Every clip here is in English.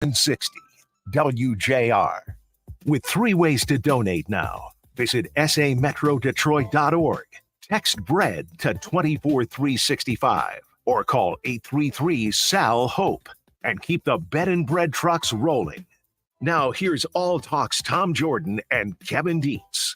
60 WJR. With 3 ways to donate now. Visit sametrodetroit.org. Text BREAD to 24365 or call 833-SAL-HOPE and keep the bed and bread trucks rolling. Now here's All Talk's Tom Jordan and Kevin Dietz.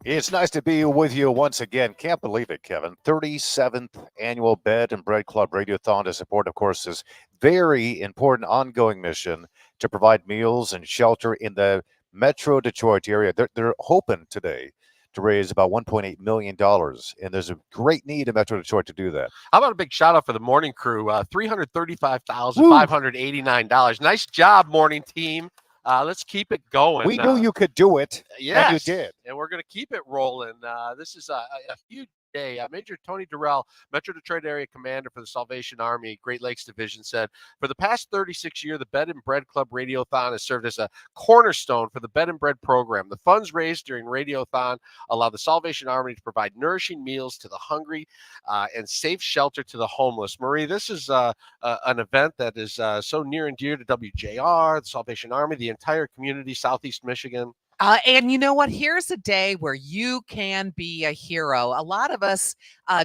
It's nice to be with you once again. Can't believe it, Kevin. 37th annual Bed and Bread Club Radiothon to support, of course, this very important ongoing mission to provide meals and shelter in the Metro Detroit area. They're hoping today to raise about $1.8 million, and there's a great need in Metro Detroit to do that. How about a big shout out for the morning crew? $335,589. Nice job, morning team. Let's keep it going. We knew you could do it, yes, and you did. And we're going to keep it rolling. This is a huge day. Major Tony Durrell, Metro Detroit Area Commander for the Salvation Army, Great Lakes Division, said, for the past 36 years, the Bed and Bread Club Radiothon has served as a cornerstone for the Bed and Bread program. The funds raised during Radiothon allow the Salvation Army to provide nourishing meals to the hungry and safe shelter to the homeless. Marie, this is an event that is so near and dear to WJR, the Salvation Army, the entire community, Southeast Michigan. And you know what? Here's a day where you can be a hero. A lot of us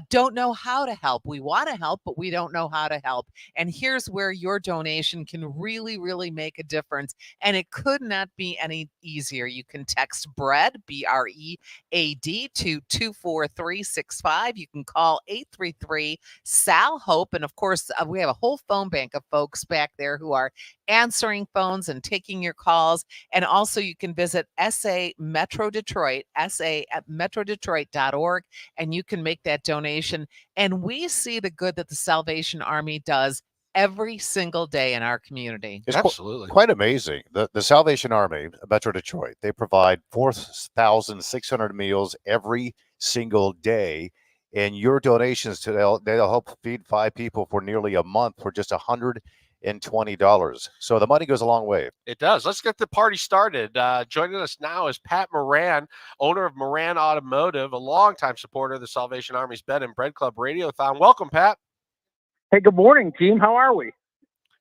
don't know how to help. We want to help, but we don't know how to help. And here's where your donation can really, really make a difference. And it could not be any easier. You can text BREAD, BREAD, to 24365. You can call 833-SAL-HOPE. And of course, we have a whole phone bank of folks back there who are answering phones and taking your calls. And also you can visit SA Metro Detroit, SA at metrodetroit.org, and you can make that donation. And we see the good that the Salvation Army does every single day in our community. It's absolutely quite amazing. The Salvation Army of Metro Detroit, they provide 4,600 meals every single day. And your donations to they'll help feed 5 people for nearly a month for just $120. So the money goes a long way. It does. Let's get the party started. Joining us now is Pat Moran, owner of Moran Automotive, a longtime supporter of the Salvation Army's Bed and Bread Club Radiothon. Welcome, Pat. Hey, good morning, team. How are we?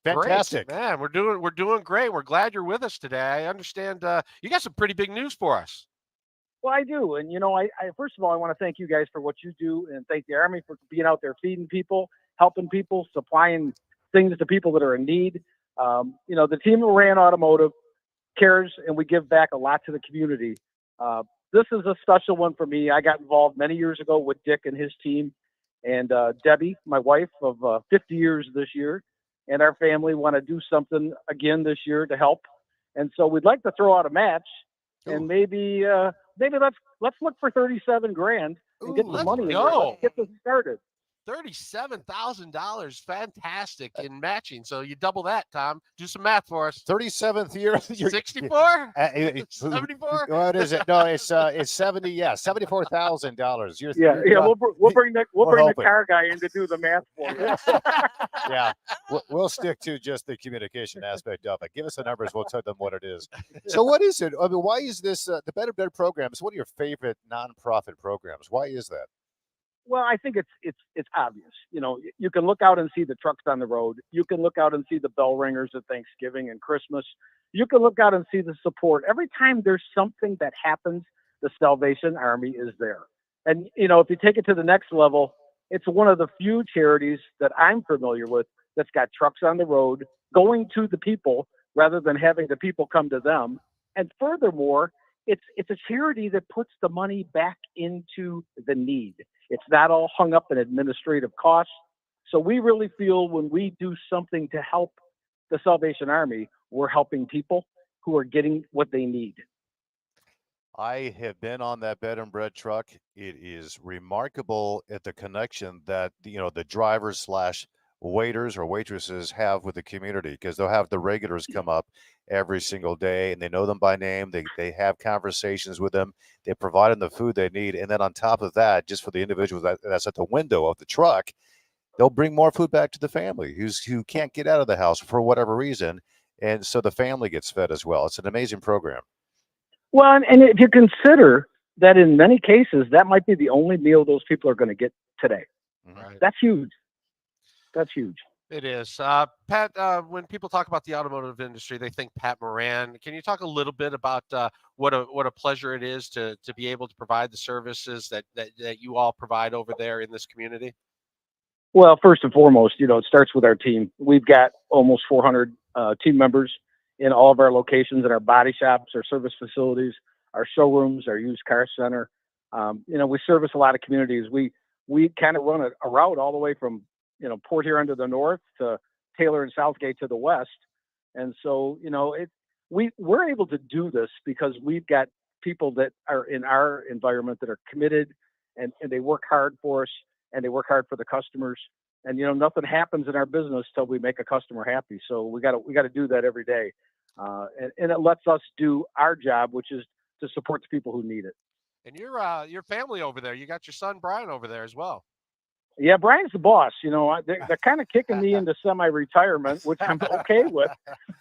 Fantastic. Great, man. We're doing great. We're glad you're with us today. I understand you got some pretty big news for us. Well, I do. And, you know, I first of all, I want to thank you guys for what you do and thank the Army for being out there feeding people, helping people, supplying things to people that are in need. You know, the team at Moran Automotive cares, and we give back a lot to the community. This is a special one for me. I got involved many years ago with Dick and his team, and Debbie, my wife of 50 years this year, and our family want to do something again this year to help. And so we'd like to throw out a match. Ooh. And maybe let's look for $37,000 and get the money. Let's get this started. $37,000, fantastic in matching. So you double that, Tom. Do some math for us. 37th year. 64? 74? What is it? No, it's 70. Yeah, $74,000. We'll bring the car guy in to do the math for us. Yeah, we'll stick to just the communication aspect of it. Give us the numbers. We'll tell them what it is. So what is it? I mean, why is this the Better Bread program? Is one of your favorite nonprofit programs. Why is that? Well, I think it's obvious. You know, you can look out and see the trucks on the road. You can look out and see the bell ringers at Thanksgiving and Christmas. You can look out and see the support. Every time there's something that happens, the Salvation Army is there. And, you know, if you take it to the next level, it's one of the few charities that I'm familiar with that's got trucks on the road going to the people rather than having the people come to them. And furthermore, it's a charity that puts the money back into the need. It's not all hung up in administrative costs. So we really feel when we do something to help the Salvation Army, we're helping people who are getting what they need. I have been on that Bed and Bread truck. It is remarkable at the connection that, you know, the drivers / waiters or waitresses have with the community, because they'll have the regulars come up every single day and they know them by name. They have conversations with them. They provide them the food they need. And then on top of that, just for the individuals that's at the window of the truck, they'll bring more food back to the family who can't get out of the house for whatever reason. And so the family gets fed as well. It's an amazing program. Well, and if you consider that in many cases, that might be the only meal those people are going to get today. Right. That's huge. That's huge. It is. Pat, when people talk about the automotive industry, they think Pat Moran. Can you talk a little bit about what a pleasure it is to be able to provide the services that you all provide over there in this community? Well, first and foremost, it starts with our team. We've got almost 400 team members in all of our locations, in our body shops, our service facilities, our showrooms, our used car center. We service a lot of communities. We kind of run a route all the way from Port Huron to the north to Taylor and Southgate to the west. And so, we're able to do this because we've got people that are in our environment that are committed and they work hard for us and they work hard for the customers. And, nothing happens in our business till we make a customer happy. So we got to do that every day. And it lets us do our job, which is to support the people who need it. And your family over there, you got your son Brian over there as well. Yeah, Brian's the boss. They're kind of kicking me into semi-retirement, which I'm okay with.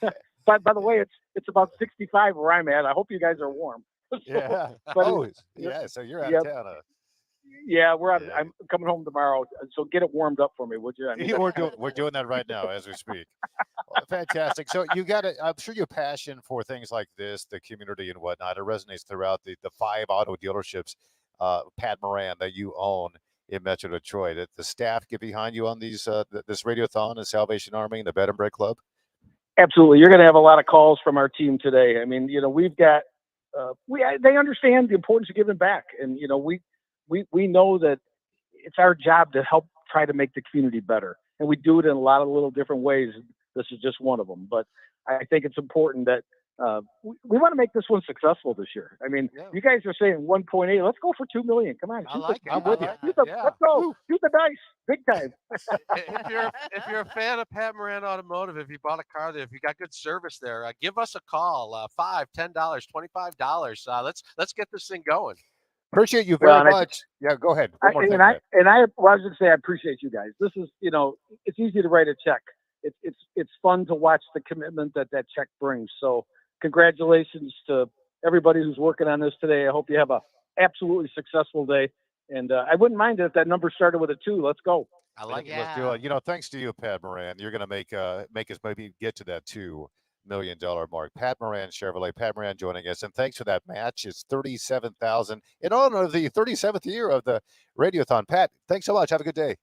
But by the way, it's about 65 where I'm at. I hope you guys are warm. So, Yeah. So you're out of town. Yeah, we're out. I'm coming home tomorrow, so get it warmed up for me, would you? We're doing that right now as we speak. Fantastic. So I'm sure your passion for things like this, the community and whatnot, it resonates throughout the 5 auto dealerships, Pat Moran, that you own in Metro Detroit. The staff get behind you on these this Radiothon and Salvation Army and the Bed and Bread Club? Absolutely. You're going to have a lot of calls from our team today. I mean, we've got they understand the importance of giving back, and we know that it's our job to help try to make the community better, and we do it in a lot of little different ways. This is just one of them, but I think it's important that we want to make this one successful this year. I mean, You guys are saying 1.8. Let's go for $2 million. Come on, I'm with you. Let's go. Shoot the dice, big time. If you're a fan of Pat Moran Automotive, if you bought a car there, if you got good service there, give us a call. $5, $10, $25. Let's get this thing going. Appreciate you very much. Go ahead. I was going to say I appreciate you guys. This is, it's easy to write a check. It's fun to watch the commitment that check brings. So congratulations to everybody who's working on this today. I hope you have a absolutely successful day. And I wouldn't mind if that number started with a 2. Let's go. I like it. Let's do it. Thanks to you, Pat Moran, you're going to make us maybe get to that $2 million mark. Pat Moran Chevrolet. Pat Moran joining us, and thanks for that match. It's $37,000 in honor of the 37th year of the Radiothon. Pat, thanks so much. Have a good day.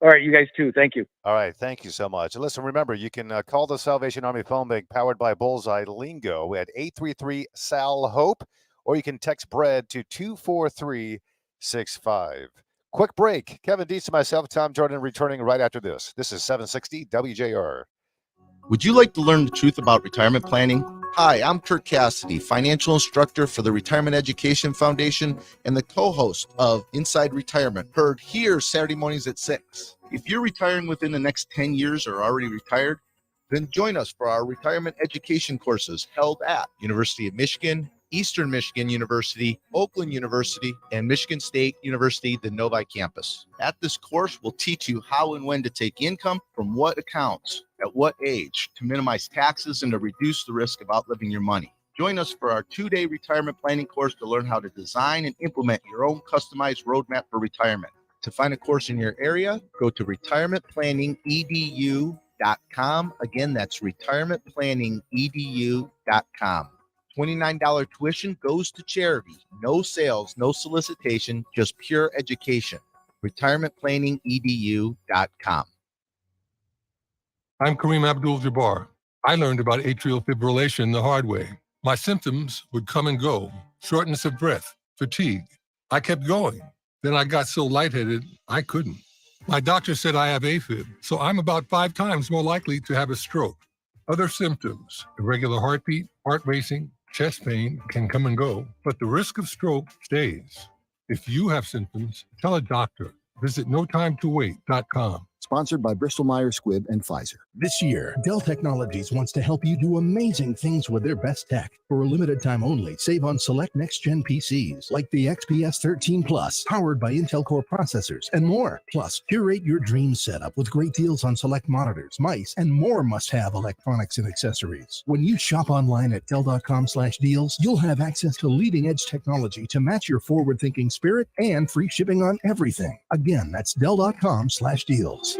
All right, you guys too. Thank you. All right, thank you so much. And listen, remember, you can call the Salvation Army phone bank powered by Bullseye Lingo at 833-SAL-HOPE, or you can text BREAD to 24365. Quick break. Kevin Dietz and myself, Tom Jordan, returning right after this. This is 760 WJR. Would you like to learn the truth about retirement planning? Hi, I'm Kurt Cassidy, financial instructor for the Retirement Education Foundation and the co-host of Inside Retirement, heard here Saturday mornings at 6. If you're retiring within the next 10 years or already retired, then join us for our retirement education courses held at University of Michigan, Eastern Michigan University, Oakland University, and Michigan State University, the Novi campus. At this course, we'll teach you how and when to take income from what accounts, at what age, to minimize taxes and to reduce the risk of outliving your money. Join us for our 2-day retirement planning course to learn how to design and implement your own customized roadmap for retirement. To find a course in your area, go to retirementplanningedu.com. Again, that's retirementplanningedu.com. $29 tuition goes to charity. No sales, no solicitation, just pure education. retirementplanningedu.com. I'm Kareem Abdul-Jabbar. I learned about atrial fibrillation the hard way. My symptoms would come and go: shortness of breath, fatigue. I kept going. Then I got so lightheaded, I couldn't. My doctor said I have AFib, so I'm about 5 times more likely to have a stroke. Other symptoms: irregular heartbeat, heart racing, chest pain can come and go, but the risk of stroke stays. If you have symptoms, tell a doctor. Visit notimetowait.com. Sponsored by Bristol-Myers Squibb and Pfizer. This year, Dell Technologies wants to help you do amazing things with their best tech. For a limited time only, save on select next-gen PCs like the XPS 13 Plus, powered by Intel Core processors, and more. Plus, curate your dream setup with great deals on select monitors, mice, and more must-have electronics and accessories. When you shop online at Dell.com/deals, you'll have access to leading-edge technology to match your forward-thinking spirit and free shipping on everything. Again, that's Dell.com/deals.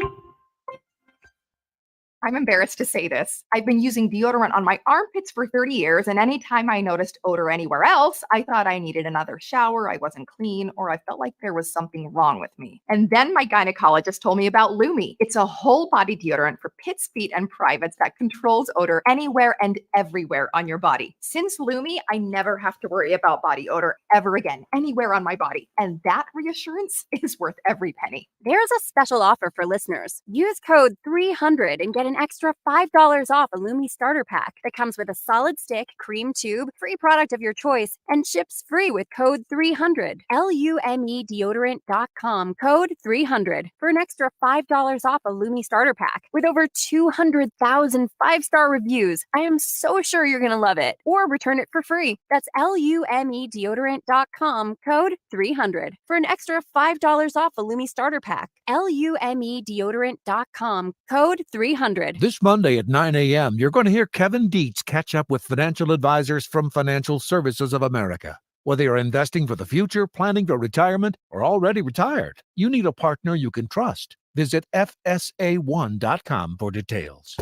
I'm embarrassed to say this. I've been using deodorant on my armpits for 30 years, and anytime I noticed odor anywhere else, I thought I needed another shower, I wasn't clean, or I felt like there was something wrong with me. And then my gynecologist told me about Lumi. It's a whole body deodorant for pits, feet, and privates that controls odor anywhere and everywhere on your body. Since Lumi, I never have to worry about body odor ever again, anywhere on my body. And that reassurance is worth every penny. There's a special offer for listeners. Use code 300 and get an extra $5 off a Lumi starter pack that comes with a solid stick, cream tube, free product of your choice, and ships free with code 300. LUME deodorant.com, code 300 for an extra $5 off a Lumi starter pack. With over 200,000 5-star reviews, I am so sure you're going to love it. Or return it for free. That's LUME deodorant.com, code 300 for an extra $5 off a Lumi starter pack. LUME deodorant.com, code 300. This Monday at 9 a.m., you're going to hear Kevin Dietz catch up with financial advisors from Financial Services of America. Whether you're investing for the future, planning for retirement, or already retired, you need a partner you can trust. Visit FSA1.com for details.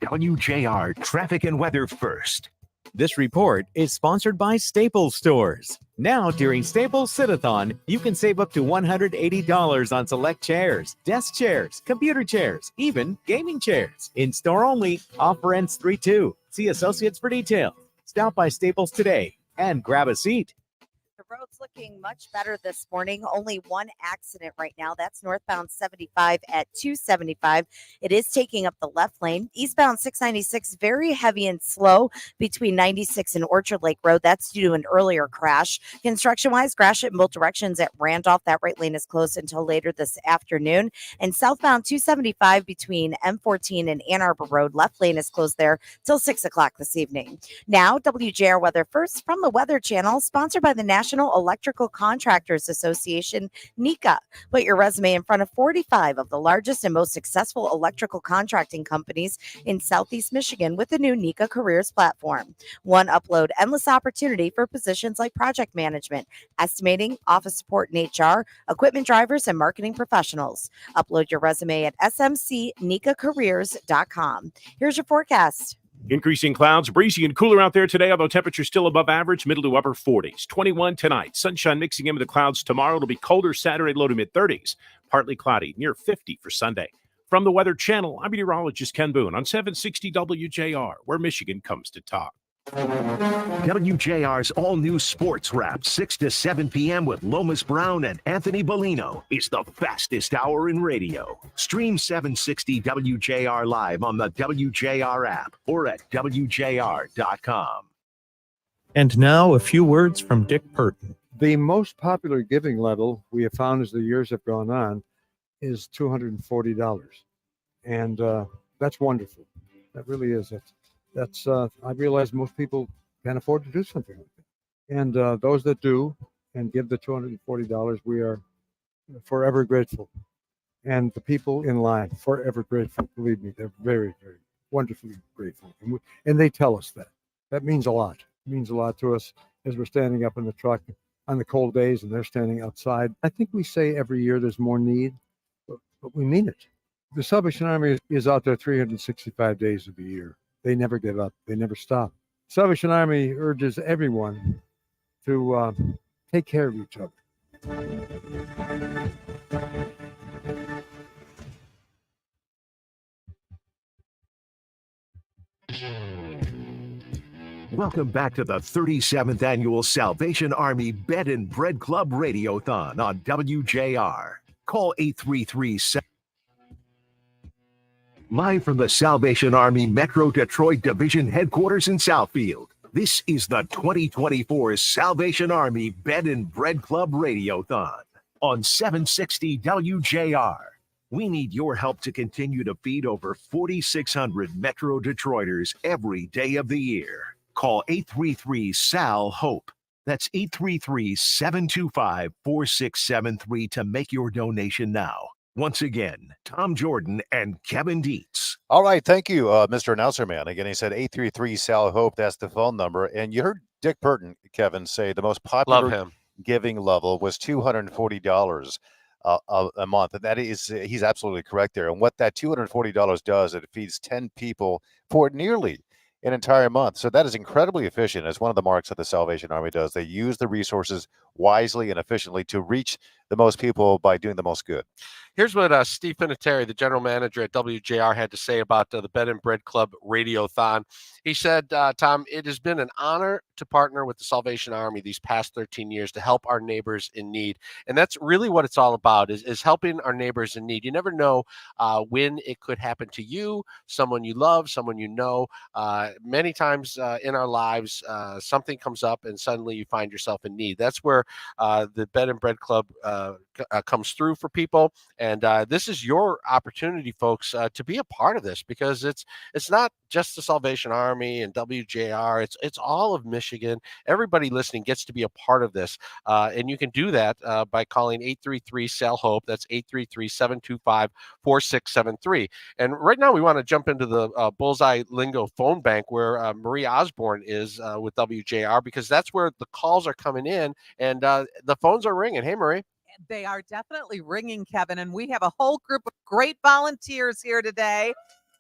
WJR Traffic and Weather First. This report is sponsored by Staples Stores. Now, during Staples Sit-a-thon, you can save up to $180 on select chairs, desk chairs, computer chairs, even gaming chairs. In store only, offer ends 3/2. See associates for details. Stop by Staples today and grab a seat. The road's looking much better this morning. Only one accident right now. That's northbound 75 at 275. It is taking up the left lane. Eastbound 696, very heavy and slow between 96 and Orchard Lake Road. That's due to an earlier crash. Construction-wise, crash it in both directions at Randolph. That right lane is closed until later this afternoon. And southbound 275 between M14 and Ann Arbor Road. Left lane is closed there till 6 o'clock this evening. Now, WJR Weather First from the Weather Channel, sponsored by the National Electrical Contractors Association, NECA. Put your resume in front of 45 of the largest and most successful electrical contracting companies in Southeast Michigan with the new NECA Careers platform. One upload, endless opportunity for positions like project management, estimating, office support and HR, equipment drivers, and marketing professionals. Upload your resume at smcnecacareers.com. Here's your forecast. Increasing clouds, breezy and cooler out there today, although temperatures still above average, middle to upper 40s. 21 tonight. Sunshine mixing in with the clouds tomorrow. It'll be colder Saturday, low to mid 30s. Partly cloudy, near 50 for Sunday. From the Weather Channel, I'm meteorologist Ken Boone on 760 WJR, where Michigan comes to talk. WJR's all-new Sports Wrap, 6 to 7 p.m. with Lomas Brown and Anthony Bellino is the fastest hour in radio. Stream 760 WJR live on the WJR app or at WJR.com. And now a few words from Dick Purton. The most popular giving level we have found as the years have gone on is $240. And that's wonderful. That really is. That's I realize most people can't afford to do something like that. And those that do and give the $240, we are forever grateful. And the people in line, forever grateful. Believe me, they're very, very wonderfully grateful. And they tell us that. That means a lot. It means a lot to us as we're standing up in the truck on the cold days and they're standing outside. I think we say every year there's more need, but we mean it. The Salvation Army is out there 365 days of the year. They never give up. They never stop. Salvation Army urges everyone to take care of each other. Welcome back to the 37th Annual Salvation Army Bed and Bread Club Radiothon on WJR. Call 833 Live from the Salvation Army Metro Detroit Division Headquarters in Southfield, this is the 2024 Salvation Army Bed and Bread Club Radiothon on 760 WJR. We need your help to continue to feed over 4,600 Metro Detroiters every day of the year. Call 833-SAL-HOPE. That's 833-725-4673 to make your donation now. Once again, Tom Jordan and Kevin Dietz. All right. Thank you, Mr. Announcer Man. Again, he said 833-SAL-HOPE. That's the phone number. And you heard Dick Purton, Kevin, say the most popular giving level was $240. a month. And that is, he's absolutely correct there. And what that $240 does, it feeds 10 people for nearly an entire month. So that is incredibly efficient. It's one of the marks that the Salvation Army does. They use the resources wisely and efficiently to reach the most people by doing the most good. Here's what Steve Finateri, the general manager at WJR, had to say about the Bed and Bread Club Radiothon. He said, Tom, it has been an honor to partner with the Salvation Army these past 13 years to help our neighbors in need. And that's really what it's all about, is helping our neighbors in need. You never know when it could happen to you, someone you love, someone you know. Many times in our lives, something comes up and suddenly you find yourself in need. That's where the Bed and Bread Club comes through for people. And this is your opportunity, folks, to be a part of this, because it's not just the Salvation Army and WJR. It's all of Michigan. Everybody listening gets to be a part of this. And you can do that by calling 833-SAIL-HOPE. That's 833-725-4673. And right now we want to jump into the Bullseye Lingo phone bank where Marie Osborne is with WJR, because that's where the calls are coming in and the phones are ringing. Hey, Marie. They are definitely ringing, Kevin, and we have a whole group of great volunteers here today,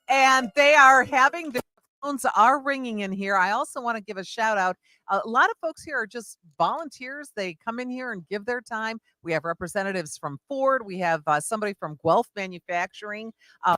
and they are having the phones are ringing in here. I also want to give a shout out. A lot of folks here are just volunteers. They come in here and give their time. We have representatives from Ford. We have somebody from Guelph Manufacturing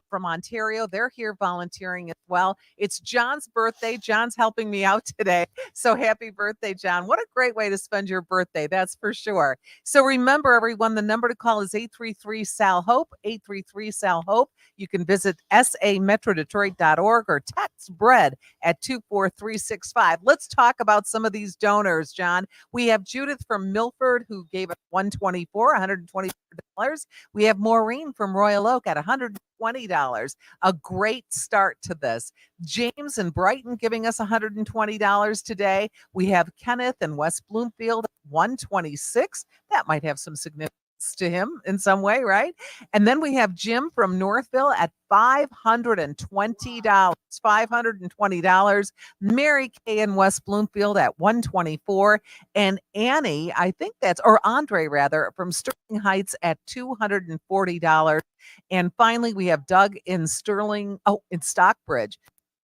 from Ontario. They're here volunteering as well. It's John's birthday. John's helping me out today. So happy birthday, John. What a great way to spend your birthday. That's for sure. So remember, everyone, the number to call is 833-SAL-HOPE, 833-SAL-HOPE. You can visit sametrodetroit.org or text BREAD at 24365. Let's talk about some of these donors, John. We have Judith from Milford who gave us $124. We have Maureen from Royal Oak at $120. A great start to this. James in Brighton giving us $120 today. We have Kenneth in West Bloomfield, $126. That might have some significance to him in some way, right? And then we have Jim from Northville at $520. $520. Mary Kay in West Bloomfield at $124. And Annie, I think that's, or Andre rather, from Sterling Heights at $240. And finally, we have Doug in Stockbridge.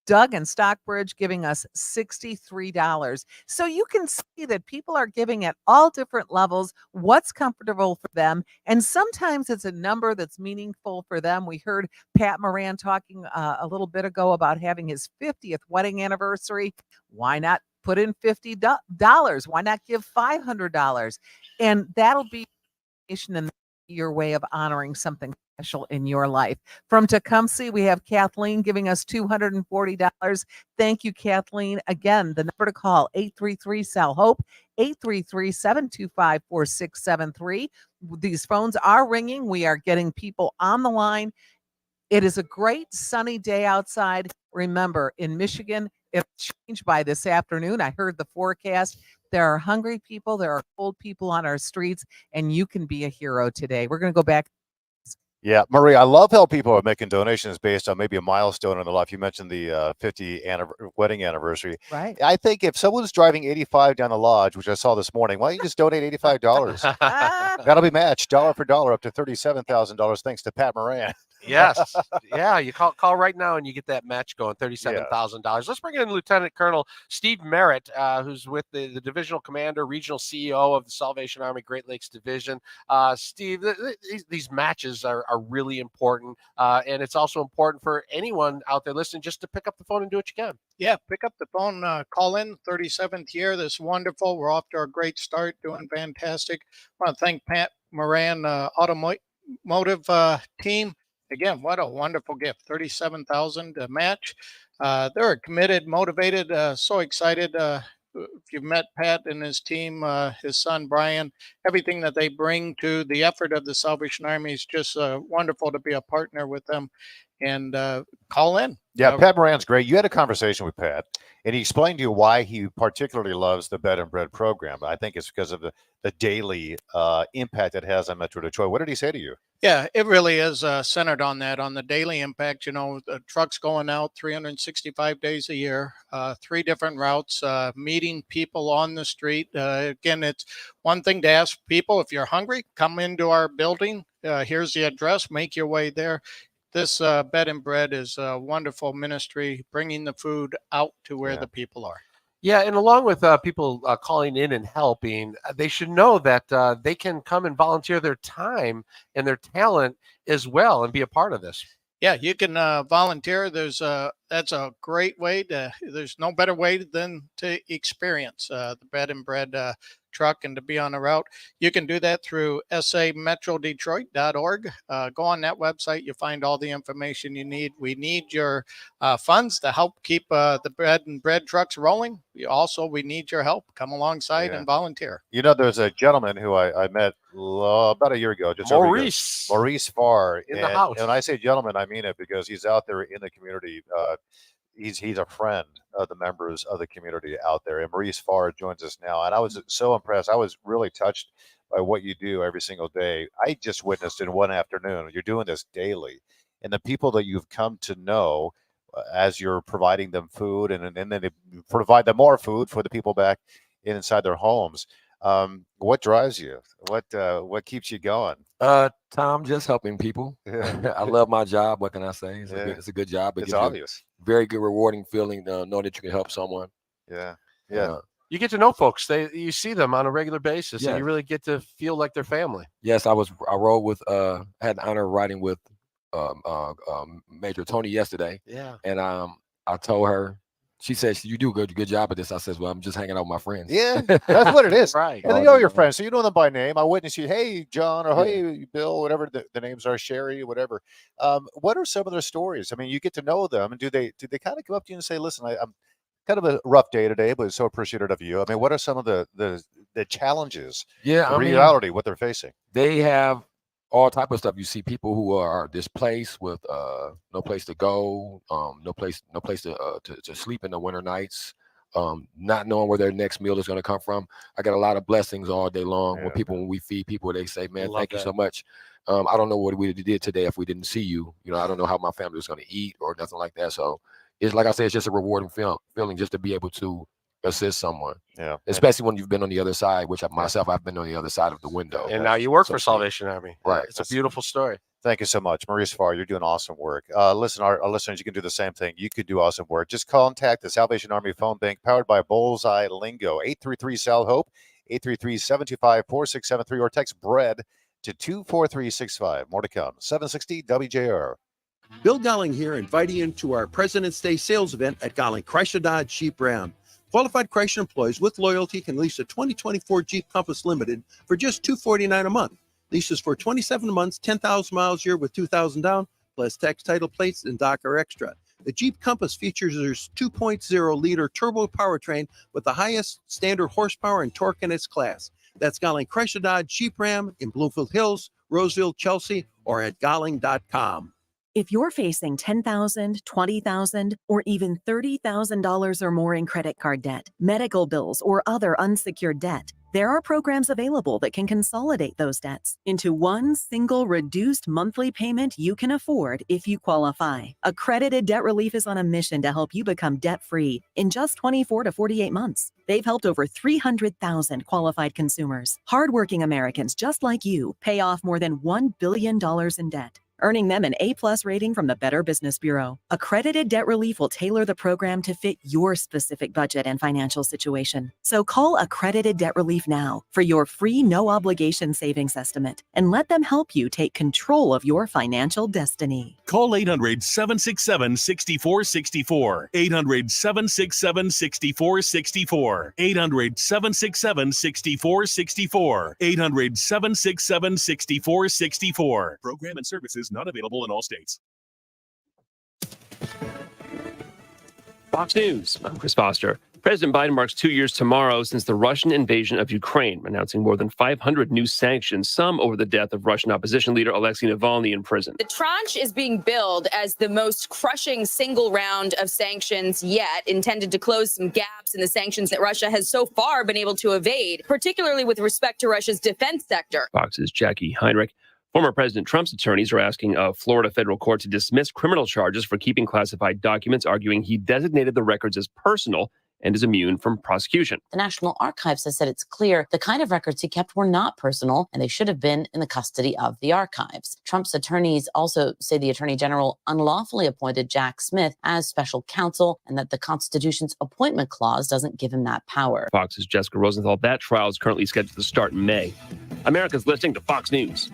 Doug and Stockbridge giving us $63. So you can see that people are giving at all different levels, what's comfortable for them. And sometimes it's a number that's meaningful for them. We heard Pat Moran talking a little bit ago about having his 50th wedding anniversary. Why not put in $50? Why not give $500? And that'll be in your way of honoring something special in your life. From Tecumseh, we have Kathleen giving us $240. Thank you, Kathleen. Again, the number to call, 833-SAL-HOPE, 833-725-4673. These phones are ringing. We are getting people on the line. It is a great sunny day outside. Remember, in Michigan, it'll change by this afternoon. I heard the forecast. There are hungry people. There are cold people on our streets, and you can be a hero today. We're going to go back. Yeah, Marie, I love how people are making donations based on maybe a milestone in their life. You mentioned the 50th wedding anniversary. Right. I think if someone's driving 85 down the lodge, which I saw this morning, why don't you just donate $85? That'll be matched dollar for dollar up to $37,000 thanks to Pat Moran. Yes. Yeah. You call right now and you get that match going, $37,000. Let's bring in Lieutenant Colonel Steve Merritt, who's with the Divisional Commander, Regional CEO of the Salvation Army Great Lakes Division. Steve, these matches are really important. And it's also important for anyone out there listening just to pick up the phone and do what you can. Yeah, pick up the phone, call in. 37th year. This is wonderful. We're off to a great start, doing fantastic. I want to thank Pat Moran, automotive team. Again, what a wonderful gift. 37,000 match. They're committed, motivated, so excited. If you've met Pat and his team, his son Brian, everything that they bring to the effort of the Salvation Army is just wonderful to be a partner with them. And call in. Yeah, Pat Moran's great. You had a conversation with Pat, and he explained to you why he particularly loves the Bed and Bread program. I think it's because of the daily impact it has on Metro Detroit. What did he say to you? Yeah, it really is centered on that, on the daily impact. You know, the trucks going out 365 days a year, 3 different routes, meeting people on the street. Again, it's one thing to ask people, if you're hungry, come into our building here's the address. Make your way there. This Bed and Bread is a wonderful ministry, bringing the food out to where the people are. Yeah, and along with people calling in and helping, they should know that they can come and volunteer their time and their talent as well and be a part of this. Yeah, you can volunteer. That's a great way there's no better way than to experience the Bed and Bread truck and to be on the route. You can do that through sametrodetroit.org. Go on that website. You'll find all the information you need. We need your funds to help keep the Bed and Bread trucks rolling. We need your help. Come alongside and volunteer. You know, there's a gentleman who I met about a year ago. Maurice Farr. In the house. And when I say gentleman, I mean it because he's out there in the community. He's a friend of the members of the community out there. And Maurice Farr joins us now. And I was so impressed. I was really touched by what you do every single day. I just witnessed in one afternoon. You're doing this daily. And the people that you've come to know as you're providing them food and then they provide them more food for the people back inside their homes. What drives you? What keeps you going? Tom, just helping people. Yeah. I love my job. What can I say? It's a good job. It's obvious. Very good, rewarding feeling to know that you can help someone. Yeah. You get to know folks. You see them on a regular basis, and you really get to feel like they're family. Yes, I rode with. I had the honor of riding with Major Tony yesterday. Yeah. And I told her. She says, you do a good job at this. I says, well, I'm just hanging out with my friends. Yeah, that's what it is. Right. And they know your friends. So you know them by name. I witness you. Hey, John, or hey, Bill, whatever the names are, Sherry, whatever. What are some of their stories? I mean, you get to know them. And do they kind of come up to you and say, listen, I'm kind of a rough day today, but so appreciative of you. I mean, what are some of the challenges? Yeah, the reality, what they're facing? They have all type of stuff. You see people who are displaced with no place to go, no place to sleep in the winter nights, not knowing where their next meal is going to come from. I get a lot of blessings all day long when we feed people, they say, man, thank you so much. I don't know what we did today if we didn't see you. You know, I don't know how my family was going to eat or nothing like that. So it's like I said, it's just a rewarding feeling just to be able to assist someone. Yeah. Especially when you've been on the other side, which I've been on the other side of the window. And now you work for Salvation Army. Right. It's a beautiful story. Thank you so much, Maurice Farr. You're doing awesome work. Listen, our listeners, you can do the same thing. You could do awesome work. Just contact the Salvation Army phone bank powered by Bullseye Lingo, 833-SAL-HOPE, 833-725-4673, or text BREAD to 24365. More to come. 760 WJR. Bill Golling here, inviting you to our President's Day sales event at Golling Chrysler Dodge Jeep Ram. Qualified Chrysler employees with loyalty can lease a 2024 Jeep Compass Limited for just $249 a month. Leases for 27 months, 10,000 miles a year with $2,000 down, plus tax, title plates, and Docker Extra. The Jeep Compass features its 2.0-liter turbo powertrain with the highest standard horsepower and torque in its class. That's Golling Chrysler Dodge Jeep Ram in Bloomfield Hills, Roseville, Chelsea, or at golling.com. If you're facing $10,000, $20,000, or even $30,000 or more in credit card debt, medical bills, or other unsecured debt, there are programs available that can consolidate those debts into one single reduced monthly payment you can afford if you qualify. Accredited Debt Relief is on a mission to help you become debt-free in just 24 to 48 months. They've helped over 300,000 qualified consumers. Hardworking Americans just like you pay off more than $1 billion in debt, earning them an A+ rating from the Better Business Bureau. Accredited Debt Relief will tailor the program to fit your specific budget and financial situation. So call Accredited Debt Relief now for your free no-obligation savings estimate and let them help you take control of your financial destiny. Call 800-767-6464. 800-767-6464. 800-767-6464. 800-767-6464. Program and services not available in all states. Fox News, I'm Chris Foster. President Biden marks 2 years tomorrow since the Russian invasion of Ukraine, announcing more than 500 new sanctions, some over the death of Russian opposition leader Alexei Navalny in prison. The tranche is being billed as the most crushing single round of sanctions yet, intended to close some gaps in the sanctions that Russia has so far been able to evade, particularly with respect to Russia's defense sector. Fox's Jackie Heinrich. Former President Trump's attorneys are asking a Florida federal court to dismiss criminal charges for keeping classified documents, arguing he designated the records as personal and is immune from prosecution. The National Archives has said it's clear the kind of records he kept were not personal, and they should have been in the custody of the archives. Trump's attorneys also say the Attorney General unlawfully appointed Jack Smith as special counsel and that the Constitution's appointment clause doesn't give him that power. Fox's Jessica Rosenthal. That trial is currently scheduled to start in May. America's listening to Fox News.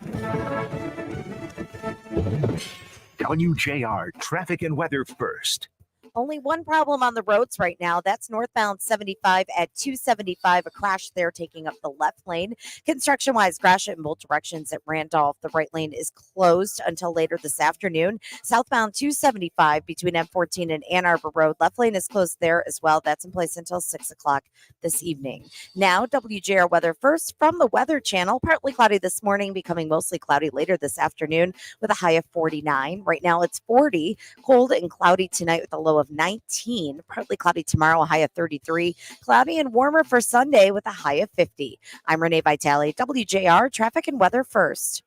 WJR traffic and weather first. Only one problem on the roads right now. That's northbound 75 at 275. A crash there taking up the left lane. Construction-wise, Gratiot in both directions at Randolph. The right lane is closed until later this afternoon. Southbound 275 between M14 and Ann Arbor Road. Left lane is closed there as well. That's in place until 6 o'clock this evening. Now, WJR weather first from the Weather Channel. Partly cloudy this morning, becoming mostly cloudy later this afternoon with a high of 49. Right now, it's 40. Cold and cloudy tonight with a low of 19. Partly cloudy tomorrow, a high of 33. Cloudy and warmer for Sunday with a high of 50. I'm Renee Vitale, WJR Traffic and Weather First.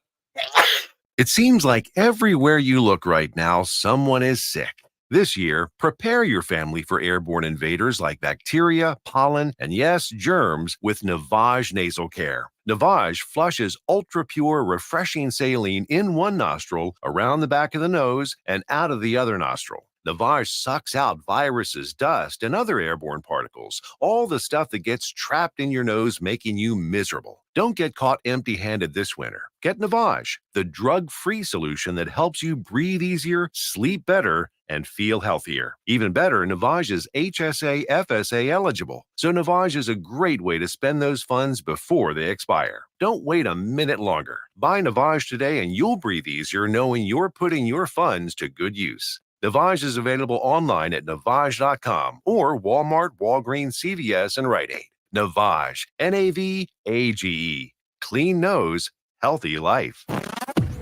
It seems like everywhere you look right now, someone is sick. This year, prepare your family for airborne invaders like bacteria, pollen, and yes, germs with Navage Nasal Care. Navage flushes ultra-pure, refreshing saline in one nostril, around the back of the nose, and out of the other nostril. Navage sucks out viruses, dust, and other airborne particles, all the stuff that gets trapped in your nose, making you miserable. Don't get caught empty-handed this winter. Get Navage, the drug-free solution that helps you breathe easier, sleep better, and feel healthier. Even better, Navage is HSA, FSA eligible, so Navage is a great way to spend those funds before they expire. Don't wait a minute longer. Buy Navage today and you'll breathe easier knowing you're putting your funds to good use. Navage is available online at Navage.com or Walmart, Walgreens, CVS, and Rite Aid. Navage, N-A-V-A-G-E. Clean nose, healthy life.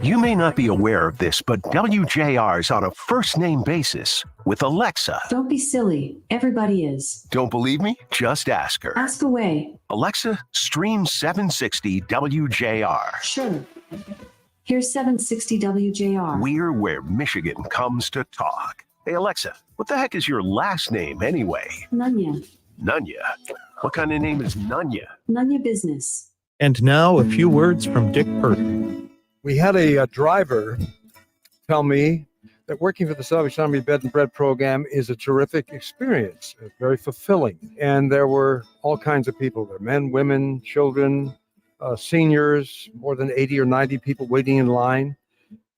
You may not be aware of this, but WJR's on a first-name basis with Alexa. Don't be silly. Everybody is. Don't believe me? Just ask her. Ask away. Alexa, stream 760 WJR. Sure. Here's 760 WJR. We're where Michigan comes to talk. Hey, Alexa, what the heck is your last name anyway? Nunya. Nunya? What kind of name is Nunya? Nunya Business. And now a few words from Dick Purdy. We had a driver tell me that working for the Salvation Army Bed and Bread program is a terrific experience, very fulfilling. And there were all kinds of people there, men, women, children, seniors, more than 80 or 90 people waiting in line.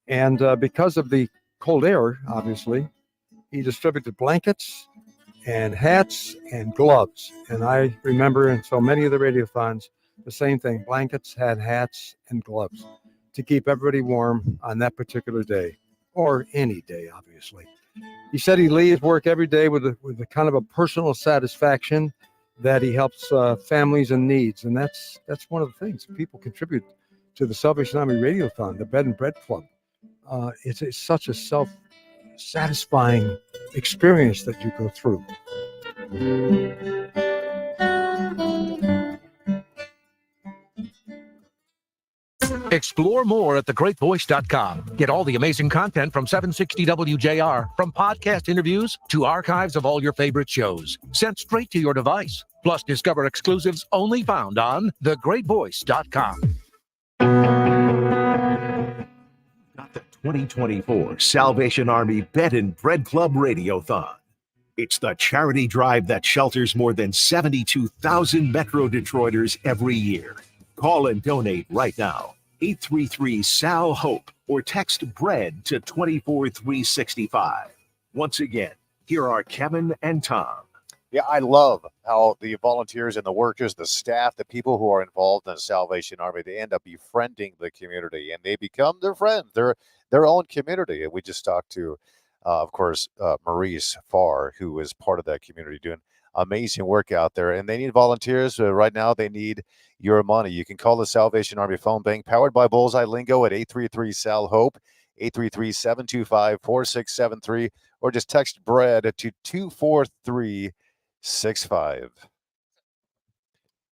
And because of the cold air, obviously, he distributed blankets and hats and gloves. And I remember in so many of the radiothons, the same thing, blankets, hats, and gloves to keep everybody warm on that particular day, or any day, obviously. He said he leaves work every day with a kind of a personal satisfaction that he helps families in needs. And that's one of the things people contribute to the Salvation Army Radiothon, the Bed and Bread Club. It's such a self-satisfying experience that you go through. Explore more at thegreatvoice.com. Get all the amazing content from 760 WJR, from podcast interviews to archives of all your favorite shows, sent straight to your device. Plus, discover exclusives only found on thegreatvoice.com. Got the 2024 Salvation Army Bed and Bread Club Radiothon. It's the charity drive that shelters more than 72,000 Metro Detroiters every year. Call and donate right now. 833-SAL-HOPE or text BREAD to 24365. Once again, here are Kevin and Tom. Yeah, I love how the volunteers and the workers, the staff, the people who are involved in the Salvation Army, they end up befriending the community and they become their friends, their own community. And we just talked to, of course, Maurice Farr, who is part of that community doing amazing work out there. And they need volunteers. Right now, they need your money. You can call the Salvation Army phone bank, powered by Bullseye Lingo, at 833-SAL-HOPE, 833-725-4673, or just text BREAD to 24365.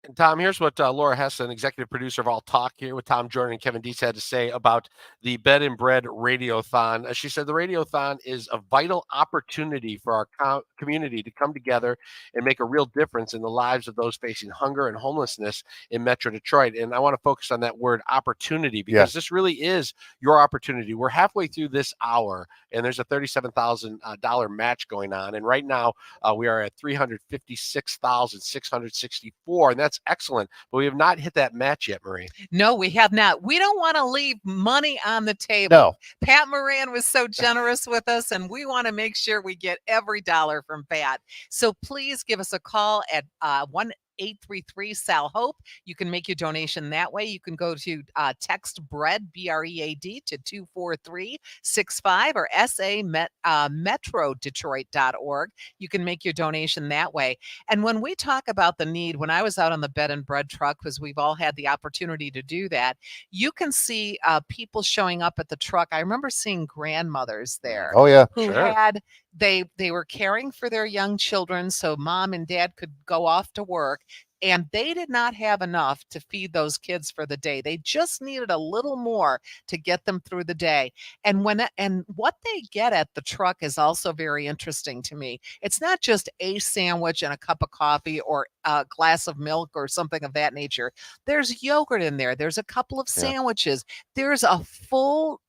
And Tom, here's what Laura Hessen, executive producer of All Talk here with Tom Jordan and Kevin Dietz, had to say about the Bed and Bread Radiothon. She said the Radiothon is a vital opportunity for our community to come together and make a real difference in the lives of those facing hunger and homelessness in Metro Detroit. And I want to focus on that word opportunity, because this really is your opportunity. We're halfway through this hour, and there's a $37,000 match going on. And right now we are at $356,664, and that's excellent. But we have not hit that match yet, Marie. No, we have not. We don't want to leave money on the table. No. Pat Moran was so generous with us, and we want to make sure we get every dollar from Pat. So please give us a call at 1-833-SAL-HOPE. You can make your donation that way. You can go to text BREAD, BREAD, to 24365 or metrodetroit.org. You can make your donation that way. And when we talk about the need, when I was out on the Bed and Bread truck, because we've all had the opportunity to do that, you can see people showing up at the truck. I remember seeing grandmothers there. Oh, yeah. Who Sure. had, they were caring for their young children so mom and dad could go off to work. And they did not have enough to feed those kids for the day. They just needed a little more to get them through the day. And what they get at the truck is also very interesting to me. It's not just a sandwich and a cup of coffee or a glass of milk or something of that nature. There's yogurt in there. There's a couple of sandwiches. There's a full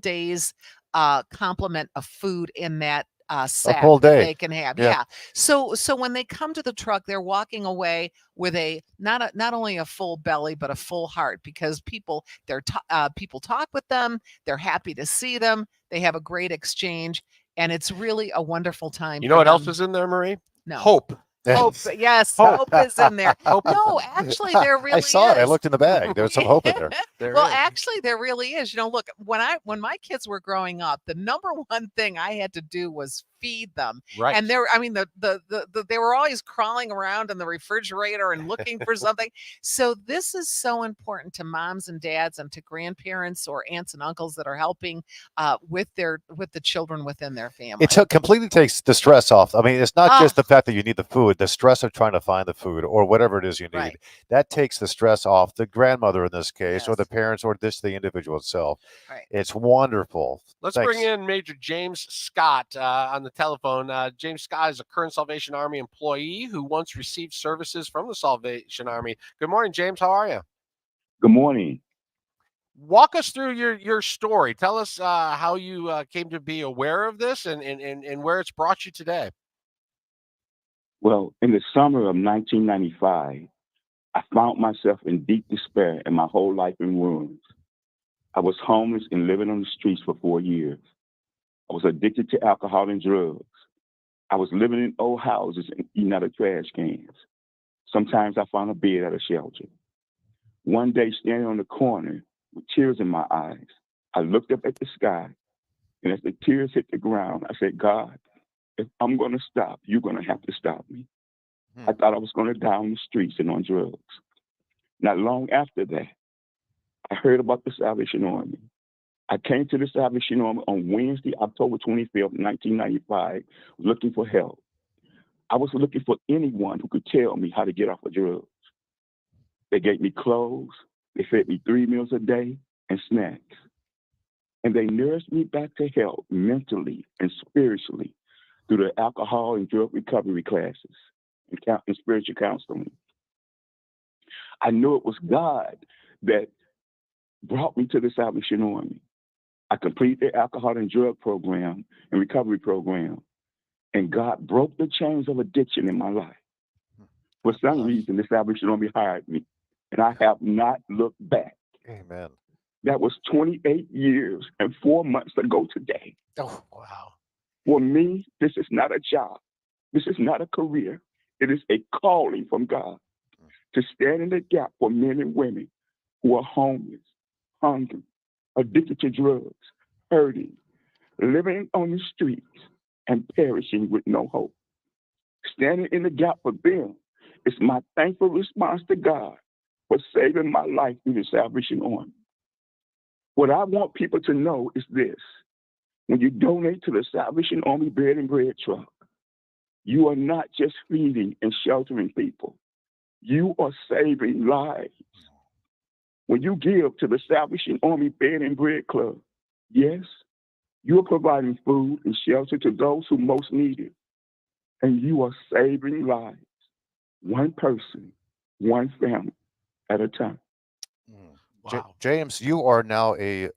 day's complement of food in that set whole that day. they can have. Yeah. So when they come to the truck, they're walking away with not only a full belly but a full heart, because people talk with them. They're happy to see them. They have a great exchange, and it's really a wonderful time. You know what else is in there, Marie? No. Hope. Hope, yes, hope is in there. No, actually, there really I saw is. it. I looked in the bag. There was some hope in there. Well, actually, there really is. Look, when my kids were growing up, the number one thing I had to do was feed them. Right. And they were always crawling around in the refrigerator and looking for something. So this is so important to moms and dads and to grandparents or aunts and uncles that are helping with the children within their family. It completely takes the stress off. I mean, it's not just the fact that you need the food, the stress of trying to find the food or whatever it is you need. Right. That takes the stress off the grandmother in this case, or the parents, or the individual itself. Right. It's wonderful. Let's Thanks. bring in Major James Scott on the telephone. James Scott is a current Salvation Army employee who once received services from the Salvation Army. Good morning, James. How are you? Good morning. Walk us through your story. Tell us how you came to be aware of this and where it's brought you today. Well, in the summer of 1995, I found myself in deep despair and my whole life in ruins. I was homeless and living on the streets for 4 years. I was addicted to alcohol and drugs. I was living in old houses and eating out of trash cans. Sometimes I found a bed at a shelter. One day, standing on the corner with tears in my eyes, I looked up at the sky, and as the tears hit the ground, I said, God, if I'm going to stop, you're going to have to stop me. I thought I was going to die on the streets and on drugs. Not long after that, I heard about the Salvation Army. I came to the Salvation Army on Wednesday, October 25th, 1995, looking for help. I was looking for anyone who could tell me how to get off of drugs. They gave me clothes, they fed me 3 meals a day and snacks. And they nursed me back to health mentally and spiritually through the alcohol and drug recovery classes and spiritual counseling. I knew it was God that brought me to the Salvation Army. I completed the alcohol and drug program and recovery program, and God broke the chains of addiction in my life. For some reason, the Salvation Army hired me, and I have not looked back. Amen. That was 28 years and 4 months ago today. Oh, wow. For me, this is not a job. This is not a career. It is a calling from God to stand in the gap for men and women who are homeless, hungry, addicted to drugs, hurting, living on the streets, and perishing with no hope. Standing in the gap for them is my thankful response to God for saving my life through the Salvation Army. What I want people to know is this. When you donate to the Salvation Army Bed and Bread truck, you are not just feeding and sheltering people. You are saving lives. When you give to the Salvation Army Bed and Bread Club, yes, you are providing food and shelter to those who most need it. And you are saving lives, one person, one family at a time. James, you are now a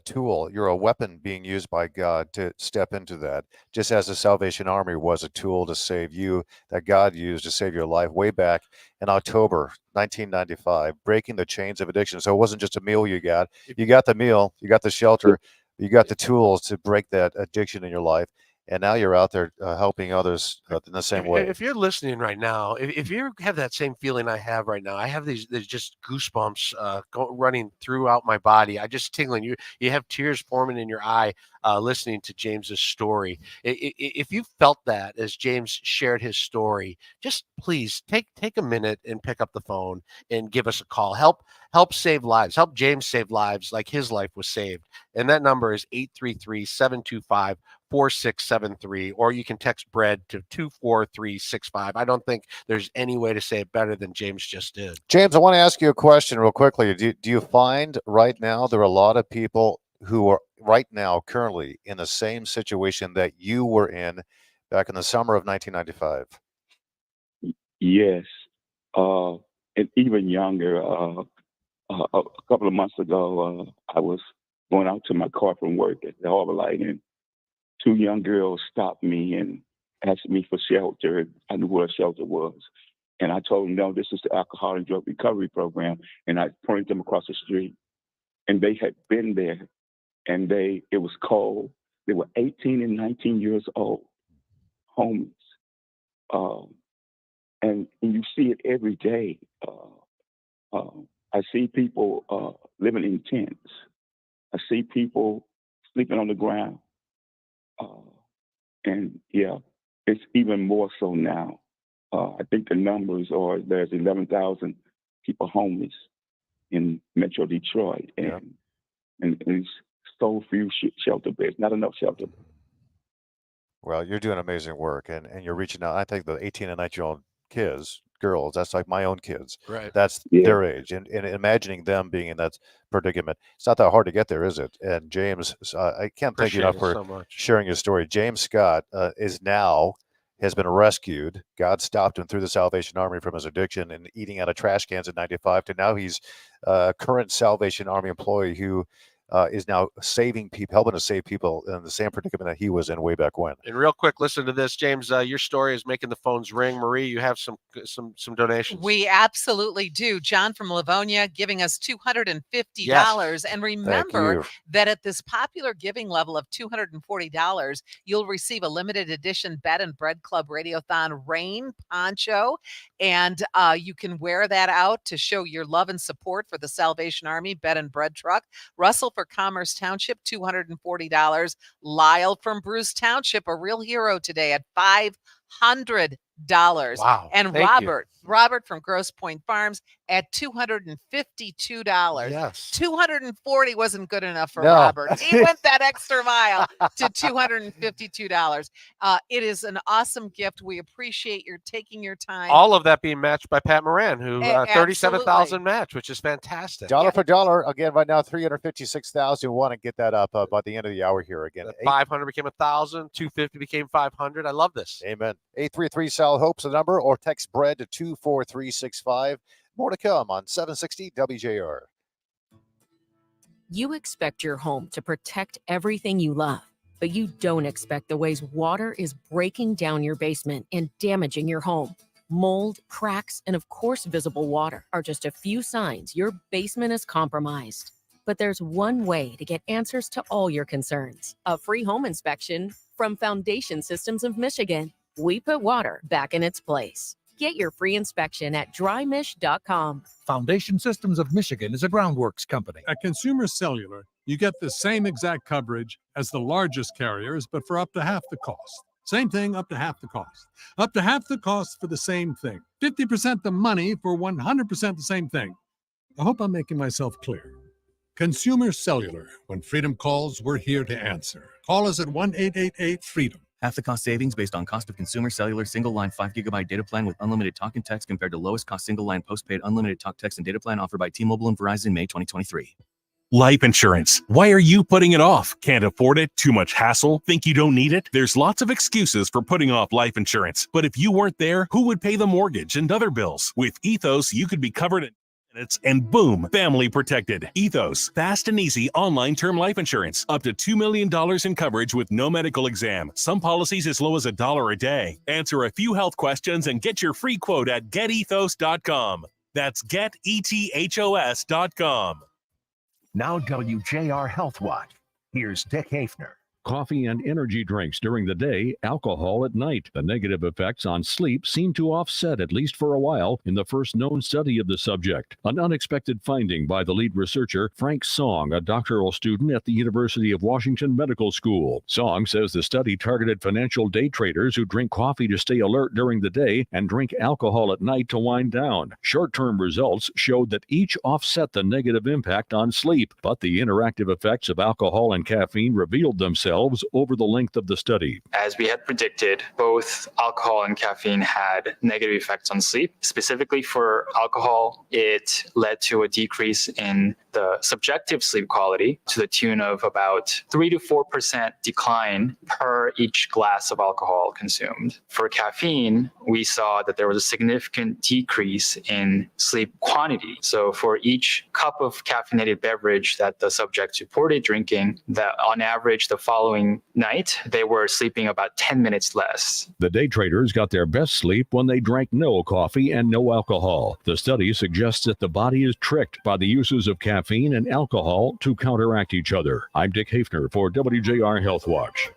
tool. You're a weapon being used by God to step into that. Just as the Salvation Army was a tool to save you, that God used to save your life way back in October 1995, breaking the chains of addiction. So it wasn't just a meal you got. You got the meal, you got the shelter, you got the tools to break that addiction in your life. And now you're out there helping others in the same way. If you're listening right now, if you have that same feeling I have right now, I have these just goosebumps running throughout my body. I just tingling. You have tears forming in your eye listening to James's story. If you felt that as James shared his story, just please take a minute and pick up the phone and give us a call. Help save lives. Help James save lives like his life was saved. And that number is 833-725-4673, or you can text bread to 24365. I don't think there's any way to say it better than James just did. James, I want to ask you a question real quickly. Do you find right now there are a lot of people who are right now currently in the same situation that you were in back in the summer of 1995? Yes, and even younger. A couple of months ago, I was going out to my car from work at the Harbor Light, and two young girls stopped me and asked me for shelter. I knew what a shelter was. And I told them, no, this is the Alcohol and Drug Recovery Program. And I pointed them across the street. And they had been there, and it was cold. They were 18 and 19 years old, homeless. And you see it every day. I see people living in tents. I see people sleeping on the ground. And yeah, it's even more so now. I think the numbers are there's 11,000 people homeless in Metro Detroit, and it's so few shelter beds, not enough shelter beds. Well, you're doing amazing work, and you're reaching out. I think the 18 and 19-year-old girls, that's like my own kids. Right. That's their age, and imagining them being in that predicament, it's not that hard to get there, is it? And James, I can't thank you enough for so much. sharing your story. James Scott has been rescued. God stopped him through the Salvation Army from his addiction and eating out of trash cans in 95 to now he's a current Salvation Army employee who is now saving people, helping to save people in the same predicament that he was in way back when. And real quick, listen to this, James. Your story is making the phones ring. Marie, you have some donations. We absolutely do. John from Livonia giving us $250. Yes. And remember you. that at this popular giving level of $240, you'll receive a limited edition Bed and Bread Club Radiothon rain poncho. And you can wear that out to show your love and support for the Salvation Army Bed and Bread truck. Russell for Commerce Township, $240. Lyle from Bruce Township, a real hero today at $500. Wow. And Thank you. Robert from Grosse Pointe Farms at $252. Yes. 240 wasn't good enough for No. Robert. He went that extra mile to $252. It is an awesome gift. We appreciate your taking your time. All of that being matched by Pat Moran, who $37,000 absolutely. match, which is fantastic. Dollar for dollar. Again, right now, $356,000. We want to get that up by the end of the hour here again. 500 became 1,000. 250 became 500. I love this. Amen. 833-SAL-HOPE's the number, or text bread to 24365. More to come on 760 WJR. You expect your home to protect everything you love, but you don't expect the ways water is breaking down your basement and damaging your home. Mold, cracks, and of course, visible water are just a few signs your basement is compromised. But there's one way to get answers to all your concerns: a free home inspection from Foundation Systems of Michigan. We put water back in its place. Get your free inspection at drymish.com. Foundation Systems of Michigan is a groundworks company. At Consumer Cellular, you get the same exact coverage as the largest carriers, but for up to half the cost. Same thing, up to half the cost. Up to half the cost for the same thing. 50% the money for 100% the same thing. I hope I'm making myself clear. Consumer Cellular. When freedom calls, we're here to answer. Call us at 1-888-FREEDOM. Half the cost savings based on cost of consumer cellular single line 5 GB data plan with unlimited talk and text compared to lowest cost single line postpaid unlimited talk, text, and data plan offered by T-Mobile and Verizon May 2023. Life insurance. Why are you putting it off? Can't afford it? Too much hassle? Think you don't need it? There's lots of excuses for putting off life insurance. But if you weren't there, who would pay the mortgage and other bills? With Ethos, you could be covered in minutes and boom, family protected. Ethos, fast and easy online term life insurance. Up to $2 million in coverage with no medical exam. Some policies as low as $1 a day. Answer a few health questions and get your free quote at getethos.com. That's getethos.com. Now WJR Health Watch. Here's Dick Hafner. Coffee and energy drinks during the day, alcohol at night. The negative effects on sleep seem to offset, at least for a while, in the first known study of the subject. An unexpected finding by the lead researcher, Frank Song, a doctoral student at the University of Washington Medical School. Song says the study targeted financial day traders who drink coffee to stay alert during the day and drink alcohol at night to wind down. Short-term results showed that each offset the negative impact on sleep, but the interactive effects of alcohol and caffeine revealed themselves over the length of the study. As we had predicted, both alcohol and caffeine had negative effects on sleep. Specifically for alcohol, it led to a decrease in the subjective sleep quality to the tune of about 3 to 4% decline per each glass of alcohol consumed. For caffeine, we saw that there was a significant decrease in sleep quantity. So for each cup of caffeinated beverage that the subjects reported drinking, that on average the following night, they were sleeping about 10 minutes less. The day traders got their best sleep when they drank no coffee and no alcohol. The study suggests that the body is tricked by the uses of caffeine and alcohol to counteract each other. I'm Dick Hafner for WJR Health Watch.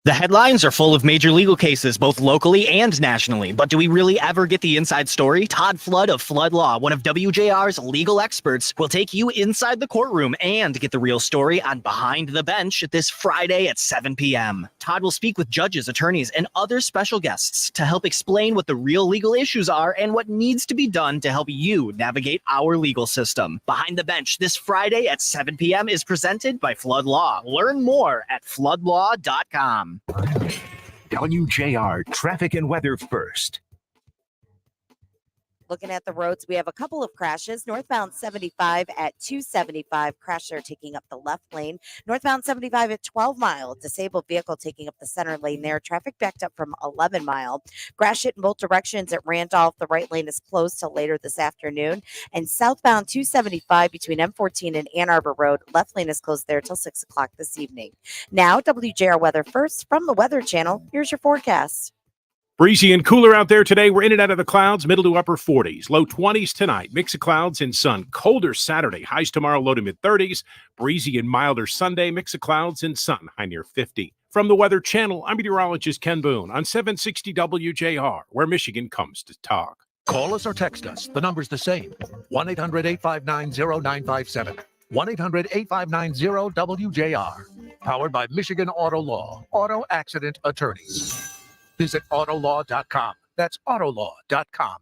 The headlines are full of major legal cases, both locally and nationally. But do we really ever get the inside story? Todd Flood of Flood Law, one of WJR's legal experts, will take you inside the courtroom and get the real story on Behind the Bench this Friday at 7 p.m. Todd will speak with judges, attorneys, and other special guests to help explain what the real legal issues are and what needs to be done to help you navigate our legal system. Behind the Bench this Friday at 7 p.m. is presented by Flood Law. Learn more at floodlaw.com. WJR Traffic and Weather first. Looking at the roads, we have a couple of crashes. Northbound 75 at 275, crash there taking up the left lane. Northbound 75 at 12 Mile, disabled vehicle taking up the center lane there. Traffic backed up from 11 Mile. Crash hit in both directions at Randolph. The right lane is closed till later this afternoon. And southbound 275 between M14 and Ann Arbor Road, left lane is closed there till 6 o'clock this evening. Now, WJR Weather first from the Weather Channel. Here's your forecast. Breezy and cooler out there today. We're in and out of the clouds, middle to upper 40s. Low 20s tonight. Mix of clouds and sun. Colder Saturday. Highs tomorrow, low to mid 30s. Breezy and milder Sunday. Mix of clouds and sun. High near 50. From the Weather Channel, I'm meteorologist Ken Boone on 760 WJR, where Michigan comes to talk. Call us or text us. The number's the same. 1-800-859-0957. 1-800-859-0WJR. Powered by Michigan Auto Law. Auto Accident Attorneys. Visit autolaw.com. That's autolaw.com.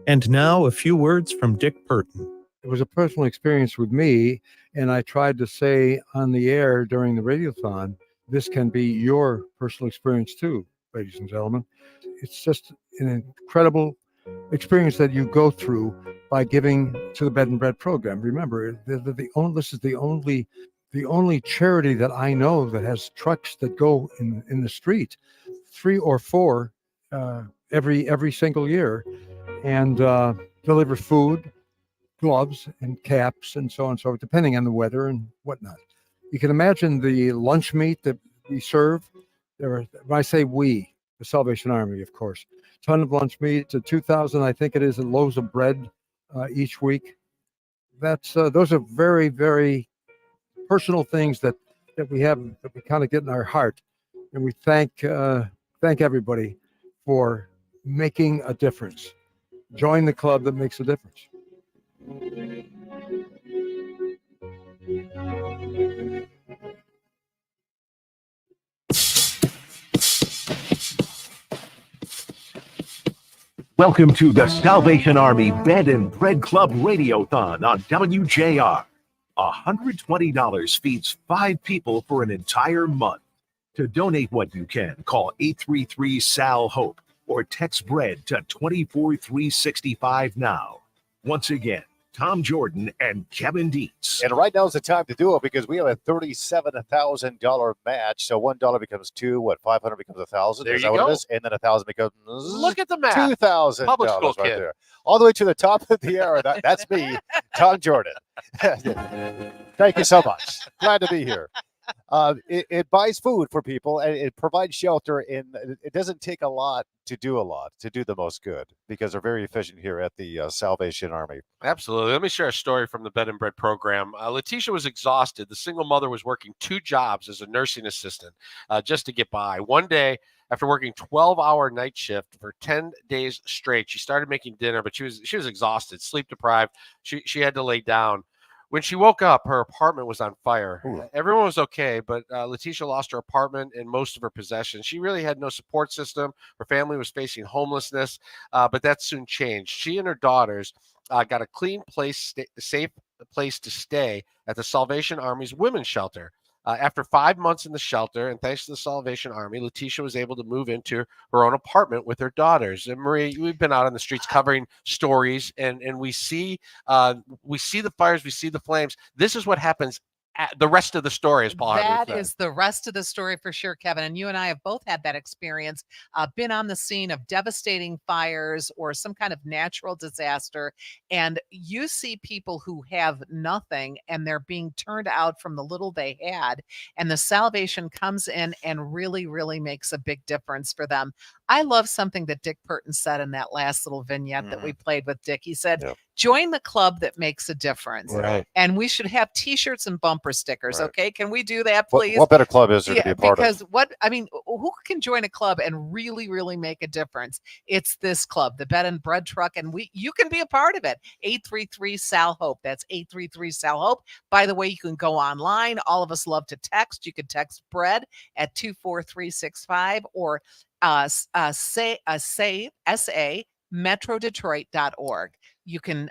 And now a few words from Dick Burton. It was a personal experience with me, and I tried to say on the air during the Radiothon, this can be your personal experience too, ladies and gentlemen. It's just an incredible experience that you go through by giving to the Bed and Bread program. Remember, this is the only charity that I know that has trucks that go in the street, 3 or 4 every single year, and deliver food, gloves, and caps, and so on and so forth, depending on the weather and whatnot. You can imagine the lunch meat that we serve. When I say we, the Salvation Army, of course, ton of lunch meat, to 2,000, I think it is, loaves of bread each week. Those are very, very personal things that we have, that we kind of get in our heart, and we thank everybody for making a difference. Join the club that makes a difference. Welcome to the Salvation Army Bed and Bread Club Radiothon on WJR. $120 feeds 5 people for an entire month. To donate what you can, call 833-SAL-HOPE or text BREAD to 24365 now. Once again, Tom Jordan and Kevin Dietz. And right now is the time to do it because we have a $37,000 match. So $1 becomes $2. 500 becomes 1,000. There Is you that what go. it is? And then 1,000 becomes Look at the math. $2,000 Public school right kid. there. All the way to the top of the hour. That's me, Tom Jordan. Thank you so much. Glad to be here. It buys food for people and it provides shelter, and it doesn't take a lot to do the most good because they're very efficient here at the Salvation Army. Absolutely. Let me share a story from the Bed and Bread program. Letitia was exhausted. The single mother was working 2 jobs as a nursing assistant just to get by. One day, after working 12-hour night shift for 10 days straight, she started making dinner, but she was exhausted, sleep deprived. She had to lay down. When she woke up, her apartment was on fire. Ooh. Everyone was okay, but Letitia lost her apartment and most of her possessions. She really had no support system. Her family was facing homelessness, but that soon changed. She and her daughters got a clean place, safe place to stay at the Salvation Army's women's shelter. After 5 months in the shelter, and thanks to the Salvation Army, Letitia was able to move into her own apartment with her daughters. And Marie, we've been out on the streets covering stories, and we see the fires, we see the flames. This is what happens. The rest of the story is Paul Hartley That said. is the rest of the story for sure, Kevin. And you and I have both had that experience, been on the scene of devastating fires or some kind of natural disaster. And you see people who have nothing and they're being turned out from the little they had. And the Salvation comes in and really, really makes a big difference for them. I love something that Dick Purton said in that last little vignette that we played with Dick. He said, join the club that makes a difference. Right. And we should have t-shirts and bumper stickers. Right. Okay. Can we do that, please? What better club is there to be a part because of? who can join a club and really, really make a difference? It's this club, the Bed and Bread Truck, and you can be a part of it. 833-SAL-HOPE. That's 833-SAL-HOPE. By the way, you can go online. All of us love to text. You can text BREAD at 24365 or say metrodetroit.org. You can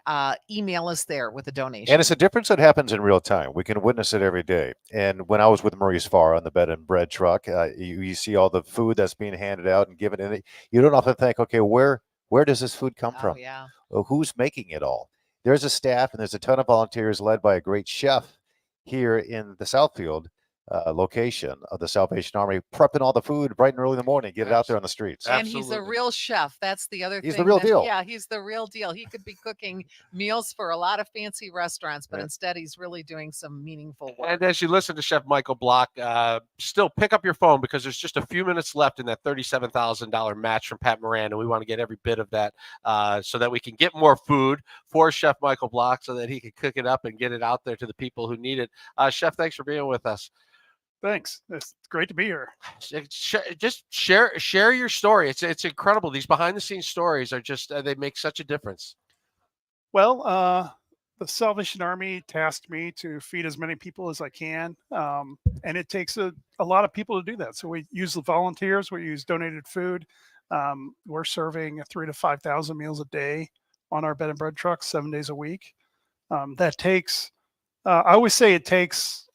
email us there with a donation. And it's a difference that happens in real time. We can witness it every day. And when I was with Maurice Farr on the Bed and Bread Truck, you see all the food that's being handed out and given. And you don't often think, okay, where does this food come from? Yeah. Well, who's making it all? There's a staff and there's a ton of volunteers led by a great chef here in the Southfield location of the Salvation Army, prepping all the food bright and early in the morning, get it out there on the streets. And he's a real chef. That's the other thing. He's the real deal. Yeah, he's the real deal. He could be cooking meals for a lot of fancy restaurants, but instead he's really doing some meaningful work. And as you listen to Chef Michael Block, still pick up your phone because there's just a few minutes left in that $37,000 match from Pat Moran, and we want to get every bit of that so that we can get more food for Chef Michael Block so that he can cook it up and get it out there to the people who need it. Chef, thanks for being with us. Thanks. It's great to be here. Just share your story. It's incredible. These behind the scenes stories are just they make such a difference. Well, the Salvation Army tasked me to feed as many people as I can, and it takes a lot of people to do that. So we use the volunteers. We use donated food. We're serving 3,000 to 5,000 meals a day on our Bed and Bread trucks, 7 days a week. That takes. I always say it takes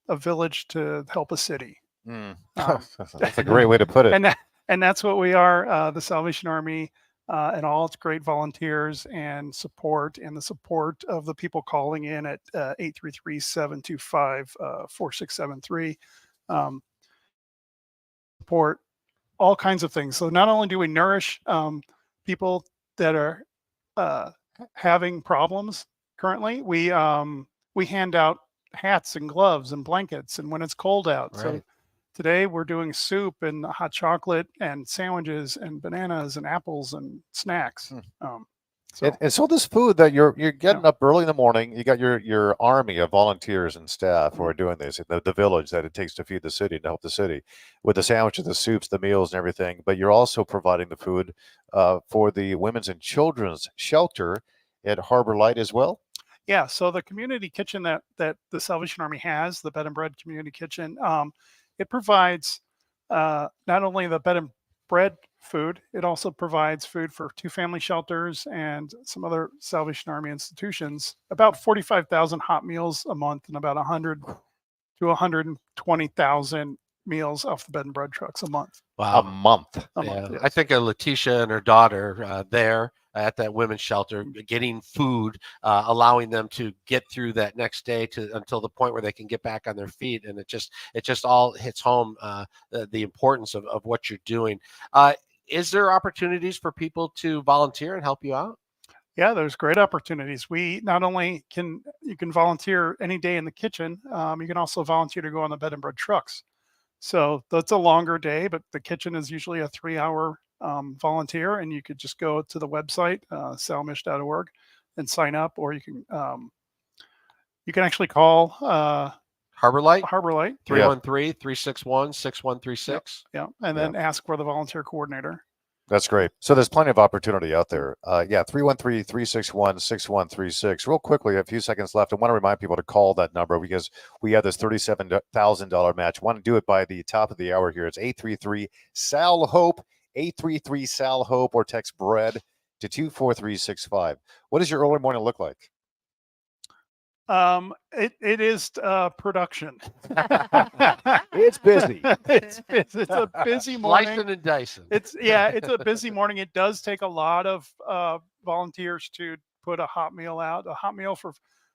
a village to help a city. That's a great way to put it. And that's what we are, the Salvation Army, and all its great volunteers and support, and the support of the people calling in at 833-725-4673. Support all kinds of things. So not only do we nourish people that are having problems currently, we hand out hats and gloves and blankets, and when it's cold out. Right. So today we're doing soup and hot chocolate and sandwiches and bananas and apples and snacks. And so this food that you're getting up early in the morning, you got your army of volunteers and staff who are doing this, the village that it takes to feed the city and help the city with the sandwiches, the soups, the meals, and everything. But you're also providing the food for the women's and children's shelter at Harbor Light as well. Yeah, so the community kitchen that the Salvation Army has, the Bed and Bread Community Kitchen, it provides not only the Bed and Bread food. It also provides food for 2 family shelters and some other Salvation Army institutions. About 45,000 hot meals a month and about 100 to 120,000 meals off the bed and bread trucks a month. Wow. A month. A month, I yes. think of Letitia and her daughter there at that women's shelter, getting food, allowing them to get through that next day until the point where they can get back on their feet. And it just all hits home the importance of what you're doing. Is there opportunities for people to volunteer and help you out? Yeah, there's great opportunities. We not only can volunteer any day in the kitchen, you can also volunteer to go on the bed and bread trucks. So that's a longer day, but the kitchen is usually a 3-hour volunteer, and you could just go to the website, salmish.org, and sign up, or you can actually call Harbor Light, 313-361-6136. Yeah, and then ask for the volunteer coordinator. That's great. So there's plenty of opportunity out there. 313-361-6136. Real quickly, a few seconds left. I want to remind people to call that number because we have this $37,000 match. Want to do it by the top of the hour here. It's 833-SAL-HOPE, 833-SAL-HOPE, or text BREAD to 24365. What does your early morning look like? It is production. It's busy. It's a busy morning. Slicing and dicing. It's a busy morning. It does take a lot of volunteers to put a hot meal out. A hot meal for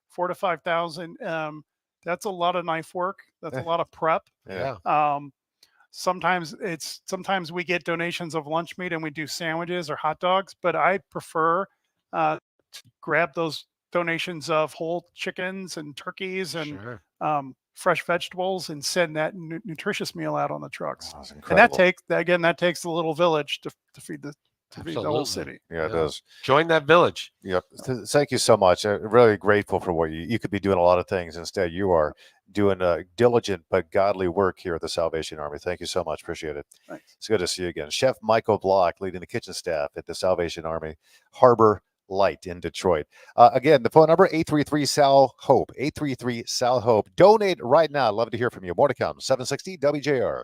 4,000 to 5,000. That's a lot of knife work. That's a lot of prep. Yeah. Sometimes we get donations of lunch meat and we do sandwiches or hot dogs, but I prefer to grab those donations of whole chickens and turkeys and fresh vegetables and send that nutritious meal out on the trucks. And that takes a little village to feed the whole city. Yeah, it does. Join that village. Yep. Thank you so much. I'm really grateful for what you could be doing a lot of things. Instead, you are doing diligent but godly work here at the Salvation Army. Thank you so much. Appreciate it. Thanks. It's good to see you again. Chef Michael Block leading the kitchen staff at the Salvation Army Harbor Light in Detroit. Again, the phone number 833-SAL-HOPE, 833-SAL-HOPE. Donate right now. I'd love to hear from you. More to come. 760 WJR.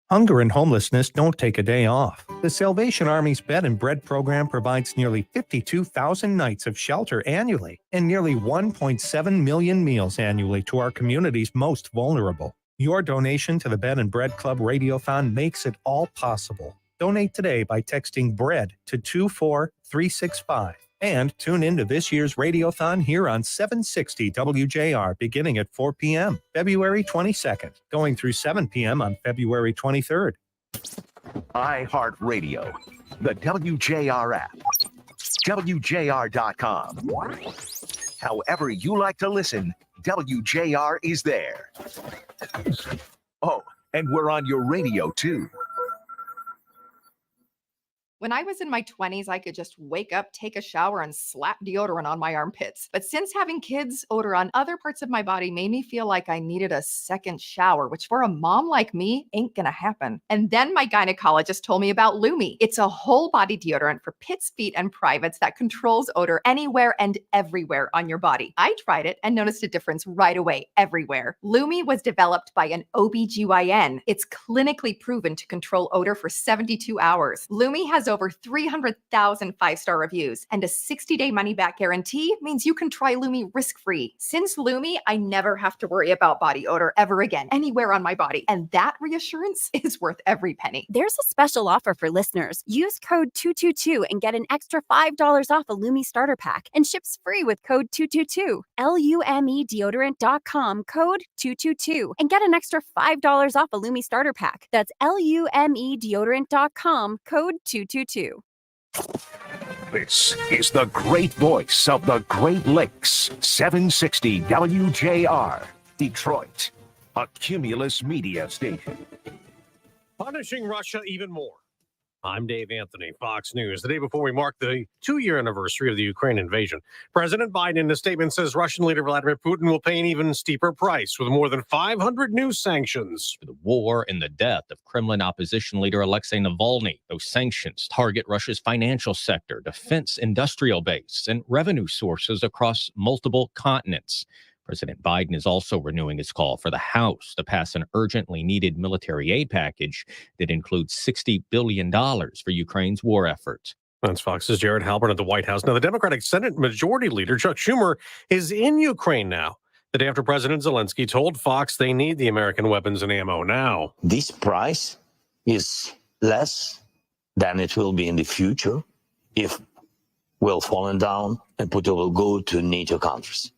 Hunger and homelessness don't take a day off. The Salvation Army's Bed and Bread program provides nearly 52,000 nights of shelter annually and nearly 1.7 million meals annually to our community's most vulnerable. Your donation to the Bed and Bread Club Radiothon makes it all possible. Donate today by texting BREAD to 24365. And tune into this year's Radiothon here on 760 WJR beginning at 4 p.m. February 22nd, going through 7 p.m. on February 23rd. iHeartRadio, the WJR app, WJR.com. However you like to listen, WJR is there. Oh, and we're on your radio too. When I was in my 20s, I could just wake up, take a shower, and slap deodorant on my armpits. But since having kids, odor on other parts of my body made me feel like I needed a second shower, which for a mom like me ain't gonna happen. And then my gynecologist told me about Lumi. It's a whole body deodorant for pits, feet, and privates that controls odor anywhere and everywhere on your body. I tried it and noticed a difference right away, everywhere. Lumi was developed by an OBGYN. It's clinically proven to control odor for 72 hours. Lumi has over 300,000 5-star reviews, and a 60-day money-back guarantee means you can try Lumi risk-free. Since Lumi, I never have to worry about body odor ever again, anywhere on my body, and that reassurance is worth every penny. There's a special offer for listeners. Use code 222 and get an extra $5 off a Lumi starter pack, and ships free with code 222. LUME deodorant.com, code 222, and get an extra $5 off a Lumi starter pack. That's LUME deodorant.com, code 222. This is the great voice of the Great Lakes, 760 WJR, Detroit, a Cumulus media station. Punishing Russia even more. I'm Dave Anthony, Fox News. The day before we mark the 2-year anniversary of the Ukraine invasion, President Biden in a statement says Russian leader Vladimir Putin will pay an even steeper price with more than 500 new sanctions. The war and the death of Kremlin opposition leader Alexei Navalny. Those sanctions target Russia's financial sector, defense industrial base, and revenue sources across multiple continents. President Biden is also renewing his call for the House to pass an urgently needed military aid package that includes $60 billion for Ukraine's war effort. That's Fox's Jared Halpern at the White House. Now, the Democratic Senate Majority Leader, Chuck Schumer, is in Ukraine now, the day after President Zelensky told Fox they need the American weapons and ammo now. This price is less than it will be in the future if we'll fallen down and Putin will go to NATO countries.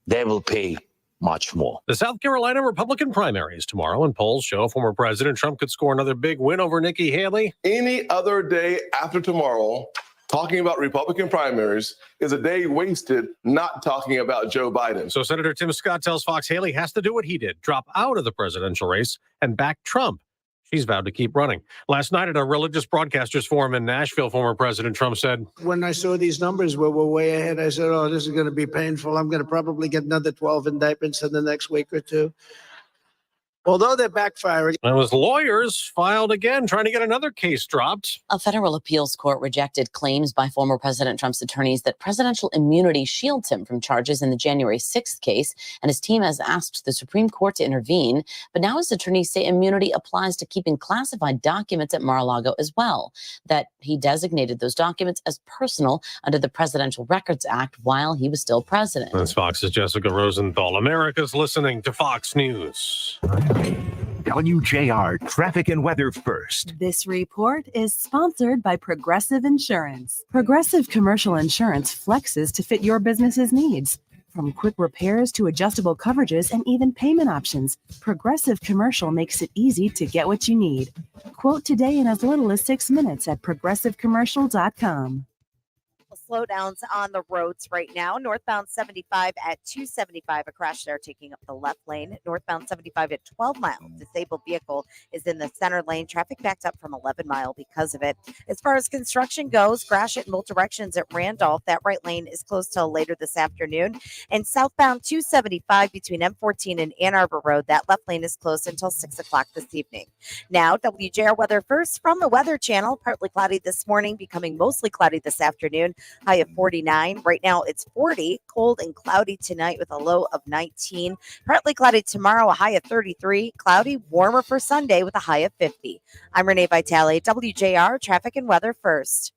They will pay much more. The South Carolina Republican primaries tomorrow, and polls show former President Trump could score another big win over Nikki Haley. Any other day after tomorrow, talking about Republican primaries is a day wasted not talking about Joe Biden. So Senator Tim Scott tells Fox Haley has to do what he did, drop out of the presidential race and back Trump. She's vowed to keep running. Last night at a religious broadcasters forum in Nashville, former President Trump said, when I saw these numbers were way ahead, I said, oh, this is going to be painful. I'm going to probably get another 12 indictments in the next week or two. Although they're backfiring. And his lawyers filed again, trying to get another case dropped. A federal appeals court rejected claims by former President Trump's attorneys that presidential immunity shields him from charges in the January 6th case, and his team has asked the Supreme Court to intervene. But now his attorneys say immunity applies to keeping classified documents at Mar-a-Lago as well, that he designated those documents as personal under the Presidential Records Act while he was still president. That's Fox's Jessica Rosenthal. America's listening to Fox News. WJR Traffic and Weather First. This report is sponsored by Progressive Insurance. Progressive Commercial Insurance flexes to fit your business's needs. From quick repairs to adjustable coverages and even payment options, Progressive Commercial makes it easy to get what you need. Quote today in as little as 6 minutes at progressivecommercial.com. Slowdowns on the roads right now. Northbound 75 at 275, a crash there taking up the left lane. Northbound 75 at 12 Mile, disabled vehicle is in the center lane. Traffic backed up from 11 Mile because of it. As far as construction goes, crash it in both directions at Randolph. That right lane is closed till later this afternoon. And southbound 275 between M14 and Ann Arbor Road, that left lane is closed until 6 o'clock this evening. Now, WJR weather first from the Weather Channel. Partly cloudy this morning, becoming mostly cloudy this afternoon. High of 49. Right now it's 40. Cold and cloudy tonight with a low of 19. Partly cloudy tomorrow, a high of 33. Cloudy, warmer for Sunday with a high of 50. I'm Renee Vitale, WJR Traffic and Weather First.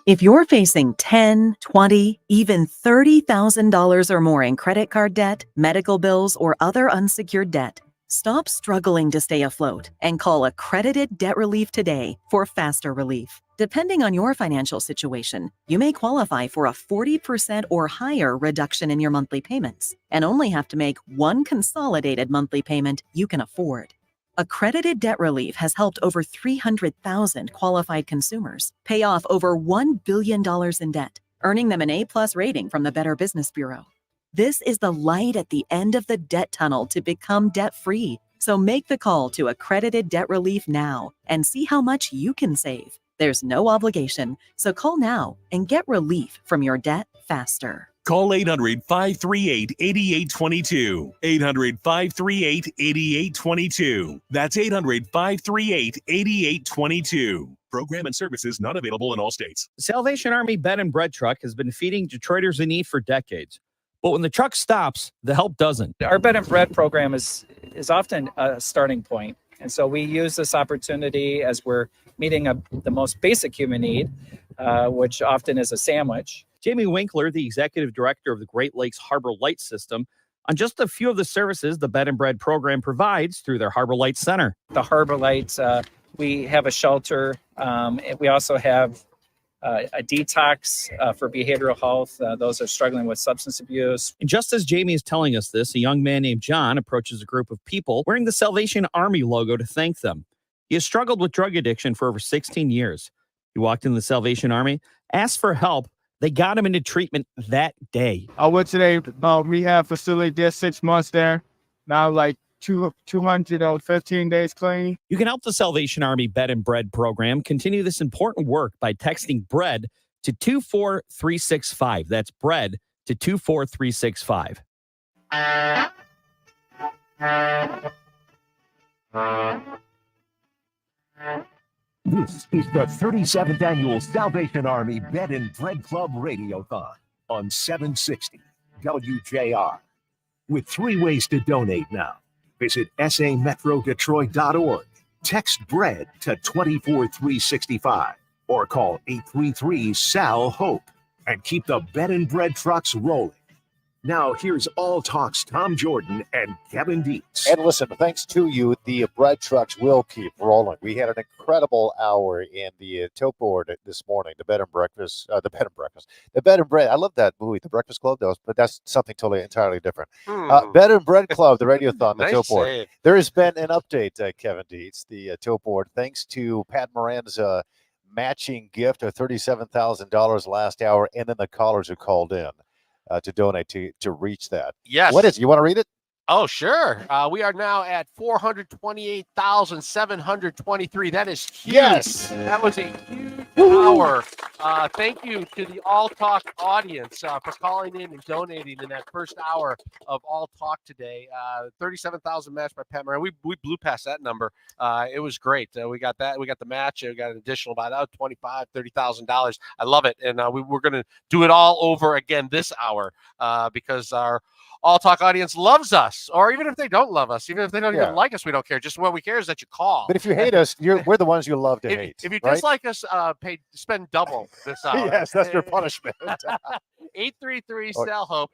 If you're facing $10,000, $20,000, even $30,000 or more in credit card debt, medical bills, or other unsecured debt, stop struggling to stay afloat and call Accredited Debt Relief today for faster relief. Depending on your financial situation, you may qualify for a 40% or higher reduction in your monthly payments and only have to make one consolidated monthly payment you can afford. Accredited Debt Relief has helped over 300,000 qualified consumers pay off over $1 billion in debt, earning them an A+ rating from the Better Business Bureau. This is the light at the end of the debt tunnel to become debt-free. So make the call to Accredited Debt Relief now and see how much you can save. There's no obligation, so call now and get relief from your debt faster. Call 800-538-8822. 800-538-8822. That's 800-538-8822. Program and services not available in all states. Salvation Army Bed and Bread truck has been feeding Detroiters in need for decades. But when the truck stops, the help doesn't. Our Bed and Bread program is often a starting point. And so we use this opportunity as we're meeting the most basic human need, which often is a sandwich. Jamie Winkler, the executive director of the Great Lakes Harbor Light System, on just a few of the services the Bed and Bread program provides through their Harbor Light Center. The Harbor Lights, we have a shelter. We also have a detox for behavioral health. Those are struggling with substance abuse. And just as Jamie is telling us this, a young man named John approaches a group of people wearing the Salvation Army logo to thank them. He has struggled with drug addiction for over 16 years. He walked in the Salvation Army, asked for help. They got him into treatment that day. I went to the rehab facility, did 6 months there. Now like 215 days clean. You can help the Salvation Army Bed and Bread program continue this important work by texting BREAD to 24365. That's BREAD to 24365. This is the 37th Annual Salvation Army Bed and Bread Club Radiothon on 760 WJR. with 3 ways to donate now. Visit sametrodetroit.org. Text BREAD to 24365 or call 833-SAL-HOPE and keep the bed and bread trucks rolling. Now, here's All Talk's Tom Jordan and Kevin Dietz. And listen, thanks to you, the bread trucks will keep rolling. We had an incredible hour in the tilt board this morning, the bed and breakfast. The bed and bread. I love that movie, The Breakfast Club, but that's something totally entirely different. Bed and Bread Club, the Radiothon, the Nice tilt board. save. There has been an update, Kevin Dietz, the tilt board, thanks to Pat Moran's matching gift of $37,000 last hour, and then the callers who called in to donate to reach that. Yes. What is it? You want to read it? Oh, sure. We are now at 428,723. That is huge. Yes. That was a huge hour. Thank you to the All Talk audience for calling in and donating in that first hour of All Talk today. 37,000 matched by Pat Moran. We blew past that number. It was great. We got that. We got the match. We got an additional about $25,000-$30,000. I love it. And we're going to do it all over again this hour because our All Talk audience loves us, or even if they don't love us, even if they don't even like us, we don't care. Just what we care is that you call. But if you hate us, we're the ones you love to hate. If you right? dislike us, spend double this hour. Yes, that's your punishment. 833-SELL-HOPE,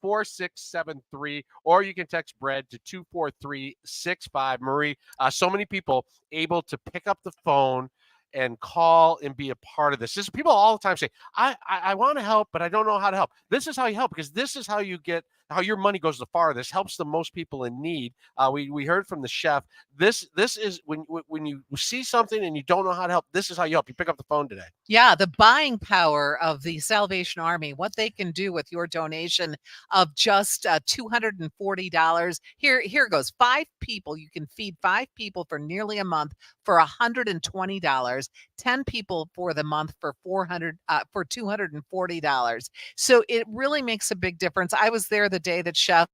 833-725-4673, or you can text BREAD to 24365. Marie, so many people able to pick up the phone and call and be a part of this. People all the time say, I want to help, but I don't know how to help. This is how you help, because this is how you get how your money goes the far. This helps the most people in need. We heard from the chef. This is when you see something and you don't know how to help, this is how you help. You pick up the phone today. Yeah, the buying power of the Salvation Army, what they can do with your donation of just $240. Here goes. 5 people. You can feed 5 people for nearly a month for $120. 10 people for the month for $240. So it really makes a big difference. I was there the day that Chef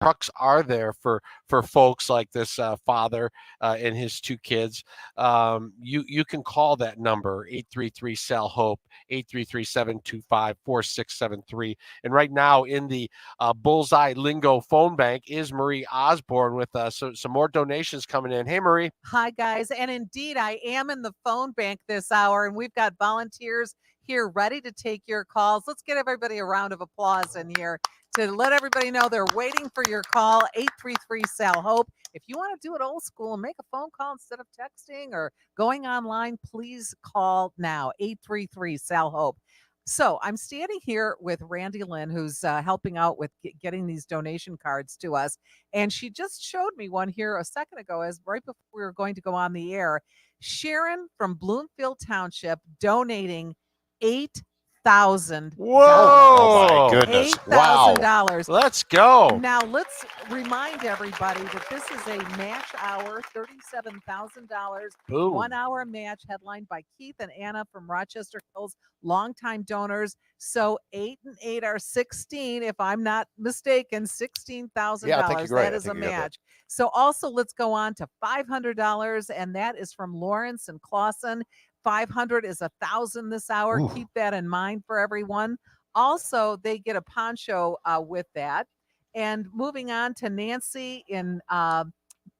trucks are there for folks like this father and his two kids. You can call that number 833-SAL-HOPE, 833-725-4673. And right now in the Bullseye Lingo phone bank is Marie Osborne with us. So some more donations coming in. Hey, Marie. Hi, guys. And indeed, I am in the phone bank this hour, and we've got volunteers here ready to take your calls. Let's get everybody a round of applause in here to let everybody know they're waiting for your call, 833-SAL-HOPE. If you want to do it old school and make a phone call instead of texting or going online, please call now, 833-SAL-HOPE. So I'm standing here with Randy Lynn, who's helping out with getting these donation cards to us. And she just showed me one here a second ago, as right before we were going to go on the air. Sharon from Bloomfield Township donating $8,000. Whoa! Oh my goodness. Wow. $8,000. Let's go. Now let's remind everybody that this is a match hour, $37,000. Boom. 1 hour match headlined by Keith and Anna from Rochester Hills, longtime donors. So 8 and 8 are 16, if I'm not mistaken, $16,000. Yeah, I think you're right. That I is think a you got that. match. So also let's go on to $500, and that is from Lawrence and Clausen. 500 is 1,000 this hour. Ooh. Keep that in mind for everyone. Also, they get a poncho with that. And moving on to Nancy in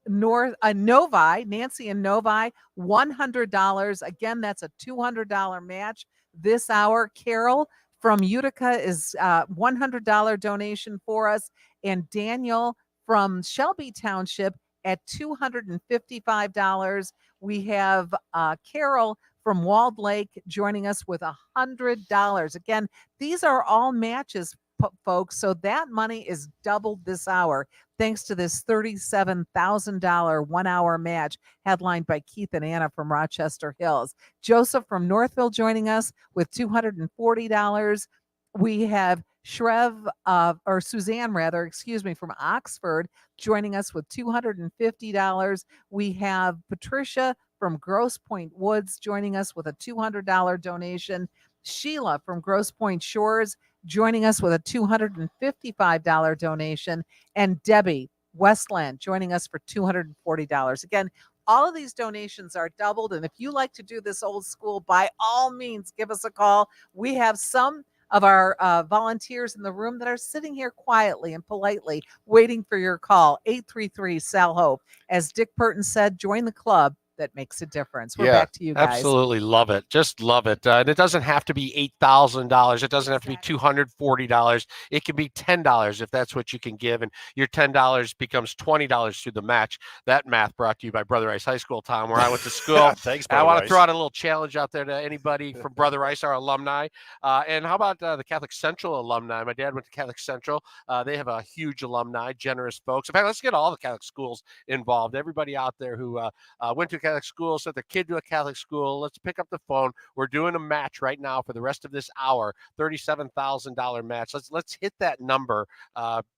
Novi, Nancy in Novi, $100. Again, that's a $200 match this hour. Carol from Utica is $100 donation for us. And Daniel from Shelby Township at $255. We have Carol from Walled Lake joining us with $100. Again, these are all matches, folks. So that money is doubled this hour thanks to this $37,000 1 hour match headlined by Keith and Anna from Rochester Hills. Joseph from Northville joining us with $240. We have or Suzanne rather, excuse me, from Oxford joining us with $250. We have Patricia from Grosse Pointe Woods joining us with a $200 donation. Sheila from Grosse Pointe Shores joining us with a $255 donation. And Debbie Westland joining us for $240. Again, all of these donations are doubled. And if you like to do this old school, by all means, give us a call. We have some of our volunteers in the room that are sitting here quietly and politely waiting for your call. 833-SAL-HOPE. As Dick Burton said, join the club that makes a difference. We're back to you guys. Absolutely love it. Just love it. And it doesn't have to be $8,000. It doesn't have to be $240. It can be $10 if that's what you can give. And your $10 becomes $20 through the match. That math brought to you by Brother Rice High School, Tom, where I went to school. Thanks, I Brother want to Rice. throw out a little challenge out there to anybody from Brother Rice, our alumni. And how about the Catholic Central alumni? My dad went to Catholic Central. They have a huge alumni, generous folks. In fact, let's get all the Catholic schools involved. Everybody out there who went to Catholic school, sent their kid to a Catholic school, let's pick up the phone. We're doing a match right now for the rest of this hour, $37,000 match. Let's hit that number.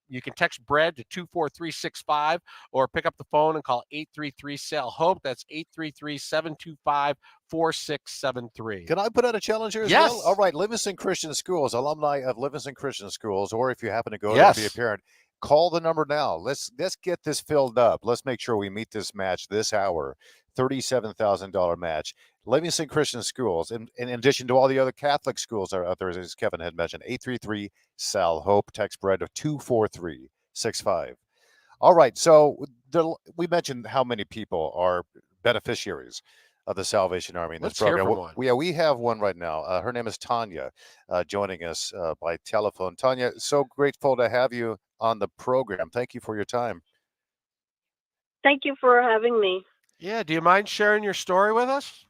You can text bread to 24365 or pick up the phone and call 833-SAL-HOPE. That's 833-725-4673. Can I put out a challenge here as Yes. well? All right, Livingston Christian Schools, alumni of Livingston Christian Schools, or if you happen to go Yes. there, be a parent, call the number now. Let's get this filled up. Let's make sure we meet this match this hour. $37,000 match. Livingston Christian Schools, in addition to all the other Catholic schools are out there, as Kevin had mentioned, 833-SAL-HOPE, text bread to 24365. All right, so we mentioned how many people are beneficiaries of the Salvation Army in this Let's hear program. from one. We have one right now. Her name is Tanya, joining us by telephone. Tanya, so grateful to have you on the program. Thank you for your time. Thank you for having me. Yeah, do you mind sharing your story with us?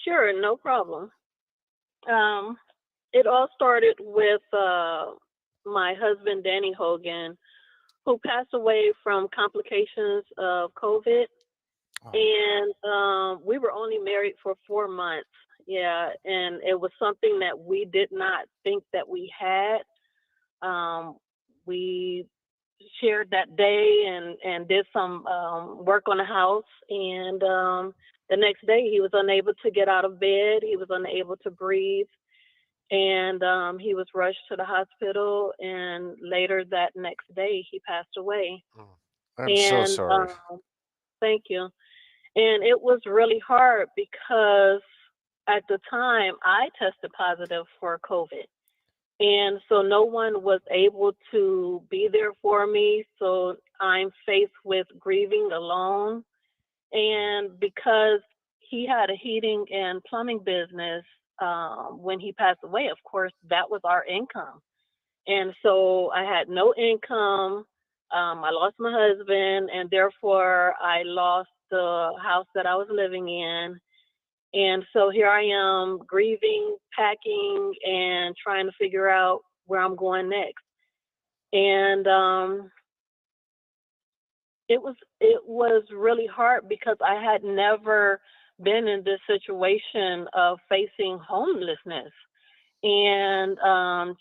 Sure, no problem. It all started with my husband, Danny Hogan, who passed away from complications of COVID. And we were only married for 4 months. Yeah, and it was something that we did not think that we had. We shared that day and did some work on the house, and the next day he was unable to get out of bed. He was unable to breathe, And he was rushed to the hospital, and later that next day he passed away. I'm so And sorry. thank you. And it was really hard because at the time I tested positive for COVID. And so no one was able to be there for me. So I'm faced with grieving alone. And because he had a heating and plumbing business, when he passed away, of course, that was our income. And so I had no income. I lost my husband, and therefore I lost the house that I was living in. And so here I am grieving, packing, and trying to figure out where I'm going next. And it was really hard because I had never been in this situation of facing homelessness and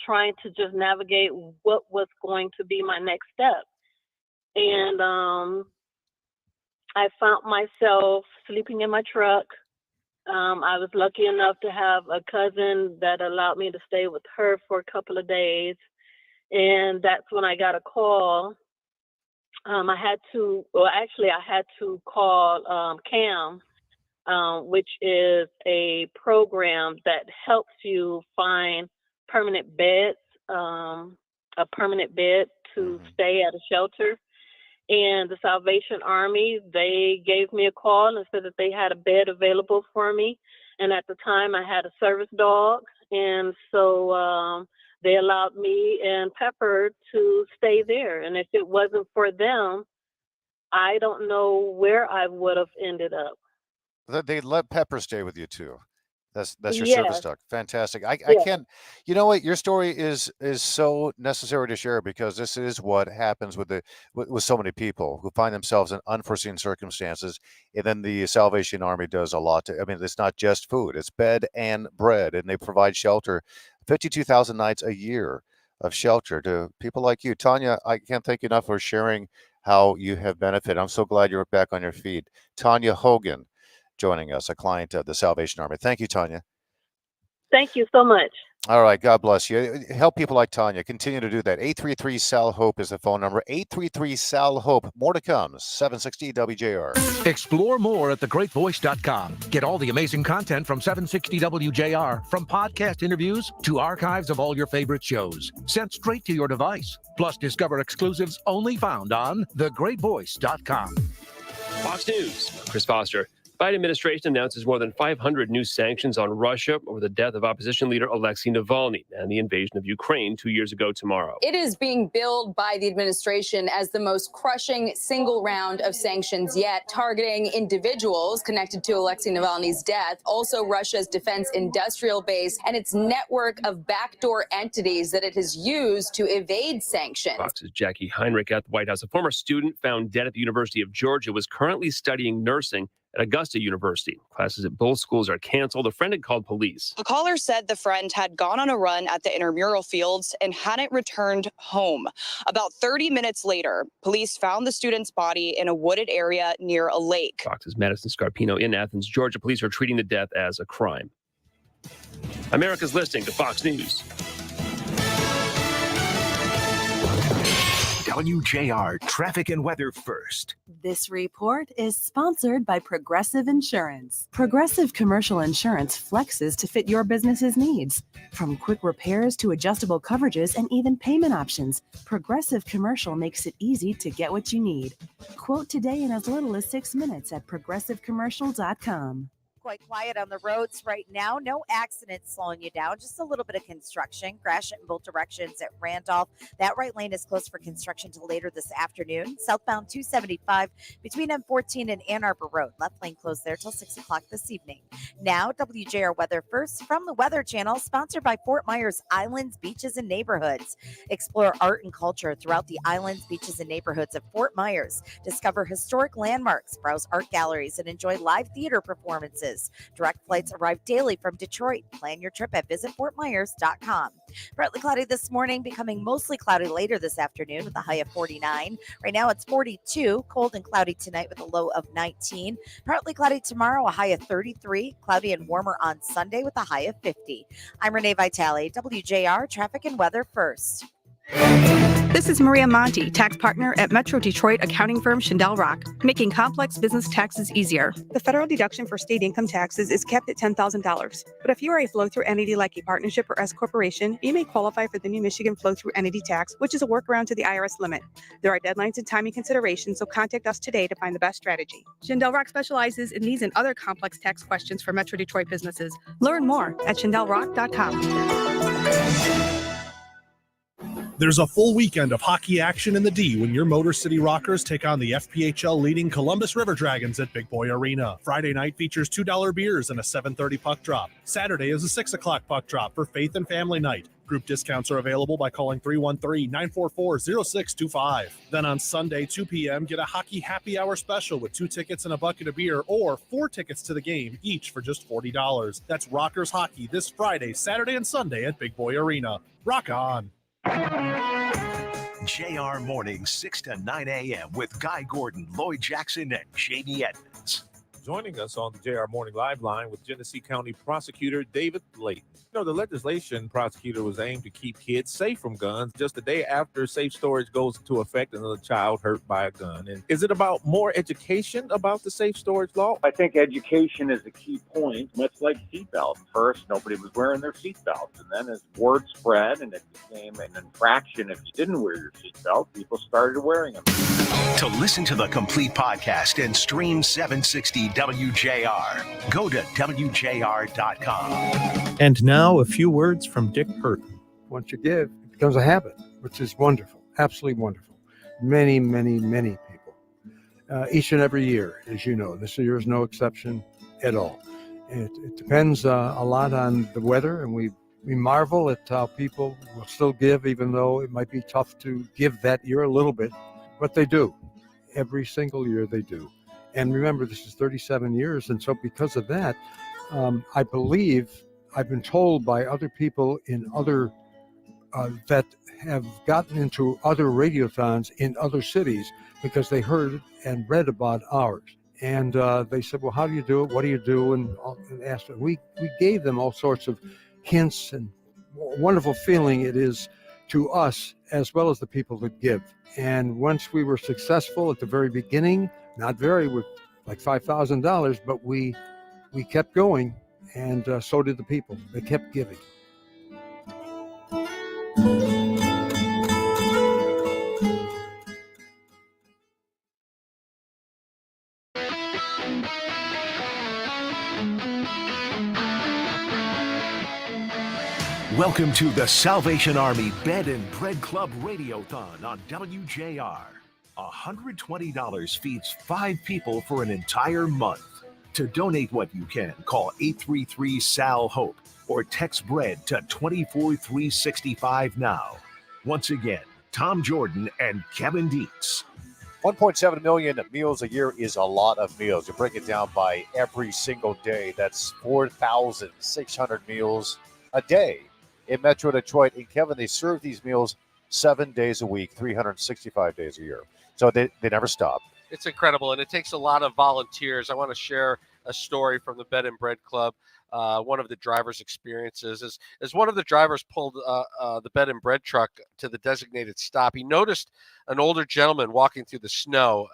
trying to just navigate what was going to be my next step. And I found myself sleeping in my truck. I was lucky enough to have a cousin that allowed me to stay with her for a couple of days. And that's when I got a call. I had to call CAM, which is a program that helps you find permanent beds, a permanent bed to stay at a shelter. And the Salvation Army, they gave me a call and said that they had a bed available for me. And at the time I had a service dog. And so they allowed me and Pepper to stay there. And if it wasn't for them, I don't know where I would have ended up. They let Pepper stay with you too. That's your service Yes. dog. Fantastic. I Yes. can't. You know what? Your story is so necessary to share because this is what happens with so many people who find themselves in unforeseen circumstances, and then the Salvation Army does a lot to. I mean, it's not just food; it's bed and bread, and they provide shelter. 52,000 nights a year of shelter to people like you, Tanya. I can't thank you enough for sharing how you have benefited. I'm so glad you're back on your feet, Tanya Hogan, joining us, a client of the Salvation Army. Thank you, Tanya. Thank you so much. All right. God bless you. Help people like Tanya. Continue to do that. 833-SAL-HOPE is the phone number. 833-SAL-HOPE. More to come. 760 WJR. Explore more at thegreatvoice.com. Get all the amazing content from 760 WJR, from podcast interviews to archives of all your favorite shows, sent straight to your device. Plus, discover exclusives only found on thegreatvoice.com. Fox News, Chris Foster. Biden administration announces more than 500 new sanctions on Russia over the death of opposition leader Alexei Navalny and the invasion of Ukraine 2 years ago tomorrow. It is being billed by the administration as the most crushing single round of sanctions yet, targeting individuals connected to Alexei Navalny's death, also Russia's defense industrial base and its network of backdoor entities that it has used to evade sanctions. Fox's Jackie Heinrich at the White House. A former student found dead at the University of Georgia was currently studying nursing at Augusta University. Classes at both schools are canceled. A friend had called police. The caller said the friend had gone on a run at the intramural fields and hadn't returned home. About 30 minutes later, police found the student's body in a wooded area near a lake. Fox's Madison Scarpino in Athens, Georgia. Police are treating the death as a crime. America's listening to Fox News. WJR traffic and weather first. This report is sponsored by Progressive Insurance. Progressive Commercial Insurance flexes to fit your business's needs. From quick repairs to adjustable coverages and even payment options, Progressive Commercial makes it easy to get what you need. Quote today in as little as 6 minutes at progressivecommercial.com. Quite quiet on the roads right now. No accidents slowing you down. Just a little bit of construction. Crash it in both directions at Randolph. That right lane is closed for construction till later this afternoon. Southbound 275 between M14 and Ann Arbor Road. Left lane closed there till 6 o'clock this evening. Now, WJR Weather First from the Weather Channel, sponsored by Fort Myers Islands, Beaches, and Neighborhoods. Explore art and culture throughout the islands, beaches, and neighborhoods of Fort Myers. Discover historic landmarks, browse art galleries, and enjoy live theater performances. prices. Direct flights arrive daily from Detroit. Plan your trip at visitfortmyers.com. Partly cloudy this morning, becoming mostly cloudy later this afternoon with a high of 49. Right now it's 42. Cold and cloudy tonight with a low of 19. Partly cloudy tomorrow, a high of 33. Cloudy and warmer on Sunday with a high of 50. I'm Renee Vitale, WJR Traffic and Weather First. This is Maria Monti, tax partner at Metro Detroit accounting firm Schindel Rock, making complex business taxes easier. The federal deduction for state income taxes is capped at $10,000. But if you are a flow-through entity like a partnership or S corporation, you may qualify for the new Michigan flow-through entity tax, which is a workaround to the IRS limit. There are deadlines and timing considerations, so contact us today to find the best strategy. Schindel Rock specializes in these and other complex tax questions for Metro Detroit businesses. Learn more at SchindelRock.com. There's a full weekend of hockey action in the D when your Motor City Rockers take on the FPHL leading Columbus River Dragons at Big Boy Arena. Friday night features $2 beers and a 7:30 puck drop. Saturday is a 6 o'clock puck drop for Faith and Family Night. Group discounts are available by calling 313-944-0625. Then on Sunday, 2 p.m., get a hockey happy hour special with 2 tickets and a bucket of beer or 4 tickets to the game, each for just $40. That's Rockers Hockey this Friday, Saturday, and Sunday at Big Boy Arena. Rock on! JR Mornings, 6 to 9 a.m. with Guy Gordon, Lloyd Jackson, and Jamie Edmonds. Joining us on the JR Morning Live line with Genesee County Prosecutor David Layton. You know, the legislation, prosecutor, was aimed to keep kids safe from guns just a day after safe storage goes into effect, another child hurt by a gun. And is it about more education about the safe storage law? I think education is a key point, much like seatbelts. First, nobody was wearing their seatbelts. And then as word spread and it became an infraction if you didn't wear your seatbelt, people started wearing them. To listen to the complete podcast and stream 760 WJR, go to WJR.com. And now a few words from Dick Purton. Once you give, it becomes a habit, which is wonderful, absolutely wonderful. Many, many, many people, each and every year, as you know, this year is no exception at all. It depends a lot on the weather, and we marvel at how people will still give, even though it might be tough to give that year a little bit, but they do. Every single year they do. And remember, this is 37 years, and so because of that, I believe I've been told by other people in other that have gotten into other radiothons in other cities because they heard and read about ours. And they said, well, how do you do it? What do you do? And asked. We gave them all sorts of hints, and wonderful feeling it is to us as well as the people that give. And once we were successful at the very beginning, not very, with like $5,000, but we kept going. And so did the people. They kept giving. Welcome to the Salvation Army Bed and Bread Club Radiothon on WJR. $120 feeds 5 people for an entire month. To donate what you can, call 833-SAL-HOPE or text BREAD to 24365 now. Once again, Tom Jordan and Kevin Dietz. 1.7 million meals a year is a lot of meals. You break it down by every single day. That's 4,600 meals a day in Metro Detroit. And Kevin, they serve these meals 7 days a week, 365 days a year. So they never stop. It's incredible, and it takes a lot of volunteers. I want to share a story from the Bed and Bread Club. One of the driver's experiences as one of the drivers pulled the Bed and Bread truck to the designated stop, he noticed an older gentleman walking through the snow.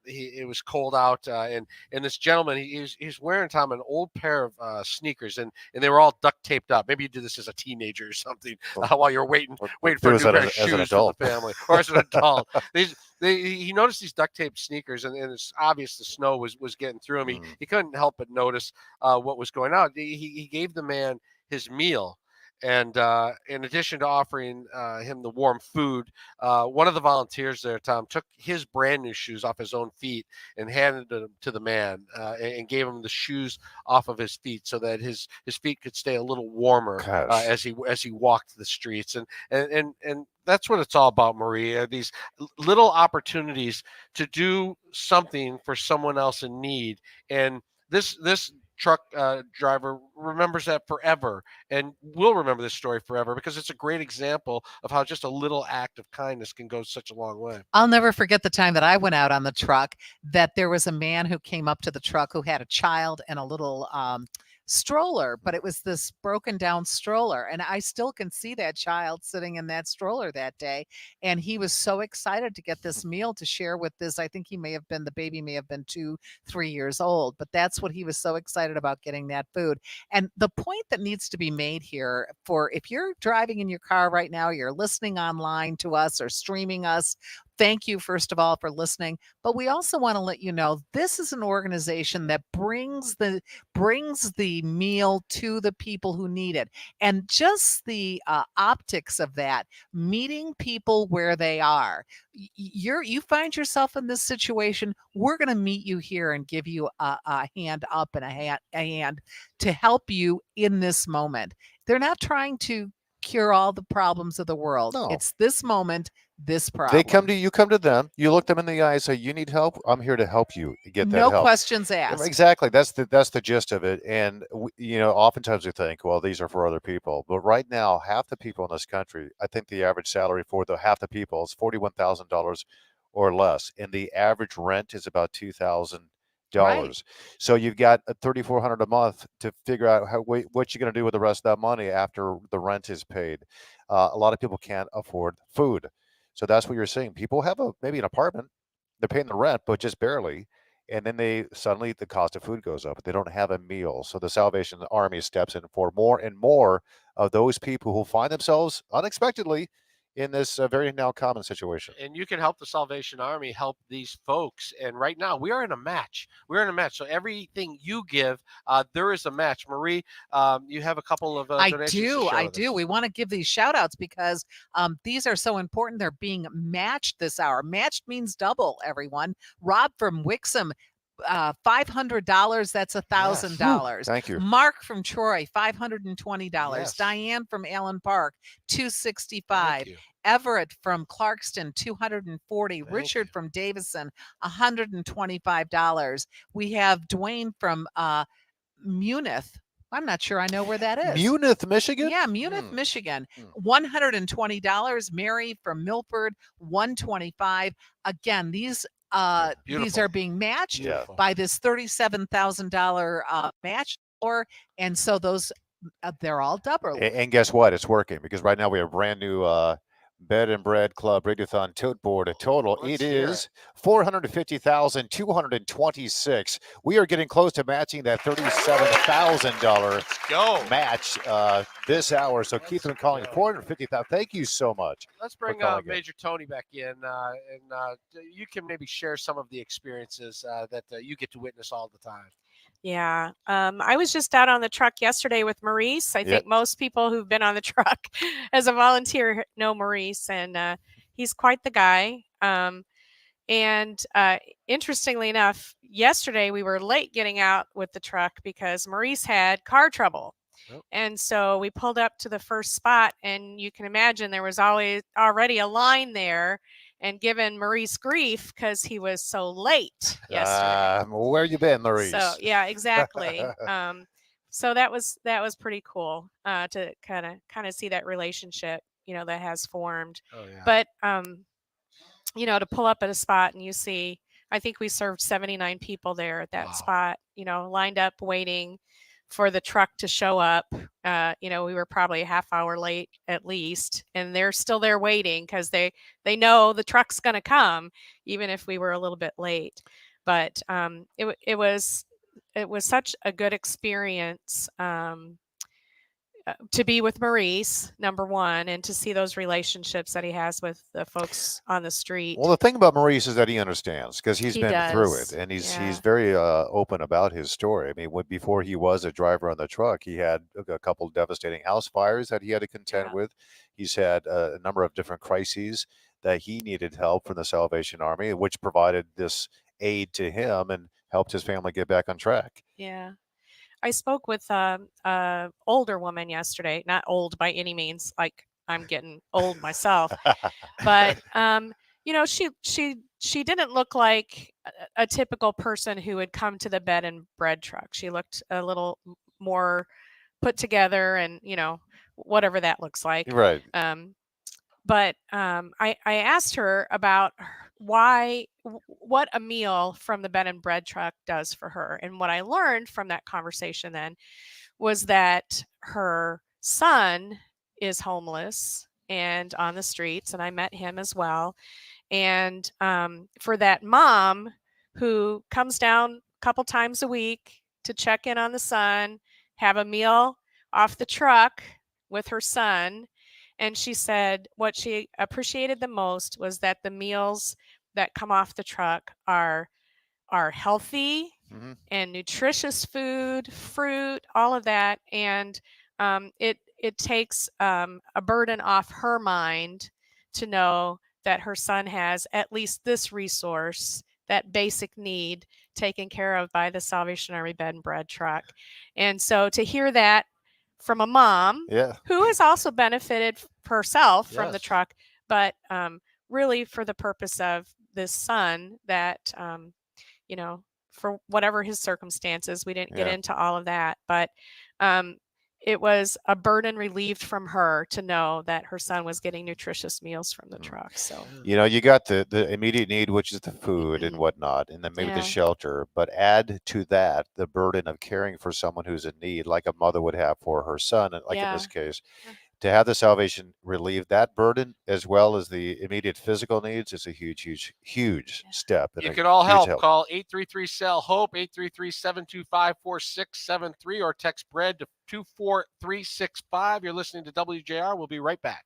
It was cold out, and this gentleman, he's wearing, Tom, an old pair of sneakers, and they were all duct taped up. Maybe you did this as a teenager or something while you're waiting for a new pair of shoes for the family, or as an adult. He noticed these duct taped sneakers, and it's obvious the snow was getting through him. He couldn't help but notice what was going on. He gave the man his meal. And in addition to offering him the warm food, one of the volunteers there, Tom, took his brand new shoes off his own feet and handed them to the man and gave him the shoes off of his feet so that his feet could stay a little warmer as he walked the streets. And that's what it's all about, Maria. These little opportunities to do something for someone else in need. And this truck driver remembers that forever and will remember this story forever because it's a great example of how just a little act of kindness can go such a long way. I'll never forget the time that I went out on the truck, that there was a man who came up to the truck who had a child and a little stroller, but it was this broken down stroller. And I still can see that child sitting in that stroller that day. And he was so excited to get this meal to share with this. I think the baby may have been 2-3 years old, but that's what he was so excited about, getting that food. And the point that needs to be made here, for if you're driving in your car right now, you're listening online to us or streaming us, thank you, first of all, for listening. But we also want to let you know this is an organization that brings the meal to the people who need it. And just the optics of that, meeting people where they are. You find yourself in this situation, we're going to meet you here and give you a hand up and a hand to help you in this moment. They're not trying to cure all the problems of the world. No. It's this moment, this problem. They come to you, come to them. You look them in the eye, say, "You need help. I'm here to help you get that No help." questions asked. Exactly. That's the gist of it. And oftentimes we think, well, these are for other people. But right now, half the people in this country, I think the average salary for half the people is $41,000 or less, and the average rent is about $2,000. Right. So you've got $3,400 a month to figure out what you're going to do with the rest of that money after the rent is paid. A lot of people can't afford food. So that's what you're seeing. People have maybe an apartment, they're paying the rent, but just barely. And then suddenly the cost of food goes up. They don't have a meal. So the Salvation Army steps in for more and more of those people who find themselves unexpectedly in this very now common situation. And you can help the Salvation Army help these folks. And right now we are in a match. We're in a match. So everything you give, there is a match. Marie, you have a couple of donations to share I with do. us. We want to give these shout outs because these are so important. They're being matched this hour. Matched means double, everyone. Rob from Wixom, $500. That's $1,000. Thank you. Mark from Troy, $520. Yes. Diane from Allen Park, $265. Thank you. Everett from Clarkston, $240. Richard from Davison, $125. We have Dwayne from Munith. I'm not sure I know where that is. Munith, Michigan? Yeah, Munith, Michigan. $120. Mary from Milford, $125. Again, these are being matched by this $37,000 match, and so those they're all double. And guess what? It's working, because right now we have a brand new Bed and Bread Club Radiothon tote board. A total, it is $450,226. We are getting close to matching that $37,000 match this hour. So keep them calling. $450,000. Thank you so much. Let's bring Major Tony back in, and you can maybe share some of the experiences that you get to witness all the time. Yeah. I was just out on the truck yesterday with Maurice. I think most people who've been on the truck as a volunteer know Maurice, and he's quite the guy. And interestingly enough, yesterday we were late getting out with the truck because Maurice had car trouble. And so we pulled up to the first spot, and you can imagine there was already a line there, and given Maurice grief because he was so late yesterday. Where you been, Maurice? So yeah, exactly. So that was pretty cool to kind of see that relationship, that has formed. Oh, yeah. But to pull up at a spot and you see, I think we served 79 people there at that spot, lined up waiting for the truck to show up. We were probably a half hour late at least, and they're still there waiting because they know the truck's going to come, even if we were a little bit late. But it was such a good experience to be with Maurice, number one, and to see those relationships that he has with the folks on the street. Well, the thing about Maurice is that he understands, because he's been through it, does. and he's Yeah. very open about his story. I mean, before he was a driver on the truck, he had a couple of devastating house fires that he had to contend with. He's had a number of different crises that he needed help from the Salvation Army, which provided this aid to him and helped his family get back on track. Yeah. I spoke with a older woman yesterday, not old by any means, like I'm getting old myself, but she she didn't look like a typical person who would come to the bed and bread truck. She looked a little more put together, and whatever that looks like. Right. But I asked her about what a meal from the bed and bread truck does for her. And what I learned from that conversation then was that her son is homeless and on the streets, and I met him as well. And for that mom who comes down a couple times a week to check in on the son, have a meal off the truck with her son, and she said what she appreciated the most was that the meals that come off the truck are healthy and nutritious food, fruit, all of that, and it takes a burden off her mind to know that her son has at least this resource, that basic need, taken care of by the Salvation Army Bed and Bread truck. And so to hear that from a mom who has also benefited herself from the truck, but really for the purpose of this son that, for whatever his circumstances, we didn't get into all of that, but it was a burden relieved from her to know that her son was getting nutritious meals from the truck. So, you got the immediate need, which is the food and whatnot, and then maybe the shelter, but add to that the burden of caring for someone who's in need, like a mother would have for her son, and like in this case. To have the salvation relieve that burden as well as the immediate physical needs is a huge step. You can all help. Call 833-SELL-HOPE, 833-725-4673, or text BREAD to 24365. You're listening to WJR. We'll be right back.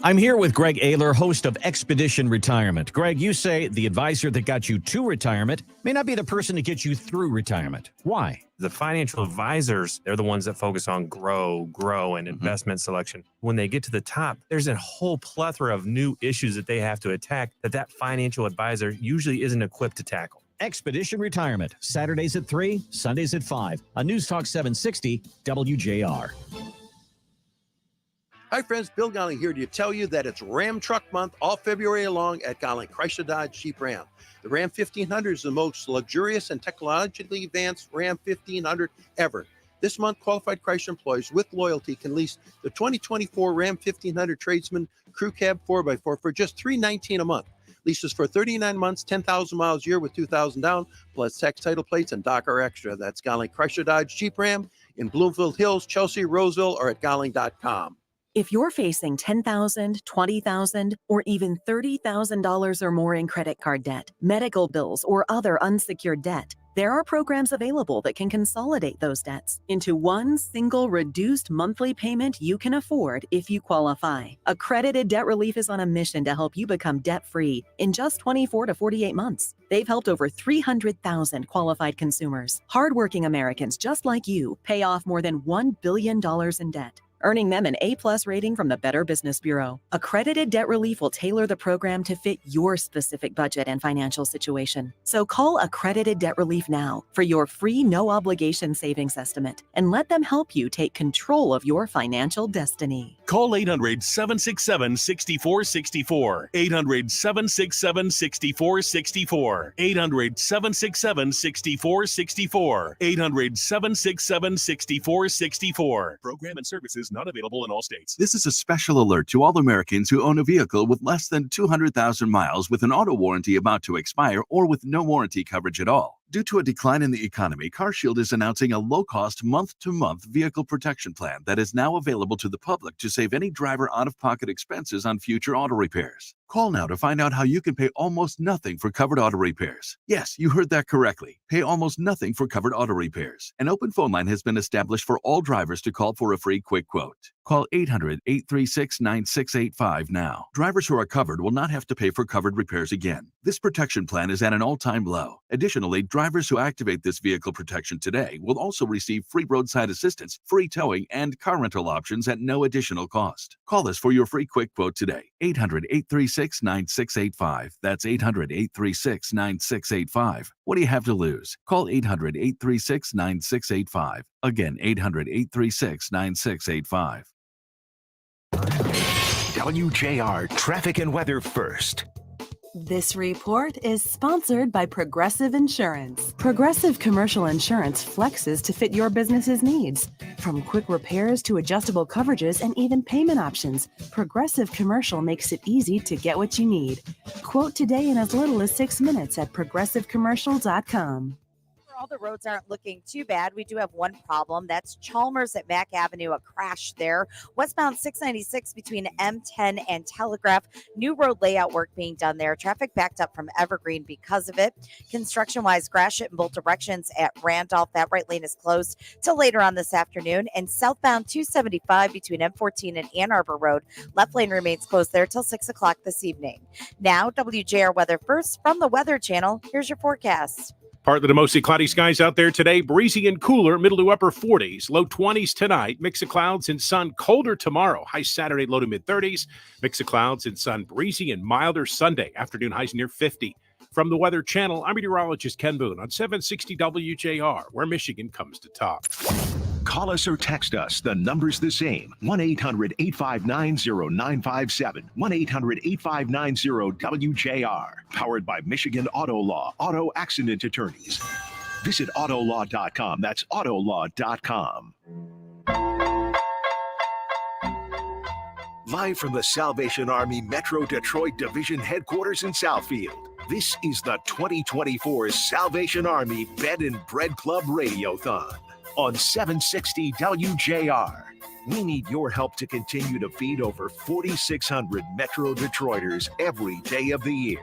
I'm here with Greg Ayler, host of Expedition Retirement. Greg, you say the advisor that got you to retirement may not be the person to get you through retirement. Why? The financial advisors, they're the ones that focus on grow, and investment selection. When they get to the top, there's a whole plethora of new issues that they have to attack that financial advisor usually isn't equipped to tackle. Expedition Retirement, Saturdays at 3, Sundays at 5, on News Talk 760 WJR. Hi friends, Bill Gowling here to tell you that it's Ram Truck Month all February long at Gowling Chrysler Dodge Jeep Ram. The Ram 1500 is the most luxurious and technologically advanced Ram 1500 ever. This month, qualified Chrysler employees with loyalty can lease the 2024 Ram 1500 Tradesman Crew Cab 4x4 for just $319 a month. Leases for 39 months, 10,000 miles a year with $2,000 down, plus tax title plates and Docker Extra. That's Gowling Chrysler Dodge Jeep Ram in Bloomfield Hills, Chelsea, Roseville, or at Gowling.com. If you're facing $10,000, $20,000, or even $30,000 or more in credit card debt, medical bills, or other unsecured debt, there are programs available that can consolidate those debts into one single reduced monthly payment you can afford if you qualify. Accredited Debt Relief is on a mission to help you become debt-free in just 24 to 48 months. They've helped over 300,000 qualified consumers, hardworking Americans just like you, pay off more than $1 billion in debt, earning them an A+ rating from the Better Business Bureau. Accredited Debt Relief will tailor the program to fit your specific budget and financial situation. So call Accredited Debt Relief now for your free no-obligation savings estimate and let them help you take control of your financial destiny. Call 800-767-6464. 800-767-6464. 800-767-6464. 800-767-6464. Program and services not available in all states. This is a special alert to all Americans who own a vehicle with less than 200,000 miles with an auto warranty about to expire or with no warranty coverage at all. Due to a decline in the economy, CarShield is announcing a low-cost month-to-month vehicle protection plan that is now available to the public to save any driver out-of-pocket expenses on future auto repairs. Call now to find out how you can pay almost nothing for covered auto repairs. Yes, you heard that correctly. Pay almost nothing for covered auto repairs. An open phone line has been established for all drivers to call for a free quick quote. Call 800-836-9685 now. Drivers who are covered will not have to pay for covered repairs again. This protection plan is at an all-time low. Additionally, drivers who activate this vehicle protection today will also receive free roadside assistance, free towing, and car rental options at no additional cost. Call us for your free quick quote today. 800-836-9685. That's 800-836-9685. What do you have to lose? Call 800-836-9685. Again, 800-836-9685. WJR Traffic and Weather first. This report is sponsored by Progressive Insurance. Progressive Commercial Insurance flexes to fit your business's needs. From quick repairs to adjustable coverages and even payment options, Progressive Commercial makes it easy to get what you need. Quote today in as little as 6 minutes at progressivecommercial.com. All the roads aren't looking too bad. We do have one problem. That's Chalmers at Mack Avenue, a crash there. Westbound 696 between M10 and Telegraph. New road layout work being done there. Traffic backed up from Evergreen because of it. Construction-wise, Gratiot in both directions at Randolph. That right lane is closed till later on this afternoon. And southbound 275 between M14 and Ann Arbor Road. Left lane remains closed there till 6 o'clock this evening. Now, WJR Weather First from the Weather Channel. Here's your forecast. Partly to mostly cloudy skies out there today. Breezy and cooler, middle to upper 40s. Low 20s tonight. Mix of clouds and sun. Colder tomorrow. High Saturday, low to mid 30s. Mix of clouds and sun. Breezy and milder Sunday. Afternoon highs near 50. From the Weather Channel, I'm meteorologist Ken Boone on 760 WJR, where Michigan comes to talk. Call us or text us. The number's the same. 1-800-859-0957. 1-800-859-0WJR. Powered by Michigan Auto Law. Auto Accident Attorneys. Visit autolaw.com. That's autolaw.com. Live from the Salvation Army Metro Detroit Division headquarters in Southfield. This is the 2024 Salvation Army Bed and Bread Club Radiothon on 760 WJR. We need your help to continue to feed over 4,600 Metro Detroiters every day of the year.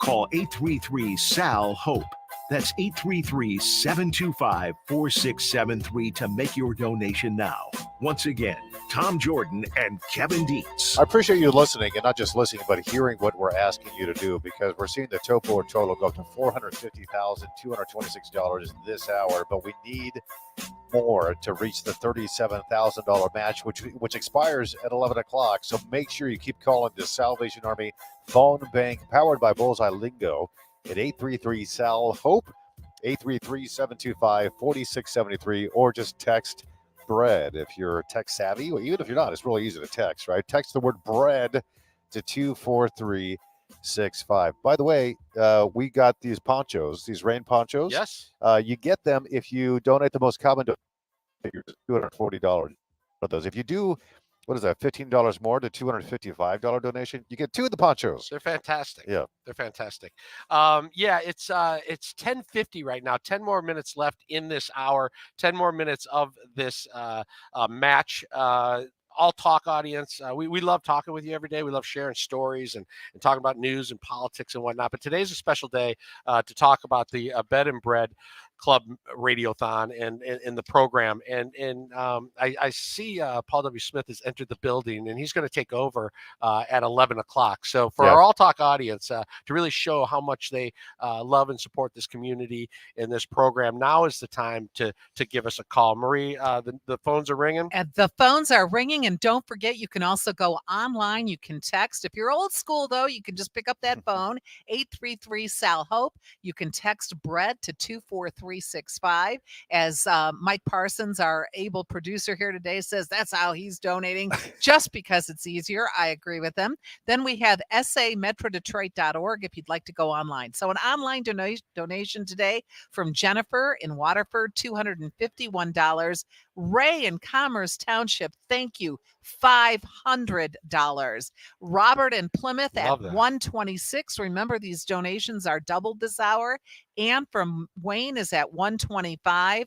Call 833-SAL-HOPE. That's 833-725-4673 to make your donation now. Once again, Tom Jordan and Kevin Dietz. I appreciate you listening, and not just listening, but hearing what we're asking you to do, because we're seeing the total go up to $450,226 this hour, but we need more to reach the $37,000 match, which expires at 11 o'clock. So make sure you keep calling the Salvation Army phone bank, powered by Bullseye Lingo, at 833-SAL-HOPE, 833-725-4673, or just text BREAD if you're tech savvy. Well, even if you're not, it's really easy to text, right? Text the word BREAD to 24365. By the way, we got these ponchos, these rain ponchos. Yes. You get them if you donate the most common $240 for those. If you do, what is that, $15 more to $255 donation, you get two of the ponchos. They're fantastic. Yeah. They're fantastic. It's 10:50 right now. 10 more minutes left in this hour. 10 more minutes of this match. All talk audience. We love talking with you every day. We love sharing stories and talking about news and politics and whatnot. But today's a special day to talk about the Bed and Bread Club Radiothon and the program. And I see Paul W. Smith has entered the building, and he's going to take over at 11 o'clock. So for our All Talk audience, to really show how much they love and support this community and this program, now is the time to give us a call. Marie, the phones are ringing. And the phones are ringing, and don't forget, you can also go online. You can text. If you're old school, though, you can just pick up that phone, 833-SAL-HOPE. You can text BREAD to 24365. As Mike Parsons, our able producer here today, says that's how he's donating, just because it's easier. I agree with them. Then we have sametrodetroit.org if you'd like to go online. So an online donation today from Jennifer in Waterford, $251. Ray in Commerce Township, thank you, $500. Robert in Plymouth at $126. Remember, these donations are doubled this hour. Ann from Wayne is at $125.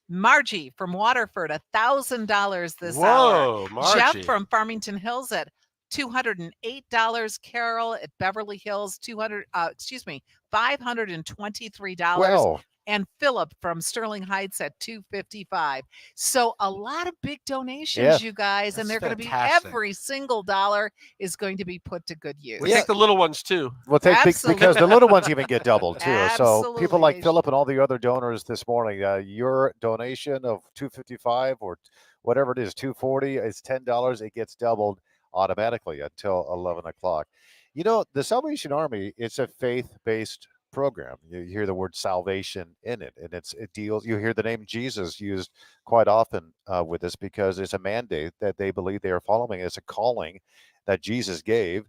Margie from Waterford, $1,000 this hour. Margie. Jeff from Farmington Hills at $208. Carol at Beverly Hills, $523. Wow. And Philip from Sterling Heights at $255. So a lot of big donations, you guys, and they're going to be, every single dollar is going to be put to good use. We take the little ones too. We'll take because the little ones even get doubled too. So people like Philip and all the other donors this morning, your donation of $255 or whatever it is, $240, is $10. It gets doubled automatically until 11 o'clock. You know, the Salvation Army, it's a faith-based program. You hear the word salvation in it, and it deals. You hear the name Jesus used quite often with this, because it's a mandate that they believe they are following. It's a calling that Jesus gave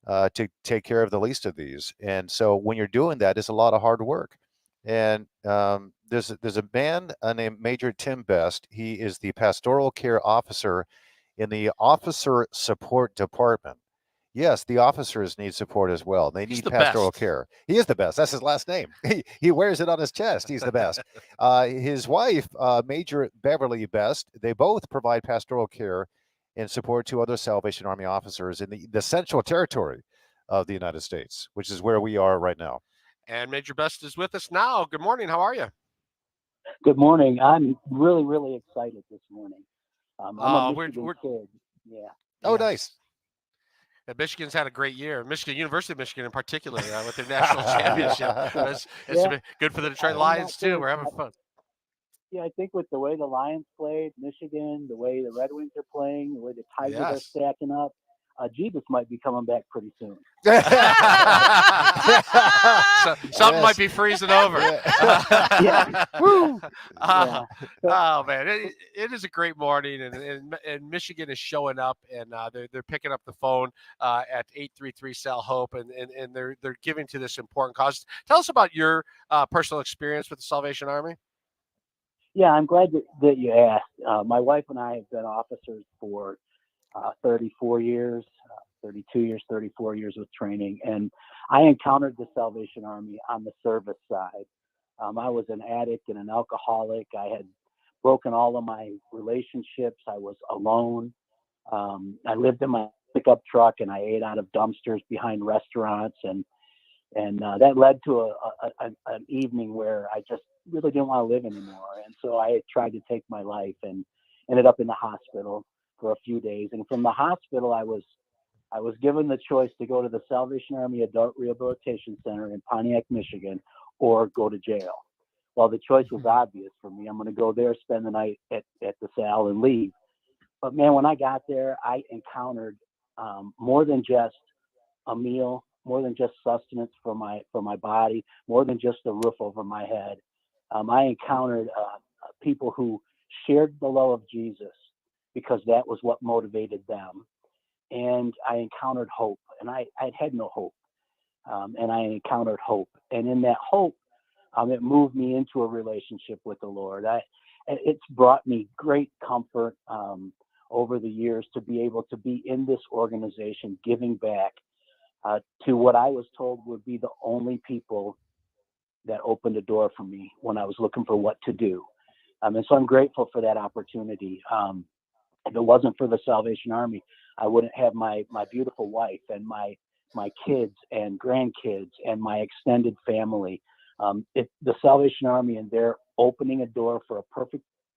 to take care of the least of these. And so when you're doing that, it's a lot of hard work. And there's a man named Major Tim Best. He is the pastoral care officer in the officer support department. Yes, the officers need support as well. They He's need the pastoral best. care. He is the best. That's his last name. He wears it on his chest. He's the best. His wife, Major Beverly Best, they both provide pastoral care and support to other Salvation Army officers in the Central Territory of the United States, which is where we are right now. And Major Best is with us now. Good morning. How are you? Good morning. I'm really, really excited this morning. I'm a we're- Michigan kid. Yeah. Oh, nice. And Michigan's had a great year. Michigan, University of Michigan in particular, with their national championship. It's Yeah. been good for the Detroit I'm Lions, not too. sure. We're having fun. Yeah, I think with the way the Lions played, Michigan, the way the Red Wings are playing, the way the Tigers are Yes. stacking up, Jesus might be coming back pretty soon. So, something might be freezing over. Yeah. Woo. Oh man, it is a great morning, and Michigan is showing up, and they're picking up the phone at 833 Sal Hope, and they're giving to this important cause. Tell us about your personal experience with the Salvation Army. Yeah, I'm glad that you asked. My wife and I have been officers for 34 years, 32 years, 34 years with training. And I encountered the Salvation Army on the service side. I was an addict and an alcoholic. I had broken all of my relationships. I was alone. I lived in my pickup truck and I ate out of dumpsters behind restaurants. And that led to an evening where I just really didn't want to live anymore. And so I tried to take my life and ended up in the hospital for a few days. And from the hospital, I was given the choice to go to the Salvation Army Adult Rehabilitation Center in Pontiac, Michigan, or go to jail. Well, the choice was obvious for me. I'm going to go there, spend the night at the Sal, and leave. But man, when I got there, I encountered more than just a meal, more than just sustenance for my body, more than just a roof over my head. I encountered people who shared the love of Jesus, because that was what motivated them. And I encountered hope, and I had no hope. And I encountered hope. And in that hope, it moved me into a relationship with the Lord. It's brought me great comfort over the years to be able to be in this organization, giving back to what I was told would be the only people that opened a door for me when I was looking for what to do. And so I'm grateful for that opportunity. If it wasn't for the Salvation Army, I wouldn't have my beautiful wife and my kids and grandkids and my extended family. The Salvation Army, and they're opening a door for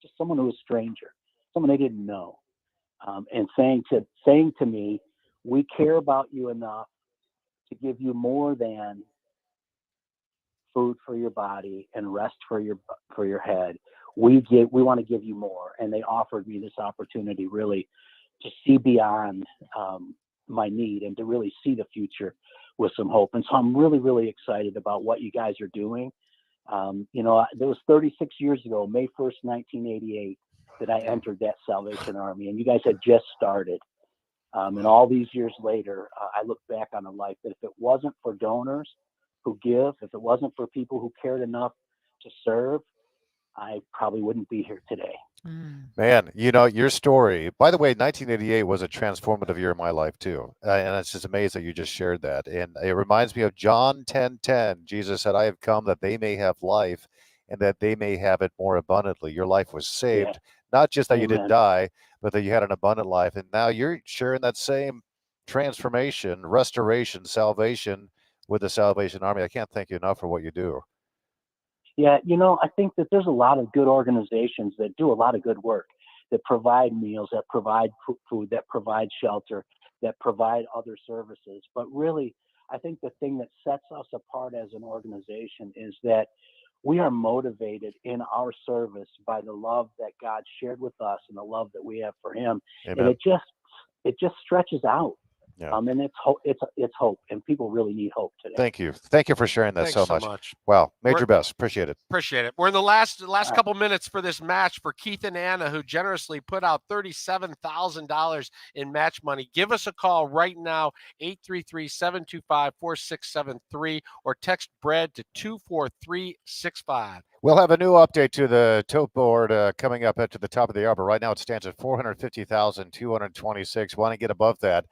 just someone who was a stranger, someone they didn't know, and saying to me, we care about you enough to give you more than food for your body and rest for your head. We want to give you more. And they offered me this opportunity really to see beyond my need and to really see the future with some hope. And so I'm really, really excited about what you guys are doing. There was 36 years ago, May 1st, 1988, that I entered that Salvation Army, and you guys had just started. And all these years later, I look back on a life that if it wasn't for donors who give, if it wasn't for people who cared enough to serve, I probably wouldn't be here today. Man, your story, by the way, 1988 was a transformative year in my life too. And it's just amazing that you just shared that. And it reminds me of John 10:10. Jesus said, I have come that they may have life and that they may have it more abundantly. Your life was saved, not just that you didn't Amen. die, but that you had an abundant life. And now you're sharing that same transformation, restoration, salvation with the Salvation Army. I can't thank you enough for what you do. Yeah, I think that there's a lot of good organizations that do a lot of good work, that provide meals, that provide food, that provide shelter, that provide other services. But really, I think the thing that sets us apart as an organization is that we are motivated in our service by the love that God shared with us and the love that we have for Him. Amen. And it just stretches out. Yeah. And it's hope, and people really need hope today. Thank you for sharing that Thanks so so much. Wow, Major We're- Best, appreciate it. Appreciate it. We're in the last couple minutes for this match for Keith and Anna, who generously put out $37,000 in match money. Give us a call right now, 833-725-4673, or text bread to 24365. We'll have a new update to the tote board coming up at the top of the hour, but right now it stands at 450,226. Want to get above that,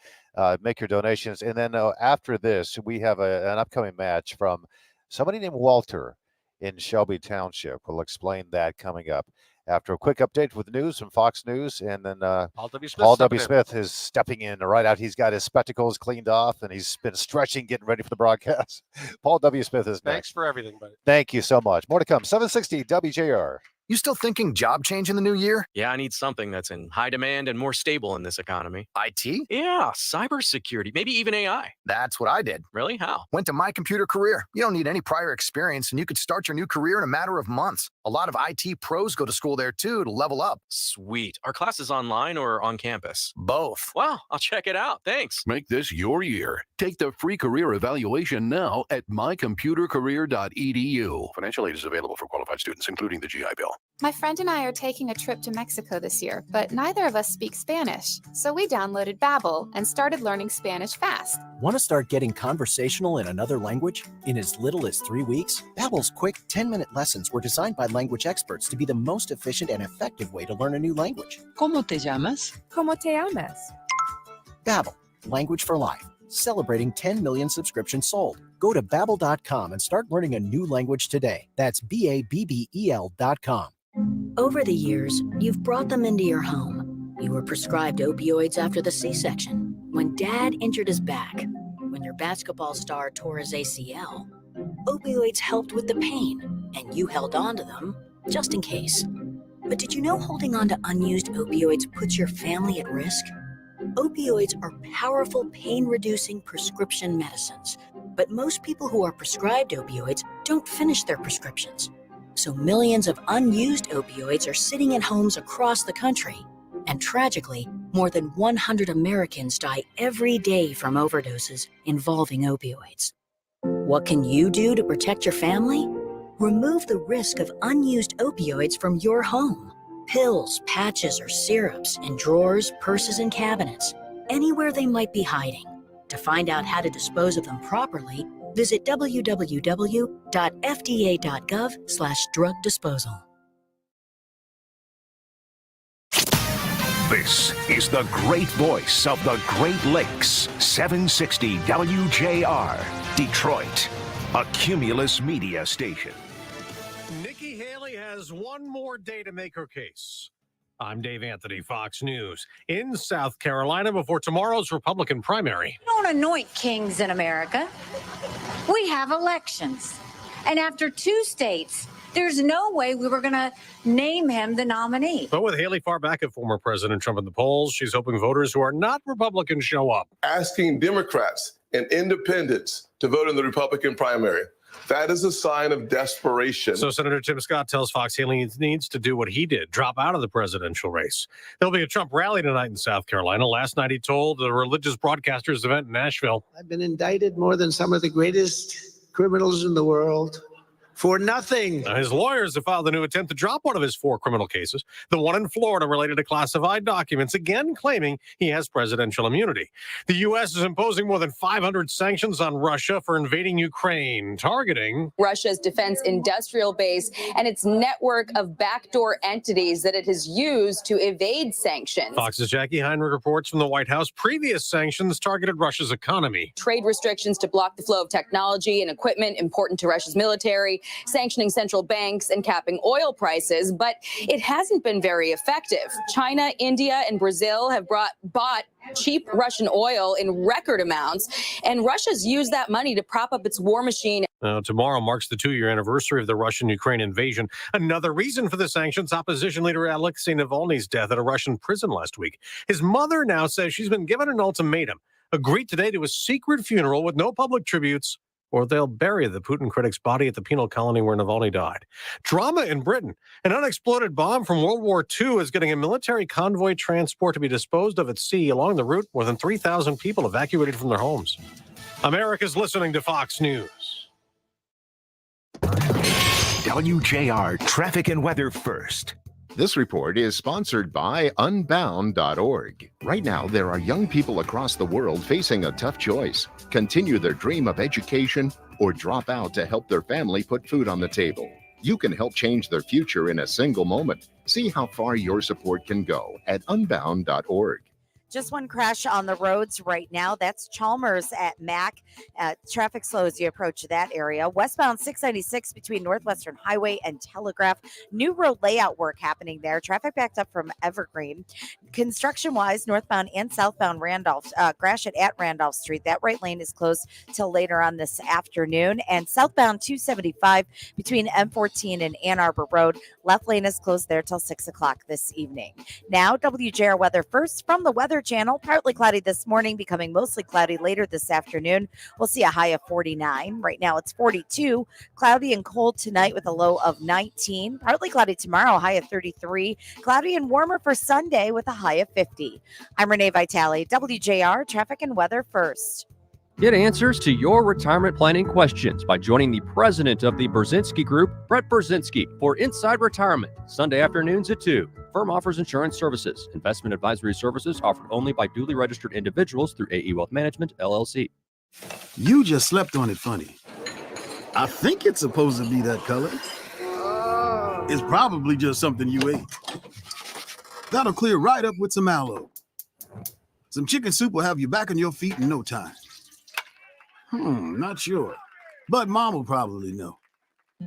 make your donations. And then after this, we have an upcoming match from somebody named Walter in Shelby Township. We'll explain that coming up after a quick update with news from Fox News. And then Paul W. Smith is stepping in right out. He's got his spectacles cleaned off, and he's been stretching, getting ready for the broadcast. Paul W. Smith is next. Thanks for everything, buddy. Thank you so much. More to come. 760 WJR. You still thinking job change in the new year? Yeah, I need something that's in high demand and more stable in this economy. IT? Yeah, cybersecurity, maybe even AI. That's what I did. Really? How? Went to My Computer Career. You don't need any prior experience, and you could start your new career in a matter of months. A lot of IT pros go to school there, too, to level up. Sweet. Are classes online or on campus? Both. Wow, I'll check it out. Thanks. Make this your year. Take the free career evaluation now at mycomputercareer.edu. Financial aid is available for qualified students, including the GI Bill. My friend and I are taking a trip to Mexico this year, but neither of us speak Spanish. So we downloaded Babbel and started learning Spanish fast. Want to start getting conversational in another language in as little as 3 weeks? Babbel's quick 10-minute lessons were designed by language experts to be the most efficient and effective way to learn a new language. ¿Cómo te llamas? ¿Cómo te llamas? Babbel, language for life. Celebrating 10 million subscriptions sold. Go to Babbel.com and start learning a new language today. That's BABBEL.com. Over the years, you've brought them into your home. You were prescribed opioids after the C-section, when Dad injured his back, when your basketball star tore his ACL. Opioids helped with the pain, and you held on to them just in case. But did you know holding on to unused opioids puts your family at risk? Opioids are powerful pain-reducing prescription medicines, but most people who are prescribed opioids don't finish their prescriptions. So millions of unused opioids are sitting in homes across the country. And tragically, more than 100 Americans die every day from overdoses involving opioids. What can you do to protect your family? Remove the risk of unused opioids from your home. Pills, patches, or syrups in drawers, purses, and cabinets, anywhere they might be hiding. To find out how to dispose of them properly, visit www.fda.gov/drug disposal. This is the great voice of the Great Lakes, 760 WJR, Detroit, a Cumulus media station. Nikki Haley has one more day to make her case. I'm Dave Anthony, Fox News. In South Carolina before tomorrow's Republican primary. We don't anoint kings in America. We have elections. And after 2 states, there's no way we were going to name him the nominee. But with Haley far back of former President Trump in the polls, she's hoping voters who are not Republicans show up. Asking Democrats and independents to vote in the Republican primary. That is a sign of desperation. So Senator Tim Scott tells Fox Haley needs to do what he did, drop out of the presidential race. There'll be a Trump rally tonight in South Carolina. Last night he told the religious broadcasters event in Nashville. I've been indicted more than some of the greatest criminals in the world. For nothing. His lawyers have filed a new attempt to drop one of his 4 criminal cases, the one in Florida related to classified documents, again claiming he has presidential immunity. The U.S. is imposing more than 500 sanctions on Russia for invading Ukraine, targeting Russia's defense industrial base and its network of backdoor entities that it has used to evade sanctions. Fox's Jackie Heinrich reports from the White House previous sanctions targeted Russia's economy. Trade restrictions to block the flow of technology and equipment important to Russia's military, sanctioning central banks and capping oil prices, but it hasn't been very effective. China, India, and Brazil have bought cheap Russian oil in record amounts, and Russia's used that money to prop up its war machine. Tomorrow marks the 2-year anniversary of the Russian-Ukraine invasion. Another reason for the sanctions, opposition leader Alexei Navalny's death at a Russian prison last week. His mother now says she's been given an ultimatum. Agreed today to a secret funeral with no public tributes or they'll bury the Putin critic's body at the penal colony where Navalny died. Drama in Britain. An unexploded bomb from World War II is getting a military convoy transport to be disposed of at sea. Along the route, more than 3,000 people evacuated from their homes. America's listening to Fox News. WJR Traffic and Weather First. This report is sponsored by Unbound.org. Right now, there are young people across the world facing a tough choice: continue their dream of education or drop out to help their family put food on the table. You can help change their future in a single moment. See how far your support can go at Unbound.org. Just one crash on the roads right now. That's Chalmers at Mac. Traffic slow as you approach that area. Westbound 696 between Northwestern Highway and Telegraph. New road layout work happening there. Traffic backed up from Evergreen. Construction-wise, northbound and southbound Randolph, Gratiot at Randolph Street. That right lane is closed till later on this afternoon. And southbound 275 between M14 and Ann Arbor Road. Left lane is closed there till 6 o'clock this evening. Now, WJR weather first from the Weather Channel. Partly cloudy this morning, becoming mostly cloudy later this afternoon. We'll see a high of 49. Right now it's 42. Cloudy and cold tonight with a low of 19. Partly cloudy tomorrow, high of 33. Cloudy and warmer for Sunday with a high of 50. I'm Renee Vitale, WJR Traffic and Weather First. Get answers to your retirement planning questions by joining the president of the Brzezinski Group, Brett Brzezinski, for Inside Retirement, Sunday afternoons at 2. Firm offers insurance services. Investment advisory services offered only by duly registered individuals through AE Wealth Management, LLC. You just slept on it funny. I think it's supposed to be that color. It's probably just something you ate. That'll clear right up with some aloe. Some chicken soup will have you back on your feet in no time. Not sure. But Mom will probably know.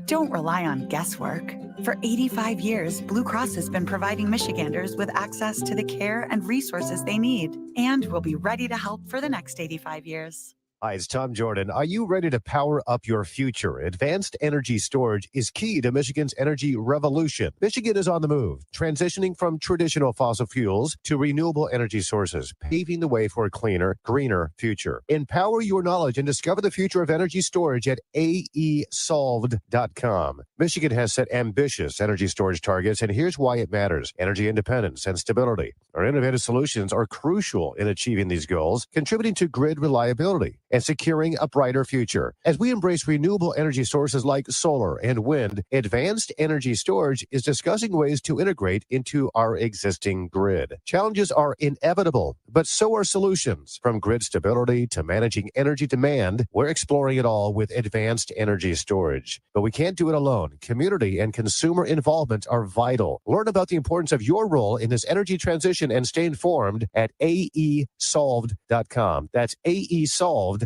Don't rely on guesswork. For 85 years, Blue Cross has been providing Michiganders with access to the care and resources they need, and will be ready to help for the next 85 years. Hi, it's Tom Jordan. Are you ready to power up your future? Advanced energy storage is key to Michigan's energy revolution. Michigan is on the move, transitioning from traditional fossil fuels to renewable energy sources, paving the way for a cleaner, greener future. Empower your knowledge and discover the future of energy storage at aesolved.com. Michigan has set ambitious energy storage targets, and here's why it matters. Energy independence and stability. Our innovative solutions are crucial in achieving these goals, contributing to grid reliability and securing a brighter future. As we embrace renewable energy sources like solar and wind, Advanced Energy Storage is discussing ways to integrate into our existing grid. Challenges are inevitable, but so are solutions. From grid stability to managing energy demand, we're exploring it all with Advanced Energy Storage. But we can't do it alone. Community and consumer involvement are vital. Learn about the importance of your role in this energy transition and stay informed at aesolved.com. That's aesolved.com.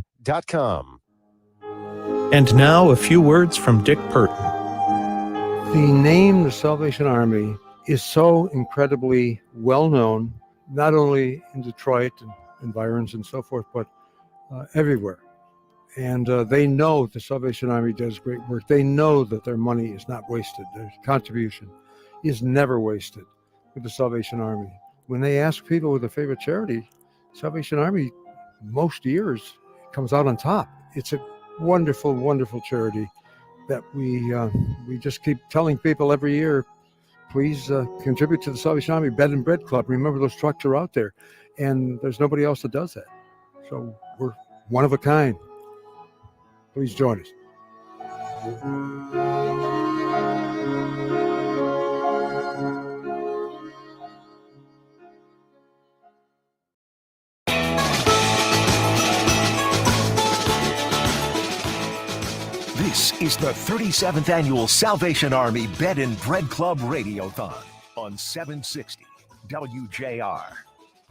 And now a few words from Dick Purton. The name the Salvation Army is so incredibly well known, not only in Detroit and environs and so forth, but everywhere. And they know the Salvation Army does great work. They know that their money is not wasted. Their contribution is never wasted with the Salvation Army. When they ask people with a favorite charity, Salvation Army most years comes out on top. It's a wonderful, wonderful charity that we just keep telling people every year, please contribute to the Salvation Army Bed and Bread Club. Remember, those trucks are out there, and there's nobody else that does that. So we're one of a kind. Please join us. This is the 37th Annual Salvation Army Bed and Bread Club Radiothon on 760 WJR.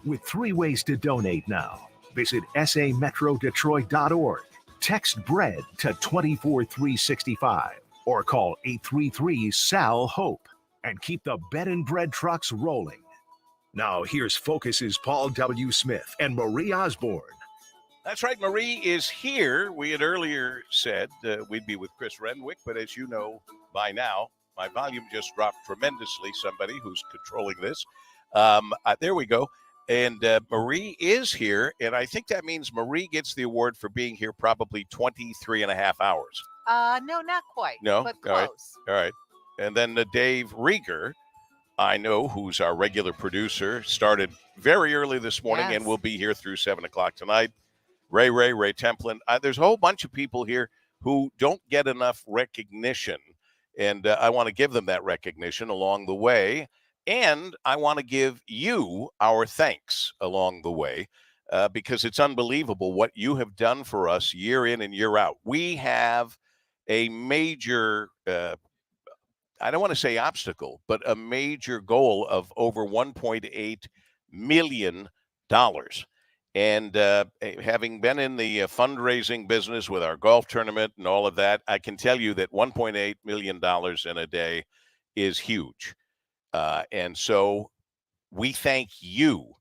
With 3 ways to donate now. Visit sametrodetroit.org. Text BREAD to 24365 or call 833-SAL-HOPE and keep the Bed and Bread trucks rolling. Now here's Focus's Paul W. Smith and Marie Osborne. That's right, Marie is here. We had earlier said we'd be with Chris Renwick, but as you know by now, my volume just dropped tremendously. Somebody who's controlling this. There we go. And Marie is here, and I think that means Marie gets the award for being here probably 23 and a half hours. No, not quite. No? But All right. close. All right. And then Dave Rieger, I know, who's our regular producer, started very early this morning and will be here through 7 o'clock tonight. Ray Templin. There's a whole bunch of people here who don't get enough recognition, and I want to give them that recognition along the way. And I want to give you our thanks along the way because it's unbelievable what you have done for us year in and year out. We have a major, I don't want to say obstacle, but a major goal of over $1.8 million. And having been in the fundraising business with our golf tournament and all of that, I can tell you that $1.8 million in a day is huge. And so we thank you,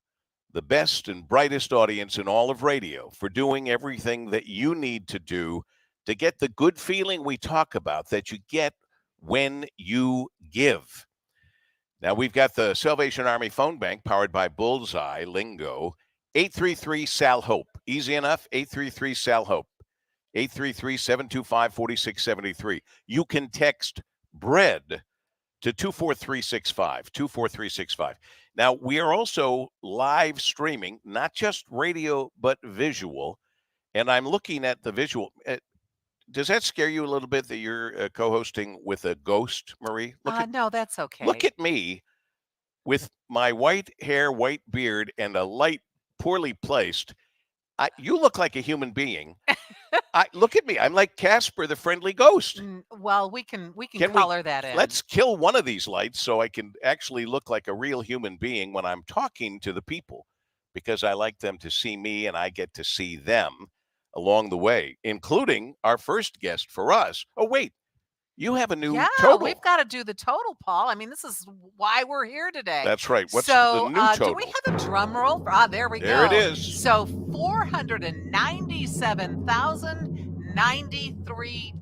the best and brightest audience in all of radio, for doing everything that you need to do to get the good feeling we talk about that you get when you give. Now, we've got the Salvation Army phone bank powered by Bullseye Lingo. 833-SAL-HOPE. Easy enough, 833-SAL-HOPE. 833-725-4673. You can text BREAD to 24365, 24365. Now, we are also live streaming, not just radio, but visual. And I'm looking at the visual. Does that scare you a little bit that you're co-hosting with a ghost, Marie? No, that's okay. Look at me with my white hair, white beard, and a light poorly placed. You look like a human being. Look at me. I'm like Casper, the friendly ghost. Well, we can color that in. Let's kill one of these lights so I can actually look like a real human being when I'm talking to the people, because I like them to see me and I get to see them along the way, including our first guest for us. Oh, wait. You have a new total. We've got to do the total, Paul. I mean, this is why we're here today. That's right. What's the new total? Do we have a drum roll? There we go. There it is. So $497,093.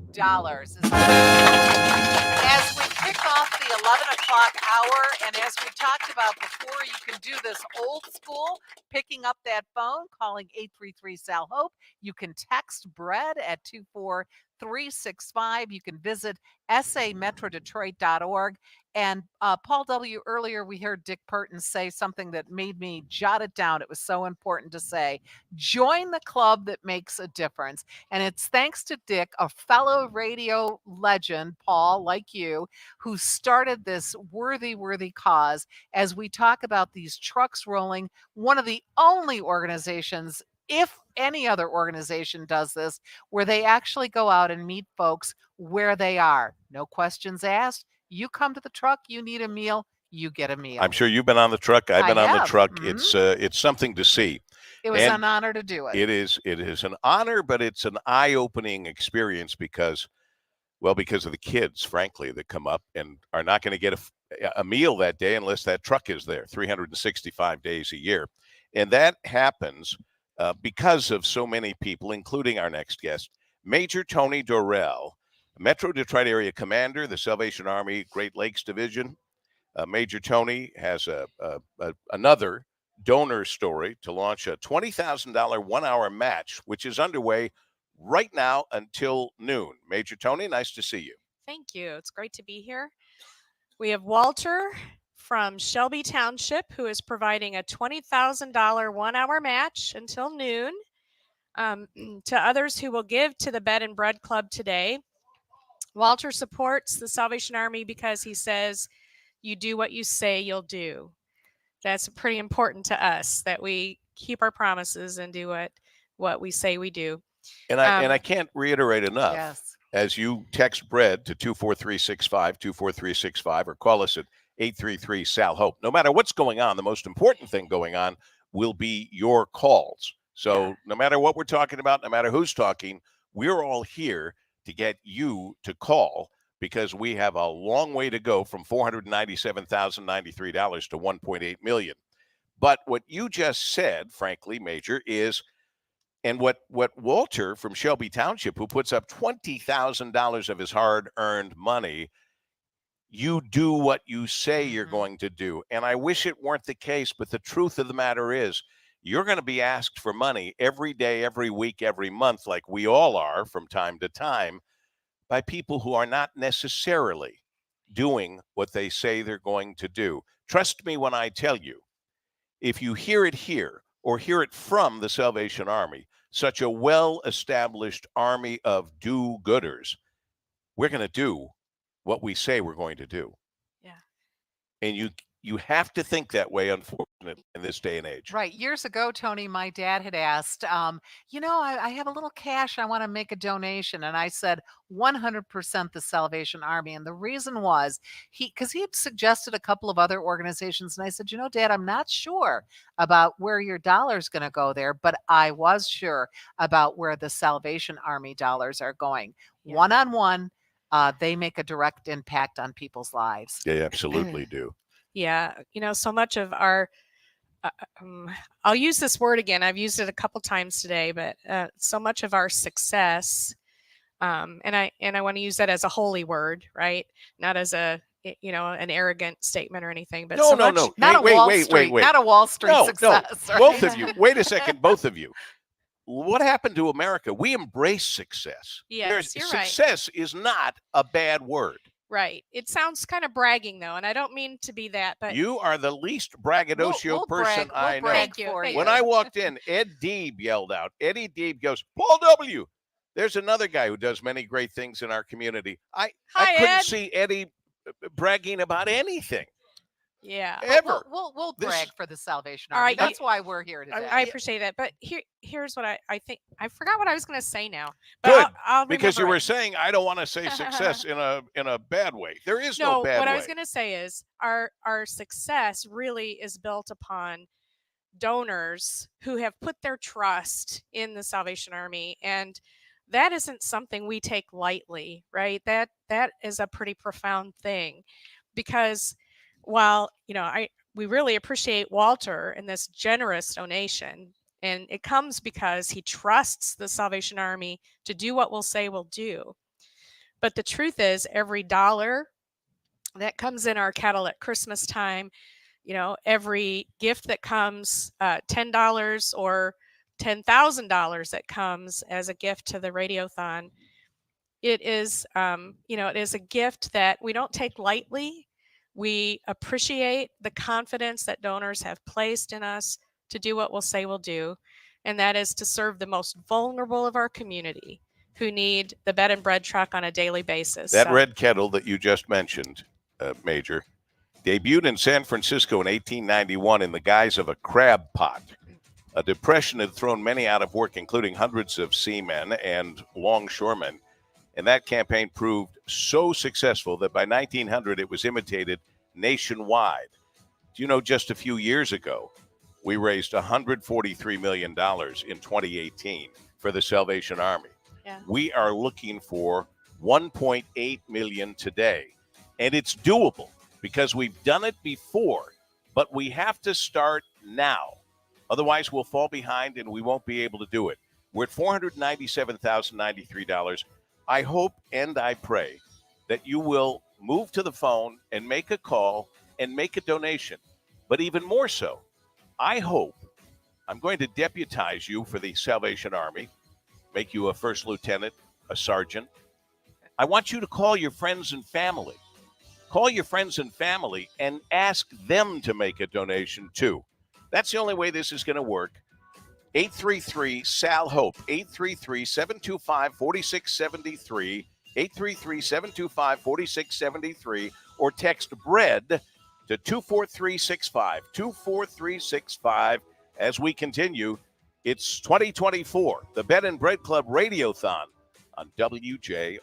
As we kick off the 11 o'clock hour, and as we talked about before, you can do this old school, picking up that phone, calling 833-SAL-HOPE. You can text BREAD at 24365. You can visit sametrodetroit.org. And Paul W., earlier we heard Dick Purton say something that made me jot it down. It was so important to say. Join the club that makes a difference. And it's thanks to Dick, a fellow radio legend, Paul, like you, who started this worthy cause. As we talk about these trucks rolling, one of the only organizations, if any other organization does this, where they actually go out and meet folks where they are. No questions asked. You come to the truck, you need a meal, you get a meal. I'm sure you've been on the truck. I've been on the truck. Mm-hmm. It's something to see. It was an honor to do it. It is an honor, but it's an eye-opening experience because of the kids, frankly, that come up and are not going to get a meal that day unless that truck is there 365 days a year. And that happens because of so many people, including our next guest, Major Tony Dorrell, Metro Detroit Area Commander, the Salvation Army Great Lakes Division. Major Tony has another donor story to launch a $20,000 one-hour match, which is underway right now until noon. Major Tony, nice to see you. Thank you. It's great to be here. We have Walter from Shelby Township, who is providing a $20,000 one-hour match until noon to others who will give to the Bed and Bread Club today. Walter supports the Salvation Army because he says, you do what you say you'll do. That's pretty important to us, that we keep our promises and do what we say we do. And I can't reiterate enough, as you text BREAD to 24365, 24365, or call us at 833-SAL-HOPE. No matter what's going on, the most important thing going on will be your calls. So no matter what we're talking about, no matter who's talking, we're all here to get you to call, because we have a long way to go from $497,093 to $1.8 million. But what you just said, frankly, Major, is, and what Walter from Shelby Township, who puts up $20,000 of his hard-earned money, you do what you say you're going to do. And I wish it weren't the case, but the truth of the matter is you're going to be asked for money every day, every week, every month, like we all are from time to time, by people who are not necessarily doing what they say they're going to do. Trust me when I tell you, if you hear it here or hear it from the Salvation Army, such a well-established army of do-gooders, we're going to do what we say we're going to do. Yeah. And you have to think that way, unfortunately, in this day and age. Right. Years ago, Tony, my dad had asked, I have a little cash. I want to make a donation. And I said, 100% the Salvation Army. And the reason was because he had suggested a couple of other organizations. And I said, Dad, I'm not sure about where your dollar's going to go there, but I was sure about where the Salvation Army dollars are going. One-on-one, they make a direct impact on people's lives. They absolutely do. Yeah, so much of our, I'll use this word again. I've used it a couple times today, but so much of our success, and I want to use that as a holy word, right? Not as an arrogant statement or anything. But No. Not Wait, a Wall wait, Street, wait. not a Wall Street success. No. Right? Both of you. Wait a second, both of you. What happened to America? We embrace success. Yes, you're right. Success is not a bad word. Right. It sounds kind of bragging, though, and I don't mean to be that, but You are the least braggadocio person I know. Thank you. When I walked in, Ed Deeb yelled out. Eddie Deeb goes, Paul W. There's another guy who does many great things in our community. I couldn't Ed. see Eddie bragging about anything. Yeah. Ever. We'll brag for the Salvation All Army. right, That's why we're here today. I appreciate that. But here's what I think. I forgot what I was going to say now. But Good, I'll because you remember were it. saying I don't want to say success in a bad way. There is no bad what way. I was going to say is our success really is built upon donors who have put their trust in the Salvation Army, and that isn't something we take lightly, right? That is a pretty profound thing, because while we really appreciate Walter and this generous donation, and it comes because he trusts the Salvation Army to do what we'll say we'll do. But the truth is, every dollar that comes in our kettle at Christmas time, every gift that comes, $10 or $10,000 that comes as a gift to the Radiothon, it is, it is a gift that we don't take lightly. We appreciate the confidence that donors have placed in us to do what we'll say we'll do, and that is to serve the most vulnerable of our community who need the bed and bread truck on a daily basis. That red kettle that you just mentioned, Major, debuted in San Francisco in 1891 in the guise of a crab pot. A depression had thrown many out of work, including hundreds of seamen and longshoremen. And that campaign proved so successful that by 1900 it was imitated nationwide. Do you know, just a few years ago, we raised $143 million in 2018 for the Salvation Army. Yeah. We are looking for $1.8 million today. And it's doable because we've done it before, but we have to start now. Otherwise, we'll fall behind and we won't be able to do it. We're at $497,093. I hope and I pray that you will move to the phone and make a call and make a donation. But even more so, I hope I'm going to deputize you for the Salvation Army, make you a first lieutenant, a sergeant. I want you to call your friends and family. Call your friends and family and ask them to make a donation too. That's the only way this is going to work. 833-SAL-HOPE, 833-725-4673, 833-725-4673, or text BREAD to 24365, 24365. As we continue, it's 2024, the Bed and Bread Club Radiothon on WJR.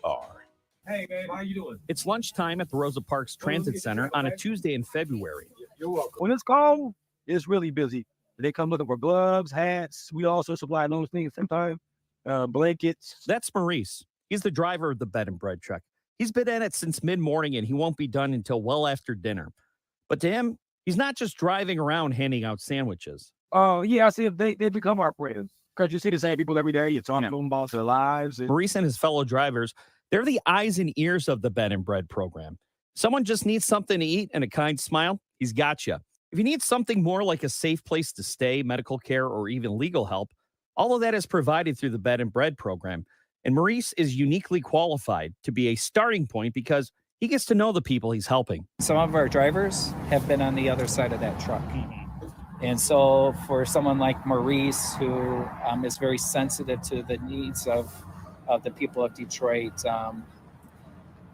Hey, babe, how you doing? It's lunchtime at the Rosa Parks Transit Center on a Tuesday in February. You're welcome. When it's cold, it's really busy. They come looking for gloves, hats. We also supply those things sometimes, blankets. That's Maurice. He's the driver of the bed and bread truck. He's been at it since mid-morning, and he won't be done until well after dinner. But to him, he's not just driving around handing out sandwiches. Yeah, I see if they become our friends. Because you see the same people every day. You talk to them about their lives. Maurice and his fellow drivers, they're the eyes and ears of the bed and bread program. Someone just needs something to eat and a kind smile, he's got you. If you need something more like a safe place to stay, medical care, or even legal help, all of that is provided through the Bed and Bread program. And Maurice is uniquely qualified to be a starting point because he gets to know the people he's helping. Some of our drivers have been on the other side of that truck. And so for someone like Maurice, who is very sensitive to the needs of the people of Detroit,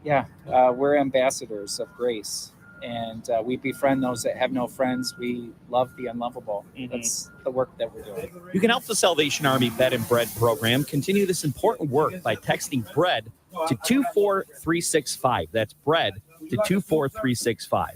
we're ambassadors of grace. And we befriend those that have no friends. We love the unlovable. That's the work that we're doing. You can help the Salvation Army Bed and Bread program continue this important work by texting BREAD to 24365. That's BREAD to 24365.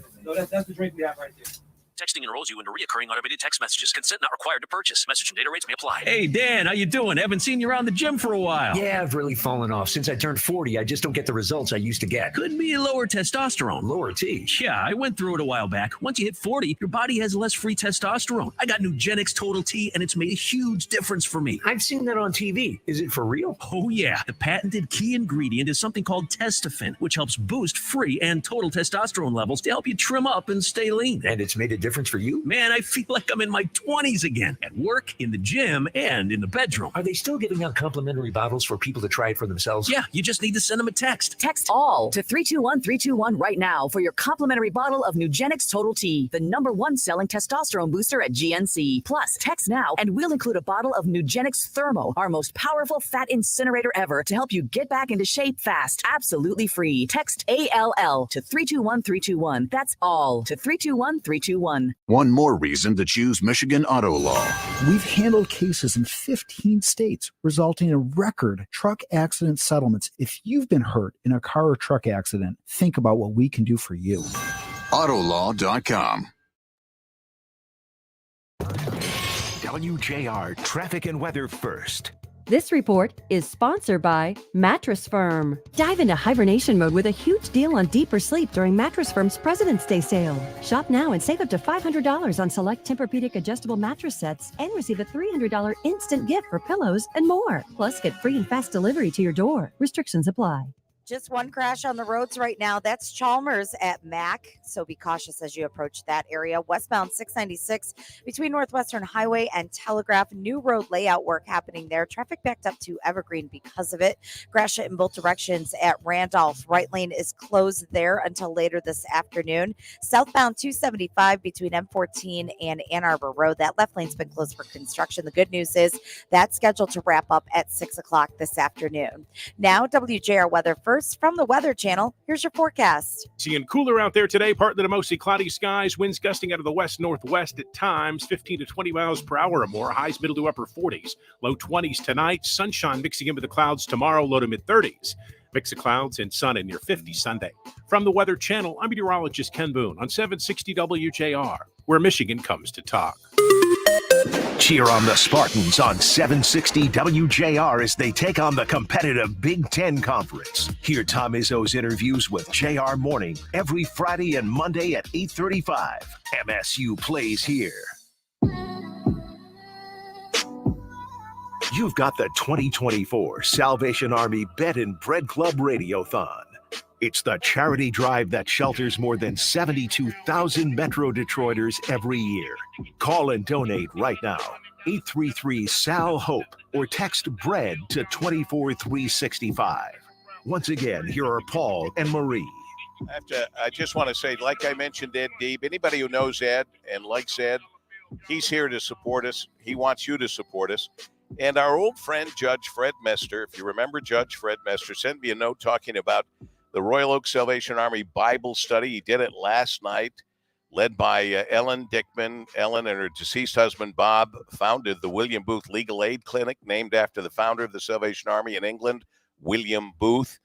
That's the drink we have right there. Texting enrolls you into recurring automated text messages. Consent not required to purchase. Message and data rates may apply. Hey, Dan, how you doing? Haven't seen you around the gym for a while. Yeah, I've really fallen off. Since I turned 40, I just don't get the results I used to get. Could be lower testosterone. Lower T. Yeah, I went through it a while back. Once you hit 40, your body has less free testosterone. I got Nugenix Total T, and it's made a huge difference for me. I've seen that on TV. Is it for real? Oh, yeah. The patented key ingredient is something called Testofen, which helps boost free and total testosterone levels to help you trim up and stay lean. And it's made a difference for you? Man, I feel like I'm in my 20s again, at work, in the gym, and in the bedroom. Are they still giving out complimentary bottles for people to try it for themselves? Yeah, you just need to send them a text. Text ALL to 321-321 right now for your complimentary bottle of Nugenix Total T, the #1 selling testosterone booster at GNC. Plus, text now and we'll include a bottle of Nugenix Thermo, our most powerful fat incinerator ever, to help you get back into shape fast. Absolutely free. Text ALL to 321-321. That's ALL to 321-321. One more reason to choose Michigan Auto Law. We've handled cases in 15 states, resulting in record truck accident settlements. If you've been hurt in a car or truck accident, think about what we can do for you. Autolaw.com. WJR Traffic and Weather First. This report is sponsored by Mattress Firm. Dive into hibernation mode with a huge deal on deeper sleep during Mattress Firm's President's Day sale. Shop now and save up to $500 on select Tempur-Pedic adjustable mattress sets and receive a $300 instant gift for pillows and more. Plus, get free and fast delivery to your door. Restrictions apply. Just one crash on the roads right now. That's Chalmers at Mac. So be cautious as you approach that area. Westbound 696 between Northwestern Highway and Telegraph. New road layout work happening there. Traffic backed up to Evergreen because of it. Gratiot in both directions at Randolph. Right lane is closed there until later this afternoon. Southbound 275 between M14 and Ann Arbor Road. That left lane's been closed for construction. The good news is that's scheduled to wrap up at 6 o'clock this afternoon. Now, WJR weather first. From the Weather Channel, here's your forecast. Seeing cooler out there today, partly to mostly cloudy skies, winds gusting out of the west-northwest at times, 15 to 20 miles per hour or more, highs middle to upper 40s, low 20s tonight, sunshine mixing in with the clouds tomorrow, low to mid-30s. Mix of clouds and sun in near 50 Sunday. From the Weather Channel, I'm meteorologist Ken Boone on 760 WJR, where Michigan comes to talk. Cheer on the Spartans on 760 WJR as they take on the competitive Big Ten Conference. Hear Tom Izzo's interviews with JR Morning every Friday and Monday at 8:35. MSU plays here. You've got the 2024 Salvation Army Bed and Bread Club Radiothon. It's the charity drive that shelters more than 72,000 Metro Detroiters every year. Call and donate right now. 833-SAL-HOPE or text BREAD to 24365. Once again, here are Paul and Marie. I just want to say, like I mentioned, Ed Deeb, anybody who knows Ed and likes Ed, he's here to support us. He wants you to support us. And our old friend, Judge Fred Mester, if you remember Judge Fred Mester, sent me a note talking about the Royal Oak Salvation Army Bible study. He did it last night, led by Ellen Dickman. Ellen and her deceased husband, Bob, founded the William Booth Legal Aid Clinic, named after the founder of the Salvation Army in England, William Booth.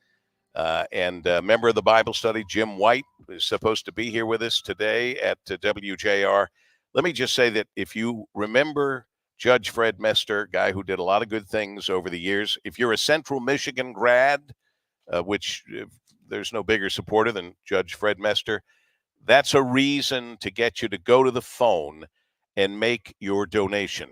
And a member of the Bible study, Jim White, is supposed to be here with us today at WJR. Let me just say that if you remember Judge Fred Mester, guy who did a lot of good things over the years, if you're a Central Michigan grad, which there's no bigger supporter than Judge Fred Mester, that's a reason to get you to go to the phone and make your donation.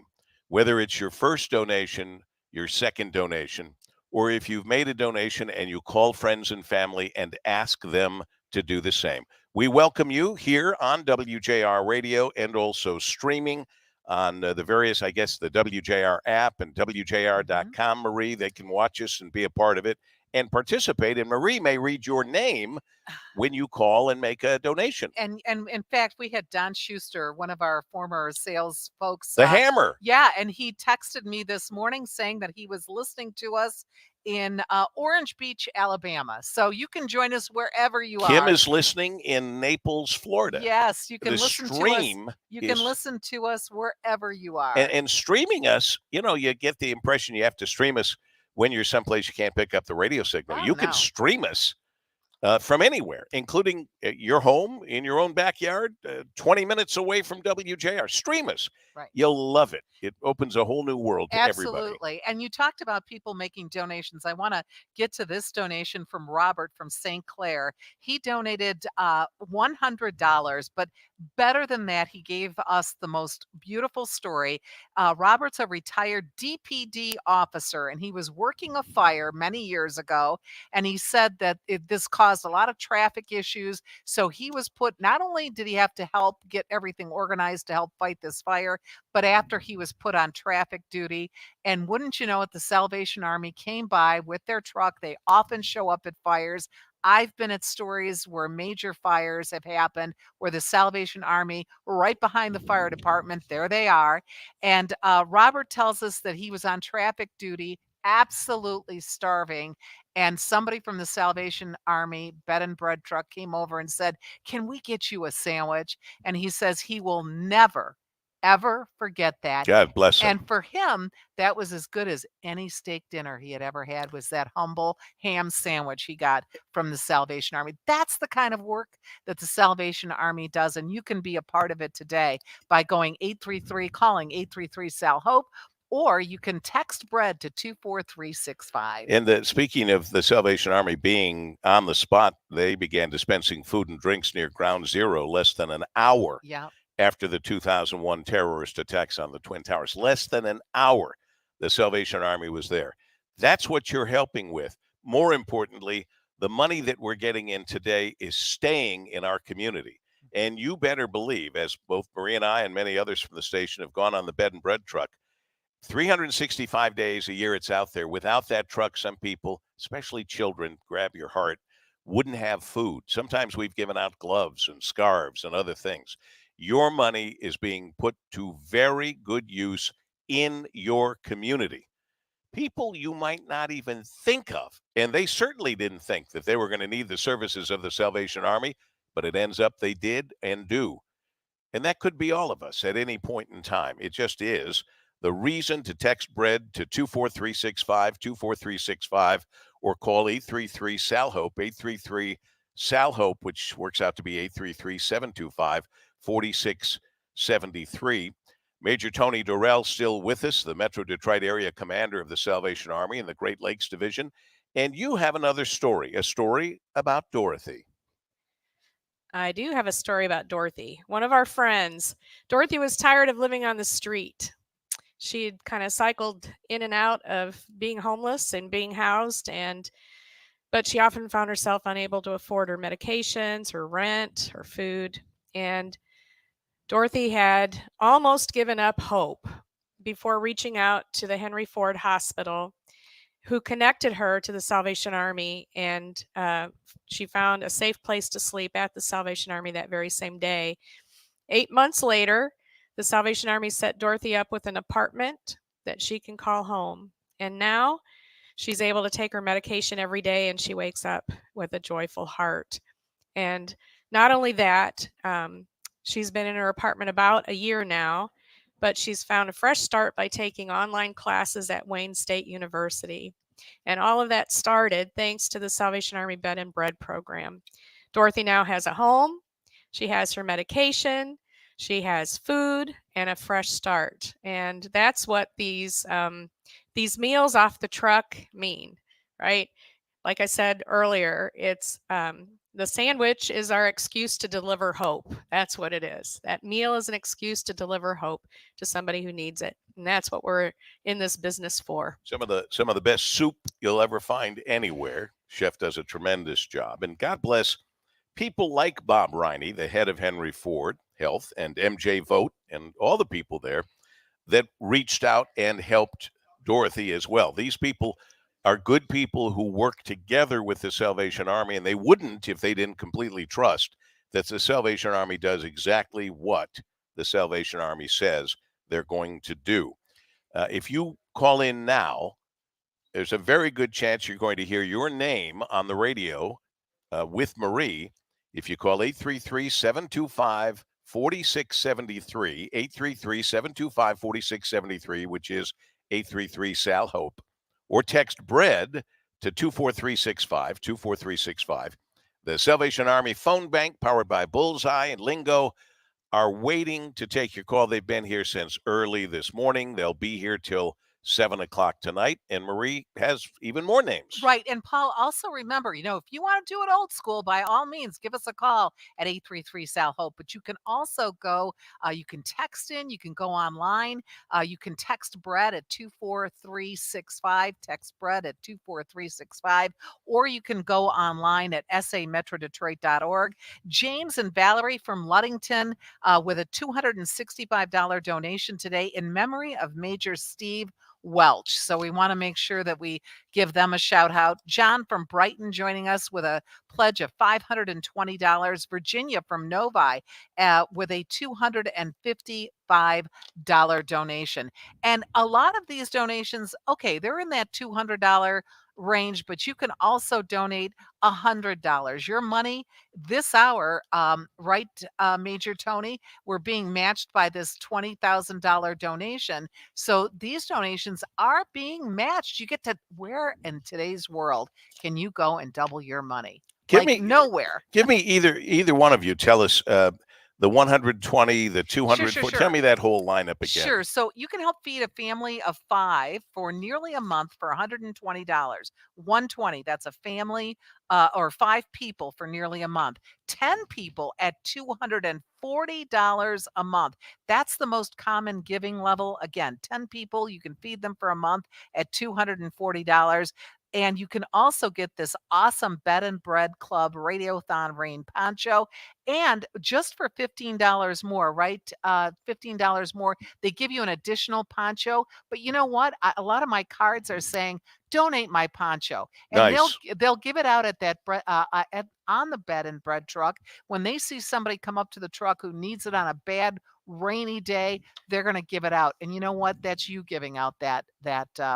Whether it's your first donation, your second donation, or if you've made a donation and you call friends and family and ask them to do the same. We welcome you here on WJR Radio and also streaming on the various, I guess, the WJR app and WJR.com, Marie. They can watch us and be a part of it and participate. And Marie may read your name when you call and make a donation. And in fact, we had Don Schuster, one of our former sales folks. The Hammer. Yeah, and he texted me this morning saying that he was listening to us in Orange Beach, Alabama. So you can join us wherever you are. Kim is listening in Naples, Florida. Yes, you can The listen stream to us. You can listen to us wherever you are. And streaming us, you get the impression you have to stream us when you're someplace you can't pick up the radio signal. You can stream us from anywhere, including your home, in your own backyard, 20 minutes away from WJR. Stream us. Right. You'll love it. It opens a whole new world to everybody. Absolutely. And you talked about people making donations. I want to get to this donation from Robert from St. Clair. He donated $100, but better than that, he gave us the most beautiful story. Robert's a retired DPD officer, and he was working a fire many years ago. And he said that this caused a lot of traffic issues. So he was put, not only did he have to help get everything organized to help fight this fire, but after he was put on traffic duty. And wouldn't you know it, the Salvation Army came by with their truck. They often show up at fires. I've been at stories where major fires have happened, where the Salvation Army, right behind the fire department, there they are. And Robert tells us that he was on traffic duty, absolutely starving. And somebody from the Salvation Army bed and bread truck came over and said, "Can we get you a sandwich?" And he says he will never, ever forget that. God bless him. And for him, that was as good as any steak dinner he had ever had, was that humble ham sandwich he got from the Salvation Army. That's the kind of work that the Salvation Army does. And you can be a part of it today by calling 833-SAL-HOPE, or you can text BREAD to 24365. And speaking of the Salvation Army being on the spot, they began dispensing food and drinks near Ground Zero less than an hour after the 2001 terrorist attacks on the Twin Towers. Less than an hour, the Salvation Army was there. That's what you're helping with. More importantly, the money that we're getting in today is staying in our community. And you better believe, as both Marie and I and many others from the station have gone on the bed and bread truck, 365 days a year it's out there. Without that truck, some people, especially children, grab your heart, wouldn't have food. Sometimes we've given out gloves and scarves and other things. Your money is being put to very good use in your community. People you might not even think of, and they certainly didn't think that they were going to need the services of the Salvation Army, but it ends up they did and do. And that could be all of us at any point in time. It just is. The reason to text BREAD to 24365, 24365, or call 833-SAL-HOPE, 833-SAL-HOPE, which works out to be 833-725-4673. Major Tony Dorrell still with us, the Metro Detroit area commander of the Salvation Army in the Great Lakes Division. And you have another story, a story about Dorothy. I do have a story about Dorothy, one of our friends. Dorothy was tired of living on the street. She had kind of cycled in and out of being homeless and being housed, but she often found herself unable to afford her medications, her rent, her food. And Dorothy had almost given up hope before reaching out to the Henry Ford Hospital, who connected her to the Salvation Army, and she found a safe place to sleep at the Salvation Army that very same day. 8 months later, the Salvation Army set Dorothy up with an apartment that she can call home. And now she's able to take her medication every day, and she wakes up with a joyful heart. And not only that, she's been in her apartment about a year now, but she's found a fresh start by taking online classes at Wayne State University. And all of that started thanks to the Salvation Army Bed and Bread program. Dorothy now has a home, she has her medication, she has food, and a fresh start. And that's what these meals off the truck mean, right? Like I said earlier, it's the sandwich is our excuse to deliver hope. That's what it is. That meal is an excuse to deliver hope to somebody who needs it. And that's what we're in this business for. Some of the best soup you'll ever find anywhere. Chef does a tremendous job. And God bless people like Bob Riney, the head of Henry Ford Health, and MJ Vogt, and all the people there that reached out and helped Dorothy as well. These people are good people who work together with the Salvation Army, and they wouldn't if they didn't completely trust that the Salvation Army does exactly what the Salvation Army says they're going to do. If you call in now, there's a very good chance you're going to hear your name on the radio with Marie. If you call 833-725-4673, 833-725-4673, which is 833-SAL-HOPE, or text BREAD to 24365, 24365. The Salvation Army phone bank, powered by Bullseye and Lingo, are waiting to take your call. They've been here since early this morning. They'll be here till 7 o'clock tonight, and Marie has even more names. Right. And Paul, also remember, if you want to do it old school, by all means, give us a call at 833-SAL-HOPE. But you can also go, you can text in, you can go online, you can text Brett at 24365, text Brett at 24365, or you can go online at sametrodetroit.org. James and Valerie from Ludington with a $265 donation today in memory of Major Steve Welch. So we want to make sure that we give them a shout out. John from Brighton joining us with a pledge of $520. Virginia from Novi with a $255 donation. And a lot of these donations, okay, they're in that $200 range, but you can also donate $100. Your money this hour, right, Major Tony, we're being matched by this $20,000 donation. So these donations are being matched. You get to, where in today's world can you go and double your money? Nowhere. Give me either one of you. Tell us the 120, the 200. Sure. Tell me that whole lineup again. Sure. So you can help feed a family of 5 for nearly a month for $120. 120. That's a family or 5 people for nearly a month. 10 people at $240 a month. That's the most common giving level. Again, 10 people, you can feed them for a month at $240. And you can also get this awesome Bed and Bread Club Radiothon rain poncho. And just for $15 more, right? $15 more, they give you an additional poncho. But you know what? A lot of my cards are saying, donate my poncho. And nice. they'll give it out at that on the Bed and Bread truck. When they see somebody come up to the truck who needs it on a bad rainy day, they're going to give it out. And you know what? That's you giving out that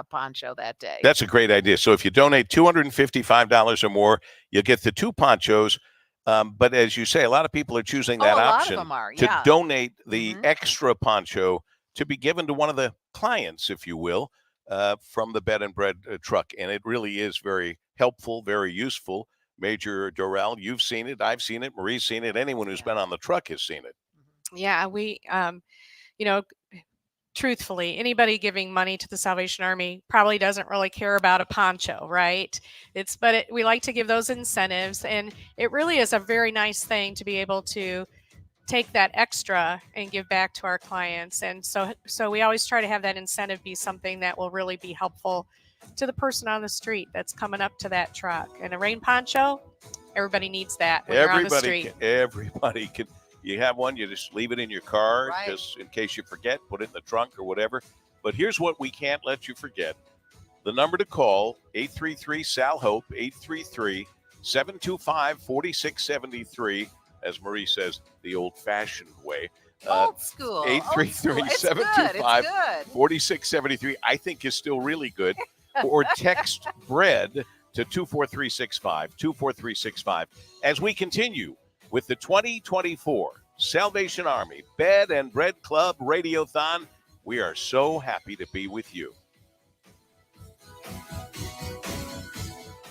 poncho that day. That's a great idea. So if you donate $255 or more, you'll get the 2 ponchos. But as you say, a lot of people are choosing that option to donate the extra poncho to be given to one of the clients, if you will, from the Bed and Bread truck. And it really is very helpful, very useful. Major Dorrell, you've seen it. I've seen it. Marie's seen it. Anyone who's been on the truck has seen it. Yeah, we, truthfully, anybody giving money to the Salvation Army probably doesn't really care about a poncho, right? We like to give those incentives, and it really is a very nice thing to be able to take that extra and give back to our clients. And so we always try to have that incentive be something that will really be helpful to the person on the street that's coming up to that truck. And a rain poncho, everybody needs that when you're on the street. Everybody can. You have one, you just leave it in your car just in case you forget, put it in the trunk or whatever. But here's what we can't let you forget. The number to call, 833-SAL-HOPE, 833-725-4673, as Marie says, the old-fashioned way. Old school. 833-725-4673, I think is still really good. Or text BREAD to 24365, 24365. As we continue with the 2024 Salvation Army Bed and Bread Club Radiothon, we are so happy to be with you.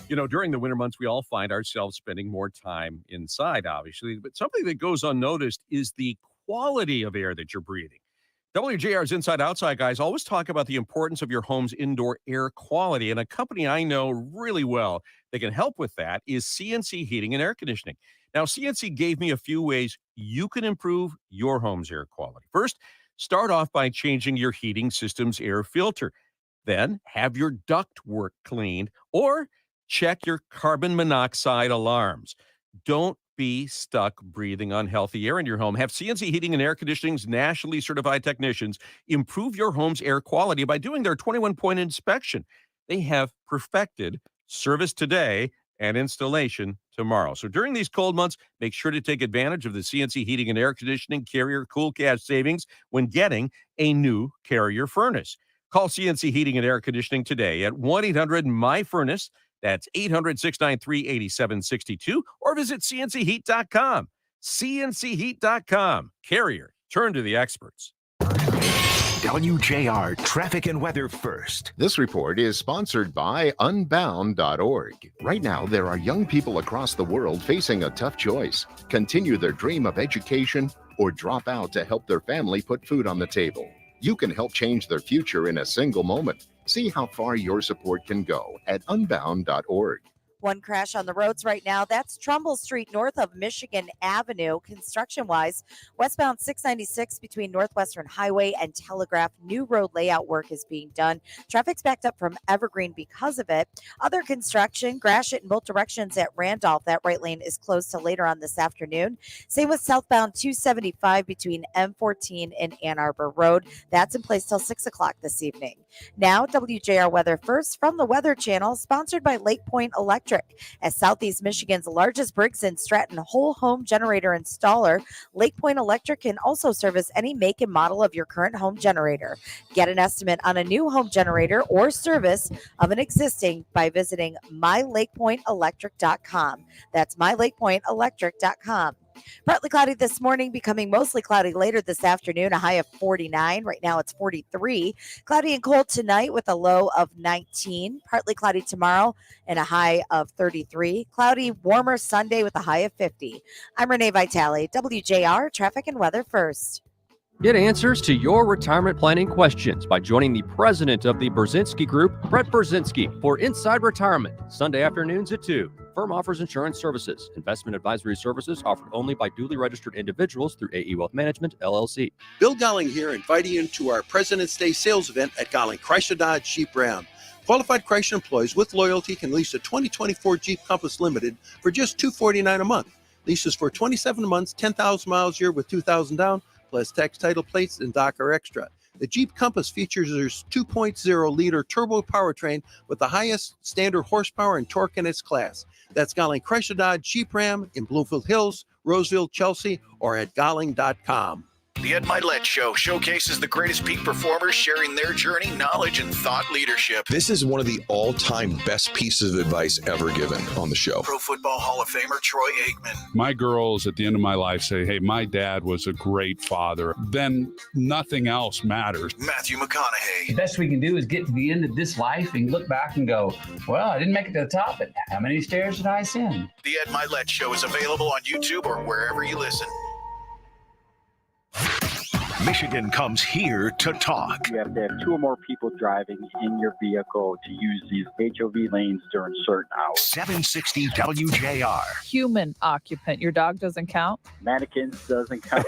During the winter months, we all find ourselves spending more time inside, obviously. But something that goes unnoticed is the quality of air that you're breathing. WJR's Inside Outside guys always talk about the importance of your home's indoor air quality. And a company I know really well that can help with that is CNC Heating and Air Conditioning. Now, CNC gave me a few ways you can improve your home's air quality. First, start off by changing your heating system's air filter. Then have your ductwork cleaned or check your carbon monoxide alarms. Don't be stuck breathing unhealthy air in your home. Have CNC Heating and Air Conditioning's nationally certified technicians improve your home's air quality by doing their 21-point inspection. They have perfected service today and installation tomorrow. So during these cold months, make sure to take advantage of the CNC Heating and Air Conditioning Carrier Cool Cash savings when getting a new Carrier furnace. Call CNC Heating and Air Conditioning today at 1-800-MY-FURNACE. That's 800-693-8762, or visit cncheat.com. cncheat.com. Carrier, turn to the experts. WJR Traffic and Weather First. This report is sponsored by Unbound.org. Right now, there are young people across the world facing a tough choice: continue their dream of education or drop out to help their family put food on the table. You can help change their future in a single moment. See how far your support can go at Unbound.org. One crash on the roads right now. That's Trumbull Street north of Michigan Avenue. Construction-wise, westbound 696 between Northwestern Highway and Telegraph. New road layout work is being done. Traffic's backed up from Evergreen because of it. Other construction, Gratiot in both directions at Randolph. That right lane is closed till later on this afternoon. Same with southbound 275 between M14 and Ann Arbor Road. That's in place till 6 o'clock this evening. Now, WJR Weather First from the Weather Channel, sponsored by Lake Point Electric. As Southeast Michigan's largest Briggs & Stratton whole home generator installer, Lake Point Electric can also service any make and model of your current home generator. Get an estimate on a new home generator or service of an existing by visiting mylakepointelectric.com. That's mylakepointelectric.com. Partly cloudy this morning, becoming mostly cloudy later this afternoon, a high of 49. Right now it's 43. Cloudy and cold tonight with a low of 19. Partly cloudy tomorrow and a high of 33. Cloudy, warmer Sunday with a high of 50. I'm Renee Vitale, WJR Traffic and Weather First. Get answers to your retirement planning questions by joining the president of the Brzezinski Group, Brett Brzezinski, for Inside Retirement, Sunday afternoons at 2. Firm offers insurance services. Investment advisory services offered only by duly registered individuals through AE Wealth Management, LLC. Bill Golling here, inviting you to our President's Day sales event at Golling Chrysler Dodge Jeep Ram. Qualified Chrysler employees with loyalty can lease a 2024 Jeep Compass Limited for just $249 a month. Leases for 27 months, 10,000 miles a year with $2,000 down, plus tax, title plates, and Docker Extra. The Jeep Compass features its 2.0-liter turbo powertrain with the highest standard horsepower and torque in its class. That's Golling Chrysler Dodge Jeep Ram in Bloomfield Hills, Roseville, Chelsea, or at golling.com. The Ed Milet Show showcases the greatest peak performers sharing their journey, knowledge, and thought leadership. This is one of the all-time best pieces of advice ever given on the show. Pro Football Hall of Famer Troy Aikman. My girls at the end of my life say, hey, my dad was a great father. Then nothing else matters. Matthew McConaughey. The best we can do is get to the end of this life and look back and go, well, I didn't make it to the top, but how many stairs did I ascend? The Ed Milet Show is available on YouTube or wherever you listen. Michigan comes here to talk. You have to have 2 or more people driving in your vehicle to use these HOV lanes during certain hours. 760 WJR. Human occupant. Your dog doesn't count? Mannequins doesn't count.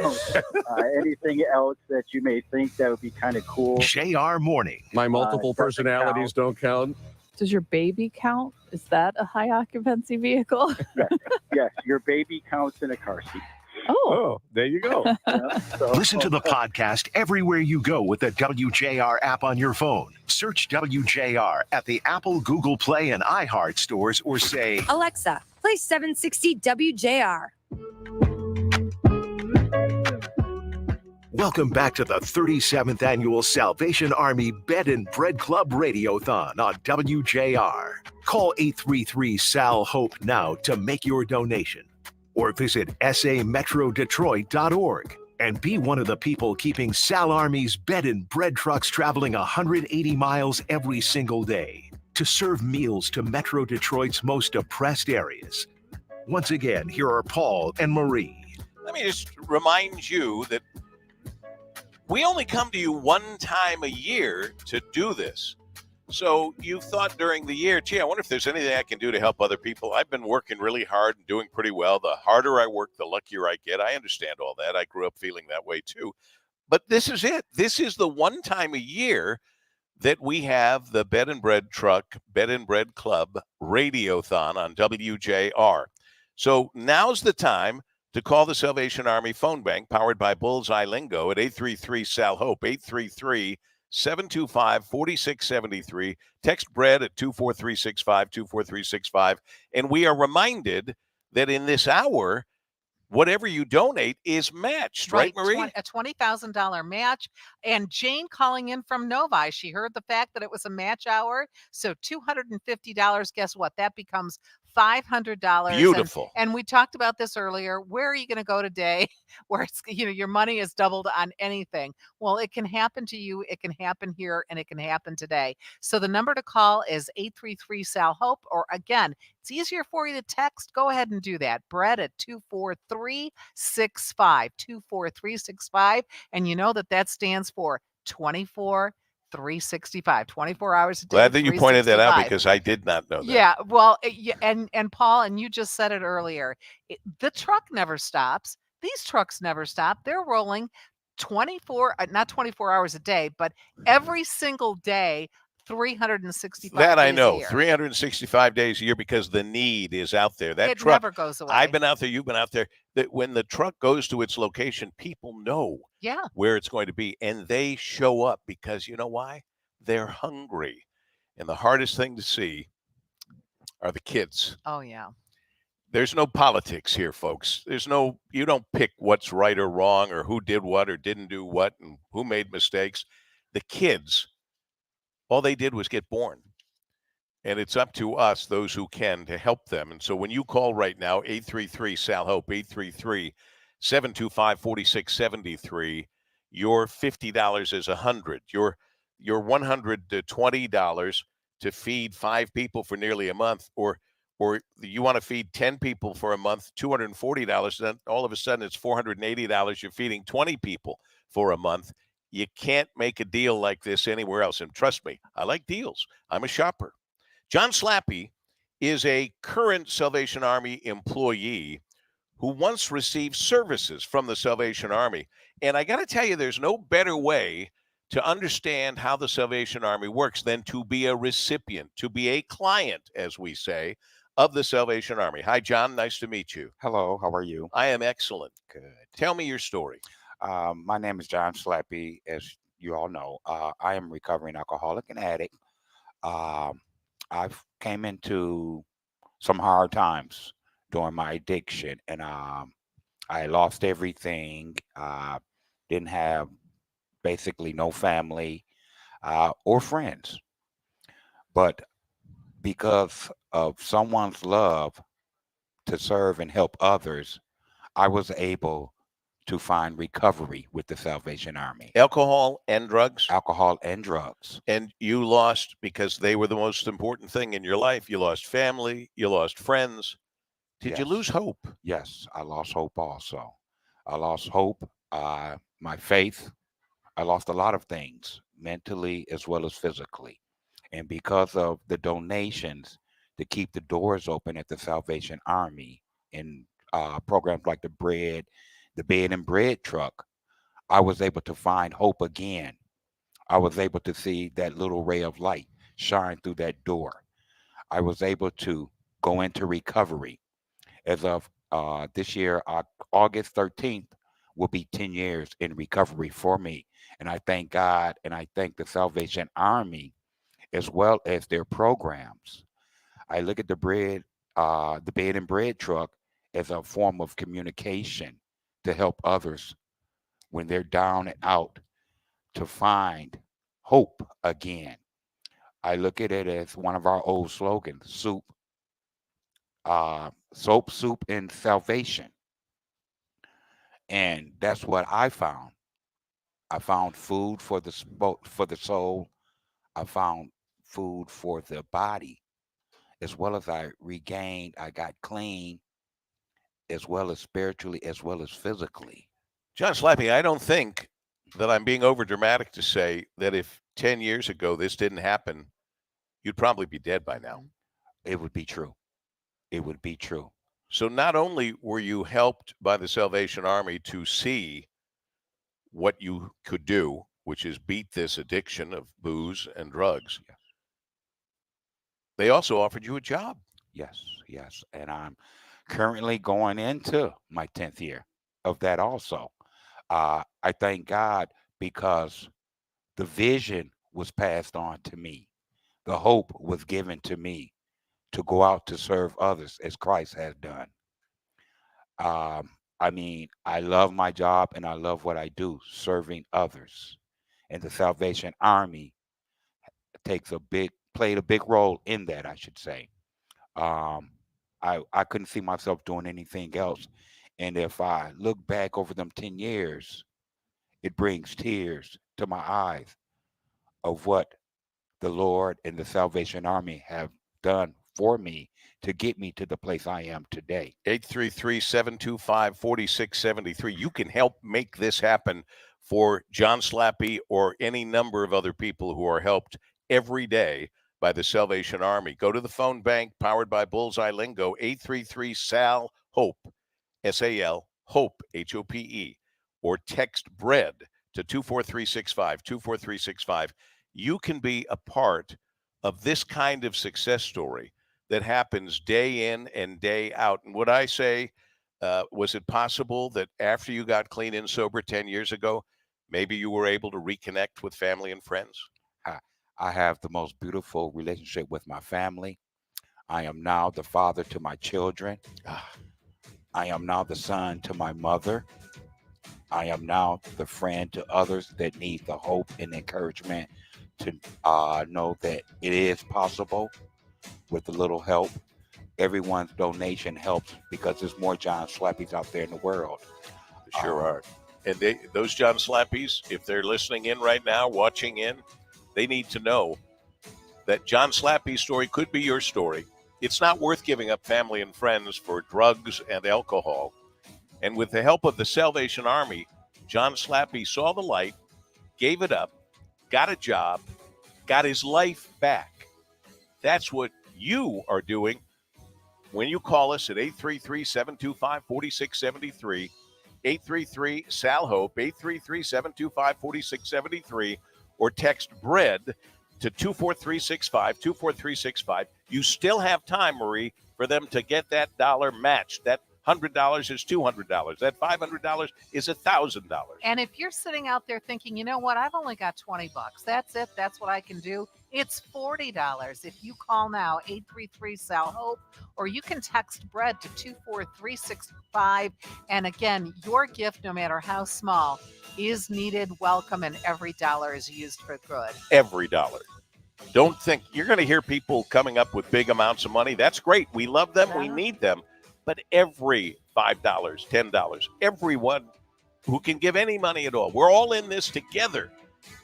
Anything else that you may think that would be kind of cool. JR Morning. My multiple personalities don't count. Does your baby count? Is that a high occupancy vehicle? Yes, your baby counts in a car seat. Oh, there you go. Listen to the podcast everywhere you go with the WJR app on your phone. Search WJR at the Apple, Google Play, and iHeart stores, or say, Alexa, play 760 WJR. Welcome back to the 37th Annual Salvation Army Bed and Bread Club Radiothon on WJR. Call 833-SAL-HOPE now to make your donation, or visit sametrodetroit.org and be one of the people keeping Sal Army's bed and bread trucks traveling 180 miles every single day to serve meals to Metro Detroit's most oppressed areas. Once again, here are Paul and Marie. Let me just remind you that we only come to you one time a year to do this. So you thought during the year, gee, I wonder if there's anything I can do to help other people. I've been working really hard and doing pretty well. The harder I work, the luckier I get. I understand all that. I grew up feeling that way too. But this is it. This is the one time a year that we have the Bed and Bread Truck, Bed and Bread Club Radiothon on WJR. So now's the time to call the Salvation Army phone bank powered by Bullseye Lingo at 833-SAL-HOPE, 833-725-4673. Text Brett at 24365, 24365. And we are reminded that in this hour, whatever you donate is matched, right, Marie? A $20,000 match. And Jane calling in from Novi, she heard the fact that it was a match hour. So $250, guess what? That becomes $500. Beautiful. And we talked about this earlier. Where are you going to go today where it's, your money is doubled on anything? Well, it can happen to you. It can happen here, and it can happen today. So the number to call is 833-SAL-HOPE, or again, it's easier for you to text. Go ahead and do that. Brett at 24365, 24365. And you know that stands for 24/365, 24 hours a day. Glad that you pointed that out because I did not know that. Yeah, well, and Paul, and you just said it earlier. The truck never stops. These trucks never stop. They're rolling not 24 hours a day, but every single day, 365 that days I know, a year. 365 days a year because the need is out there. That it truck never goes away. I've been out there, you've been out there. That when the truck goes to its location, people know where it's going to be, and they show up because you know why? They're hungry. And the hardest thing to see are the kids. Oh, yeah. There's no politics here, folks. You don't pick what's right or wrong or who did what or didn't do what and who made mistakes. The kids, all they did was get born. And it's up to us, those who can, to help them. And so when you call right now, 833-SAL-HOPE, 833-725-4673, your $50 is $100. Your $120 to feed 5 people for nearly a month, or you want to feed 10 people for a month, $240, then all of a sudden it's $480. You're feeding 20 people for a month. You can't make a deal like this anywhere else. And trust me, I like deals. I'm a shopper. John Slappy is a current Salvation Army employee who once received services from the Salvation Army. And I got to tell you, there's no better way to understand how the Salvation Army works than to be a recipient, to be a client, as we say, of the Salvation Army. Hi, John. Nice to meet you. Hello. How are you? I am excellent. Good. Tell me your story. My name is John Slappy. As you all know, I am a recovering alcoholic and addict. I've came into some hard times during my addiction, and I lost everything. Didn't have basically no family or friends. But because of someone's love to serve and help others, I was able to find recovery with the Salvation Army. Alcohol and drugs? Alcohol and drugs. And you lost because they were the most important thing in your life. You lost family. You lost friends. Did you lose hope? Yes, I lost hope also. I lost hope, my faith. I lost a lot of things, mentally as well as physically. And because of the donations to keep the doors open at the Salvation Army in programs like the bed and bread truck, I was able to find hope again. I was able to see that little ray of light shine through that door. I was able to go into recovery. As of this year, August 13th, will be 10 years in recovery for me. And I thank God and I thank the Salvation Army as well as their programs. I look at the bed and bread truck as a form of communication to help others when they're down and out to find hope again. I look at it as one of our old slogans, soap, soup, and salvation. And that's what I found. I found food for the soul. I found food for the body, as well as I got clean, as well as spiritually, as well as physically. John Slappy, I don't think that I'm being over dramatic to say that if 10 years ago this didn't happen, you'd probably be dead by now. It would be true. It would be true. So not only were you helped by the Salvation Army to see what you could do, which is beat this addiction of booze and drugs, they also offered you a job. Yes. And I'm currently going into my 10th year of that also. I thank God because the vision was passed on to me. The hope was given to me to go out to serve others as Christ has done. I mean, I love my job and I love what I do, serving others. And the Salvation Army played a big role in that, I should say. I couldn't see myself doing anything else. And if I look back over them 10 years, it brings tears to my eyes of what the Lord and the Salvation Army have done for me to get me to the place I am today. 833-725-4673. You can help make this happen for John Slappy or any number of other people who are helped every day by the Salvation Army. Go to the phone bank powered by Bullseye Lingo, 833-SAL-HOPE, S-A-L, HOPE, H-O-P-E, or text BREAD to 24365, 24365. You can be a part of this kind of success story that happens day in and day out. And would I say, was it possible that after you got clean and sober 10 years ago, maybe you were able to reconnect with family and friends? I have the most beautiful relationship with my family. I am now the father to my children. I am now the son to my mother. I am now the friend to others that need the hope and encouragement to know that it is possible with a little help. Everyone's donation helps because there's more John Slappies out there in the world. Sure are. And those John Slappies, if they're listening in right now, watching in, they need to know that John Slappy's story could be your story. It's not worth giving up family and friends for drugs and alcohol. And with the help of the Salvation Army, John Slappy saw the light, gave it up, got a job, got his life back. That's what you are doing when you call us at 833-725-4673, 833-SAL-HOPE, 833-725-4673, or text BREAD to 24365, 24365. You still have time, Marie, for them to get that dollar matched. That $100 is $200. That $500 is $1,000. And if you're sitting out there thinking, you know what, I've only got $20. That's it. That's what I can do. It's $40. If you call now, 833-SAL-HOPE, or you can text BREAD to 24365. And again, your gift, no matter how small, is needed, welcome, and every dollar is used for good. Every dollar. Don't think you're going to hear people coming up with big amounts of money. That's great. We love them. We need them. But every $5, $10, everyone who can give any money at all, we're all in this together.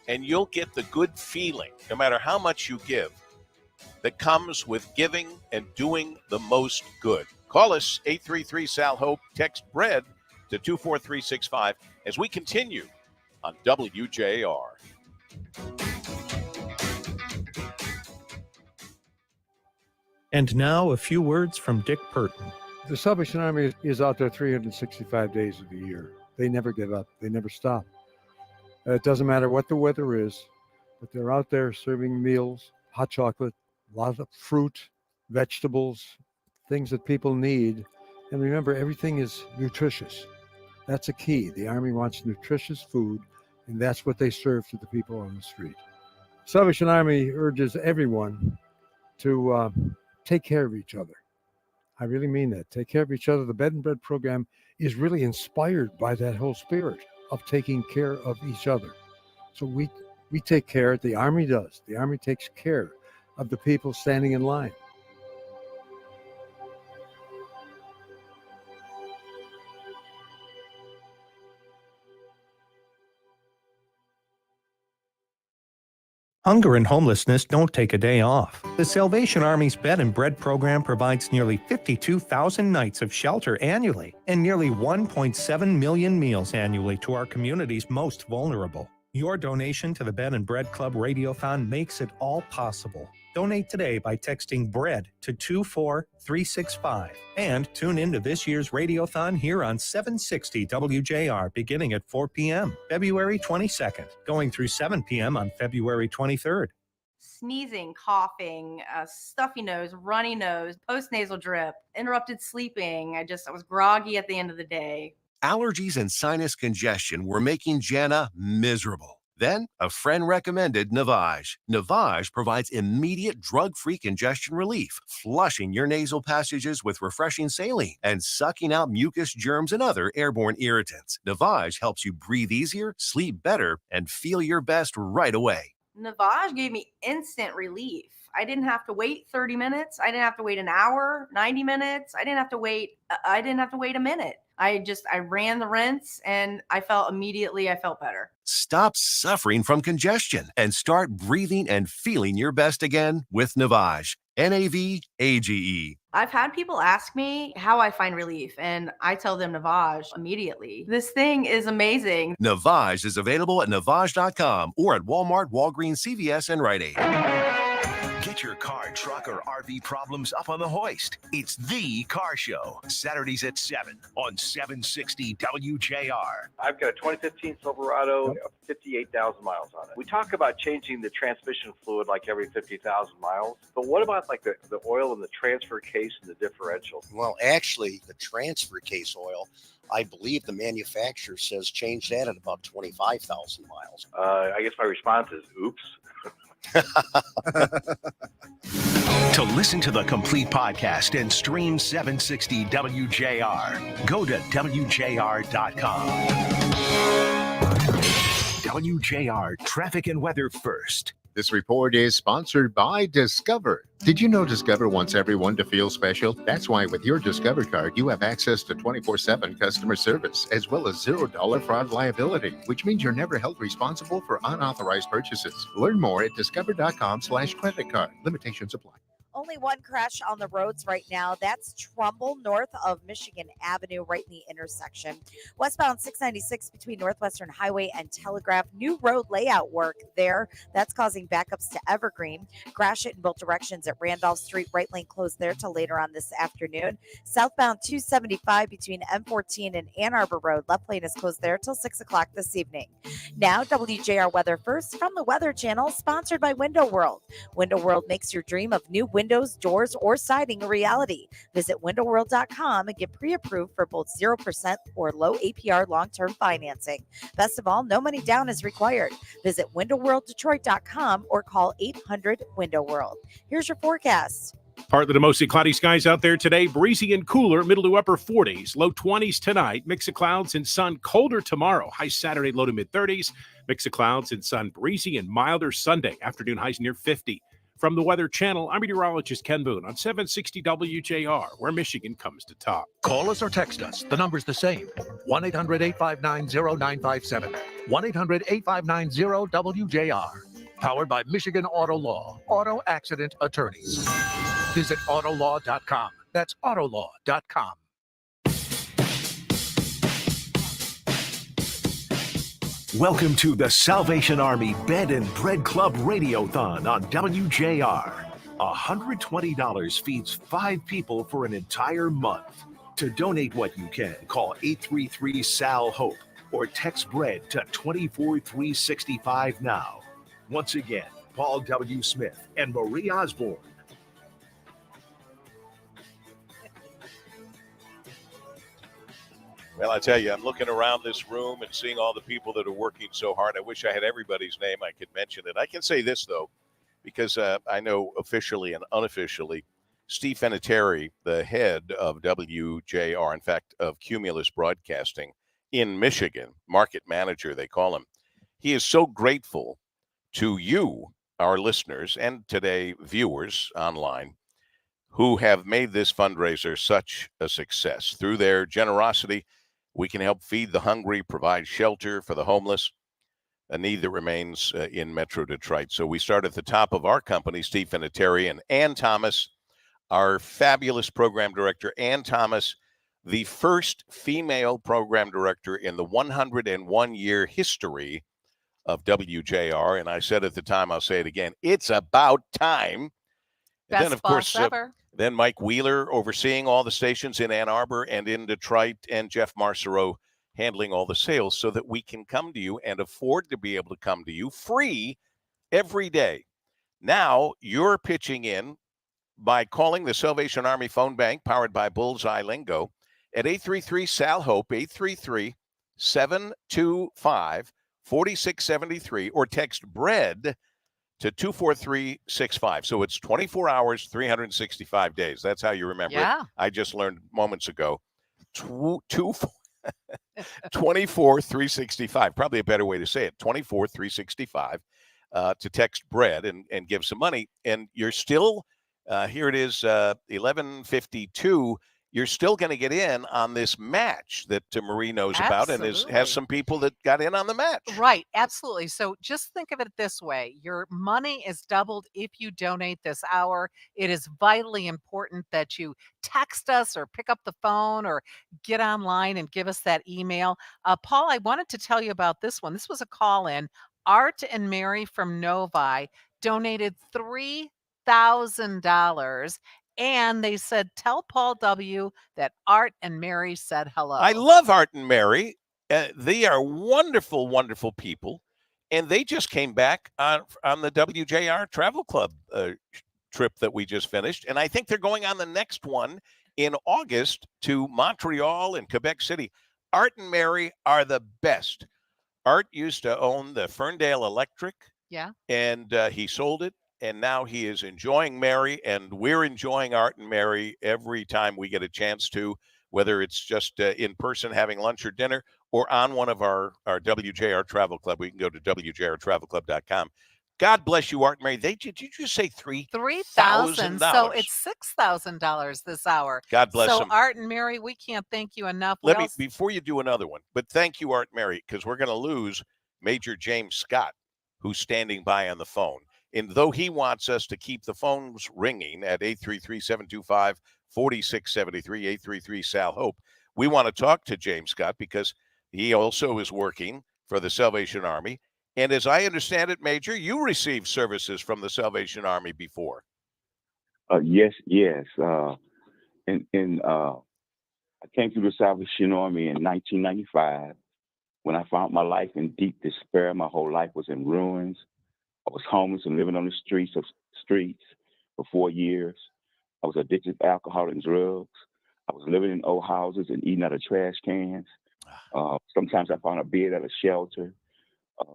And you'll get the good feeling, no matter how much you give, that comes with giving and doing the most good. Call us, 833-SAL-HOPE, text BREAD to 24365 as we continue on WJR. And now a few words from Dick Purton. The Salvation Army is out there 365 days of the year. They never give up. They never stop. It doesn't matter what the weather is, but they're out there serving meals, hot chocolate, a lot of fruit, vegetables, things that people need. And remember, everything is nutritious. That's a key. The Army wants nutritious food, and that's what they serve to the people on the street. Salvation Army urges everyone to take care of each other. I really mean that. Take care of each other. The Bed and Bread program is really inspired by that whole spirit of taking care of each other. So we take care, the Army does. The Army takes care of the people standing in line. Hunger and homelessness don't take a day off. The Salvation Army's Bed and Bread program provides nearly 52,000 nights of shelter annually and nearly 1.7 million meals annually to our community's most vulnerable. Your donation to the Bed and Bread Club Radiothon makes it all possible. Donate today by texting BREAD to 24365 and tune into this year's Radiothon here on 760 WJR beginning at 4 p.m. February 22nd, going through 7 p.m. on February 23rd. sneezing, coughing, stuffy nose, runny nose, postnasal drip, interrupted sleeping. I was groggy at the end of the day. Allergies and sinus congestion were making Jana miserable. Then, a friend recommended Navage. Navage provides immediate drug-free congestion relief, flushing your nasal passages with refreshing saline and sucking out mucus, germs, and other airborne irritants. Navage helps you breathe easier, sleep better, and feel your best right away. Navage gave me instant relief. I didn't have to wait 30 minutes. I didn't have to wait an hour, 90 minutes. I didn't have to wait a minute. I ran the rinse and I felt better. Stop suffering from congestion and start breathing and feeling your best again with Navage. Navage. I've had people ask me how I find relief, and I tell them Navage immediately. This thing is amazing. Navage is available at Navage.com or at Walmart, Walgreens, CVS, and Rite Aid. Get your car, truck, or RV problems up on the hoist. It's The Car Show, Saturdays at 7 on 760 WJR. I've got a 2015 Silverado, 58,000 miles on it. We talk about changing the transmission fluid like every 50,000 miles, but what about like the oil in the transfer case and the differential? Well, actually, the transfer case oil, I believe the manufacturer says change that at about 25,000 miles. I guess my response is, oops. To listen to the complete podcast and stream 760 WJR, go to WJR.com. WJR Traffic and Weather First. This report is sponsored by Discover. Did you know Discover wants everyone to feel special? That's why with your Discover card, you have access to 24/7 customer service, as well as $0 fraud liability, which means you're never held responsible for unauthorized purchases. Learn more at discover.com/credit card. Limitations apply. Only one crash on the roads right now. That's Trumbull, north of Michigan Avenue, right in the intersection. Westbound 696 between Northwestern Highway and Telegraph. New road layout work there. That's causing backups to Evergreen. Crash it in both directions at Randolph Street. Right lane closed there till later on this afternoon. Southbound 275 between M14 and Ann Arbor Road. Left lane is closed there till 6 o'clock this evening. Now, WJR Weather First from the Weather Channel, sponsored by Window World. Window World makes your dream of new windows, doors, or siding a reality. Visit windowworld.com and get pre-approved for both 0% or low APR long-term financing. Best of all, no money down is required. Visit windowworlddetroit.com or call 800-WINDOW-WORLD. Here's your forecast. Partly to mostly cloudy skies out there today. Breezy and cooler, middle to upper 40s. Low 20s tonight. Mix of clouds and sun. Colder tomorrow. High Saturday, low to mid 30s. Mix of clouds and sun. Breezy and milder Sunday. Afternoon highs near 50. From the Weather Channel, I'm meteorologist Ken Boone on 760 WJR, where Michigan comes to talk. Call us or text us. The number's the same. 1-800-859-0957. 1-800-859-0WJR. Powered by Michigan Auto Law. Auto Accident Attorneys. Visit autolaw.com. That's autolaw.com. Welcome to the Salvation Army Bed and Bread Club Radiothon on WJR. $120 feeds 5 people for an entire month. To donate what you can, call 833-SAL-HOPE or text BREAD to 24365 now. Once again, Paul W. Smith and Marie Osborne. Well, I tell you, I'm looking around this room and seeing all the people that are working so hard. I wish I had everybody's name. I could mention it. I can say this, though, because I know officially and unofficially, Steve Finateri, the head of WJR, in fact, of Cumulus Broadcasting in Michigan, market manager, they call him. He is so grateful to you, our listeners, and today viewers online, who have made this fundraiser such a success. Through their generosity, we can help feed the hungry, provide shelter for the homeless, a need that remains in Metro Detroit. So we start at the top of our company, Steve Finateri and Ann Thomas, our fabulous program director. Ann Thomas, the first female program director in the 101-year history of WJR. And I said at the time, I'll say it again, it's about time. Best And then, of course, ever. then Mike Wheeler overseeing all the stations in Ann Arbor and in Detroit, and Jeff Marcereau handling all the sales so that we can come to you and afford to be able to come to you free every day. Now you're pitching in by calling the Salvation Army phone bank powered by Bullseye Lingo at 833-SAL-HOPE, 833-725-4673, or text BREAD to 24365. So it's 24 hours, 365 days. That's how you remember it. I just learned moments ago. 24-365. Probably a better way to say it. 24-365 to text BREAD and give some money. And you're still, here it is, 11:52. You're still going to get in on this match that Marie knows about and has some people that got in on the match. Right, absolutely. So just think of it this way. Your money is doubled if you donate this hour. It is vitally important that you text us or pick up the phone or get online and give us that email. Paul, I wanted to tell you about this one. This was a call in. Art and Mary from Novi donated $3,000. And they said, tell Paul W. that Art and Mary said hello. I love Art and Mary. They are wonderful, wonderful people. And they just came back on the WJR Travel Club trip that we just finished. And I think they're going on the next one in August to Montreal and Quebec City. Art and Mary are the best. Art used to own the Ferndale Electric. Yeah. And he sold it. And now he is enjoying Mary, and we're enjoying Art and Mary every time we get a chance to, whether it's just in person having lunch or dinner or on one of our WJR Travel Club. We can go to WJRTravelClub.com. God bless you, Art and Mary. Did you just say $3,000? So it's $6,000 this hour. God bless them. So Art and Mary, we can't thank you enough. Before you do another one, but thank you, Art and Mary, because we're going to lose Major James Scott, who's standing by on the phone. And though he wants us to keep the phones ringing at 833-725-4673, 833-SAL-HOPE, we want to talk to James Scott because he also is working for the Salvation Army. And as I understand it, Major, you received services from the Salvation Army before. Yes. I came to the Salvation Army in 1995 when I found my life in deep despair. My whole life was in ruins. I was homeless and living on the streets for 4 years. I was addicted to alcohol and drugs. I was living in old houses and eating out of trash cans. Sometimes I found a bed at a shelter.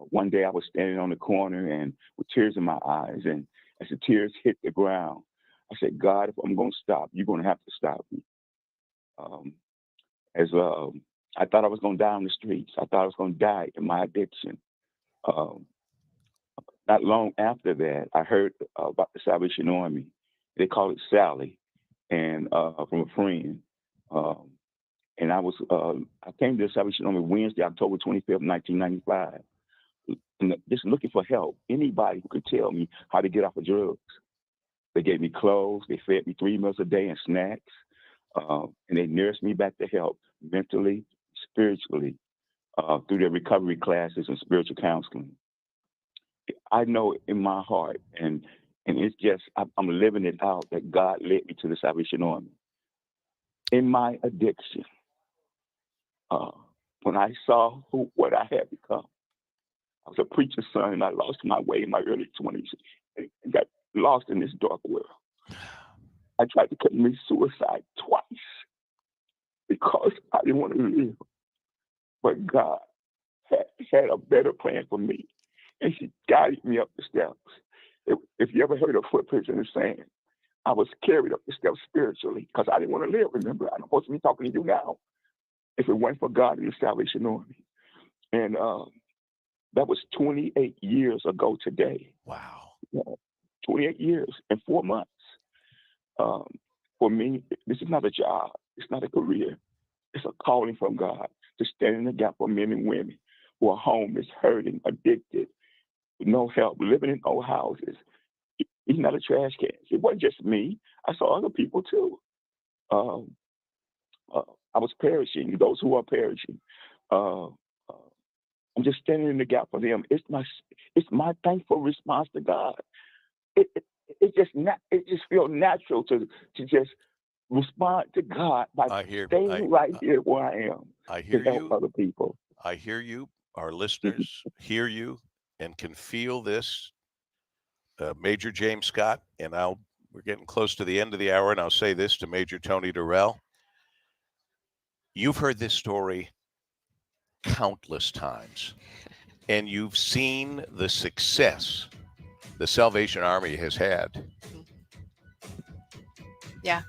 One day I was standing on the corner and with tears in my eyes, and as the tears hit the ground, I said, God, if I'm going to stop, you're going to have to stop me. I thought I was going to die on the streets. I thought I was going to die in my addiction. Not long after that, I heard about the Salvation Army. They call it Sally, and from a friend. And I came to the Salvation Army Wednesday, October 25th, 1995, and just looking for help. Anybody who could tell me how to get off of drugs. They gave me clothes. They fed me 3 meals a day and snacks. And they nursed me back to health mentally, spiritually, through their recovery classes and spiritual counseling. I know in my heart, and it's just, I'm living it out, that God led me to the Salvation Army. In my addiction, when I saw what I had become, I was a preacher's son, and I lost my way in my early 20s and got lost in this dark world. I tried to commit suicide twice because I didn't want to live. But God had a better plan for me, and He guided me up the steps. If you ever heard of footprints in the sand, I was carried up the steps spiritually because I didn't want to live. Remember, I'm supposed to be talking to you now. If it weren't for God and the Salvation Army. And that was 28 years ago today. Wow. 28 years and 4 months. For me, this is not a job. It's not a career. It's a calling from God to stand in the gap for men and women who are homeless, hurting, addicted, with no help, living in old houses, eating out of trash cans. It wasn't just me. I saw other people too. I was perishing, those who are perishing. I'm just standing in the gap for them. It's my thankful response to God. It just feels natural to just respond to God by staying right here where I am. I hear to help you. Other people. I hear you. Our listeners hear you and can feel this. Major James Scott, and we're getting close to the end of the hour, and I'll say this to Major Tony Durrell. You've heard this story countless times, and you've seen the success the Salvation Army has had. Yeah.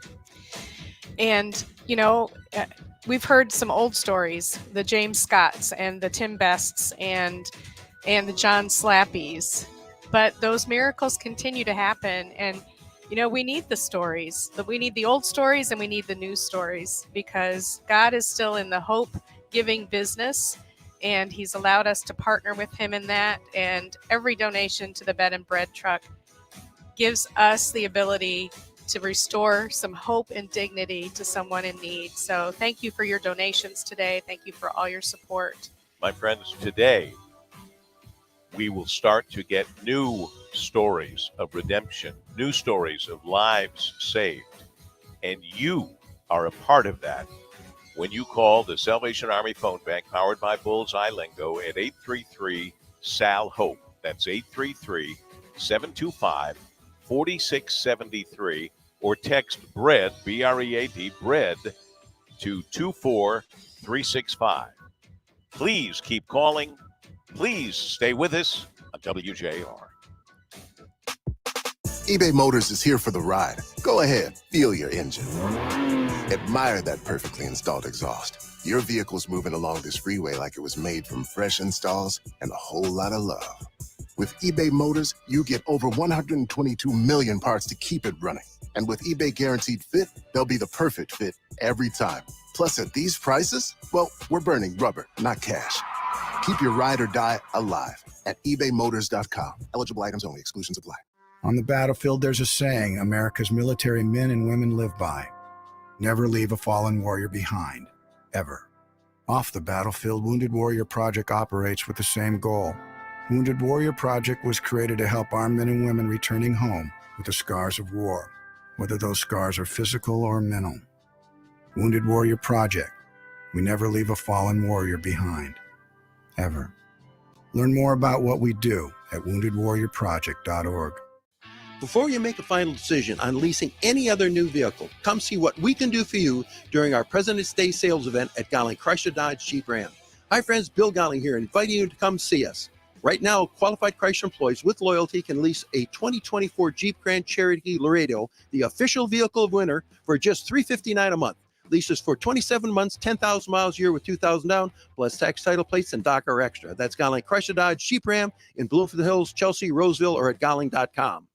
And, you know, we've heard some old stories, the James Scotts and the Tim Bests and the John Slappies. But those miracles continue to happen. And, you know, we need the stories, but we need the old stories and we need the new stories, because God is still in the hope-giving business, and he's allowed us to partner with him in that. And every donation to the Bed and Bread truck gives us the ability to restore some hope and dignity to someone in need. So thank you for your donations today. Thank you for all your support. My friends, today we will start to get new stories of redemption, new stories of lives saved. And you are a part of that when you call the Salvation Army phone bank powered by Bullseye Lingo at 833-SAL-HOPE. That's 833-725-4673, or text BREAD, B-R-E-A-D, BREAD, to 24365. Please keep calling. Please stay with us on WJR. eBay Motors is here for the ride. Go ahead, feel your engine. Admire that perfectly installed exhaust. Your vehicle's moving along this freeway like it was made from fresh installs and a whole lot of love. With eBay Motors, you get over 122 million parts to keep it running. And with eBay Guaranteed Fit, they'll be the perfect fit every time. Plus, at these prices, well, we're burning rubber, not cash. Keep your ride or die alive at ebaymotors.com. Eligible items only. Exclusions apply. On the battlefield, there's a saying America's military men and women live by. Never leave a fallen warrior behind, ever. Off the battlefield, Wounded Warrior Project operates with the same goal. Wounded Warrior Project was created to help armed men and women returning home with the scars of war, whether those scars are physical or mental. Wounded Warrior Project. We never leave a fallen warrior behind, ever. Learn more about what we do at woundedwarriorproject.org. Before you make a final decision on leasing any other new vehicle, come see what we can do for you during our President's Day sales event at Golling Chrysler Dodge Jeep Ram. Hi friends, Bill Golling here, inviting you to come see us. Right now, qualified Chrysler employees with loyalty can lease a 2024 Jeep Grand Cherokee Laredo, the official vehicle of winter, for just $359 a month. Leases for 27 months, 10,000 miles a year with $2,000 down, plus tax, title plates, and Docker Extra. That's Golling Chrysler Dodge Jeep Ram in Bloomfield Hills, Chelsea, Roseville, or at Golling.com.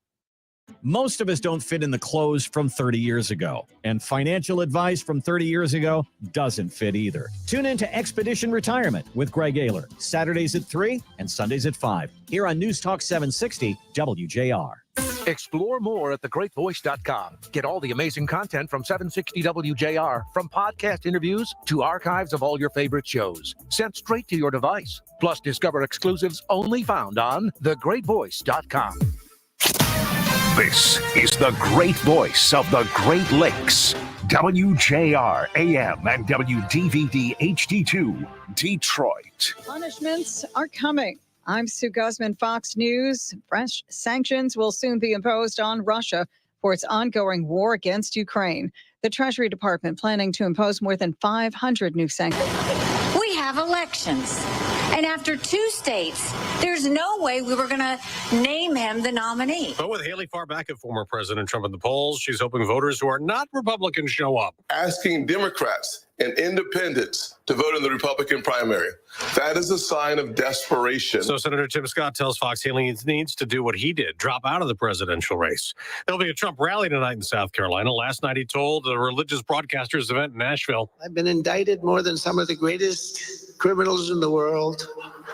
Most of us don't fit in the clothes from 30 years ago, and financial advice from 30 years ago doesn't fit either. Tune in to Expedition Retirement with Greg Ayler, Saturdays at 3 and Sundays at 5, here on News Talk 760 WJR. Explore more at thegreatvoice.com. Get all the amazing content from 760 WJR, from podcast interviews to archives of all your favorite shows, sent straight to your device. Plus, discover exclusives only found on thegreatvoice.com. This is the great voice of the Great Lakes. WJR AM and WDVD HD2, Detroit. Punishments are coming. I'm Sue Guzman, Fox News. Fresh sanctions will soon be imposed on Russia for its ongoing war against Ukraine. The Treasury Department planning to impose more than 500 new sanctions. We have elections. And after 2 states, there's no way we were going to name him the nominee. But with Haley far back of former President Trump in the polls, she's hoping voters who are not Republicans show up. Asking Democrats and independents to vote in the Republican primary. That is a sign of desperation. So Senator Tim Scott tells Fox Haley needs to do what he did, drop out of the presidential race. There'll be a Trump rally tonight in South Carolina. Last night he told a religious broadcasters event in Nashville. I've been indicted more than some of the greatest criminals in the world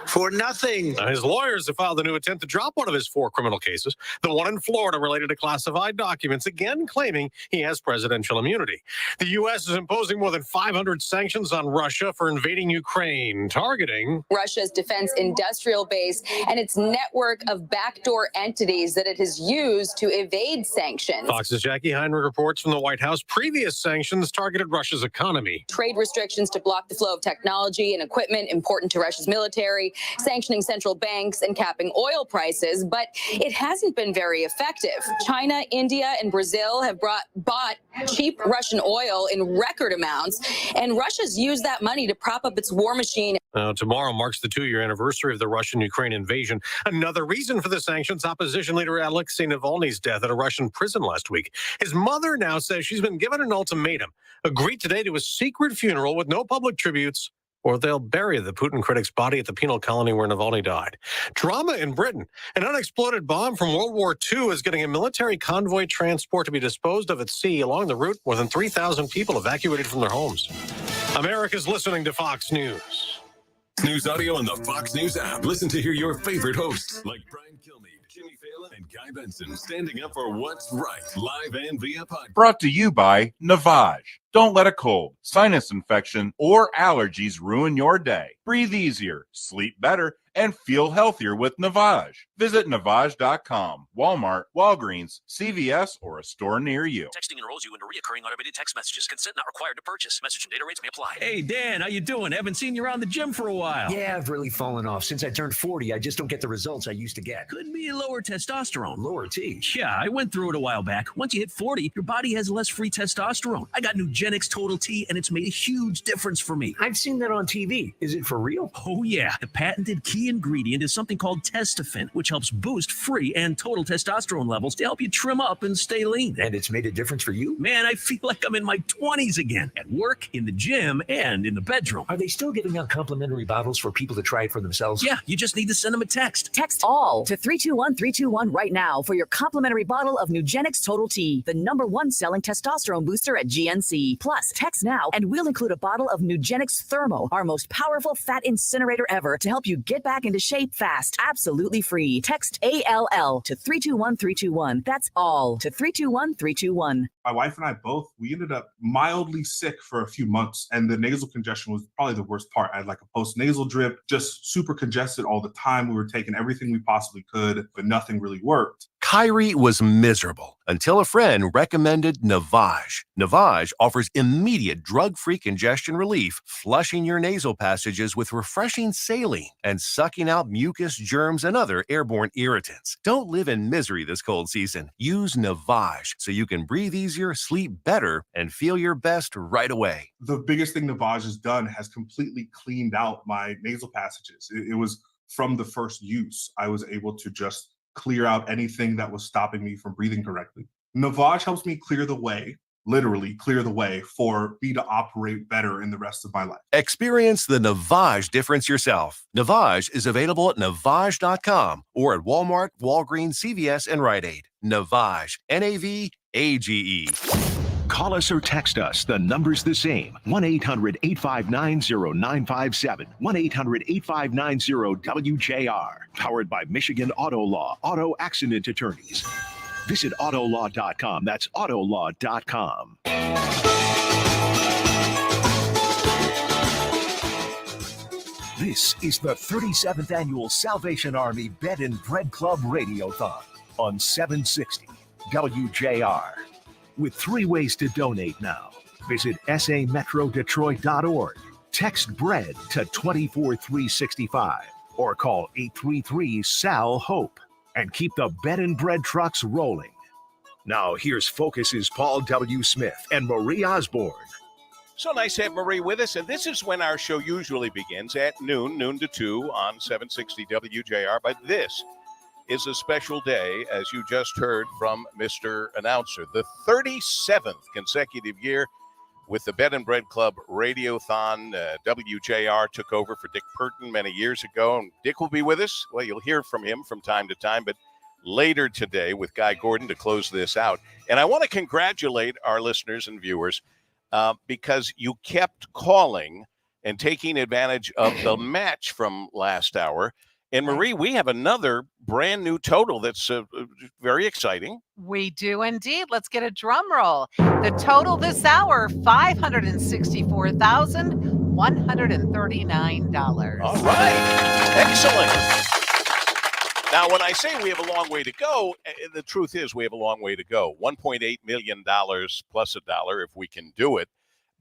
for nothing. Now, his lawyers have filed a new attempt to drop one of his 4 criminal cases, the one in Florida related to classified documents, again claiming he has presidential immunity. The U.S. is imposing more than 500 sanctions on Russia for invading Ukraine, targeting Russia's defense industrial base and its network of backdoor entities that it has used to evade sanctions. Fox's Jackie Heinrich reports from the White House previous sanctions targeted Russia's economy. Trade restrictions to block the flow of technology and equipment important to Russia's military, sanctioning central banks and capping oil prices, but it hasn't been very effective. China, India, and Brazil have bought cheap Russian oil in record amounts, and Russia's used that money to prop up its war machine. Tomorrow marks the 2-year anniversary of the Russian-Ukraine invasion. Another reason for the sanctions, opposition leader Alexei Navalny's death at a Russian prison last week. His mother now says she's been given an ultimatum. Agree today to a secret funeral with no public tributes, or they'll bury the Putin critic's body at the penal colony where Navalny died. Drama in Britain. An unexploded bomb from World War II is getting a military convoy transport to be disposed of at sea. Along the route, more than 3,000 people evacuated from their homes. America's listening to Fox News. News audio on the Fox News app. Listen to hear your favorite hosts like Brian Kilmeade, Jimmy Fallon, and Guy Benson standing up for what's right, live and via podcast. Brought to you by Navage. Don't let a cold, sinus infection, or allergies ruin your day. Breathe easier, sleep better, and feel healthier with Navage. Visit Navage.com, Walmart, Walgreens, CVS, or a store near you. Texting enrolls you into recurring automated text messages. Consent not required to purchase. Message and data rates may apply. Hey, Dan, how you doing? Haven't seen you around the gym for a while. Yeah, I've really fallen off. Since I turned 40, I just don't get the results I used to get. Could be lower testosterone. Lower T? Yeah, I went through it a while back. Once you hit 40, your body has less free testosterone. I got Nugenix Total T, and it's made a huge difference for me. I've seen that on TV. Is it for real? Oh, yeah. The patented key ingredient is something called Testofen, which helps boost free and total testosterone levels to help you trim up and stay lean. And it's made a difference for you? Man, I feel like I'm in my 20s again, at work, in the gym, and in the bedroom. Are they still giving out complimentary bottles for people to try it for themselves? Yeah, you just need to send them a text. Text ALL to 321-321 right now for your complimentary bottle of Nugenix Total T, the #1 selling testosterone booster at GNC. Plus, text now and we'll include a bottle of Nugenix Thermo, our most powerful fat incinerator ever, to help you get back into shape fast. Absolutely free. Text ALL to 321-321. That's ALL to 321-321. My wife and I both, we ended up mildly sick for a few months, and the nasal congestion was probably the worst part. I had like a post-nasal drip, just super congested all the time. We were taking everything we possibly could, but nothing really worked. Kyrie was miserable until a friend recommended Navage. Navage offers immediate drug-free congestion relief, flushing your nasal passages with refreshing saline and sucking out mucus, germs, and other airborne irritants. Don't live in misery this cold season. Use Navage so you can breathe easier, sleep better, and feel your best right away. The biggest thing Navage has done has completely cleaned out my nasal passages. It was from the first use. I was able to just clear out anything that was stopping me from breathing correctly. Navage helps me clear the way, literally clear the way for me to operate better in the rest of my life. Experience the Navage difference yourself. Navage is available at Navage.com or at Walmart, Walgreens, CVS, and Rite Aid. Navage, N-A-V-A-G-E. Call us or text us. The number's the same. 1-800-859-0957. 1-800-859-WJR. Powered by Michigan Auto Law. Auto Accident Attorneys. Visit Autolaw.com. That's Autolaw.com. This is the 37th Annual Salvation Army Bed and Bread Club Radiothon on 760 WJR. With 3 ways to donate now. Visit sametrodetroit.org. Text BREAD to 24365 or call 833-SAL-HOPE and keep the bed and bread trucks rolling. Now here's Focus's Paul W. Smith and Marie Osborne. So nice to have Marie with us, and this is when our show usually begins at noon to 2 on 760 WJR, but this is a special day, as you just heard from Mr. Announcer. The 37th consecutive year with the Bed and Bread Club Radiothon. WJR took over for Dick Purton many years ago, and Dick will be with us. Well, you'll hear from him from time to time, but later today with Guy Gordon to close this out. And I want to congratulate our listeners and viewers because you kept calling and taking advantage of the match from last hour. And Marie, we have another brand new total that's very exciting. We do indeed. Let's get a drum roll. The total this hour, $564,139. All right. Excellent. Now, when I say we have a long way to go, the truth is we have a long way to go. $1.8 million plus $1 if we can do it.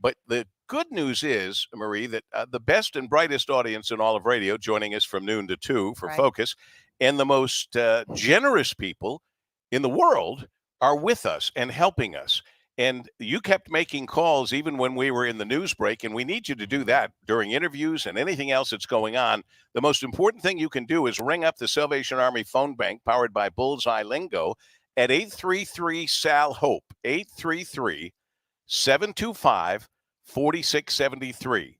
But the good news is, Marie, that the best and brightest audience in all of radio joining us from noon to 2 for Focus, and the most generous people in the world are with us and helping us. And you kept making calls even when we were in the news break, and we need you to do that during interviews and anything else that's going on. The most important thing you can do is ring up the Salvation Army phone bank powered by Bullseye Lingo at 833-SAL-HOPE, 833-725-4673,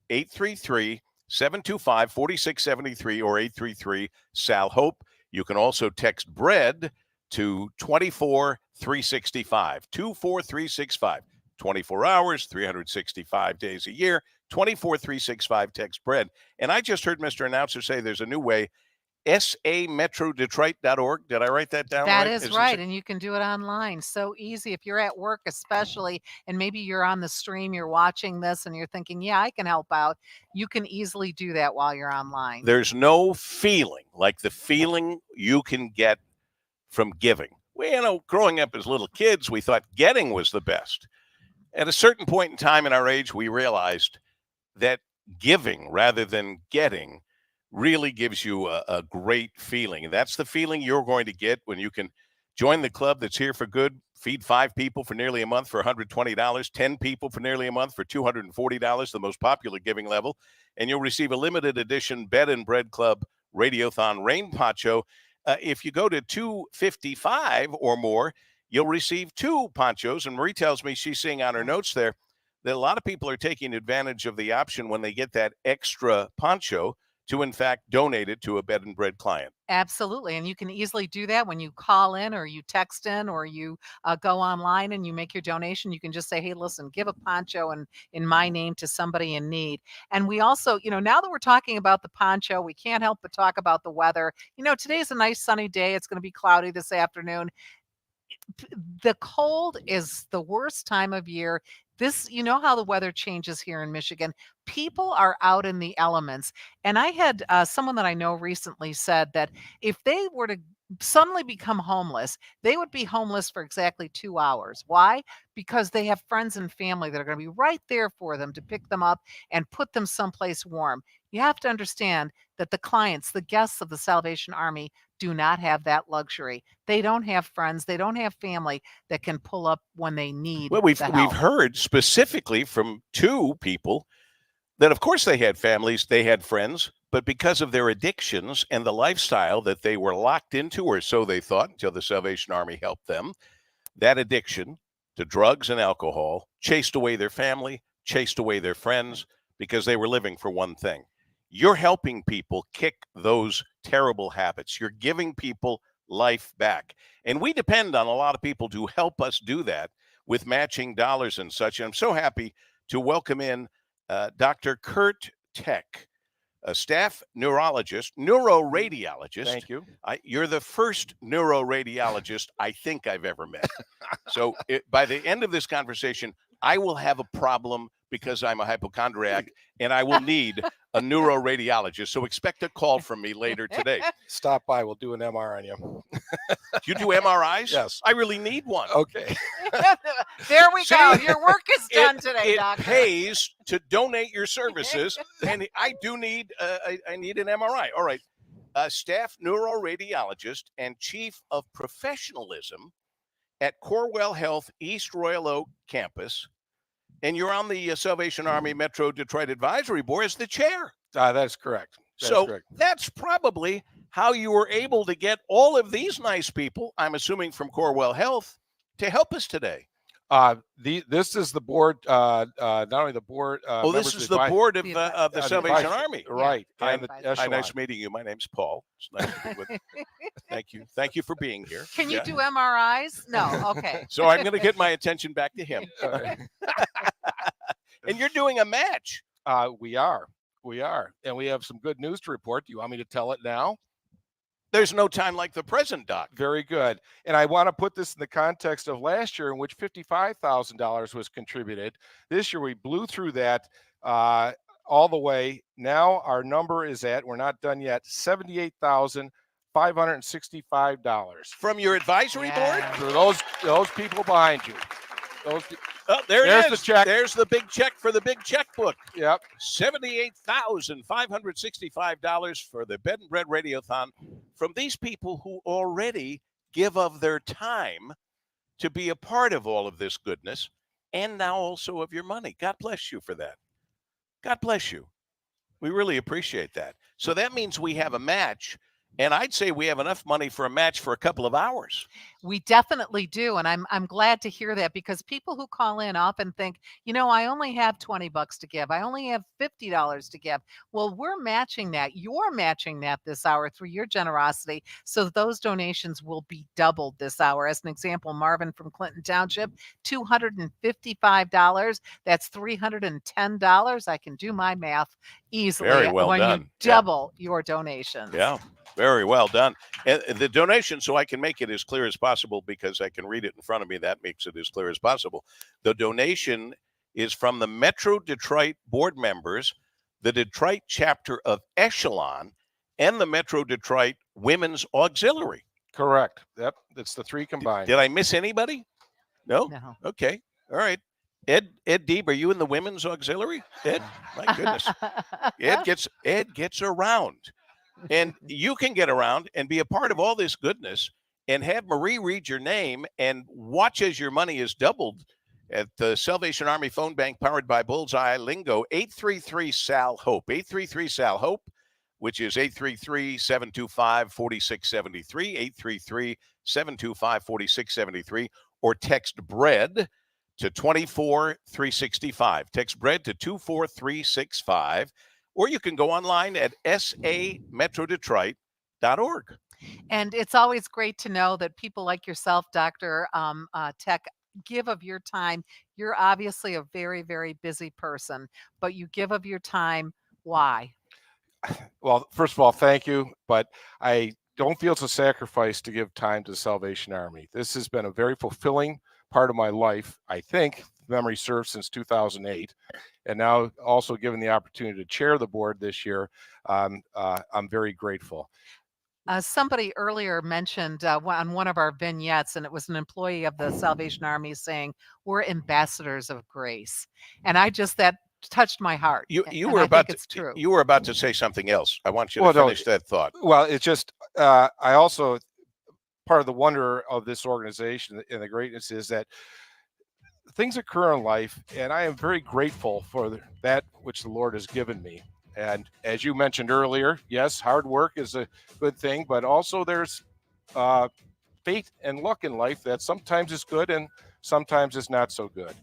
833-725-4673, or 833-SAL-HOPE. You can also text BREAD to 24365, 24365, 24 hours, 365 days a year, 24365, text BREAD. And I just heard Mr. Announcer say there's a new way, sametrodetroit.org. Did I write that down right? That is right, and you can do it online. So easy. If you're at work especially, and maybe you're on the stream, you're watching this, and you're thinking, yeah, I can help out, you can easily do that while you're online. There's no feeling like the feeling you can get from giving. Well, growing up as little kids, we thought getting was the best. At a certain point in time in our age, we realized that giving rather than getting really gives you a great feeling. And that's the feeling you're going to get when you can join the club that's here for good, feed 5 people for nearly a month for $120, 10 people for nearly a month for $240, the most popular giving level. And you'll receive a limited edition Bed and Bread Club Radiothon rain poncho. If you go to $255 or more, you'll receive 2 ponchos. And Marie tells me, she's seeing on her notes there, that a lot of people are taking advantage of the option when they get that extra poncho to, in fact, donate it to a Bed and Bread client. Absolutely. And you can easily do that when you call in or you text in or you go online and you make your donation. You can just say, hey, listen, give a poncho in my name to somebody in need. And we also, now that we're talking about the poncho, we can't help but talk about the weather. Today's a nice sunny day. It's going to be cloudy this afternoon. The cold is the worst time of year. How the weather changes here in Michigan. People are out in the elements. And I had someone that I know recently said that if they were to suddenly become homeless, they would be homeless for exactly 2 hours. Why? Because they have friends and family that are going to be right there for them to pick them up and put them someplace warm. You have to understand that the clients, the guests of the Salvation Army, do not have that luxury. They don't have friends. They don't have family that can pull up when they need. Well, we've heard specifically from 2 people that, of course, they had families, they had friends, but because of their addictions and the lifestyle that they were locked into, or so they thought until the Salvation Army helped them, that addiction to drugs and alcohol chased away their family, chased away their friends, because they were living for one thing. You're helping people kick those terrible habits. You're giving people life back. And we depend on a lot of people to help us do that with matching dollars and such. And I'm so happy to welcome in Dr. Kurt Tech, a staff neuroradiologist. Thank you. You're the first neuroradiologist I think I've ever met. So by the end of this conversation, I will have a problem because I'm a hypochondriac, and I will need a neuroradiologist. So expect a call from me later today. Stop by. We'll do an MR on you. You do MRIs? Yes. I really need one. Okay. There we go. Your work is done today, It Doctor. pays to donate your services, and I do need I need an MRI. All right. Staff neuroradiologist and chief of professionalism at Corewell Health East Royal Oak campus. And you're on the Salvation Army Metro Detroit Advisory Board as the chair. That's correct. That's probably how you were able to get all of these nice people, I'm assuming from Corewell Health, to help us today. This is the board, not only the board. This is the board of the Salvation Army. Right. Hi, And nice meeting you. My name's Paul. It's nice to be with you. Thank you. Thank you for being here. Can you do MRIs? No. Okay. So I'm going to get my attention back to him. And you're doing a match. We are. And we have some good news to report. Do you want me to tell it now? There's no time like the present, Doc. Very good. And I want to put this in the context of last year, in which $55,000 was contributed. This year we blew through that all the way. Now our number is we're not done yet, $78,565. From your advisory board? For those people behind you. Oh, there There's it is. the check. There's the big check for the big checkbook. Yep. $78,565 for the Bed and Bread Radiothon from these people who already give of their time to be a part of all of this goodness, and now also of your money. God bless you for that. God bless you. We really appreciate that. So that means we have a match, and I'd say we have enough money for a match for a couple of hours. We definitely do, and I'm glad to hear that, because people who call in often think, I only have $20 to give. I only have $50 to give. Well, we're matching that. You're matching that this hour through your generosity, so those donations will be doubled this hour. As an example, Marvin from Clinton Township, $255. That's $310. I can do my math easily Very well when done. you double your donations. Yeah, very well done. And the donation, so I can make it as clear as possible because I can read it in front of me, that makes it as clear as possible. The donation is from the Metro Detroit board members, the Detroit chapter of Echelon, and the Metro Detroit Women's Auxiliary. Correct. Yep. It's the three combined. Did I miss anybody? No? No. Okay. All right. Ed Deeb, are you in the Women's Auxiliary? Ed, my goodness. Ed gets around. And you can get around and be a part of all this goodness and have Marie read your name and watch as your money is doubled at the Salvation Army Phone Bank powered by Bullseye Lingo, 833-SAL-HOPE, 833-SAL-HOPE, which is 833-725-4673, 833-725-4673, or text BREAD to 24365. Text BREAD to 24365. Or you can go online at sametrodetroit.org. And it's always great to know that people like yourself, Dr. Tech, give of your time. You're obviously a very, very busy person, but you give of your time. Why? Well, first of all, thank you. But I don't feel it's a sacrifice to give time to the Salvation Army. This has been a very fulfilling part of my life, I think, memory serves, since 2008. And now also given the opportunity to chair the board this year, I'm very grateful. Somebody earlier mentioned on one of our vignettes, and it was an employee of the Salvation Army saying, we're ambassadors of grace. And that touched my heart. You were about to say something else. I want you to finish that thought. Well, it's just, I also, part of the wonder of this organization and the greatness is that things occur in life, and I am very grateful for that which the Lord has given me. And as you mentioned earlier, yes, hard work is a good thing, but also there's fate and luck in life that sometimes is good and sometimes is not so good.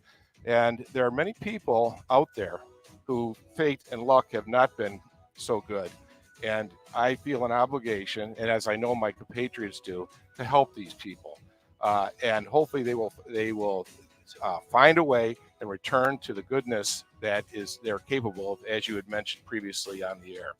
And there are many people out there who fate and luck have not been so good. And I feel an obligation, and as I know my compatriots do, to help these people. And hopefully they will find a way and return to the goodness that they're capable of, as you had mentioned previously on the air.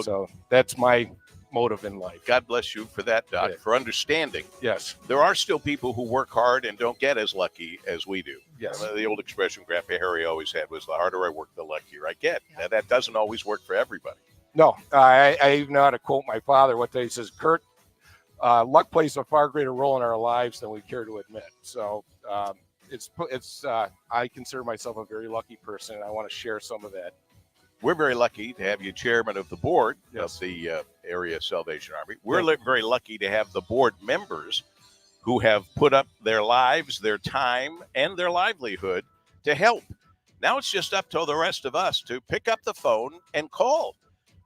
So that's my motive in life. God bless you for that, Doc, for understanding. Yes. There are still people who work hard and don't get as lucky as we do. Yes. The old expression Grandpa Harry always had was, the harder I work, the luckier I get. Now, that doesn't always work for everybody. No, I even know how to quote my father one day. He says, Kurt, luck plays a far greater role in our lives than we care to admit. So I consider myself a very lucky person, and I want to share some of that. We're very lucky to have you chairman of the board of the area Salvation Army. We're very lucky to have the board members who have put up their lives, their time, and their livelihood to help. Now it's just up to the rest of us to pick up the phone and call.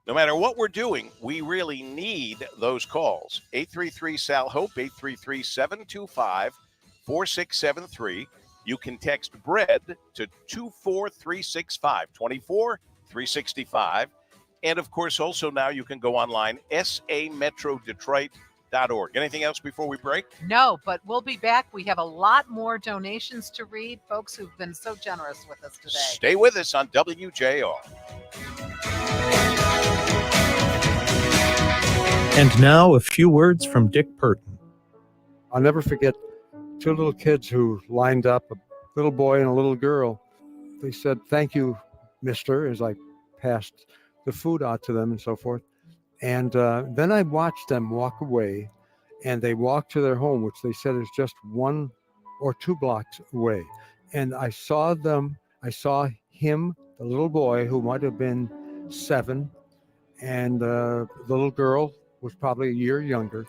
No matter what we're doing, we really need those calls. 833-SAL-HOPE, 833-725-4673. You can text BREAD to 24365, 24365. And, of course, also now you can go online, sametrodetroit.org. Anything else before we break? No, but we'll be back. We have a lot more donations to read, folks who've been so generous with us today. Stay with us on WJR. And now a few words from Dick Purton. I'll never forget two little kids who lined up, a little boy and a little girl. They said, "Thank you, mister," as I passed the food out to them and so forth. And then I watched them walk away, and they walked to their home, which they said is just 1 or 2 blocks away. And I saw him, the little boy who might have been 7, and the little girl was probably a year younger.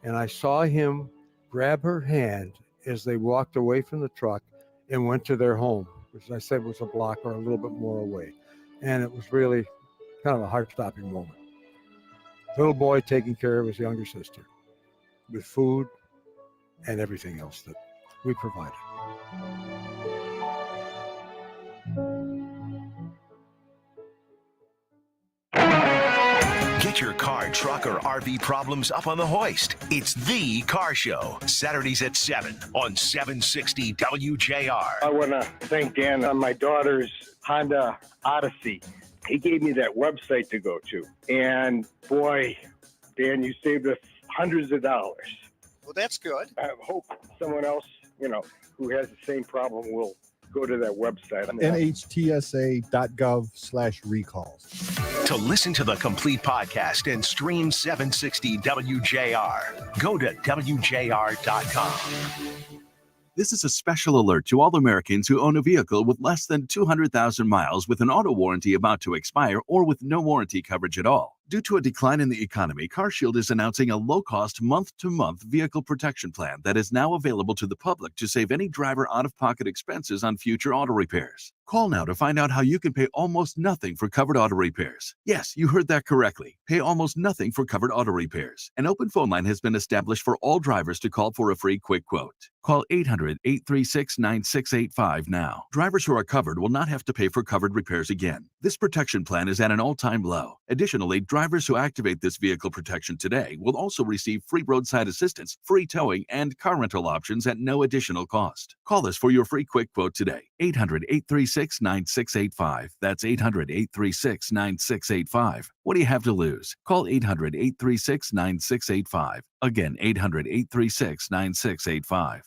And I saw him grab her hand as they walked away from the truck and went to their home, which I said was a block or a little bit more away. And it was really kind of a heart-stopping moment. Little boy taking care of his younger sister with food and everything else that we provided. Get your car, truck, or RV problems up on the hoist. It's The Car Show, Saturdays at 7 on 760 WJR. I want to thank Dan on my daughter's Honda Odyssey. He gave me that website to go to. And boy, Dan, you saved us hundreds of dollars. Well, that's good. I hope someone else, who has the same problem will go to that website. NHTSA.gov/recalls. To listen to the complete podcast and stream 760 WJR, go to WJR.com. This is a special alert to all Americans who own a vehicle with less than 200,000 miles with an auto warranty about to expire or with no warranty coverage at all. Due to a decline in the economy, CarShield is announcing a low-cost month-to-month vehicle protection plan that is now available to the public to save any driver out-of-pocket expenses on future auto repairs. Call now to find out how you can pay almost nothing for covered auto repairs. Yes, you heard that correctly. Pay almost nothing for covered auto repairs. An open phone line has been established for all drivers to call for a free quick quote. Call 800-836-9685 now. Drivers who are covered will not have to pay for covered repairs again. This protection plan is at an all-time low. Additionally, drivers who activate this vehicle protection today will also receive free roadside assistance, free towing, and car rental options at no additional cost. Call us for your free quick quote today. 800-836-9685. That's 800-836-9685. What do you have to lose? Call 800-836-9685. Again, 800-836-9685.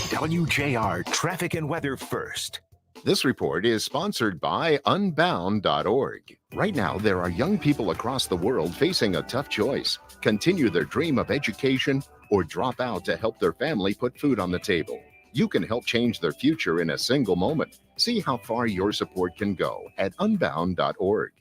WJR Traffic and Weather First. This report is sponsored by Unbound.org. Right now, there are young people across the world facing a tough choice: continue their dream of education or drop out to help their family put food on the table. You can help change their future in a single moment. See how far your support can go at Unbound.org.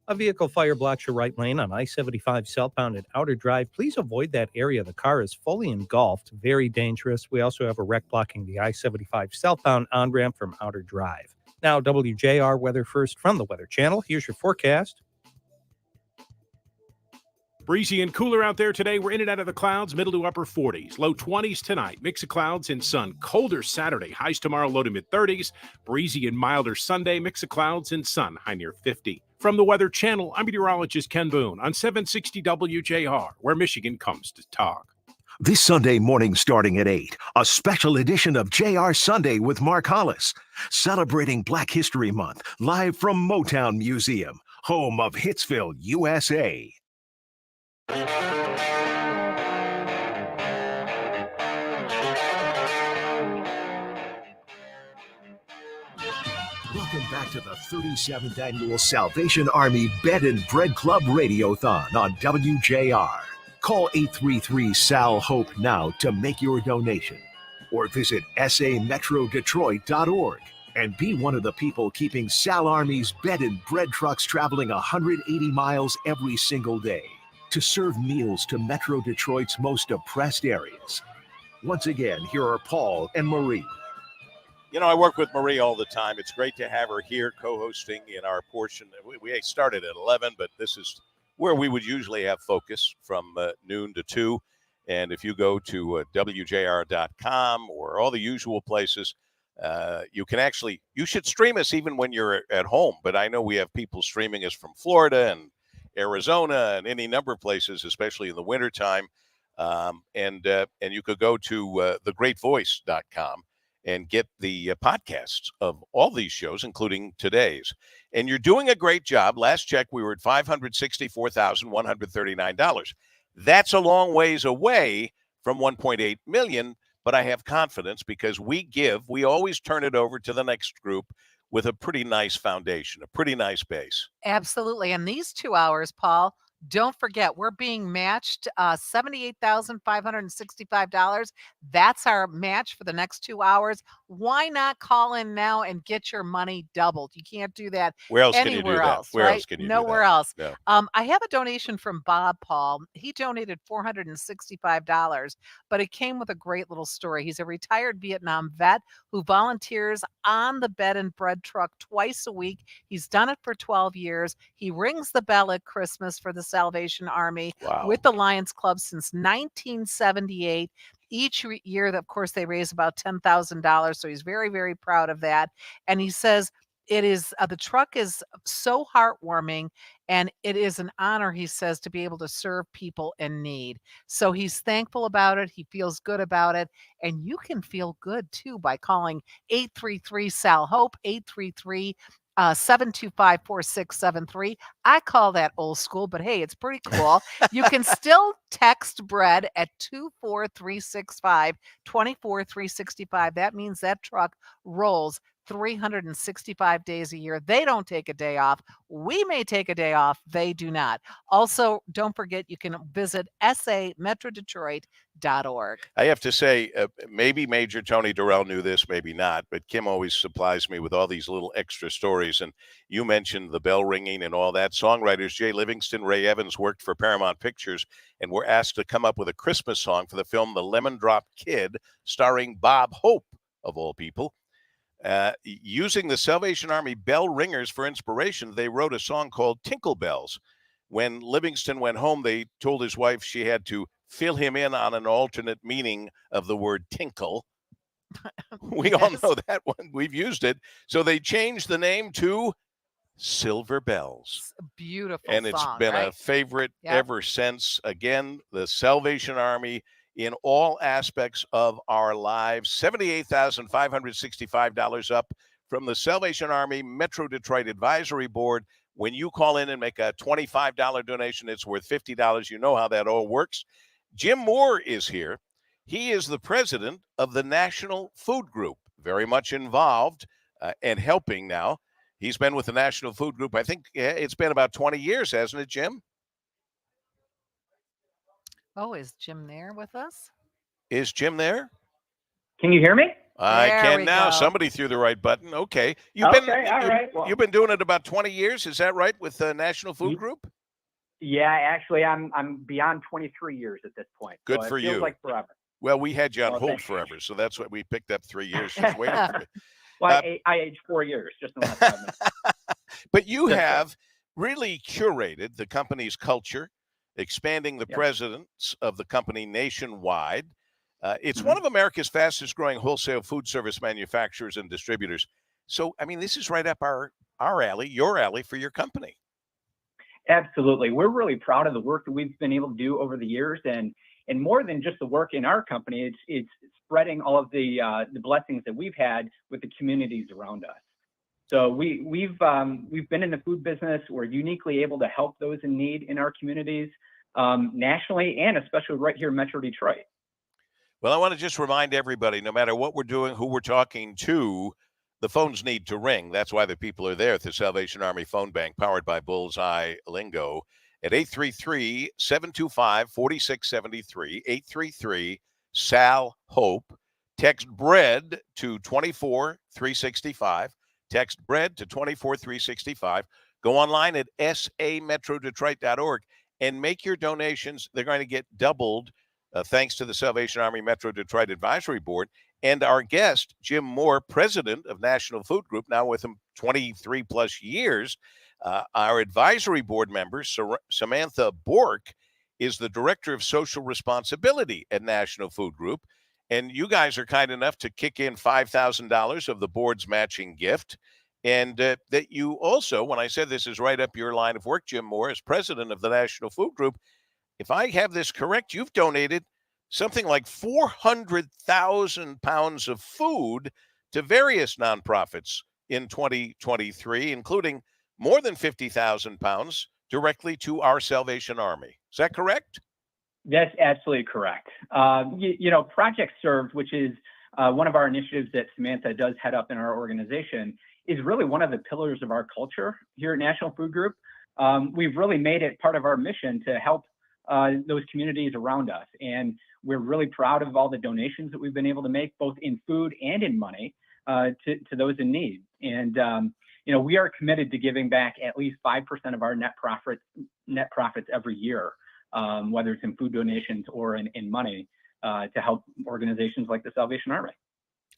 A vehicle fire blocks your right lane on I-75 southbound at Outer Drive. Please avoid that area. The car is fully engulfed. Very dangerous. We also have a wreck blocking the I-75 southbound on-ramp from Outer Drive. Now, WJR Weather First from the Weather Channel. Here's your forecast. Breezy and cooler out there today. We're in and out of the clouds, middle to upper 40s. Low 20s tonight. Mix of clouds and sun. Colder Saturday. Highs tomorrow, low to mid 30s. Breezy and milder Sunday. Mix of clouds and sun. High near 50. From the Weather Channel, I'm meteorologist Ken Boone on 760 WJR, where Michigan comes to talk. This Sunday morning starting at 8, a special edition of JR Sunday with Mark Hollis, celebrating Black History Month, live from Motown Museum, home of Hitsville, USA. Welcome back to the 37th Annual Salvation Army Bed and Bread Club Radiothon on WJR. Call 833-SAL-HOPE now to make your donation, or visit sametrodetroit.org and be one of the people keeping Sal Army's bed and bread trucks traveling 180 miles every single day to serve meals to Metro Detroit's most oppressed areas. Once again, here are Paul and Marie. You know, I work with Marie all the time. It's great to have her here co-hosting in our portion. We started at 11, but this is where we would usually have focus from noon to 2. And if you go to WJR.com or all the usual places, you should stream us even when you're at home. But I know we have people streaming us from Florida and Arizona and any number of places, especially in the wintertime. And you could go to thegreatvoice.com and get the podcasts of all these shows, including today's. And you're doing a great job. Last check, we were at $564,139. That's a long ways away from 1.8 million, but I have confidence because we always turn it over to the next group with a pretty nice foundation, a pretty nice base. Absolutely. And these 2 hours, Paul, Don't forget, we're being matched $78,565. That's our match for the next 2 hours. Why not call in now and get your money doubled? You can't do that Where else can you do anywhere that? else, Where right? else can you do Nowhere that? else. No. I have a donation from Bob Paul. He donated $465, but it came with a great little story. He's a retired Vietnam vet who volunteers on the bed and bread truck twice a week. He's done it for 12 years. He rings the bell at Christmas for the Salvation Army with the Lions Club since 1978. Each year, of course, they raise about $10,000. So he's very, very proud of that. And he says, it is the truck is so heartwarming, and it is an honor, he says, to be able to serve people in need. So he's thankful about it. He feels good about it. And you can feel good too by calling 833-SAL-HOPE, 833 725-4673. I call that old school, but hey, it's pretty cool. You can still text bread at 24365, 24365. That means that truck rolls 365 days a year. They don't take a day off. We may take a day off. They do not. Also, don't forget you can visit sametrodetroit.org. I have to say, maybe Major Tony Durrell knew this, maybe not, but Kim always supplies me with all these little extra stories. And you mentioned the bell ringing and all that. Songwriters Jay Livingston, Ray Evans worked for Paramount Pictures and were asked to come up with a Christmas song for the film The Lemon Drop Kid, starring Bob Hope, of all people. Using the Salvation Army bell ringers for inspiration, they wrote a song called Tinkle Bells. When Livingston went home, they told his wife she had to fill him in on an alternate meaning of the word tinkle. We all know that one. We've used it. So they changed the name to Silver Bells. Beautiful and it's song, been right? a favorite Yep. ever since. Again, the Salvation Army in all aspects of our lives. $78,565 up from the Salvation Army Metro Detroit Advisory Board. When you call in and make a $25 donation, it's worth $50. You know how that all works. Jim Moore is here. He is the president of the National Food Group, very much involved and helping now. He's been with the National Food Group, I think it's been about 20 years, hasn't it, Jim? Oh, is Jim there with us? Is Jim there? Can you hear me? I There can we now. go. Somebody threw the right button. Okay. All right. Well, You've been doing it about 20 years. Is that right, with the National Food Group? yeah, actually, I'm beyond 23 years at this point. Good so for it feels you. like forever. Well, we had you on Well, hold thanks. forever, so that's what we picked up 3 years just waiting for you. Well, I aged 4 years just in the last 5 minutes. But you have really curated the company's culture, expanding the presence of the company nationwide. It's one of America's fastest growing wholesale food service manufacturers and distributors. So, I mean, this is right up our alley, your alley for your company. Absolutely. We're really proud of the work that we've been able to do over the years, and more than just the work in our company, it's spreading all of the blessings that we've had with the communities around us. So we've been in the food business. We're uniquely able to help those in need in our communities, nationally and especially right here in Metro Detroit. Well, I want to just remind everybody, no matter what we're doing, who we're talking to, the phones need to ring. That's why the people are there at the Salvation Army Phone Bank, powered by Bullseye Lingo, at 833-725-4673, 833-SAL-HOPE. Text BREAD to 24365. Text BREAD to 24365. Go online at sametrodetroit.org and make your donations. They're going to get doubled thanks to the Salvation Army Metro Detroit Advisory Board. And our guest, Jim Moore, president of National Food Group, now with him 23 plus years. Our advisory board member, Samantha Bork, is the director of social responsibility at National Food Group. And you guys are kind enough to kick in $5,000 of the board's matching gift. And that you also, when I said this is right up your line of work, Jim Moore, as president of the National Food Group, if I have this correct, you've donated something like 400,000 pounds of food to various nonprofits in 2023, including more than 50,000 pounds directly to our Salvation Army. Is that correct? That's absolutely correct. Project Served, which is one of our initiatives that Samantha does head up in our organization, is really one of the pillars of our culture here at National Food Group. we've really made it part of our mission to help those communities around us. And we're really proud of all the donations that we've been able to make, both in food and in money, to those in need. And we are committed to giving back at least 5% of our net profits every year, whether it's in food donations or in money, to help organizations like the Salvation Army.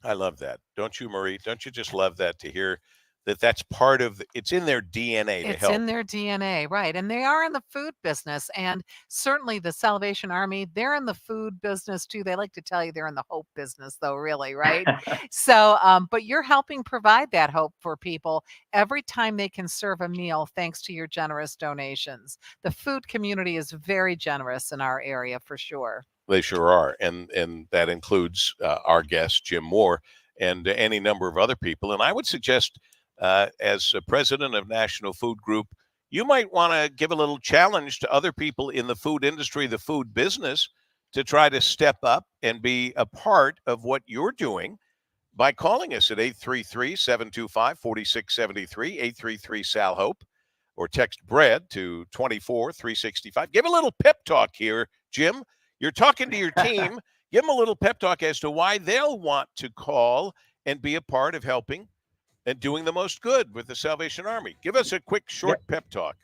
I love that. Don't you, Marie? Don't you just love that, to hear that that's part of it's in their DNA to It's help? in their DNA, right? And they are in the food business, and certainly the Salvation Army, they're in the food business too. They like to tell you they're in the hope business, though, really, right? So, but you're helping provide that hope for people every time they can serve a meal, thanks to your generous donations. The food community is very generous in our area, for sure. They sure are, and that includes our guest Jim Moore and any number of other people. And I would suggest, as a president of National Food Group, you might want to give a little challenge to other people in the food industry, the food business, to try to step up and be a part of what you're doing by calling us at 833-725-4673, 833-SAL-HOPE, or text BREAD to 24365. Give a little pep talk here, Jim. You're talking to your team. Give them a little pep talk as to why they'll want to call and be a part of helping and doing the most good with the Salvation Army. Give us a quick, short pep talk.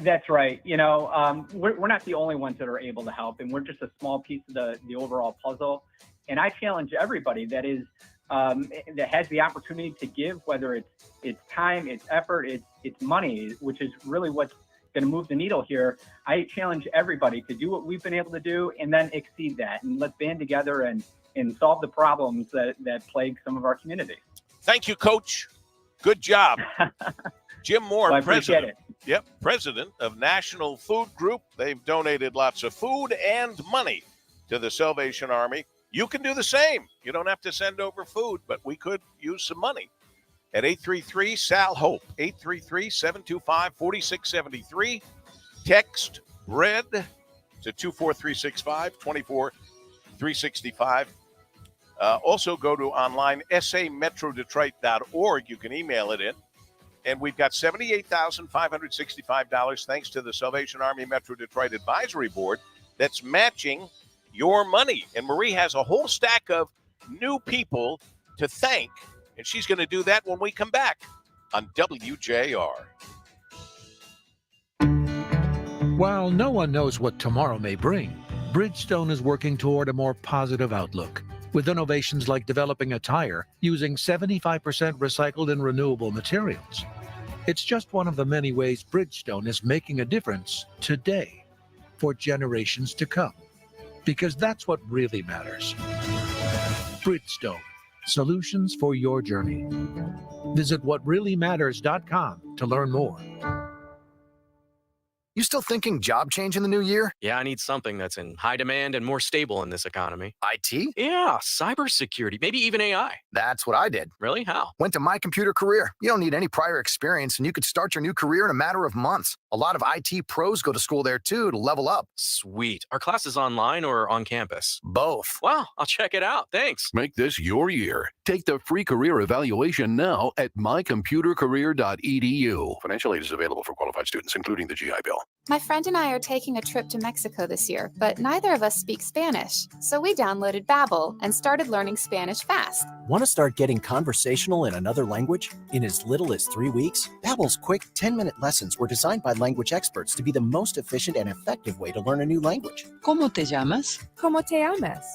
That's right. We're not the only ones that are able to help, and we're just a small piece of the overall puzzle. And I challenge everybody that has the opportunity to give, whether it's time, it's effort, it's money, which is really what's going to move the needle here. I challenge everybody to do what we've been able to do and then exceed that, and let's band together and solve the problems that plague some of our communities. Thank you, Coach. Good job. Jim Moore, Well, I appreciate president. Yep, president of National Food Group. They've donated lots of food and money to the Salvation Army. You can do the same. You don't have to send over food, but we could use some money. At 833-SAL-HOPE, 833-725-4673. Text BREAD to 24365, 24365. Also go to online, sametrodetroit.org. You can email it in. And we've got $78,565 thanks to the Salvation Army Metro Detroit Advisory Board that's matching your money. And Marie has a whole stack of new people to thank, and she's going to do that when we come back on WJR. While no one knows what tomorrow may bring, Bridgestone is working toward a more positive outlook, with innovations like developing a tire using 75% recycled and renewable materials. It's just one of the many ways Bridgestone is making a difference today for generations to come, because that's what really matters. Bridgestone, solutions for your journey. Visit whatreallymatters.com to learn more. You still thinking job change in the new year? Yeah, I need something that's in high demand and more stable in this economy. IT? Yeah, cybersecurity, maybe even AI. That's what I did. Really? How? Went to My Computer Career. You don't need any prior experience, and you could start your new career in a matter of months. A lot of IT pros go to school there, too, to level up. Sweet. Are classes online or on campus? Both. Wow, I'll check it out. Thanks. Make this your year. Take the free career evaluation now at mycomputercareer.edu. Financial aid is available for qualified students, including the GI Bill. My friend and I are taking a trip to Mexico this year, but neither of us speak Spanish. So we downloaded Babbel and started learning Spanish fast. Want to start getting conversational in another language in as little as 3 weeks? Babbel's quick 10-minute lessons were designed by language experts to be the most efficient and effective way to learn a new language. ¿Cómo te llamas? ¿Cómo te llamas?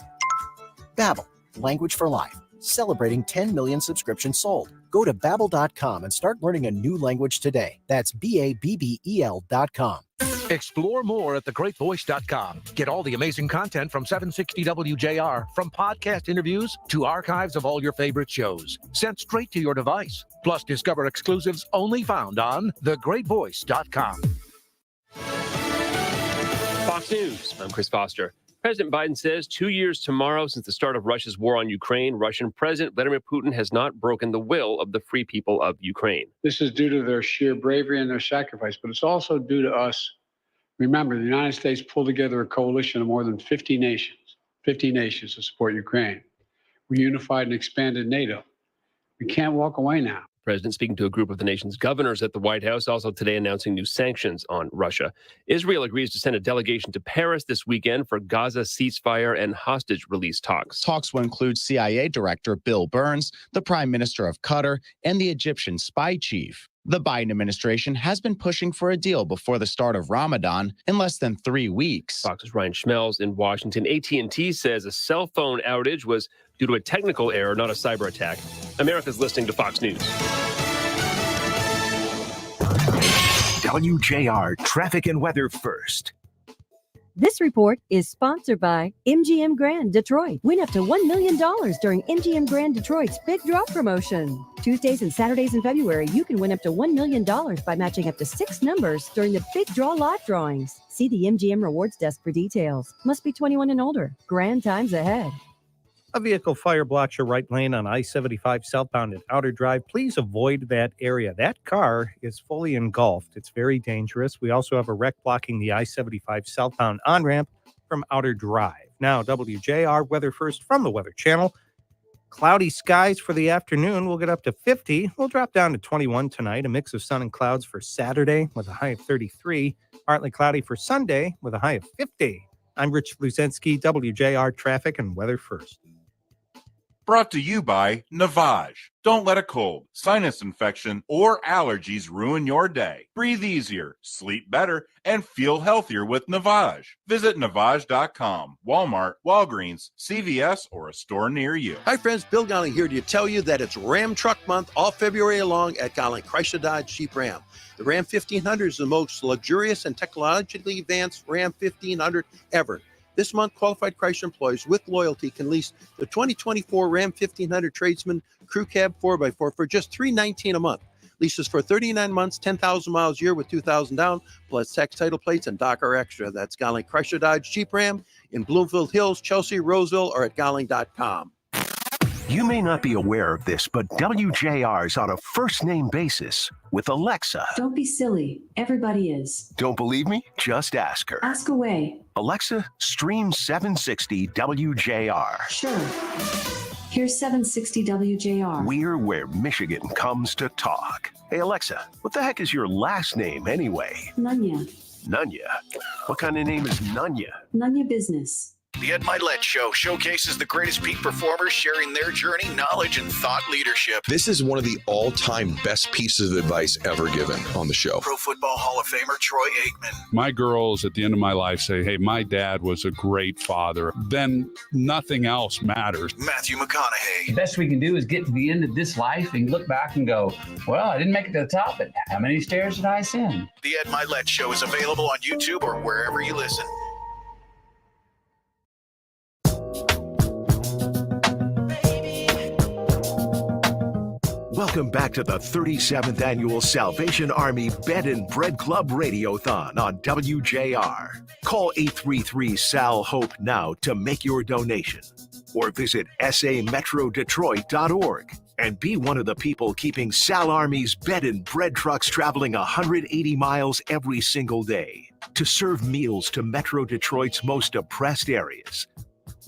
Babbel, language for life. Celebrating 10 million subscriptions sold. Go to Babbel.com and start learning a new language today. That's BABBEL.com. Explore more at thegreatvoice.com. Get all the amazing content from 760 WJR, from podcast interviews to archives of all your favorite shows, sent straight to your device. Plus, discover exclusives only found on thegreatvoice.com. Fox News, I'm Chris Foster. President Biden says 2 years tomorrow since the start of Russia's war on Ukraine, Russian President Vladimir Putin has not broken the will of the free people of Ukraine. This is due to their sheer bravery and their sacrifice, but it's also due to us. Remember, the United States pulled together a coalition of more than 50 nations to support Ukraine. We unified and expanded NATO. We can't walk away now. president speaking to a group of the nation's governors at the White House, also today announcing new sanctions on Russia. Israel agrees to send a delegation to Paris this weekend for Gaza ceasefire and hostage release talks. Talks will include CIA Director Bill Burns, the Prime Minister of Qatar, and the Egyptian spy chief. The Biden administration has been pushing for a deal before the start of Ramadan in less than 3 weeks. Fox's Ryan Schmelz in Washington. AT&T says a cell phone outage was due to a technical error, not a cyber attack. America's listening to Fox News. WJR Traffic and Weather First. This report is sponsored by MGM Grand Detroit. Win up to $1 million during MGM Grand Detroit's Big Draw promotion. Tuesdays and Saturdays in February, you can win up to $1 million by matching up to 6 numbers during the Big Draw live drawings. See the MGM Rewards desk for details. Must be 21 and older. Grand times ahead. A vehicle fire blocks your right lane on I-75 southbound at Outer Drive. Please avoid that area. That car is fully engulfed. It's very dangerous. We also have a wreck blocking the I-75 southbound on-ramp from Outer Drive. Now, WJR weather first from the Weather Channel. Cloudy skies for the afternoon. We'll get up to 50. We'll drop down to 21 tonight. A mix of sun and clouds for Saturday with a high of 33. Partly cloudy for Sunday with a high of 50. I'm Rich Luzinski, WJR Traffic and Weather First. Brought to you by Navage. Don't let a cold, sinus infection, or allergies ruin your day. Breathe easier, sleep better, and feel healthier with Navage. Visit Navage.com, Walmart, Walgreens, CVS, or a store near you. Hi friends, Bill Gowling here to tell you that it's Ram Truck Month all February long at Gowling Chrysler Dodge Jeep Ram. The Ram 1500 is the most luxurious and technologically advanced Ram 1500 ever. This month, qualified Chrysler employees with loyalty can lease the 2024 Ram 1500 Tradesman Crew Cab 4x4 for just $319 a month. Leases for 39 months, 10,000 miles a year with $2,000 down, plus tax title plates and Docker Extra. That's Gowling Chrysler Dodge Jeep Ram in Bloomfield Hills, Chelsea, Roseville, or at Gowling.com. You may not be aware of this, but WJR's on a first-name basis with Alexa. Don't be silly. Everybody is. Don't believe me? Just ask her. Ask away. Alexa, stream 760 WJR. Sure. Here's 760 WJR. We're where Michigan comes to talk. Hey, Alexa, what the heck is your last name anyway? Nunya. Nunya? What kind of name is Nunya? Nunya Business. The Ed Milet Show showcases the greatest peak performers sharing their journey, knowledge, and thought leadership. This is one of the all-time best pieces of advice ever given on the show. Pro Football Hall of Famer Troy Aikman. My girls at the end of my life say, hey, my dad was a great father. Then nothing else matters. Matthew McConaughey. The best we can do is get to the end of this life and look back and go, well, I didn't make it to the top, but how many stairs did I ascend? The Ed Milet Show is available on YouTube or wherever you listen. Welcome back to the 37th Annual Salvation Army Bed and Bread Club Radiothon on WJR. Call 833-SAL-HOPE now to make your donation or visit sametrodetroit.org and be one of the people keeping Sal Army's bed and bread trucks traveling 180 miles every single day to serve meals to Metro Detroit's most oppressed areas.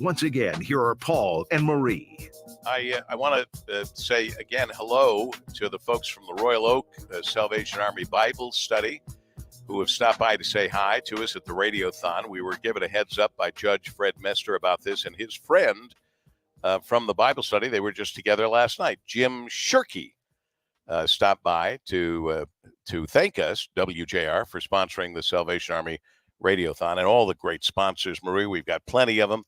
Once again, here are Paul and Marie. I want to say again hello to the folks from the Royal Oak Salvation Army Bible Study who have stopped by to say hi to us at the Radiothon. We were given a heads up by Judge Fred Mester about this, and his friend from the Bible study, they were just together last night, Jim Shirkey, stopped by to thank us, WJR, for sponsoring the Salvation Army Radiothon and all the great sponsors. Marie, we've got plenty of them.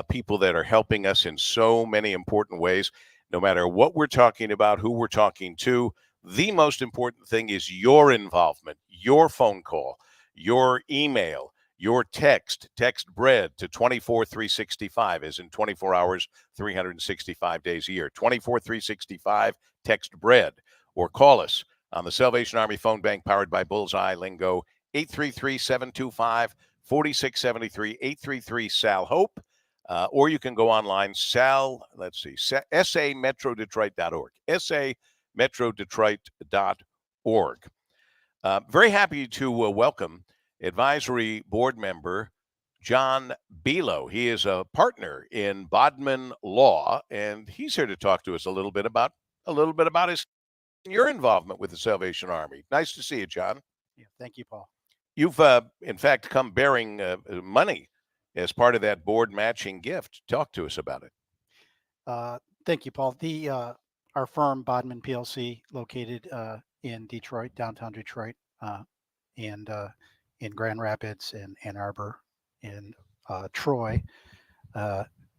People that are helping us in so many important ways, no matter what we're talking about, who we're talking to. The most important thing is your involvement, your phone call, your email, your text bread to 24365, as in 24 hours, 365 days a year. 24365, text bread, or call us on the Salvation Army phone bank powered by Bullseye Lingo, 833-725-4673, 833-SAL-HOPE. Or you can go online, sametrodetroit.org, sametrodetroit.org. Very happy to welcome advisory board member John Belo. He is a partner in Bodman Law, and he's here to talk to us a little bit about his your involvement with the Salvation Army. Nice to see you, John. Yeah, thank you, Paul. You've, in fact, come bearing money as part of that board matching gift. Talk to us about it. Thank you, Paul. Our firm, Bodman PLC, located in Detroit, downtown Detroit, and in Grand Rapids, in Ann Arbor, in Troy,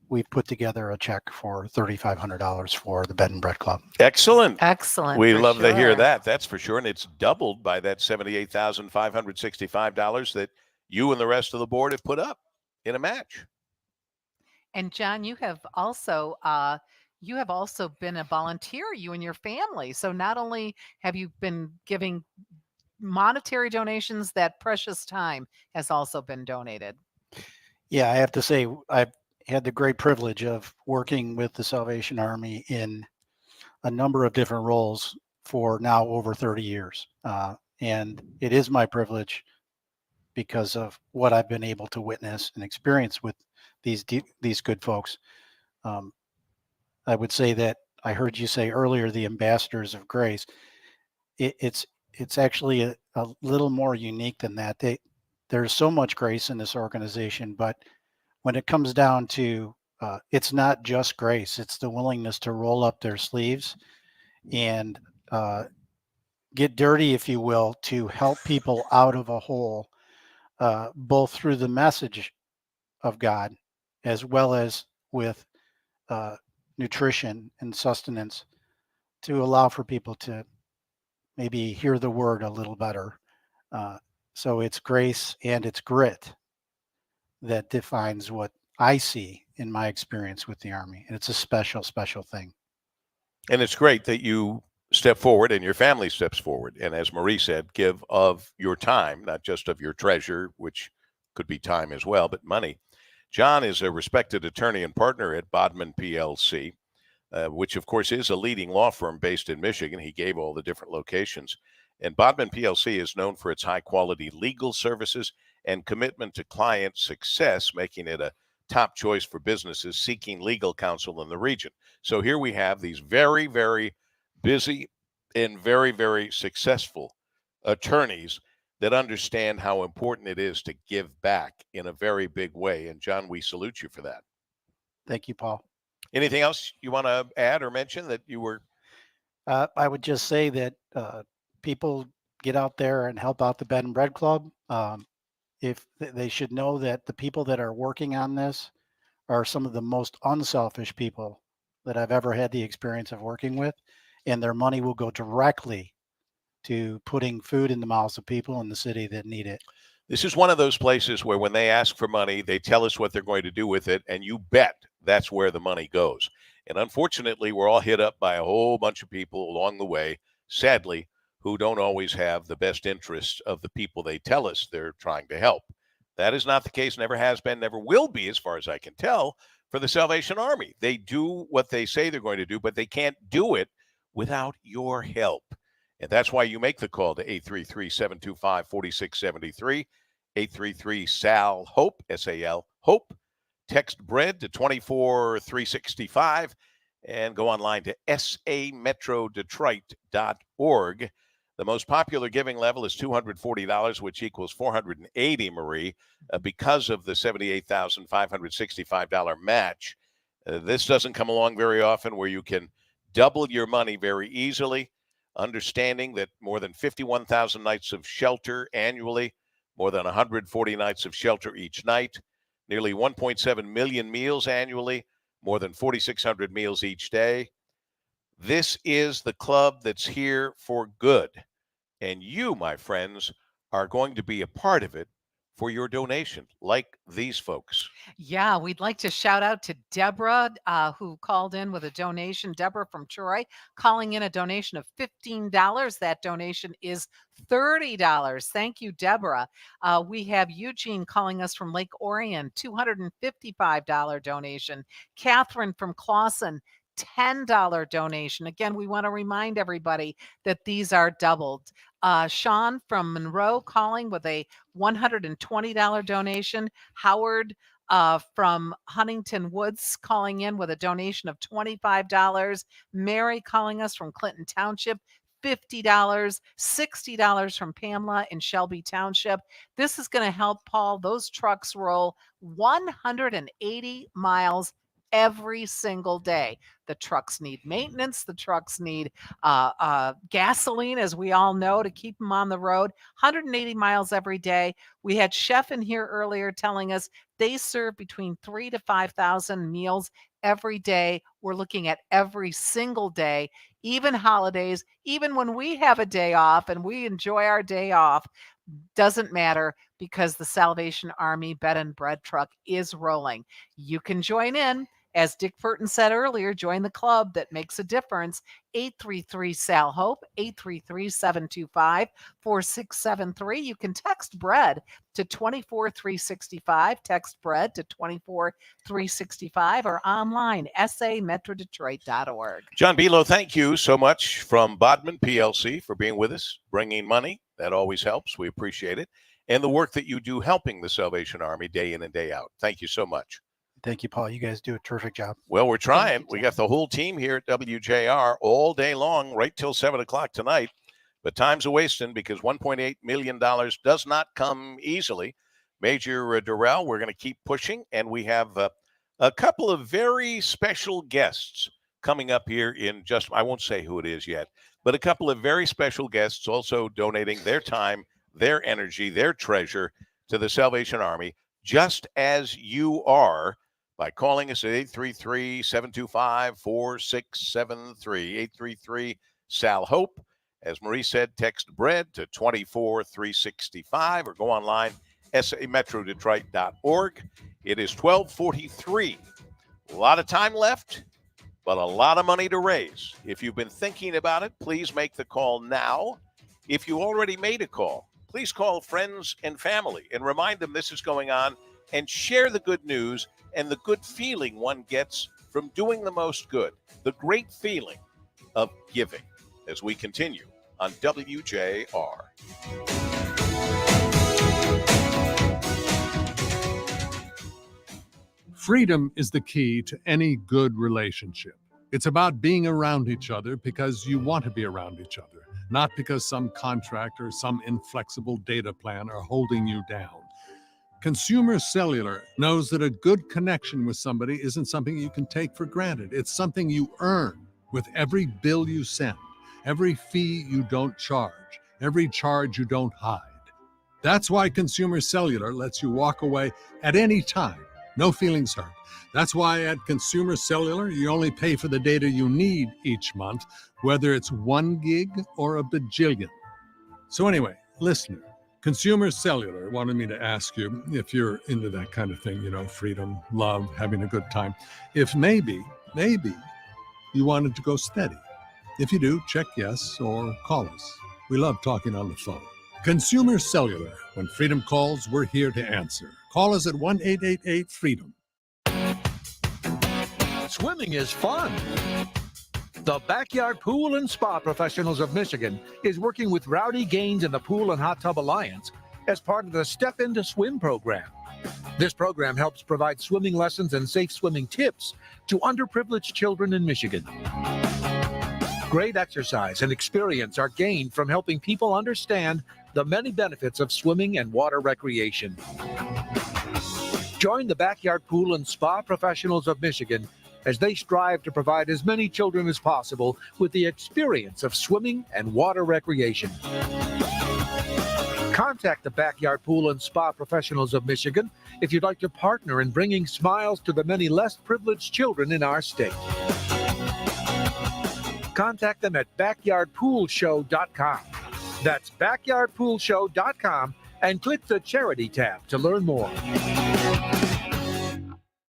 we've put together a check for $3,500 for the Bed and Bread Club. Excellent. Excellent. We love to hear that. That's for sure. And it's doubled by that $78,565 that you and the rest of the board have put up in a match. And John, you have also been a volunteer, you and your family. So not only have you been giving monetary donations, that precious time has also been donated. Yeah, I have to say, I've had the great privilege of working with the Salvation Army in a number of different roles for now over 30 years. And it is my privilege because of what I've been able to witness and experience with these good folks. I would say that I heard you say earlier, the ambassadors of grace. It's actually a little more unique than that. There's so much grace in this organization, but when it comes down to it's not just grace, it's the willingness to roll up their sleeves and get dirty, if you will, to help people out of a hole, both through the message of God as well as with nutrition and sustenance, to allow for people to maybe hear the word a little better. So it's grace and it's grit that defines what I see in my experience with the Army. And it's a special, special thing. And it's great that you step forward and your family steps forward. And as Marie said, give of your time, not just of your treasure, which could be time as well, but money. John is a respected attorney and partner at Bodman PLC, which of course is a leading law firm based in Michigan. He gave all the different locations. And Bodman PLC is known for its high quality legal services and commitment to client success, making it a top choice for businesses seeking legal counsel in the region. So here we have these very, very busy and very, very successful attorneys that understand how important it is to give back in a very big way. And John, we salute you for that. Thank you, Paul. Anything else you want to add or mention that you were? I would just say that people get out there and help out the Bed and Bread Club. If they should know that the people that are working on this are some of the most unselfish people that I've ever had the experience of working with, and their money will go directly to putting food in the mouths of people in the city that need it. This is one of those places where when they ask for money, they tell us what they're going to do with it, and you bet that's where the money goes. And unfortunately, we're all hit up by a whole bunch of people along the way, sadly, who don't always have the best interests of the people they tell us they're trying to help. That is not the case, never has been, never will be, as far as I can tell, for the Salvation Army. They do what they say they're going to do, but they can't do it without your help. And that's why you make the call to 833-725-4673, 833-SAL-HOPE, S-A-L, HOPE. Text BREAD to 24365 and go online to sametrodetroit.org. The most popular giving level is $240, which equals $480, Marie, because of the $78,565 match. This doesn't come along very often where you can double your money very easily, understanding that more than 51,000 nights of shelter annually, more than 140 nights of shelter each night, nearly 1.7 million meals annually, more than 4,600 meals each day. This is the club that's here for good. And you, my friends, are going to be a part of it for your donation, like these folks. Yeah, we'd like to shout out to Deborah, who called in with a donation. Deborah from Troy, calling in a donation of $15. That donation is $30. Thank you, Deborah. We have Eugene calling us from Lake Orion, $255 donation. Catherine from Clawson, $10 donation. Again, we want to remind everybody that these are doubled. Sean from Monroe calling with a $120 donation. Howard from Huntington Woods calling in with a donation of $25. Mary calling us from Clinton Township, $50, $60 from Pamela in Shelby Township. This is going to help, Paul, those trucks roll 180 miles every single day. The trucks need maintenance. The trucks need gasoline, as we all know, to keep them on the road. 180 miles every day. We had Chef in here earlier telling us they serve between 3,000 to 5,000 meals every day. We're looking at every single day, even holidays, even when we have a day off and we enjoy our day off. Doesn't matter, because the Salvation Army bed and bread truck is rolling. You can join in. As Dick Burton said earlier, join the club that makes a difference. 833-SAL-HOPE, 833-725-4673. You can text BREAD to 24365, text BREAD to 24365, or online, sametrodetroit.org. John Belo, thank you so much from Bodman PLC for being with us, bringing money. That always helps. We appreciate it. And the work that you do helping the Salvation Army day in and day out. Thank you so much. Thank you, Paul. You guys do a terrific job. Well, we're trying. We got the whole team here at WJR all day long, right till 7 o'clock tonight. But time's a-wasting, because $1.8 million does not come easily. Major Durrell, we're going to keep pushing, and we have a couple of very special guests coming up here in just, I won't say who it is yet, but a couple of very special guests also donating their time, their energy, their treasure to the Salvation Army, just as you are, by calling us at 833-725-4673, 833-SAL-HOPE. As Marie said, text BREAD to 24365 or go online, sametrodetroit.org. It is 12:43. A lot of time left, but a lot of money to raise. If you've been thinking about it, please make the call now. If you already made a call, please call friends and family and remind them this is going on, and share the good news and the good feeling one gets from doing the most good, the great feeling of giving, as we continue on WJR. Freedom is the key to any good relationship. It's about being around each other because you want to be around each other, not because some contract or some inflexible data plan are holding you down. Consumer Cellular knows that a good connection with somebody isn't something you can take for granted. It's something you earn with every bill you send, every fee you don't charge, every charge you don't hide. That's why Consumer Cellular lets you walk away at any time, no feelings hurt. That's why at Consumer Cellular, you only pay for the data you need each month, whether it's 1 gig or a bajillion. So anyway, listener, Consumer Cellular wanted me to ask you if you're into that kind of thing, freedom, love, having a good time. If maybe you wanted to go steady. If you do, check yes or call us. We love talking on the phone. Consumer Cellular. When freedom calls, we're here to answer. Call us at 1-888-FREEDOM. Swimming is fun. The Backyard Pool and Spa Professionals of Michigan is working with Rowdy Gaines and the Pool and Hot Tub Alliance as part of the Step Into Swim program. This program helps provide swimming lessons and safe swimming tips to underprivileged children in Michigan. Great exercise and experience are gained from helping people understand the many benefits of swimming and water recreation. Join the Backyard Pool and Spa Professionals of Michigan as they strive to provide as many children as possible with the experience of swimming and water recreation. Contact the Backyard Pool and Spa Professionals of Michigan if you'd like to partner in bringing smiles to the many less privileged children in our state. Contact them at backyardpoolshow.com. That's backyardpoolshow.com, and click the charity tab to learn more.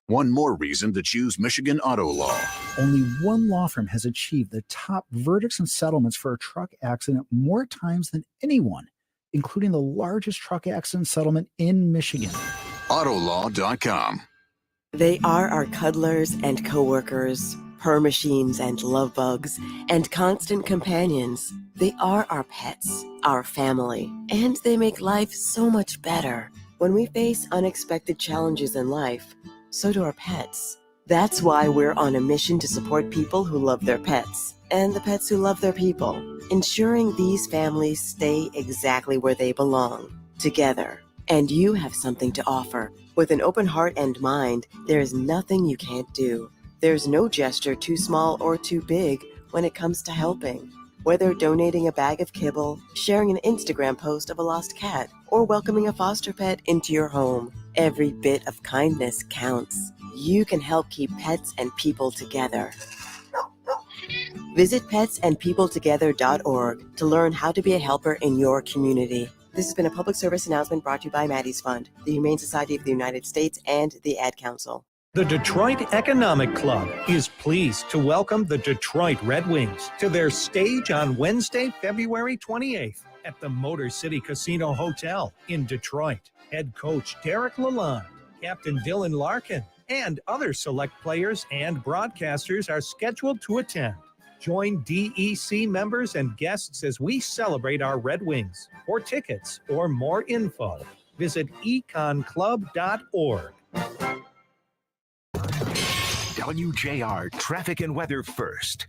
One more reason to choose Michigan Auto Law. Only one law firm has achieved the top verdicts and settlements for a truck accident more times than anyone, including the largest truck accident settlement in Michigan. Autolaw.com. They are our cuddlers and coworkers, purr machines and love bugs, and constant companions. They are our pets, our family, and they make life so much better. When we face unexpected challenges in life, so do our pets. That's why we're on a mission to support people who love their pets and the pets who love their people, ensuring these families stay exactly where they belong, together. And you have something to offer. With an open heart and mind, there is nothing you can't do. There's no gesture too small or too big when it comes to helping. Whether donating a bag of kibble, sharing an Instagram post of a lost cat, or welcoming a foster pet into your home, every bit of kindness counts. You can help keep pets and people together. Visit petsandpeopletogether.org to learn how to be a helper in your community. This has been a public service announcement brought to you by Maddie's Fund, the Humane Society of the United States, and the Ad Council. The Detroit Economic Club is pleased to welcome the Detroit Red Wings to their stage on Wednesday, February 28th at the Motor City Casino Hotel in Detroit. Head coach Derek Lalonde, Captain Dylan Larkin, and other select players and broadcasters are scheduled to attend. Join DEC members and guests as we celebrate our Red Wings. For tickets or more info, visit econclub.org. WJR traffic and weather first.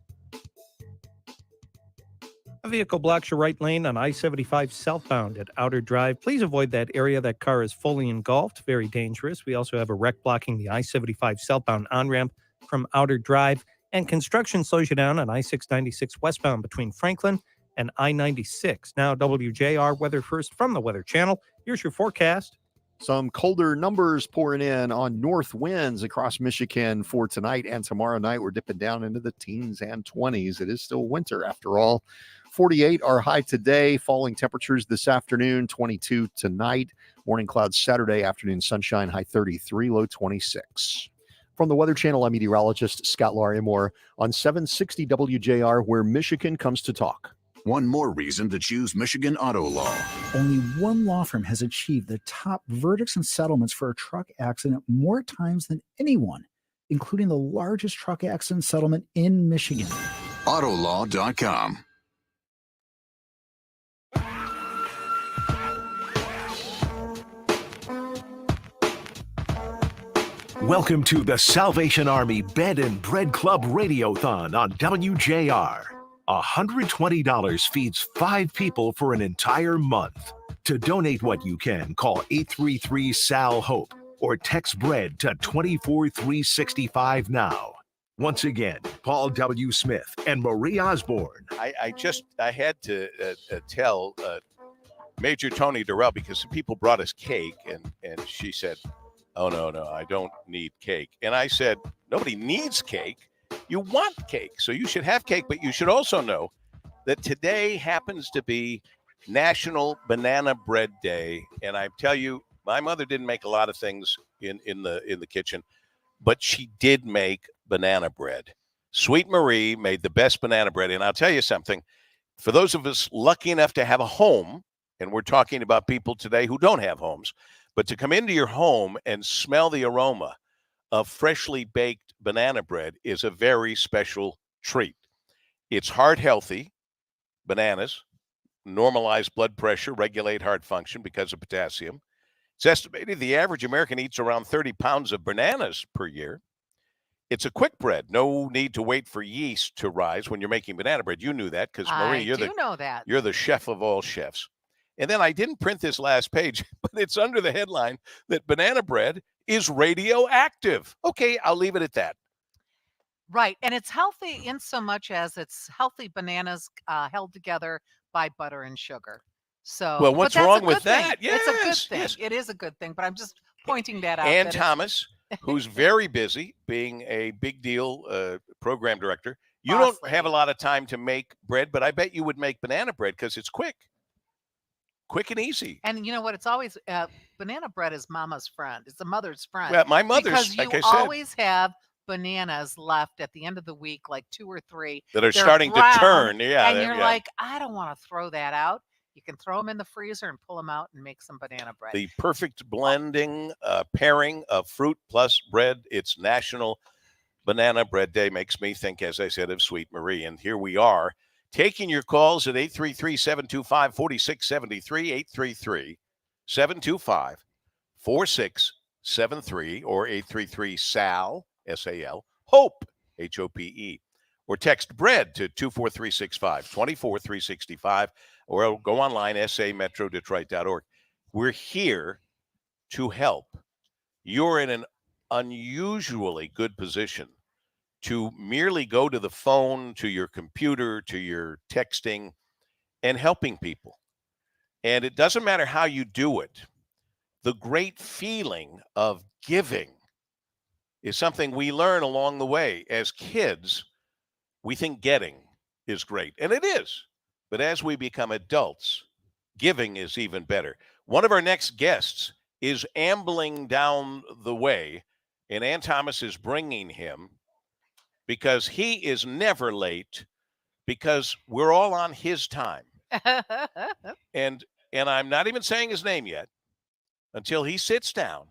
A vehicle blocks your right lane on I-75 southbound at Outer Drive. Please avoid that area. That car is fully engulfed. Very dangerous. We also have a wreck blocking the I-75 southbound on-ramp from Outer Drive. And construction slows you down on I-696 westbound between Franklin and I-96. Now, WJR weather first from the Weather Channel. Here's your forecast. Some colder numbers pouring in on north winds across Michigan for tonight and tomorrow night. We're dipping down into the teens and 20s. It is still winter after all. 48 our high today. Falling temperatures this afternoon, 22 tonight. Morning clouds Saturday, afternoon sunshine, high 33, low 26. From the Weather Channel, I'm meteorologist Scott Larimore on 760 WJR, where Michigan comes to talk. One more reason to choose Michigan Auto Law. Only one law firm has achieved the top verdicts and settlements for a truck accident more times than anyone, including the largest truck accident settlement in Michigan. Autolaw.com. Welcome to the Salvation Army Bed and Bread Club Radiothon on WJR. $120 feeds 5 people for an entire month. To donate what you can, call 833-SAL-HOPE or text BREAD to 24365 now. Once again, Paul W. Smith and Marie Osborne. I had to tell Major Tony Durrell, because some people brought us cake, and she said, "Oh, no, I don't need cake." And I said, "Nobody needs cake. You want cake, so you should have cake, but you should also know that today happens to be National Banana Bread Day." And I tell you, my mother didn't make a lot of things in the kitchen, but she did make banana bread. Sweet Marie made the best banana bread. And I'll tell you something, for those of us lucky enough to have a home, and we're talking about people today who don't have homes, but to come into your home and smell the aroma of freshly baked banana bread is a very special treat. It's heart healthy. Bananas normalize blood pressure, regulate heart function because of potassium. It's estimated the average American eats around 30 pounds of bananas per year. It's a quick bread. No need to wait for yeast to rise when you're making banana bread. You knew that because, Marie, you're the chef of all chefs. And then I didn't print this last page, but it's under the headline that banana bread is radioactive. Okay, I'll leave it at that. Right. And it's healthy in so much as it's healthy bananas held together by butter and sugar. So, well, what's wrong with that? Yes, it's a good thing. Yes. It is a good thing, but I'm just pointing that out. Ann Thomas, who's very busy being a big deal program director. You don't have a lot of time to make bread, but I bet you would make banana bread because it's quick and easy. And you know what? It's always banana bread is mama's friend. It's the mother's friend. Well, my mother's, because like you I said, always have bananas left at the end of the week, like 2 or 3 that are starting to turn. Yeah, and you're like, I don't want to throw that out. You can throw them in the freezer and pull them out and make some banana bread. The perfect blending, pairing of fruit plus bread. It's National Banana Bread Day. Makes me think, as I said, of Sweet Marie. And here we are taking your calls at 833-725-4673, 833-725-4673, or 833-SAL, S-A-L, HOPE, H-O-P-E. or text BREAD to 24365, 24365, or go online, sametrodetroit.org. We're here to help. You're in an unusually good position to merely go to the phone, to your computer, to your texting, and helping people. And it doesn't matter how you do it. The great feeling of giving is something we learn along the way. As kids, we think getting is great, and it is. But as we become adults, giving is even better. One of our next guests is ambling down the way, and Ann Thomas is bringing him because he is never late, because we're all on his time. And I'm not even saying his name yet until he sits down.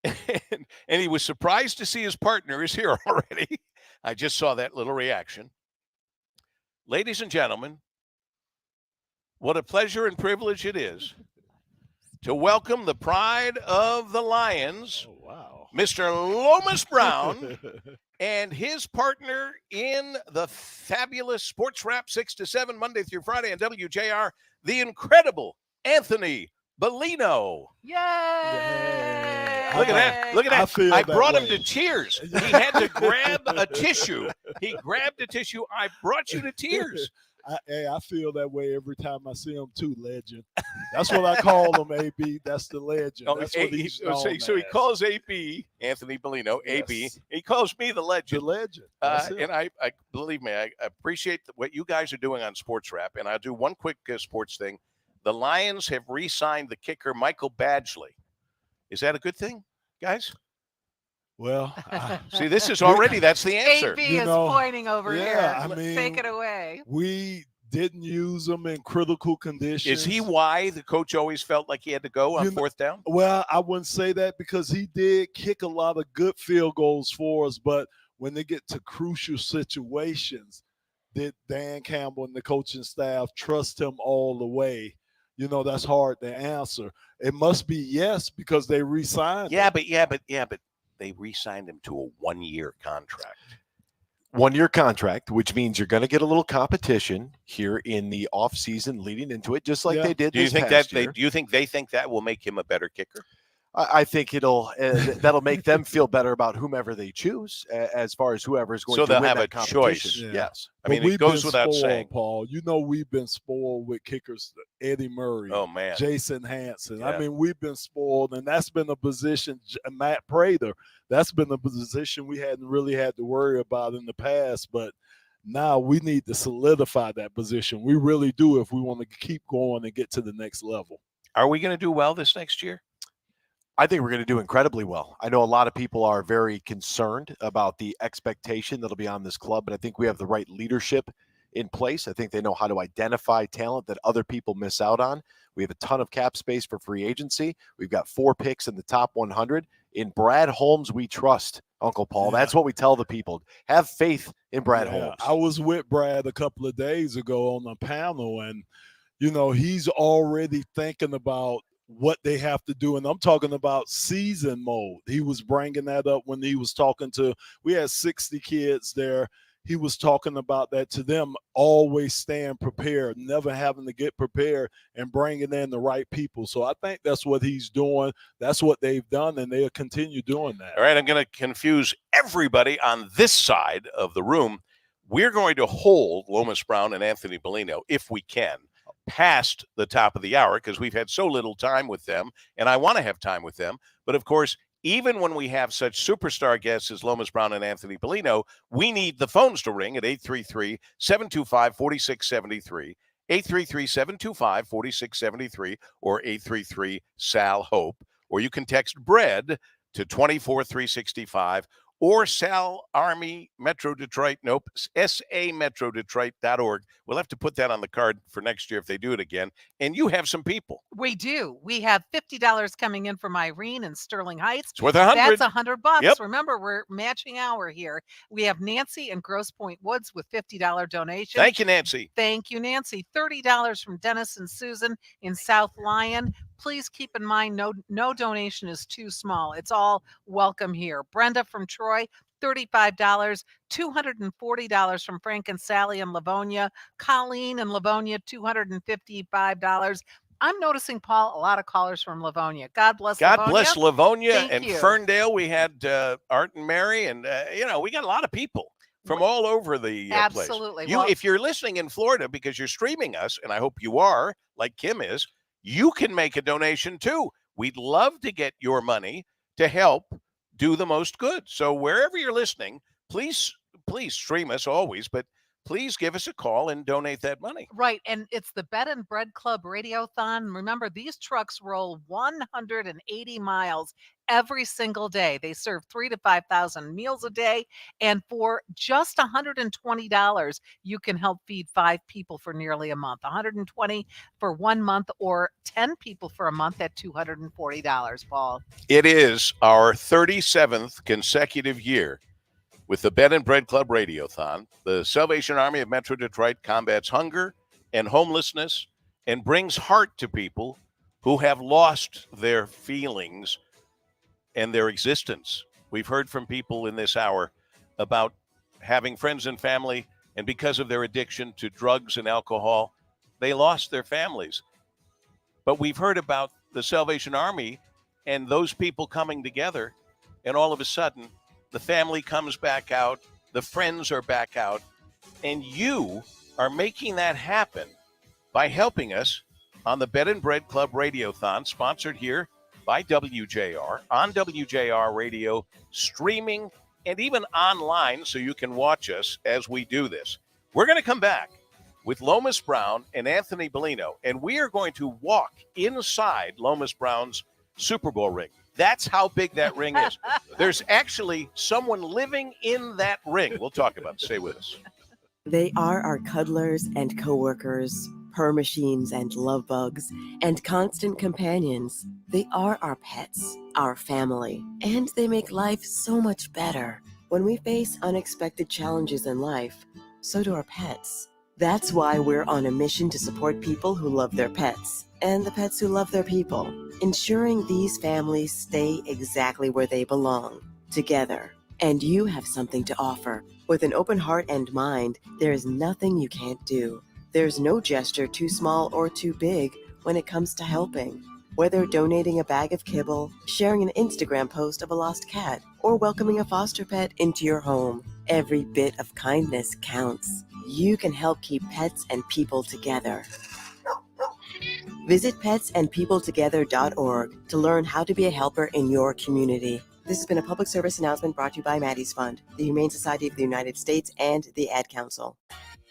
And he was surprised to see his partner is here already. I just saw that little reaction. Ladies and gentlemen, what a pleasure and privilege it is to welcome the pride of the Lions, Mr. Lomas Brown, and his partner in the fabulous Sports Wrap 6 to 7 Monday through Friday on WJR, the incredible Anthony Bellino. Yay! Look at that. Look at that. I brought him to tears. He had to grab a tissue. He grabbed a tissue. I brought you to tears. I feel that way every time I see him too, legend. That's what I call him, AB. That's the legend. That's what he's known so he as. calls AB, Anthony Bellino, Yes. AB. He calls me the legend. The legend. That's it. And I believe me, I appreciate what you guys are doing on Sports Wrap. And I'll do one quick sports thing. The Lions have re-signed the kicker, Michael Badgley. Is that a good thing, guys? Well, see, this is already, that's the answer. AB is pointing over here. I mean, Take it away. We didn't use him in critical conditions. Is he why the coach always felt like he had to go on fourth down? Well, I wouldn't say that, because he did kick a lot of good field goals for us, but when they get to crucial situations, did Dan Campbell and the coaching staff trust him all the way? You know, that's hard to answer. It must be yes, because they re-signed him. But they re-signed him to a one-year contract. One-year contract, which means you're going to get a little competition here in the off-season leading into it, just like they did Do you this think past that year. do you think they think that will make him a better kicker? I think that'll make them feel better about whomever they choose, as far as whoever is going So to they'll win have that a competition. choice. Yeah. Yes. I mean, But it goes been without spoiled, saying. Paul. You know, we've been spoiled with kickers, Eddie Murray, Oh, man. Jason Hanson. Yeah. I mean, we've been spoiled, and that's been a position, Matt Prater, that's been a position we hadn't really had to worry about in the past, but now we need to solidify that position. We really do if we want to keep going and get to the next level. Are we going to do well this next year? I think we're going to do incredibly well. I know a lot of people are very concerned about the expectation that'll be on this club, but I think we have the right leadership in place. I think they know how to identify talent that other people miss out on. We have a ton of cap space for free agency. We've got 4 picks in the top 100. In Brad Holmes, we trust, Uncle Paul. That's what we tell the people. Have faith in Brad Holmes. I was with Brad a couple of days ago on a panel, and, you know, he's already thinking about what they have to do. And I'm talking about season mode. He was bringing that up when he was talking to, we had 60 kids there. He was talking about that to them, always staying prepared, never having to get prepared, and bringing in the right people. So I think that's what he's doing. That's what they've done, and they'll continue doing that. All right, I'm going to confuse everybody on this side of the room. We're going to hold Lomas Brown and Anthony Bellino, if we can, past the top of the hour, because we've had so little time with them, and I want to have time with them. But, of course, even when we have such superstar guests as Lomas Brown and Anthony Bellino, we need the phones to ring at 833-725-4673, 833-725-4673, or 833-SAL-HOPE. Or you can text BREAD to 24365, or Sal Army Metro Detroit, sametrodetroit.org. We'll have to put that on the card for next year if they do it again. And you have some people. We do. We have $50 coming in from Irene in Sterling Heights. It's worth $100. That's $100. Yep. Remember, we're matching hour here. We have Nancy in Grosse Pointe Woods with $50 donation. Thank you, Nancy. Thank you, Nancy. $30 from Dennis and Susan in South Lyon. Please keep in mind, no donation is too small. It's all welcome here. Brenda from Troy, $35, $240 from Frank and Sally in Livonia, Colleen in Livonia, $255. I'm noticing, Paul, a lot of callers from Livonia. God bless God Livonia. bless Livonia Thank and you. Ferndale. We had Art and Mary, and we got a lot of people from all over the place. Absolutely. Well, If you're listening in Florida because you're streaming us, and I hope you are, like Kim is, you can make a donation too. We'd love to get your money to help do the most good. So wherever you're listening, please stream us always, but please give us a call and donate that money. right. And it's the Bed and Bread Club Radiothon. Remember, these trucks roll 180 miles every single day. They serve 3,000 to 5,000 meals a day. And for just $120, you can help feed 5 people for nearly a month. $120 for 1 month, or 10 people for a month at $240, Paul. It is our 37th consecutive year with the Bed and Bread Club Radiothon. The Salvation Army of Metro Detroit combats hunger and homelessness and brings heart to people who have lost their feelings and their existence. We've heard from people in this hour about having friends and family, and because of their addiction to drugs and alcohol, they lost their families. But we've heard about the Salvation Army and those people coming together, and all of a sudden, the family comes back out, the friends are back out, and you are making that happen by helping us on the Bed and Bread Club Radiothon, sponsored here by WJR, on WJR Radio, streaming, and even online so you can watch us as we do this. We're going to come back with Lomas Brown and Anthony Bellino, and we are going to walk inside Lomas Brown's Super Bowl ring. That's how big that ring is. There's actually someone living in that ring. We'll talk about it. Stay with us. They are our cuddlers and coworkers, purr machines and love bugs, and constant companions. They are our pets, our family, and they make life so much better. When we face unexpected challenges in life, so do our pets. That's why we're on a mission to support people who love their pets and the pets who love their people, ensuring these families stay exactly where they belong, together. And you have something to offer. With an open heart and mind, there is nothing you can't do. There's no gesture too small or too big when it comes to helping. Whether donating a bag of kibble, sharing an Instagram post of a lost cat, or welcoming a foster pet into your home, every bit of kindness counts. You can help keep pets and people together. Visit petsandpeopletogether.org to learn how to be a helper in your community. This has been a public service announcement brought to you by Maddie's Fund, the Humane Society of the United States, and the Ad Council.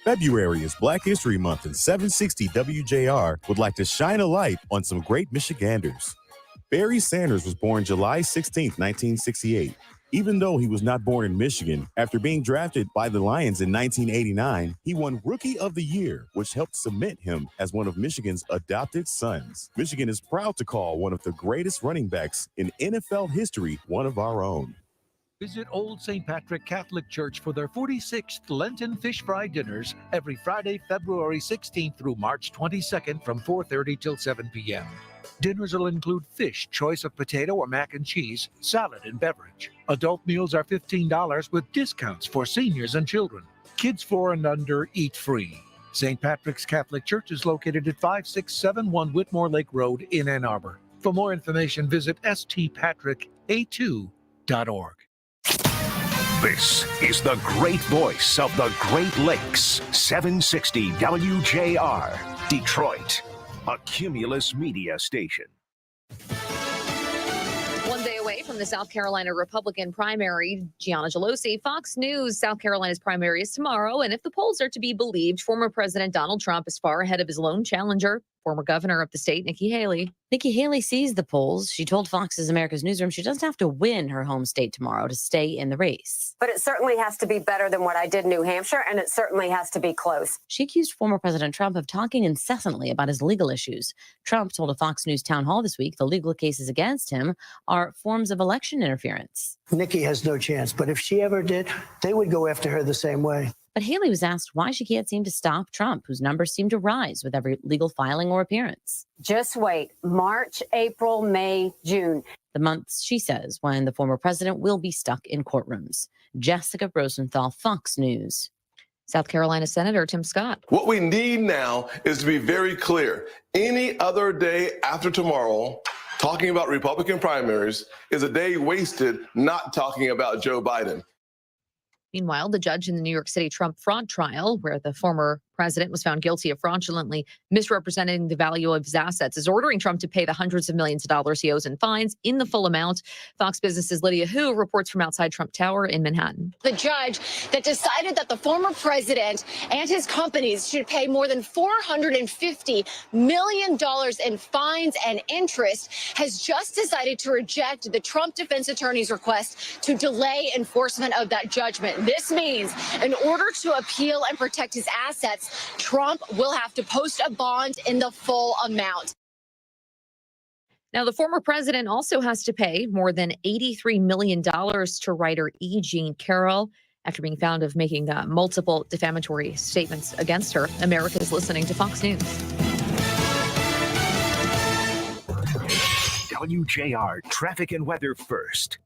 February is Black History Month, and 760 WJR would like to shine a light on some great Michiganders. Barry Sanders was born July 16, 1968. Even though he was not born in Michigan, after being drafted by the Lions in 1989, he won Rookie of the Year, which helped cement him as one of Michigan's adopted sons. Michigan is proud to call one of the greatest running backs in NFL history one of our own. Visit Old St. Patrick Catholic Church for their 46th Lenten Fish Fry dinners every Friday, February 16th through March 22nd from 4:30 till 7 p.m. Dinners will include fish, choice of potato or mac and cheese, salad, and beverage. Adult meals are $15 with discounts for seniors and children. Kids 4 and under eat free. St. Patrick's Catholic Church is located at 5671 Whitmore Lake Road in Ann Arbor. For more information, visit stpatricka2.org. This is the great voice of the Great Lakes, 760 WJR, Detroit, a Cumulus media station. One day away from the South Carolina Republican primary, Gianna Gelosi, Fox News, South Carolina's primary is tomorrow. And if the polls are to be believed, former President Donald Trump is far ahead of his lone challenger, former governor of the state, Nikki Haley. Nikki Haley sees the polls. She told Fox's America's Newsroom she doesn't have to win her home state tomorrow to stay in the race. But it certainly has to be better than what I did in New Hampshire, and it certainly has to be close. She accused former President Trump of talking incessantly about his legal issues. Trump told a Fox News town hall this week the legal cases against him are forms of election interference. Nikki has no chance, but if she ever did, they would go after her the same way. But Haley was asked why she can't seem to stop Trump, whose numbers seem to rise with every legal filing or appearance. Just wait. March, April, May, June. the months, she says, when the former president will be stuck in courtrooms. Jessica Rosenthal, Fox News. South Carolina Senator Tim Scott. What we need now is to be very clear. Any other day after tomorrow, talking about Republican primaries is a day wasted not talking about Joe Biden. Meanwhile, the judge in the New York City Trump fraud trial, where the former president was found guilty of fraudulently misrepresenting the value of his assets, is ordering Trump to pay the hundreds of millions of dollars he owes in fines in the full amount. Fox Business's Lydia Hu reports from outside Trump Tower in Manhattan. The judge that decided that the former president and his companies should pay more than $450 million in fines and interest has just decided to reject the Trump defense attorney's request to delay enforcement of that judgment. This means in order to appeal and protect his assets, Trump will have to post a bond in the full amount. Now, the former president also has to pay more than $83 million to writer E. Jean Carroll after being found of making multiple defamatory statements against her. America's listening to Fox News. WJR traffic and weather first.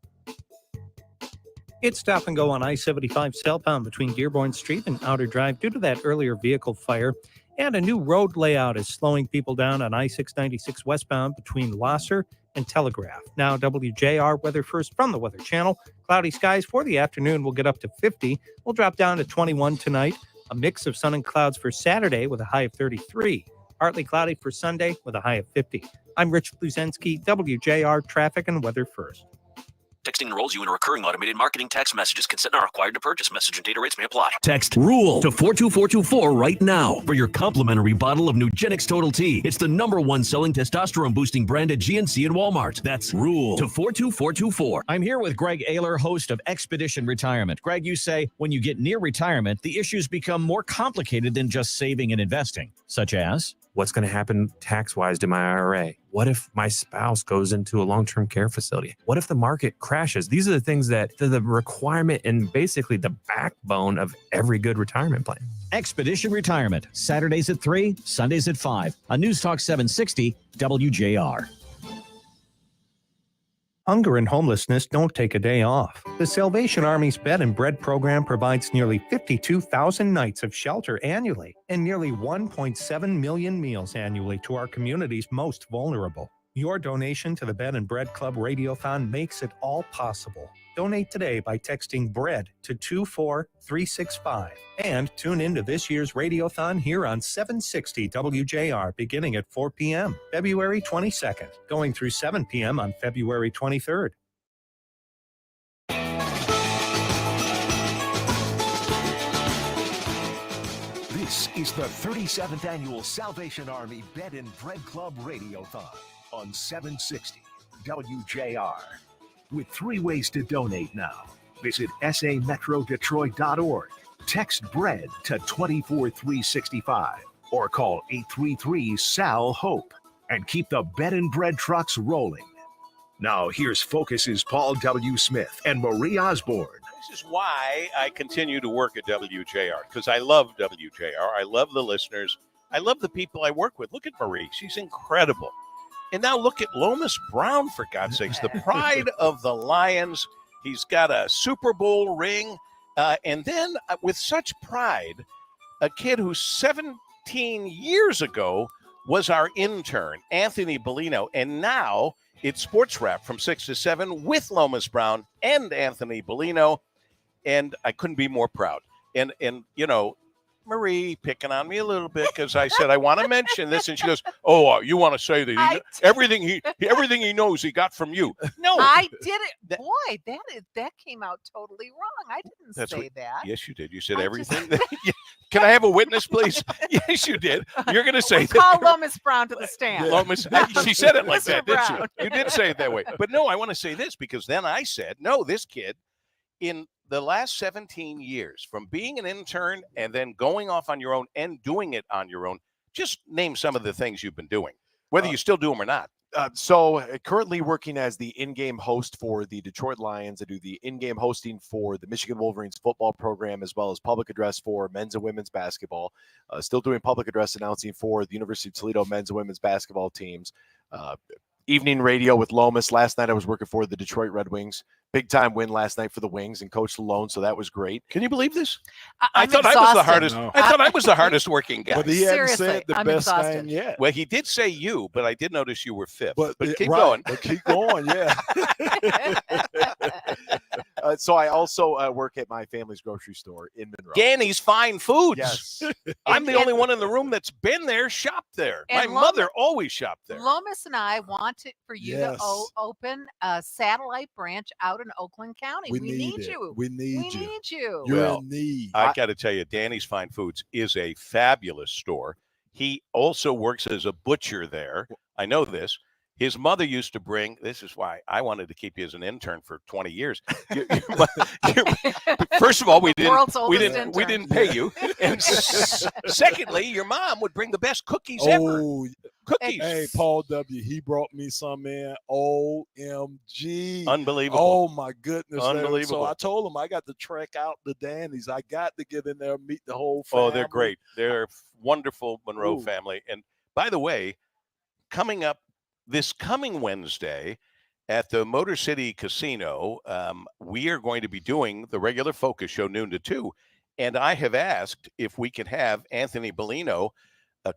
It's stop and go on I-75 southbound between Dearborn Street and Outer Drive due to that earlier vehicle fire. And a new road layout is slowing people down on I-696 westbound between Losser and Telegraph. Now, WJR weather first from the Weather Channel. Cloudy skies for the afternoon will get up to 50. We'll drop down to 21 tonight. A mix of sun and clouds for Saturday with a high of 33. Partly cloudy for Sunday with a high of 50. I'm Rich Bluzensky, WJR traffic and weather first. Texting enrolls you in a recurring automated marketing text messages. Consent not required to purchase. Message and data rates may apply. Text RULE to 42424 right now for your complimentary bottle of Nugenix Total T. It's the #1 selling testosterone boosting brand at GNC and Walmart. That's RULE to 42424. I'm here with Greg Ayler, host of Expedition Retirement. Greg, you say when you get near retirement, the issues become more complicated than just saving and investing, such as... What's going to happen tax-wise to my IRA? What if my spouse goes into a long-term care facility? What if the market crashes? These are the things that are the requirement and basically the backbone of every good retirement plan. Expedition Retirement, Saturdays at 3, Sundays at 5 on News Talk 760 WJR. Hunger and homelessness don't take a day off. The Salvation Army's Bed and Bread program provides nearly 52,000 nights of shelter annually and nearly 1.7 million meals annually to our community's most vulnerable. Your donation to the Bed and Bread Club Radiothon makes it all possible. Donate today by texting BREAD to 24365 and tune into this year's Radiothon here on 760 WJR beginning at 4 p.m. February 22nd, going through 7 p.m. on February 23rd. This is the 37th Annual Salvation Army Bed and Bread Club Radiothon on 760 WJR. With 3 ways to donate now. Visit sametrodetroit.org. Text BREAD to 24365 or call 833-SAL-HOPE and keep the Bed and Bread trucks rolling. Now here's Focus's Paul W. Smith and Marie Osborne. This is why I continue to work at WJR, because I love WJR. I love the listeners. I love the people I work with. Look at Marie. She's incredible. And now look at Lomas Brown, for God's sakes, the pride of the Lions. He's got a Super Bowl ring. And then with such pride, a kid who 17 years ago was our intern, Anthony Bellino. And now it's Sports Wrap from 6 to 7 with Lomas Brown and Anthony Bellino. And I couldn't be more proud. And you know, Marie picking on me a little bit because I said I want to mention this, and she goes, "Oh, you want to say that everything he knows he got from you?" No, I did it. Boy, that came out totally wrong. I didn't say that. Yes, you did. You said everything. Can I have a witness, please? Yes, you did. You're going to say that. Call Lomas Brown to the stand. Lomas, she said it like that, didn't she? You did say it that way. But no, I want to say this because then I said, no, this kid in the last 17 years, from being an intern and then going off on your own and doing it on your own, just name some of the things you've been doing, whether you still do them or not. So currently working as the in-game host for the Detroit Lions. I do the in-game hosting for the Michigan Wolverines football program, as well as public address for men's and women's basketball. Still doing public address announcing for the University of Toledo men's and women's basketball teams. evening radio with Lomas. Last night I was working for the Detroit Red Wings. Big time win last night for the Wings and Coach Malone, so that was great. Can you believe this? I thought I was the hardest. I thought I was the hardest working guy. But he hadn't said the I'm best exhausted. name yet. Well, he did say you, but I did notice you were fifth. But keep right, going. But keep going, yeah. So I also work at my family's grocery store in Monroe. Danny's Fine Foods. Yes. I'm the only one in the room that's been there, shopped there. My And mother always shopped there. Lomas and I want for you Yes. to open a satellite branch out in Oakland County. We need need it. you. We need you. need you. You're Well, in need. I got to tell you, Danny's Fine Foods is a fabulous store. He also works as a butcher there. I know this. His mother used to bring, this is why I wanted to keep you as an intern for 20 years. First of all, we didn't pay you. And secondly, your mom would bring the best cookies ever. Cookies. Hey, Paul W., he brought me some in. OMG. Unbelievable. Oh, my goodness. Unbelievable. So I told him I got to trek out the Danny's. I got to get in there and meet the whole family. Oh, they're great. They're a wonderful Monroe family. And by the way, coming up this coming Wednesday at the Motor City Casino, we are going to be doing the regular Focus Show noon to 2. And I have asked if we can have Anthony Bellino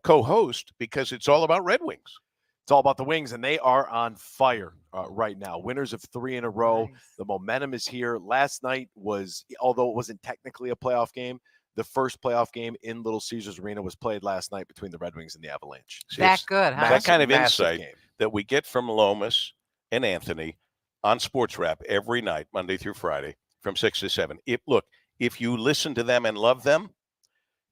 co-host because it's all about Red Wings. It's all about the Wings, and they are on fire right now. Winners of 3 in a row. Nice. The momentum is here. Last night was, although it wasn't technically a playoff game, the first playoff game in Little Caesars Arena was played last night between the Red Wings and the Avalanche. That good, huh? That kind of insight that we get from Lomas and Anthony on Sports Wrap every night, Monday through Friday, from 6 to 7. If you listen to them and love them,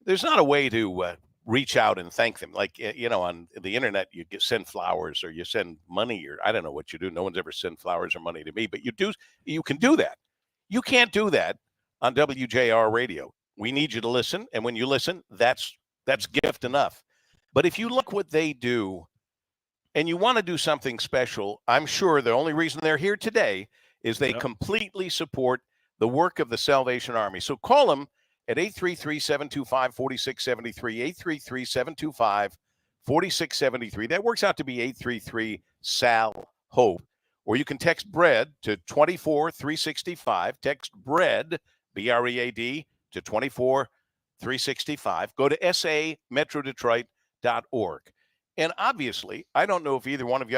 there's not a way to reach out and thank them. Like, on the internet, you send flowers or you send money or I don't know what you do. No one's ever sent flowers or money to me, but you can do that. You can't do that on WJR radio. We need you to listen. And when you listen, that's gift enough. But if you look what they do and you want to do something special, I'm sure the only reason they're here today is they completely support the work of the Salvation Army. So call them at 833-725-4673, 833-725-4673. That works out to be 833-SAL-HOPE. Or you can text BREAD to 24365. Text BREAD, B-R-E-A-D, to 24365. Go to sametrodetroit.org. And obviously, I don't think either one of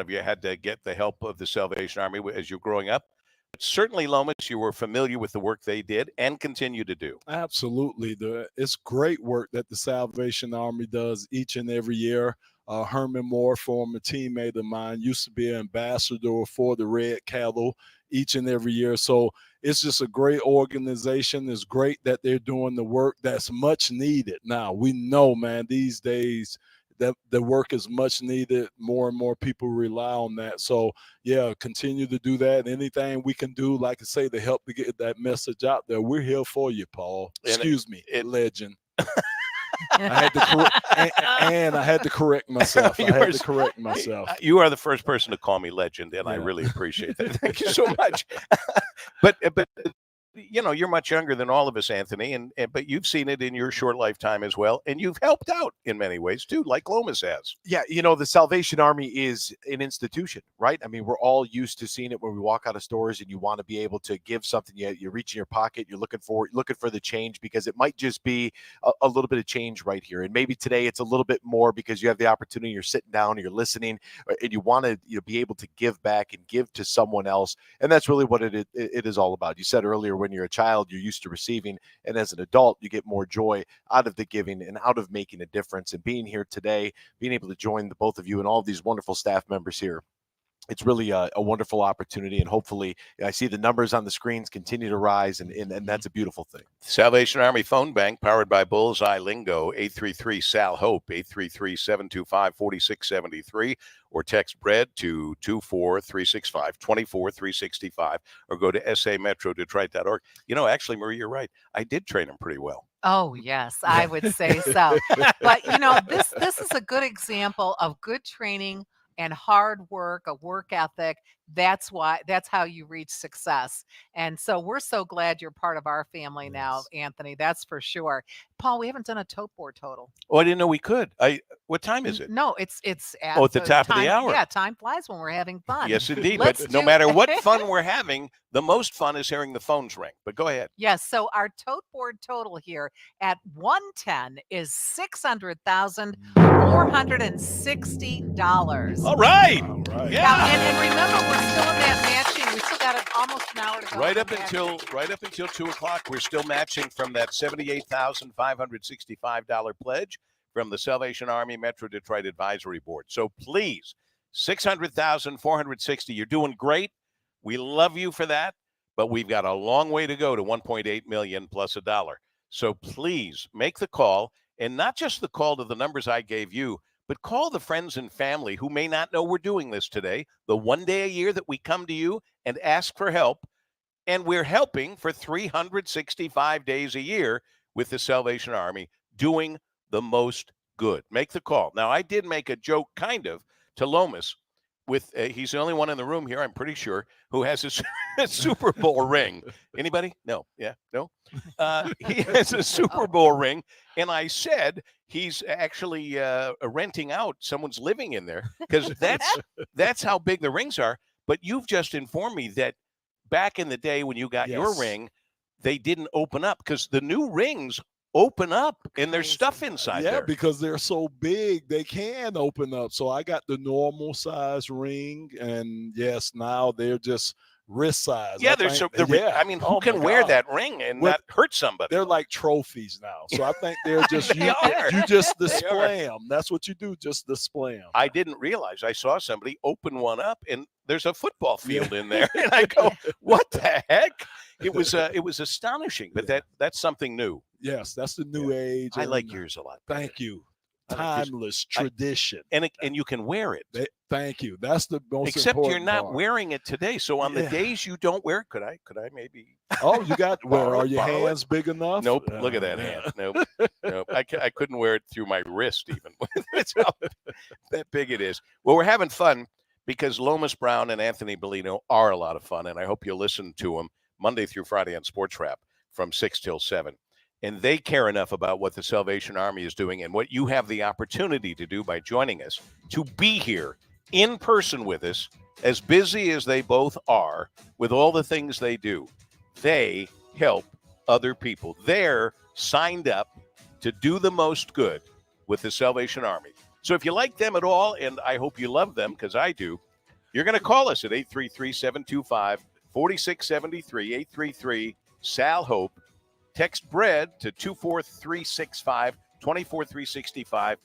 you had to get the help of the Salvation Army as you're growing up. But certainly, Lomas, you were familiar with the work they did and continue to do. Absolutely. It's great work that the Salvation Army does each and every year. Herman Moore, former teammate of mine, used to be an ambassador for the Red Cattle each and every year. So it's just a great organization. It's great that they're doing the work that's much needed. Now, we know, man, these days that the work is much needed. More and more people rely on that. So, yeah, continue to do that. Anything we can do, like I say, to help to get that message out there, we're here for you, Paul. Excuse me, legend. I had to correct myself. You are the first person to call me legend, and I really appreciate that. Thank you so much. But you're much younger than all of us, Anthony, but you've seen it in your short lifetime as well, and you've helped out in many ways too, like Lomas has. Yeah, the Salvation Army is an institution, right? I mean, we're all used to seeing it when we walk out of stores, and you want to be able to give something. You reach in your pocket, you're looking for the change, because it might just be a little bit of change right here, and maybe today it's a little bit more because you have the opportunity. You're sitting down, you're listening, and you want to be able to give back and give to someone else, and that's really what it is all about. You said earlier, when you're a child, you're used to receiving, and as an adult, you get more joy out of the giving and out of making a difference. And being here today, being able to join the both of you and all of these wonderful staff members here, it's really a wonderful opportunity. And hopefully, I see the numbers on the screens continue to rise, and that's a beautiful thing. Salvation Army Phone Bank, powered by Bullseye Lingo, 833-SAL-HOPE, 833-725-4673, or text BREAD to 24365, 24365, or go to sametrodetroit.org. Actually, Marie, you're right. I did train them pretty well. Oh, yes, I would say so. But, this is a good example of good training and hard work, a work ethic. That's how you reach success. And so we're so glad you're part of our family now, Anthony. That's for sure. Paul, we haven't done a tote board total. Oh, I didn't know we could. What time is it? No, it's at at the top of the hour. Yeah, time flies when we're having fun. Yes, indeed. Let's But no do- matter what fun we're having, the most fun is hearing the phones ring. But go ahead. Yes, so our tote board total here at 110 is $600,460. All right. Yeah. Now, and remember, we're still in that matching. We still got almost an hour to go. Right up until 2:00, we're still matching from that $78,565 pledge from the Salvation Army Metro Detroit Advisory Board. So please, $600,460. You're doing great. We love you for that, but we've got a long way to go to $1.8 million plus $1. So please make the call, and not just the call to the numbers I gave you, but call the friends and family who may not know we're doing this today. The one day a year that we come to you and ask for help, and we're helping for 365 days a year with the Salvation Army doing the most good. Make the call. Now, I did make a joke kind of to Lomas with he's the only one in the room here, I'm pretty sure, who has a Super Bowl ring. Anybody? No. Yeah. No. He has a Super Bowl ring, and I said he's actually renting out. Someone's living in there because that's how big the rings are. But you've just informed me that back in the day when you got your ring, they didn't open up because the new rings open up and there's stuff inside there. Yeah, because they're so big, they can open up. So I got the normal size ring, and yes, now they're just wrist size. Yeah, I mean, who can wear that ring and not hurt somebody? They're like trophies now. So I think they're just you just display them. That's what you do, just display them. I didn't realize. I saw somebody open one up and there's a football field in there. And I go, what the heck? It was astonishing, but that's something new. Yes, that's the new age. I like yours a lot. Thank you. Timeless tradition. And you can wear it. Thank you. That's the most Except important you're not part. wearing it today. So on the days you don't wear it, could I maybe? Oh, you got where are your hands big enough? Nope. Look at that hand. Nope. I couldn't wear it through my wrist even. That's how that big it is. Well, we're having fun because Lomas Brown and Anthony Bellino are a lot of fun, and I hope you'll listen to them Monday through Friday on Sports Wrap from 6 till 7. And they care enough about what the Salvation Army is doing and what you have the opportunity to do by joining us to be here in person with us, as busy as they both are with all the things they do. They help other people. They're signed up to do the most good with the Salvation Army. So if you like them at all, and I hope you love them because I do, you're going to call us at 833-725-4673, 833-SAL-HOPE. Text BREAD to 24365, 24365.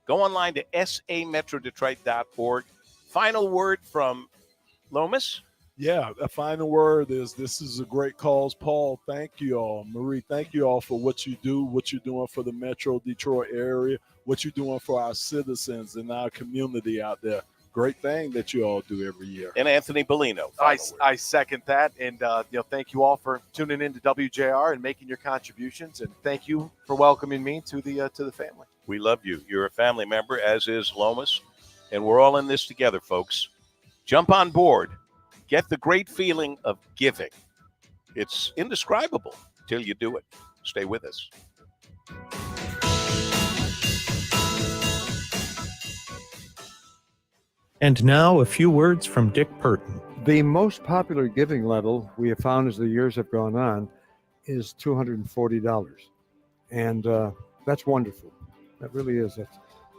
Go online to sametrodetroit.org. Final word from Lomas? Yeah, a final word is this is a great cause. Paul, thank you all. Marie, thank you all for what you do, what you're doing for the Metro Detroit area, what you're doing for our citizens and our community out there. Great thing that you all do every year. And Anthony Bellino. I second that, and thank you all for tuning in to WJR and making your contributions, and thank you for welcoming me to the family. We love you. You're a family member, as is Lomas, and we're all in this together, folks. Jump on board. Get the great feeling of giving. It's indescribable till you do it. Stay with us. And now a few words from Dick Purton. The most popular giving level we have found as the years have gone on is $240. And that's wonderful. That really is.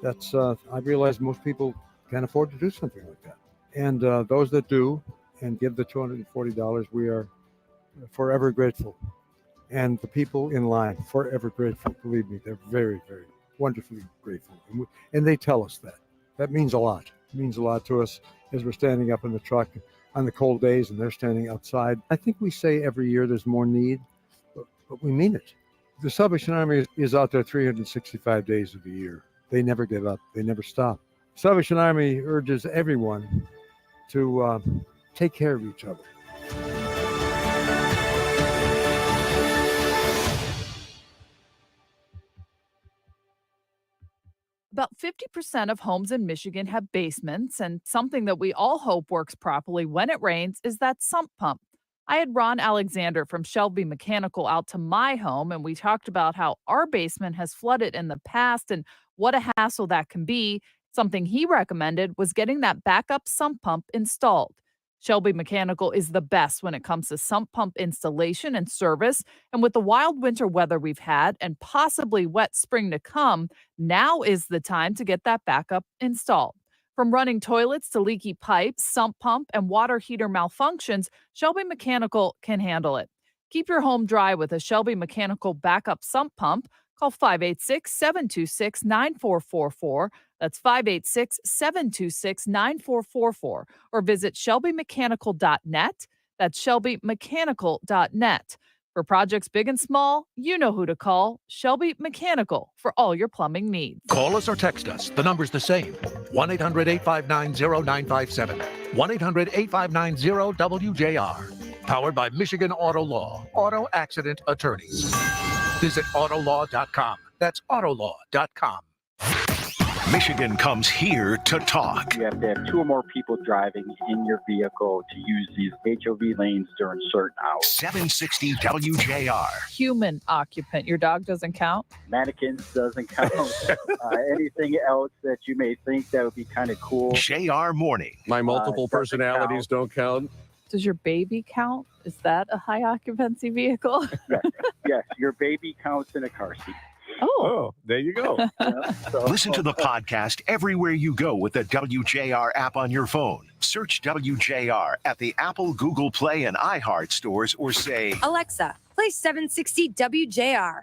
That's I realize most people can't afford to do something like that. And those that do and give the $240, we are forever grateful. And the people in line, forever grateful. Believe me, they're very, very wonderfully grateful. And they tell us that. That means a lot. It means a lot to us as we're standing up in the truck on the cold days and they're standing outside. I think we say every year there's more need, but we mean it. The Salvation Army is out there 365 days of the year. They never give up. They never stop. Salvation Army urges everyone to take care of each other. About 50% of homes in Michigan have basements, and something that we all hope works properly when it rains is that sump pump. I had Ron Alexander from Shelby Mechanical out to my home, and we talked about how our basement has flooded in the past and what a hassle that can be. Something he recommended was getting that backup sump pump installed. Shelby Mechanical is the best when it comes to sump pump installation and service. And with the wild winter weather we've had and possibly wet spring to come, now is the time to get that backup installed. From running toilets to leaky pipes, sump pump, and water heater malfunctions, Shelby Mechanical can handle it. Keep your home dry with a Shelby Mechanical backup sump pump. Call 586-726-9444. That's 586-726-9444. Or visit shelbymechanical.net. That's shelbymechanical.net. For projects big and small, you know who to call. Shelby Mechanical for all your plumbing needs. Call us or text us. The number's the same. 1-800-859-0957. 1-800-859-0WJR. Powered by Michigan Auto Law. Auto Accident Attorneys. Visit autolaw.com. That's autolaw.com. Michigan comes here to talk. You have to have 2 or more people driving in your vehicle to use these HOV lanes during certain hours. 760 WJR. Human occupant. Your dog doesn't count? Mannequins doesn't count. Anything else that you may think that would be kind of cool. JR Morning. My multiple personalities don't count. Does your baby count? Is that a high occupancy vehicle? Yes, your baby counts in a car seat. Oh, there you go. Listen to the podcast everywhere you go with the WJR app on your phone. Search WJR at the Apple, Google Play, and iHeart stores or say, Alexa, play 760 WJR.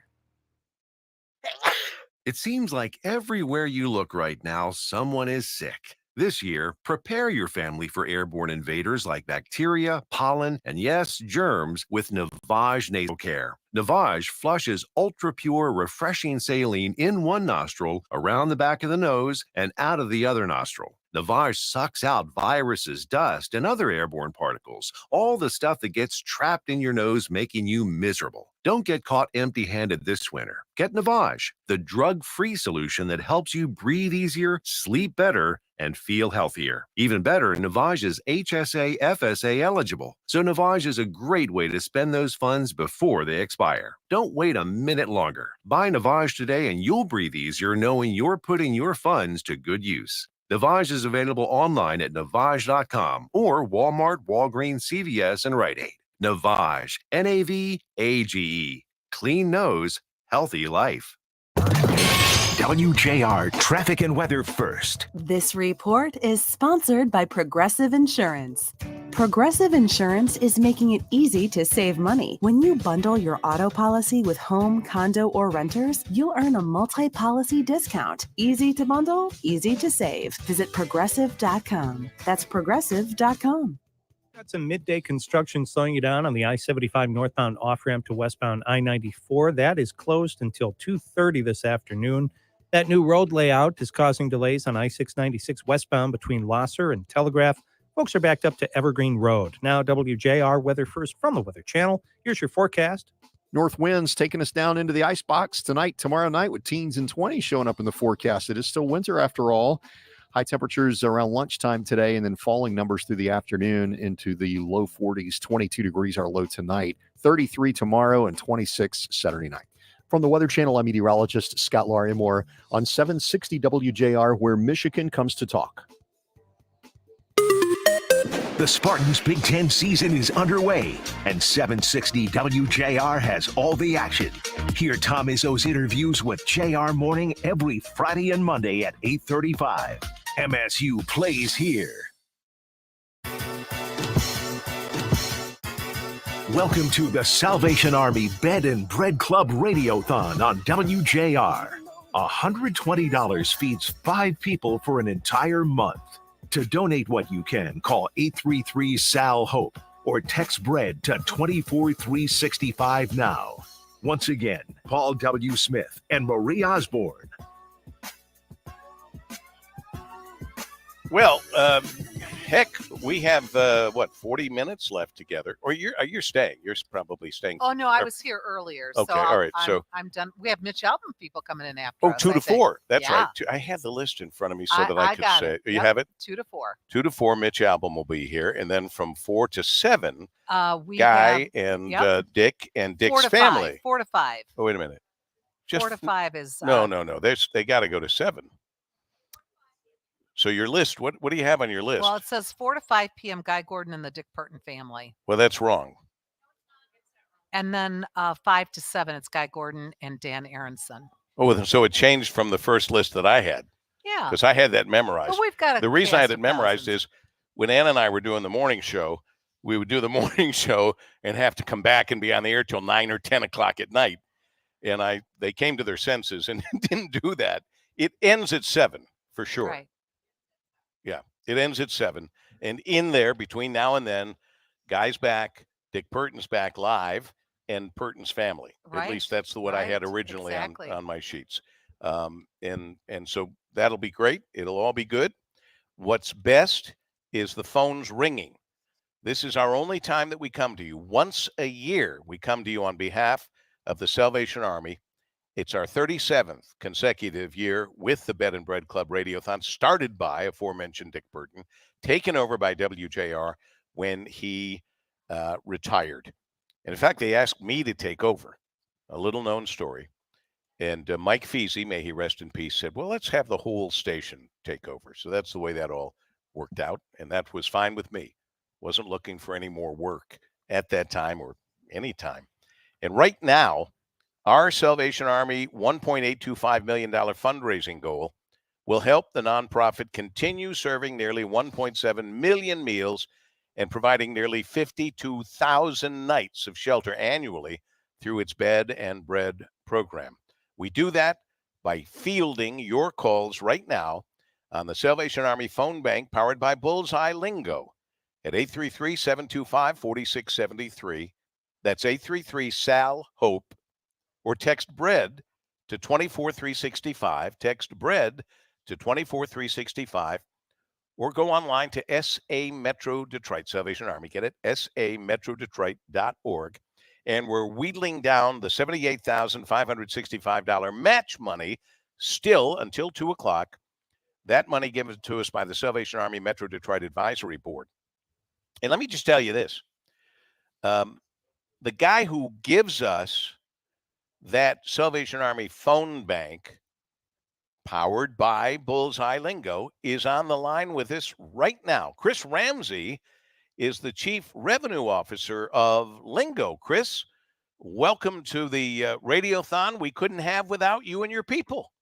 It seems like everywhere you look right now, someone is sick. This year, prepare your family for airborne invaders like bacteria, pollen, and yes, germs with Navage Nasal Care. Navage flushes ultra-pure, refreshing saline in one nostril, around the back of the nose, and out of the other nostril. Navage sucks out viruses, dust, and other airborne particles, all the stuff that gets trapped in your nose, making you miserable. Don't get caught empty-handed this winter. Get Navage, the drug-free solution that helps you breathe easier, sleep better, and feel healthier. Even better, Navage is HSA, FSA eligible. So Navage is a great way to spend those funds before they expire. Don't wait a minute longer. Buy Navage today and you'll breathe easier knowing you're putting your funds to good use. Navage is available online at Navage.com or Walmart, Walgreens, CVS, and Rite Aid. Navage, N-A-V-A-G-E. Clean nose, healthy life. WJR traffic and weather first. This report is sponsored by Progressive Insurance. Progressive Insurance is making it easy to save money. When you bundle your auto policy with home, condo, or renters, you'll earn a multi-policy discount. Easy to bundle, easy to save. Visit progressive.com. That's progressive.com. Got some midday construction slowing you down on the I-75 northbound off-ramp to westbound I-94. That is closed until 2:30 this afternoon. That new road layout is causing delays on I-696 westbound between Losser and Telegraph. Folks are backed up to Evergreen Road. Now, WJR Weather First from the Weather Channel. Here's your forecast. North winds taking us down into the icebox tonight, tomorrow night with teens and 20s showing up in the forecast. It is still winter after all. High temperatures around lunchtime today and then falling numbers through the afternoon into the low 40s. 22 degrees our low tonight, 33 tomorrow, and 26 Saturday night. From the Weather Channel, I'm meteorologist Scott Larimore on 760 WJR, where Michigan comes to talk. The Spartans Big Ten season is underway, and 760 WJR has all the action. Hear Tom Izzo's interviews with JR Morning every Friday and Monday at 8:35. MSU plays here. Welcome to the Salvation Army Bed and Bread Club Radiothon on WJR. $120 feeds 5 people for an entire month. To donate what you can, call 833-SAL-HOPE or text BREAD to 24365 now. Once again, Paul W. Smith and Marie Osborne. Well, Heck, we have 40 minutes left together. Or you're staying. You're probably staying. Oh no, I was here earlier. So Okay, all right. I'm done. We have Mitch Album people coming in after Oh, us. 2 to 4. That's yeah. right. I had the list in front of me so that I could got say. it. You Yep. have it? 2 to 4. 2 to 4, Mitch Album will be here. And then from 4 to 7, We Guy have, and Dick and 4 Dick's to family. 5. 4 to 5. Oh, wait a minute. 4 to 5 is No. They got to go to 7. So your list, what do you have on your list? Well, it says 4 to 5 p.m. Guy Gordon and the Dick Burton family. Well, that's wrong. And then 5 to 7, it's Guy Gordon and Dan Aronson. Oh, so it changed from the first list that I had. Yeah. Because I had that memorized. Well, we've got the reason I had it memorized is when Ann and I were doing the morning show, we would do the morning show and have to come back and be on the air till 9 or 10 o'clock at night. And they came to their senses and didn't do that. It ends at 7 for sure. Right. Yeah, it ends at 7. And in there, between now and then, Guy's back, Dick Burton's back live, and Burton's family. Right. At least that's what I had originally on my sheets. And so that'll be great. It'll all be good. What's best is the phones ringing. This is our only time that we come to you. Once a year, we come to you on behalf of the Salvation Army. It's our 37th consecutive year with the Bed and Bread Club Radiothon, started by aforementioned Dick Burton, taken over by WJR when he retired. And in fact, they asked me to take over, a little known story. And Mike Feasy, may he rest in peace, said, well, let's have the whole station take over. So that's the way that all worked out. And that was fine with me. Wasn't looking for any more work at that time or any time. And right now, our Salvation Army $1.825 million fundraising goal will help the nonprofit continue serving nearly 1.7 million meals and providing nearly 52,000 nights of shelter annually through its Bed and Bread program. We do that by fielding your calls right now on the Salvation Army phone bank powered by Bullseye Lingo at 833-725-4673. That's 833-SAL-HOPE. Or text BREAD to 24365. Text BREAD to 24365. Or go online to SA Metro Detroit, Salvation Army. Get it? SAMetroDetroit.org. And we're wheedling down the $78,565 match money still until 2 o'clock. That money given to us by the Salvation Army Metro Detroit Advisory Board. And let me just tell you this. The guy who gives us that Salvation Army phone bank, powered by Bullseye Lingo, is on the line with us right now. Chris Ramsey is the Chief Revenue Officer of Lingo. Chris, welcome to the Radiothon we couldn't have without you and your people.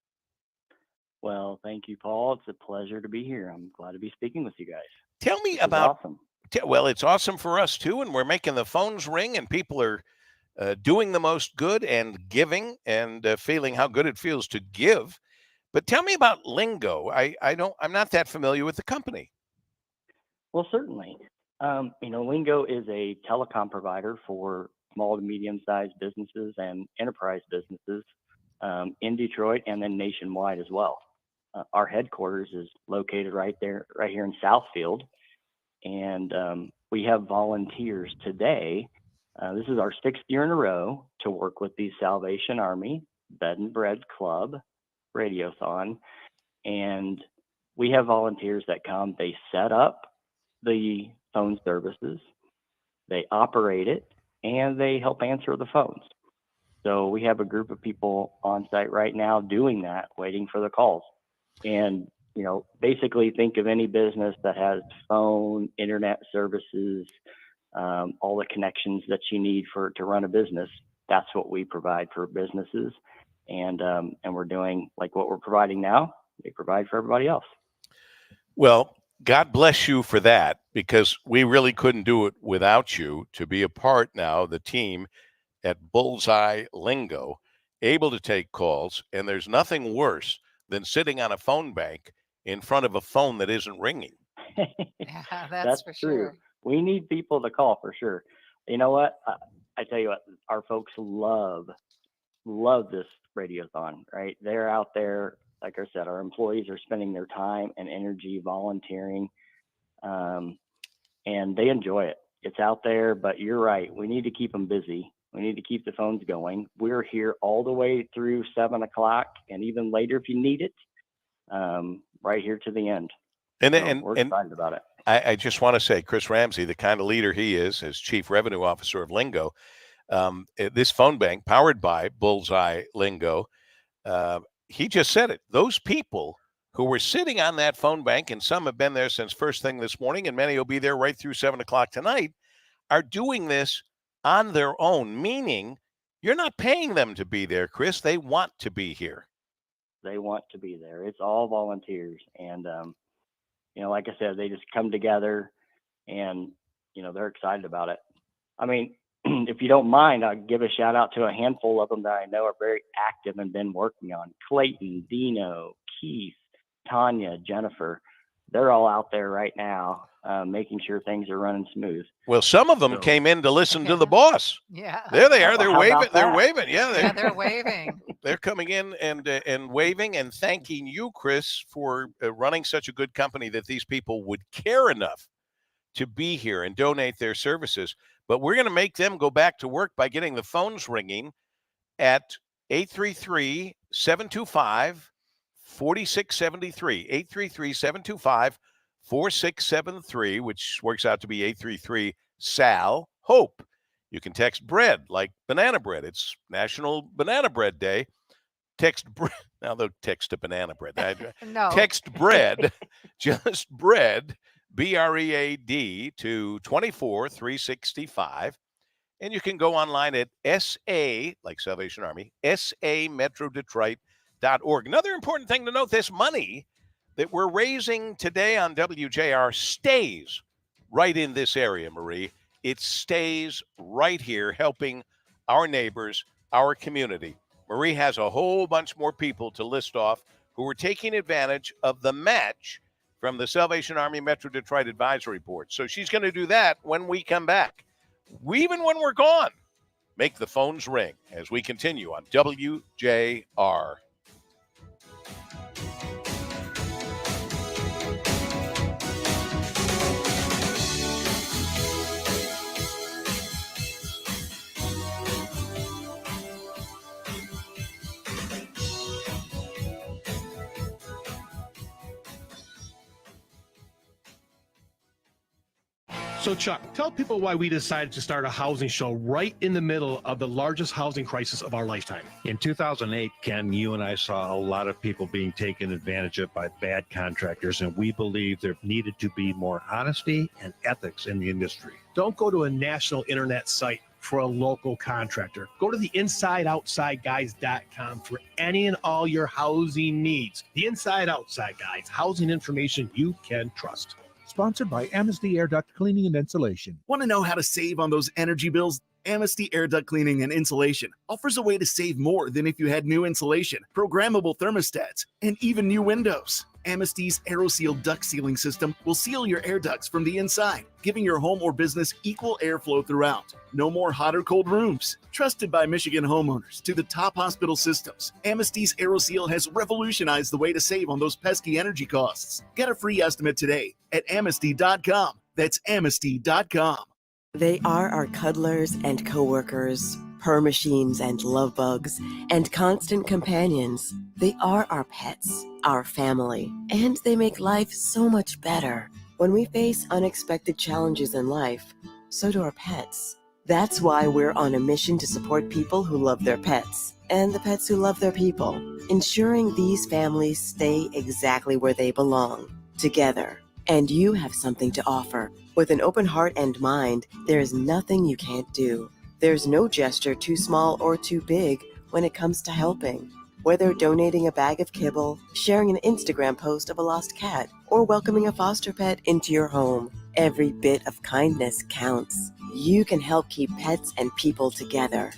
Well, thank you, Paul. It's a pleasure to be here. I'm glad to be speaking with you guys. Tell me This is about. awesome. Well, it's awesome for us too, and we're making the phones ring, and people are doing the most good and giving and feeling how good it feels to give. But tell me about Lingo. I'm not that familiar with the company. Well, certainly. Lingo is a telecom provider for small to medium-sized businesses and enterprise businesses in Detroit and then nationwide as well. Our headquarters is located right here in Southfield, and we have volunteers today. This is our 6th year in a row to work with the Salvation Army Bed and Bread Club Radiothon, and we have volunteers that come. They set up the phone services, they operate it, and they help answer the phones. So we have a group of people on site right now doing that, waiting for the calls. And basically think of any business that has phone, internet services, all the connections that you need to run a business. That's what we provide for businesses. And we're doing like what we're providing now, we provide for everybody else. Well, God bless you for that, because we really couldn't do it without you to be a part now, the team at Bullseye Lingo, able to take calls. And there's nothing worse than sitting on a phone bank in front of a phone that isn't ringing. Yeah, That's for true. sure. We need people to call for sure. You know what? I tell you what, our folks love this Radiothon, right? They're out there, like I said, our employees are spending their time and energy volunteering and they enjoy it. It's out there, but you're right. We need to keep them busy. We need to keep the phones going. We're here all the way through 7 o'clock and even later if you need it, right here to the end. And we're excited about it. I just want to say, Chris Ramsey, the kind of leader he is as Chief Revenue Officer of Lingo, this phone bank powered by Bullseye Lingo, he just said it. Those people who were sitting on that phone bank, and some have been there since first thing this morning, and many will be there right through 7 o'clock tonight, are doing this on their own, meaning you're not paying them to be there, Chris. They want to be here. They want to be there. It's all volunteers. And, like I said, they just come together and, they're excited about it. I mean, if you don't mind, I'll give a shout out to a handful of them that I know are very active and been working on. Clayton, Dino, Keith, Tanya, Jennifer. They're all out there right now, making sure things are running smooth. Well, some of them came in to listen to the boss. Yeah. There they are. They're How waving. about They're that? waving. Yeah, They're waving. they're coming in and waving and thanking you, Chris, for running such a good company that these people would care enough to be here and donate their services. But we're going to make them go back to work by getting the phones ringing at 833-725-4673, 833-725-4673, which works out to be 833-SAL-HOPE. You can text bread like banana bread. It's National Banana Bread Day. Text bread. Now they'll text to banana bread. No. Text bread, just bread, BREAD to 24365. And you can go online at SA, like Salvation Army, SAMetroDetroit.org. Another important thing to note, this money that we're raising today on WJR stays right in this area, Marie. It stays right here helping our neighbors, our community. Marie has a whole bunch more people to list off who are taking advantage of the match from the Salvation Army Metro Detroit Advisory Board. So she's going to do that when we come back. Even when we're gone, make the phones ring as we continue on WJR. So, Chuck, tell people why we decided to start a housing show right in the middle of the largest housing crisis of our lifetime. In 2008, Ken, you and I saw a lot of people being taken advantage of by bad contractors, and we believe there needed to be more honesty and ethics in the industry. Don't go to a national internet site for a local contractor. Go to the InsideOutsideGuys.com for any and all your housing needs. The Inside Outside Guys, housing information you can trust. Sponsored by Amnesty Air Duct Cleaning and Insulation. Want to know how to save on those energy bills? Amnesty Air Duct Cleaning and Insulation offers a way to save more than if you had new insulation, programmable thermostats, and even new windows. Amnesty's AeroSeal duct sealing system will seal your air ducts from the inside, giving your home or business equal airflow throughout. No more hot or cold rooms. Trusted by Michigan homeowners to the top hospital systems, Amnesty's AeroSeal has revolutionized the way to save on those pesky energy costs. Get a free estimate today at Amnesty.com. That's Amnesty.com. They are our cuddlers and coworkers, purr machines and love bugs, and constant companions. They are our pets, our family, and they make life so much better. When we face unexpected challenges in life, so do our pets. That's why we're on a mission to support people who love their pets and the pets who love their people, ensuring these families stay exactly where they belong, together. And you have something to offer. With an open heart and mind, there is nothing you can't do. There's no gesture too small or too big when it comes to helping. Whether donating a bag of kibble, sharing an Instagram post of a lost cat, or welcoming a foster pet into your home, every bit of kindness counts. You can help keep pets and people together.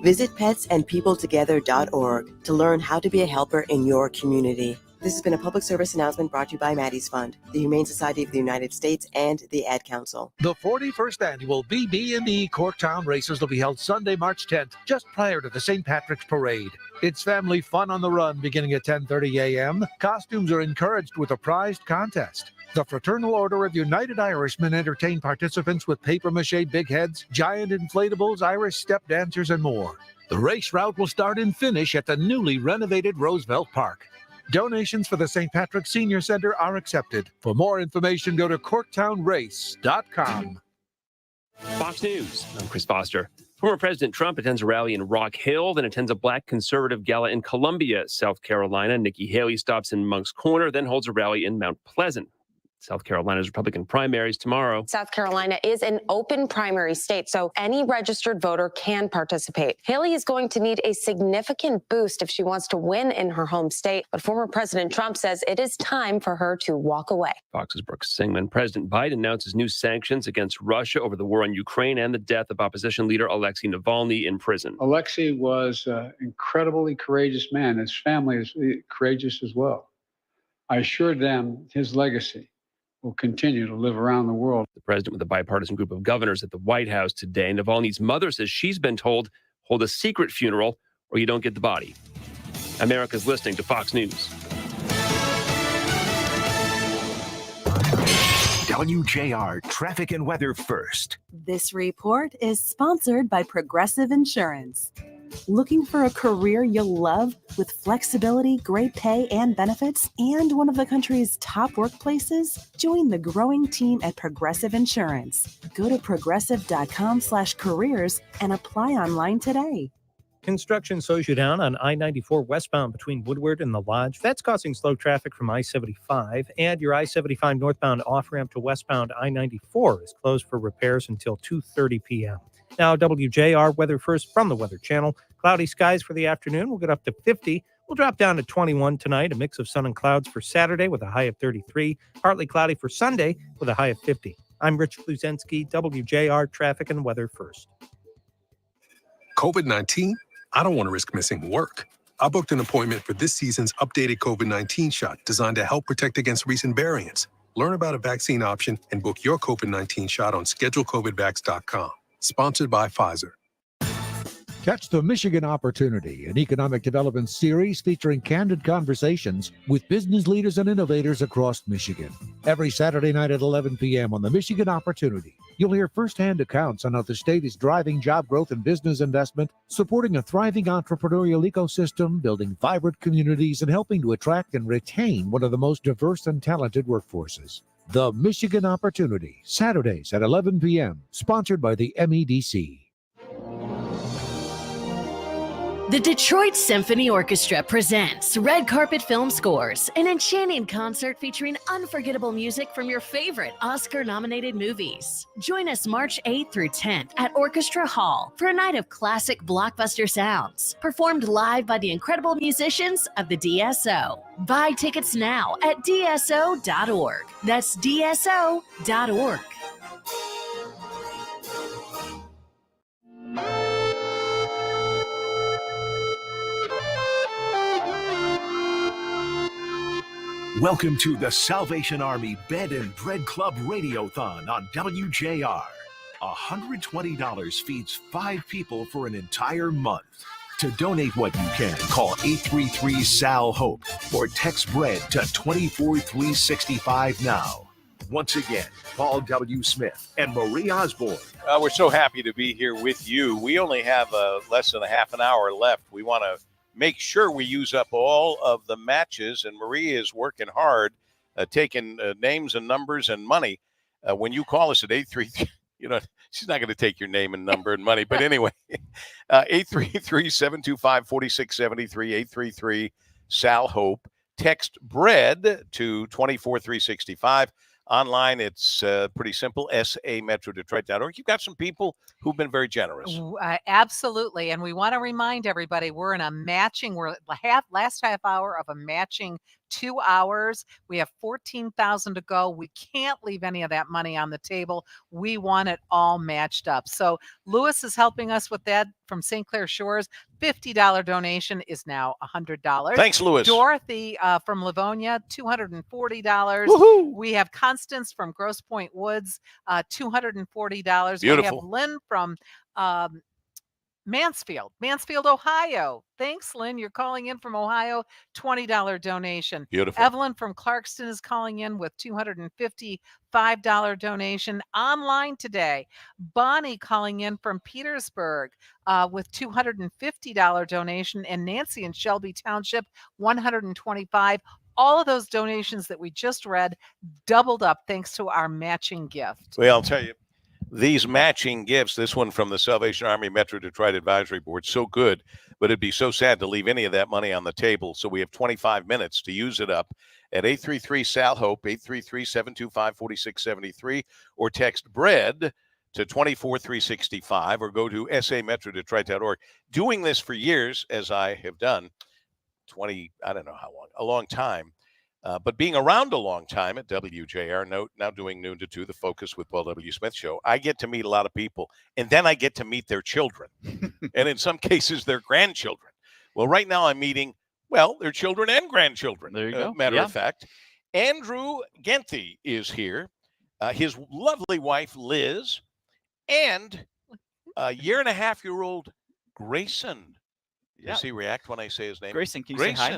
Visit petsandpeopletogether.org to learn how to be a helper in your community. This has been a public service announcement brought to you by Maddie's Fund, the Humane Society of the United States, and the Ad Council. The 41st annual BB&E Corktown Racers will be held Sunday, March 10th, just prior to the St. Patrick's Parade. It's family fun on the run beginning at 10:30 a.m. Costumes are encouraged with a prized contest. The Fraternal Order of United Irishmen entertain participants with papier-mâché big heads, giant inflatables, Irish step dancers, and more. The race route will start and finish at the newly renovated Roosevelt Park. Donations for the St. Patrick's Senior Center are accepted. For more information, go to corktownrace.com. Fox News, I'm Chris Foster. Former President Trump attends a rally in Rock Hill, then attends a black conservative gala in Columbia, South Carolina. Nikki Haley stops in Moncks Corner, then holds a rally in Mount Pleasant. South Carolina's Republican primaries tomorrow. South Carolina is an open primary state, so any registered voter can participate. Haley is going to need a significant boost if she wants to win in her home state, but former President Trump says it is time for her to walk away. Fox's Brooks Singman. President Biden announces new sanctions against Russia over the war on Ukraine and the death of opposition leader Alexei Navalny in prison. Alexei was an incredibly courageous man. His family is courageous as well. I assured them his legacy will continue to live around the world. The president with a bipartisan group of governors at the White House today. Navalny's mother says she's been told, hold a secret funeral or you don't get the body. America's listening to Fox News. WJR Traffic and Weather First. This report is sponsored by Progressive Insurance. Looking for a career you'll love with flexibility, great pay, and benefits, and one of the country's top workplaces? Join the growing team at Progressive Insurance. Go to progressive.com/careers and apply online today. Construction slows you down on I-94 westbound between Woodward and the Lodge. That's causing slow traffic from I-75. And your I-75 northbound off-ramp to westbound I-94 is closed for repairs until 2:30 p.m. Now, WJR Weather First from the Weather Channel. Cloudy skies for the afternoon. We'll get up to 50. We'll drop down to 21 tonight. A mix of sun and clouds for Saturday with a high of 33. Partly cloudy for Sunday with a high of 50. I'm Rich Kluzinski, WJR Traffic and Weather First. COVID-19? I don't want to risk missing work. I booked an appointment for this season's updated COVID-19 shot designed to help protect against recent variants. Learn about a vaccine option and book your COVID-19 shot on schedulecovidvax.com. Sponsored by Pfizer. Catch the Michigan Opportunity, an economic development series featuring candid conversations with business leaders and innovators across Michigan. Every Saturday night at 11 p.m. on the Michigan Opportunity, you'll hear firsthand accounts on how the state is driving job growth and business investment, supporting a thriving entrepreneurial ecosystem, building vibrant communities, and helping to attract and retain one of the most diverse and talented workforces. The Michigan Opportunity, Saturdays at 11 p.m., sponsored by the MEDC. The Detroit Symphony Orchestra presents Red Carpet Film Scores, an enchanting concert featuring unforgettable music from your favorite Oscar-nominated movies. Join us March 8th through 10th at Orchestra Hall for a night of classic blockbuster sounds, performed live by the incredible musicians of the DSO. Buy tickets now at dso.org. That's dso.org. Welcome to the Salvation Army Bed and Bread Club Radiothon on WJR. $120 feeds 5 people for an entire month. To donate what you can, call 833-SAL-HOPE or text BREAD to 24365 now. Once again, Paul W. Smith and Marie Osborne. We're so happy to be here with you. We only have less than a half an hour left. We want to make sure we use up all of the matches, and Marie is working hard, taking names and numbers and money. When you call us at 833, she's not going to take your name and number and money, but anyway, 833-725-4673, 833-SAL-HOPE. Text BREAD to 24365. Online, it's pretty simple, sametrodetroit.org. You've got some people who've been very generous. Absolutely. And we want to remind everybody we're in a matching, last half hour of a matching 2 hours. We have 14,000 to go. We can't leave any of that money on the table. We want it all matched up. So Lewis is helping us with that from St. Clair Shores. $50 donation is now $100. Thanks, Lewis. Dorothy from Livonia, $240. Woohoo! We have Constance from Grosse Pointe Woods, $240. Beautiful. We have Lynn from Mansfield, Ohio. Thanks, Lynn. You're calling in from Ohio. $20 donation. Beautiful. Evelyn from Clarkston is calling in with $255 donation online today. Bonnie calling in from Petersburg with $250 donation, and Nancy in Shelby Township, $125. All of those donations that we just read doubled up thanks to our matching gift. Well, I'll tell you, these matching gifts, this one from the Salvation Army Metro Detroit Advisory Board, so good, but it'd be so sad to leave any of that money on the table. So we have 25 minutes to use it up at 833-SAL-HOPE, 833-725-4673, or text BREAD to 24365, or go to sametrodetroit.org. Doing this for years, as I have done, 20, I don't know how long, a long time. But being around a long time at WJR, now doing noon to 2, the Focus with Paul W. Smith show, I get to meet a lot of people, and then I get to meet their children, and in some cases, their grandchildren. Well, right now I'm meeting, their children and grandchildren. There you go. Matter of fact, Andrew Genthy is here, his lovely wife, Liz, and a 1.5-year-old Grayson. Does he react when I say his name? Grayson, can you say hi?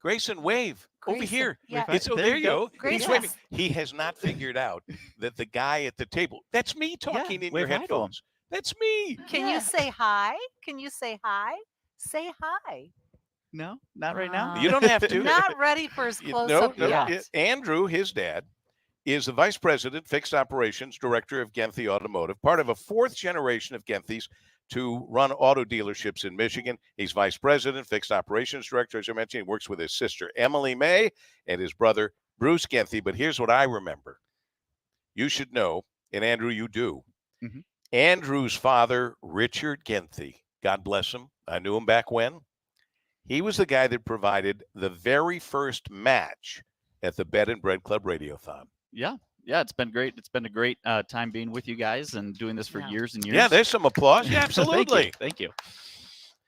Grayson, wave. Over Grayson, here. yeah. There you go. Grayson. He's waving. He has not figured out that the guy at the table, that's me talking in your wave hi to him. headphones. That's me. Can you say hi? Can you say hi? Say hi. No, not right now. You don't have to. Not ready for his close-up yet. Andrew, his dad, is the Vice President, Fixed Operations Director of Genthy Automotive, part of a 4th generation of Genthys to run auto dealerships in Michigan. He's Vice President, Fixed Operations Director, as I mentioned. He works with his sister, Emily May, and his brother, Bruce Genthy. But here's what I remember. You should know, and Andrew, you do. Mm-hmm. Andrew's father, Richard Genthy, God bless him. I knew him back when. He was the guy that provided the very first match at the Bed and Bread Club Radiothon. Yeah, it's been great. It's been a great time being with you guys and doing this for years and years. Yeah, there's some applause. Yeah, absolutely. Thank you.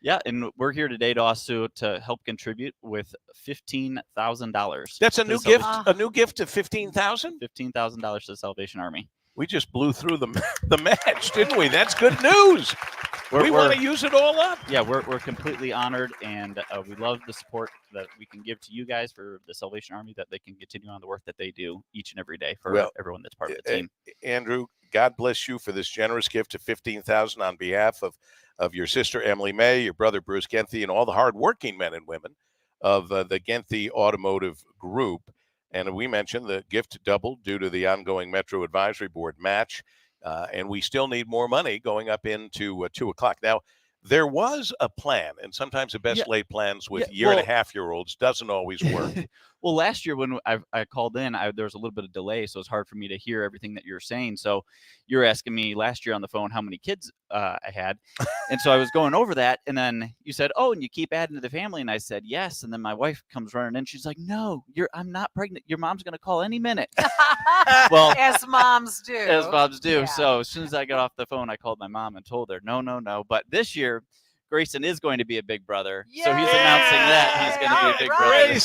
Yeah, and we're here today to also to help contribute with $15,000. That's a new gift. A new gift of $15,000. $15,000 to the Salvation Army. We just blew through the match, didn't we? That's good news. We want to use it all up. Yeah, we're completely honored, and we love the support that we can give to you guys for the Salvation Army, that they can continue on the work that they do each and every day for everyone that's part of the team. Andrew, God bless you for this generous gift of $15,000 on behalf of your sister Emily May, your brother Bruce Genthy, and all the hardworking men and women of the Genthy Automotive Group. And we mentioned the gift doubled due to the ongoing Metro Advisory Board match. And we still need more money going up into 2 o'clock. Now, there was a plan, and sometimes the best laid plans with 1.5-year-olds doesn't always work. Well, last year when I called in, there was a little bit of delay, so it's hard for me to hear everything that you're saying. So you're asking me last year on the phone how many kids I had. And so I was going over that, and then you said, oh, and you keep adding to the family. And I said, yes. And then my wife comes running in. She's like, no, I'm not pregnant. Your mom's going to call any minute. Well, as moms do. As moms do. Yeah. So as soon as I got off the phone, I called my mom and told her, no. But this year, Grayson is going to be a big brother. Yay! So he's announcing that he's going to be a big brother.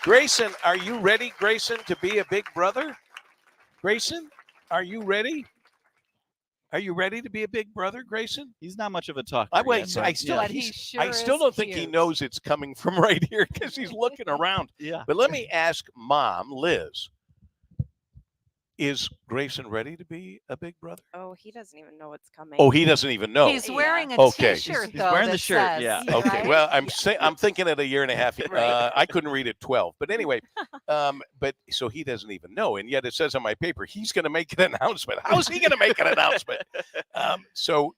Grayson, are you ready, Grayson, to be a big brother? Grayson, are you ready? Are you ready to be a big brother, Grayson? He's not much of a talker. I still don't think he knows it's coming from right here because he's looking around. Yeah. But let me ask Mom, Liz. Is Grayson ready to be a big brother? Oh, he doesn't even know what's coming. Oh, he doesn't even know. He's wearing a T-shirt, He's wearing the shirt, says, yeah. Okay, right? well, I'm thinking at a 1.5 years. I couldn't read at 12. But anyway, but so he doesn't even know. And yet it says on my paper, he's going to make an announcement. How's he going to make an announcement? So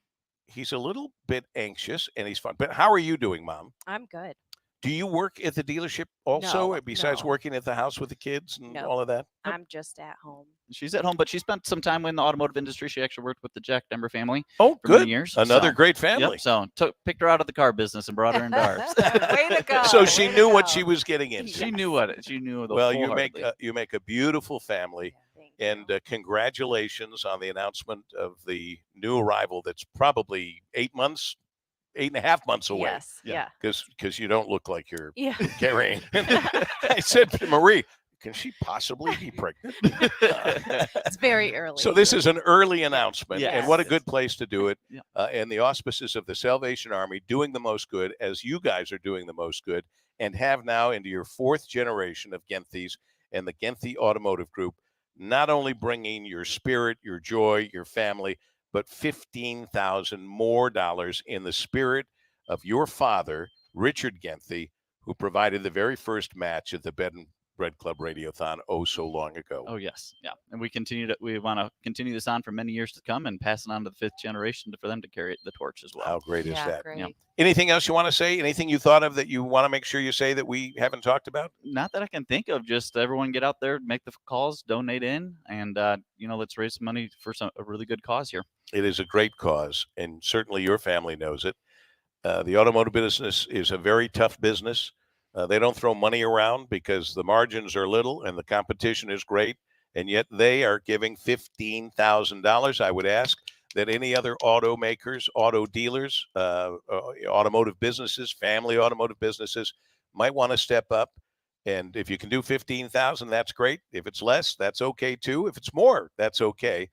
he's a little bit anxious and he's fun. But how are you doing, Mom? I'm good. Do you work at the dealership also, No, besides no. working at the house with the kids and all of that? I'm just at home. She's at home, but she spent some time in the automotive industry. She actually worked with the Jack Dember family. Oh, for good. Many years. Another So, great family. Yep, so picked her out of the car business and brought her into ours. Way to go. So she way knew to what go. she was getting into. She knew what she knew. Well, you make a beautiful family, and congratulations on the announcement of the new arrival. That's probably 8.5 months away. Yes. Yeah. Because you don't look like you're Yeah. carrying. I said to Marie, can she possibly be pregnant? It's very early. So this is an early announcement, Yes. and what a good place to do it. Yeah. And the auspices of the Salvation Army doing the most good, as you guys are doing the most good, and have now into your 4th generation of Genthys and the Genthi Automotive Group, not only bringing your spirit, your joy, your family, but $15,000 more in the spirit of your father, Richard Genthi, who provided the very first match at the Bed and Bread Club Radiothon so long ago. Oh yes, yeah, and we want to continue this on for many years to come and pass it on to the 5th generation for them to carry the torch as well. How great is that? Great. Yeah. Anything else you want to say? Anything you thought of that you want to make sure you say that we haven't talked about? Not that I can think of. Just everyone get out there, make the calls, donate in, and let's raise some money for a really good cause here. It is a great cause, and certainly your family knows it. The automotive business is a very tough business. They don't throw money around because the margins are little and the competition is great, and yet they are giving $15,000. I would ask that any other automakers, auto dealers, automotive businesses, family automotive businesses might want to step up. And if you can do 15,000, that's great. If it's less, that's okay too. If it's more, that's okay.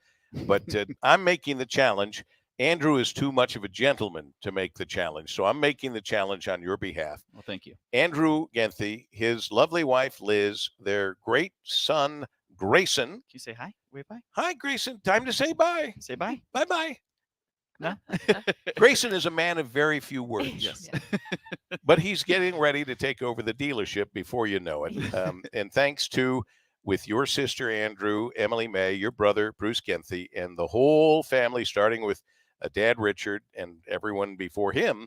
But I'm making the challenge. Andrew is too much of a gentleman to make the challenge, so I'm making the challenge on your behalf. Well, thank you. Andrew Genthi, his lovely wife, Liz, their great son, Grayson. Can you say hi? Wave bye. Hi, Grayson. Time to say bye. Say bye. Bye-bye. No? Grayson is a man of very few words. Yes. But he's getting ready to take over the dealership before you know it. And thanks to, with your sister, Andrew, Emily May, your brother, Bruce Genthi, and the whole family, starting with Dad Richard and everyone before him,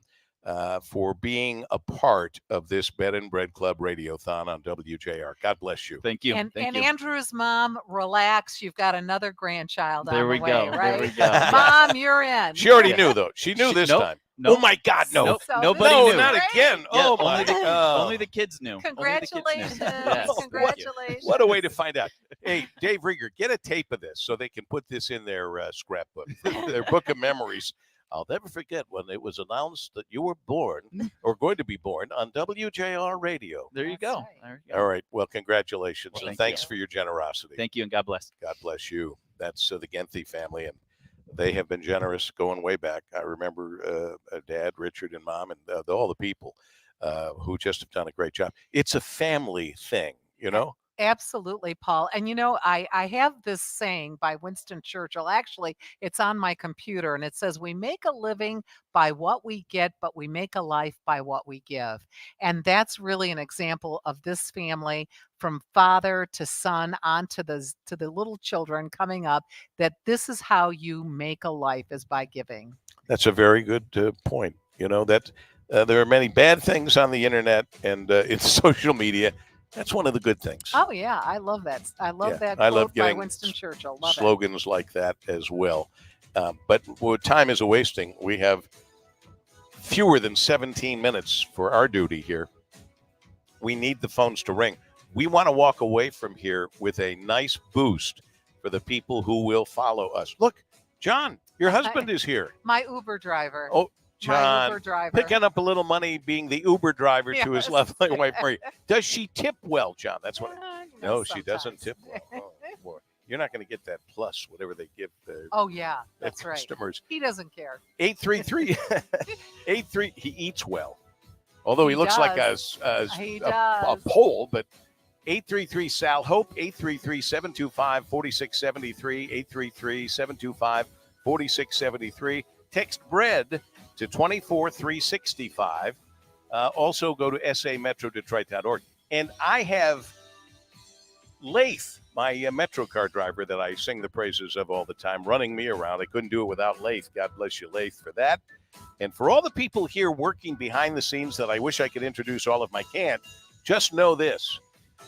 for being a part of this Bed and Bread Club Radiothon on WJR. God bless you. Thank you. And Thank you. Andrew's mom, relax. You've got another grandchild There on we the way, go. right? There we go. Mom, you're in. She already knew, though. She knew this nope, time. nope. Oh, my God, no. Nope, So nobody no, knew. not again. Yeah, Oh, my only the kids knew. Congratulations. Yes. Congratulations. What a way to find out. Hey, Dave Rieger, get a tape of this so they can put this in their scrapbook, their book of memories. I'll never forget when it was announced that you were born or going to be born on WJR Radio. There you go. There you go. All right. Well, congratulations. Well, and thank thanks you. for your generosity. Thank you, and God bless. God bless you. That's the Genthi family, and they have been generous going way back. I remember Dad, Richard, and Mom, and all the people who just have done a great job. It's a family thing, you know? Absolutely, Paul. And I have this saying by Winston Churchill. Actually, it's on my computer, and it says, "We make a living by what we get, but we make a life by what we give." And that's really an example of this family, from father to son on to the little children coming up, that this is how you make a life, is by giving. That's a very good point. You know, that there are many bad things on the internet and in social media. That's one of the good things. Oh yeah, I love that. I love that I quote love by getting Winston Churchill. Love it. slogans like that as well. But time is a wasting. We have fewer than 17 minutes for our duty here. We need the phones to ring. We want to walk away from here with a nice boost for the people who will follow us. Look, John, your husband is here. My Uber driver. Oh, My John, Uber driver. picking up a little money, being the Uber driver to his Yes. lovely wife, Marie. Does she tip well, John? That's what. No, she doesn't tip well. Oh, boy. You're not going to get that plus, whatever they give the Oh yeah, that's right. customers. He doesn't care. 833 83. He eats well, although he looks like He a does. pole. But 833 Sal Hope, 833-725-4673, 833-725-4673. Text bread to 24365. Also go to sametrodetroit.org. And I have Laith, my Metro car driver that I sing the praises of all the time, running me around. I couldn't do it without Laith. God bless you, Laith, for that. And for all the people here working behind the scenes that I wish I could introduce all of them, I can't, just know this.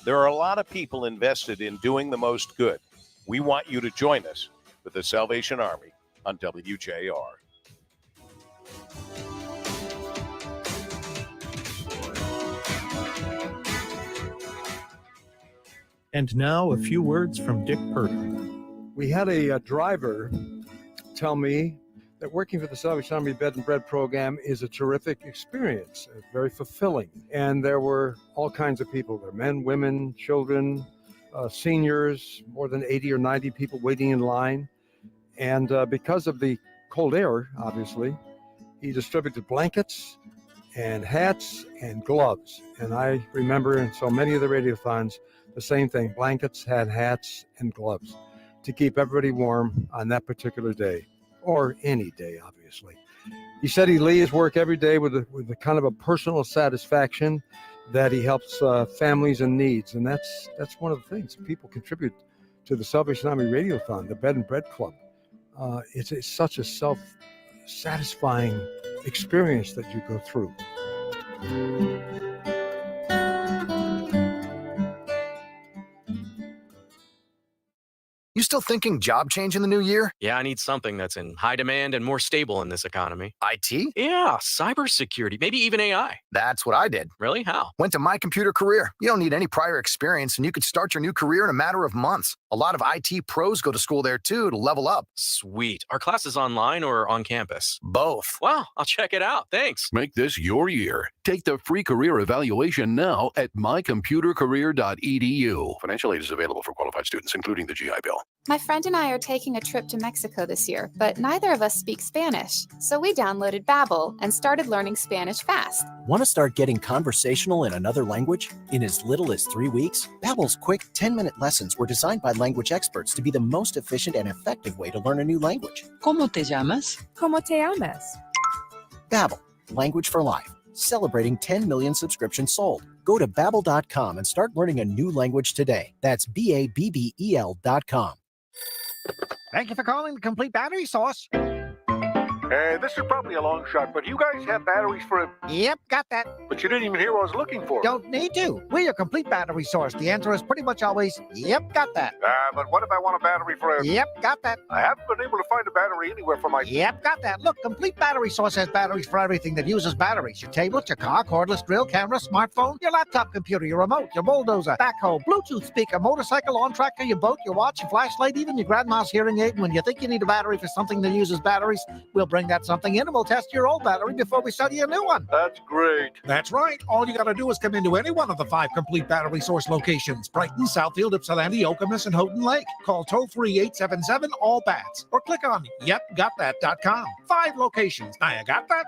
There are a lot of people invested in doing the most good. We want you to join us with the Salvation Army on WJR. And now a few words from Dick Purdy. We had a driver tell me that working for the Salvation Army Bed and Bread program is a terrific experience, very fulfilling. And there were all kinds of people there, men, women, children, seniors, more than 80 or 90 people waiting in line. And because of the cold air, obviously, he distributed blankets and hats and gloves. And I remember in so many of the radiothons, the same thing, blankets, hats, and gloves to keep everybody warm on that particular day, or any day, obviously. He said he leaves work every day with a kind of a personal satisfaction that he helps families in needs. And that's one of the things. People contribute to the Salvation Army Radiothon, the Bed and Bread Club. It's such a self-satisfying experience that you go through. You still thinking job change in the new year? Yeah, I need something that's in high demand and more stable in this economy. IT? Yeah, cybersecurity, maybe even AI. That's what I did. Really? How? Went to My Computer Career. You don't need any prior experience, and you could start your new career in a matter of months. A lot of IT pros go to school there, too, to level up. Sweet. Are classes online or on campus? Both. Wow, I'll check it out. Thanks. Make this your year. Take the free career evaluation now at mycomputercareer.edu. Financial aid is available for qualified students, including the GI Bill. My friend and I are taking a trip to Mexico this year, but neither of us speak Spanish. So we downloaded Babbel and started learning Spanish fast. Want to start getting conversational in another language? In as little as 3 weeks, Babbel's quick 10-minute lessons were designed by language experts to be the most efficient and effective way to learn a new language. ¿Cómo te llamas? ¿Cómo te llamas? Babbel, language for life. Celebrating 10 million subscriptions sold. Go to Babbel.com and start learning a new language today. That's Babbel.com. Thank you for calling the Complete Battery Source. This is probably a long shot, but you guys have batteries for a... Yep, got that. But you didn't even hear what I was looking for. Don't need to. We're your Complete Battery Source. The answer is pretty much always, yep, got that. But what if I want a battery for a... Yep, got that. I haven't been able to find a battery anywhere for my... Yep, got that. Look, Complete Battery Source has batteries for everything that uses batteries. Your tablet, your car, cordless drill, camera, smartphone, your laptop computer, your remote, your bulldozer, backhoe, Bluetooth speaker, motorcycle, lawn tractor, your boat, your watch, your flashlight, even your grandma's hearing aid. When you think you need a battery for something that uses batteries, we'll bring that something in and we'll test your old battery before we sell you a new one. That's great. That's right. All you got to do is come into any one of the 5 Complete Battery Source locations: Brighton, Southfield, Ypsilanti, Okemos, and Houghton Lake. Call toll-free 877-ALL-BATS or click on yepgotthat.com. 5 locations. Now you got that?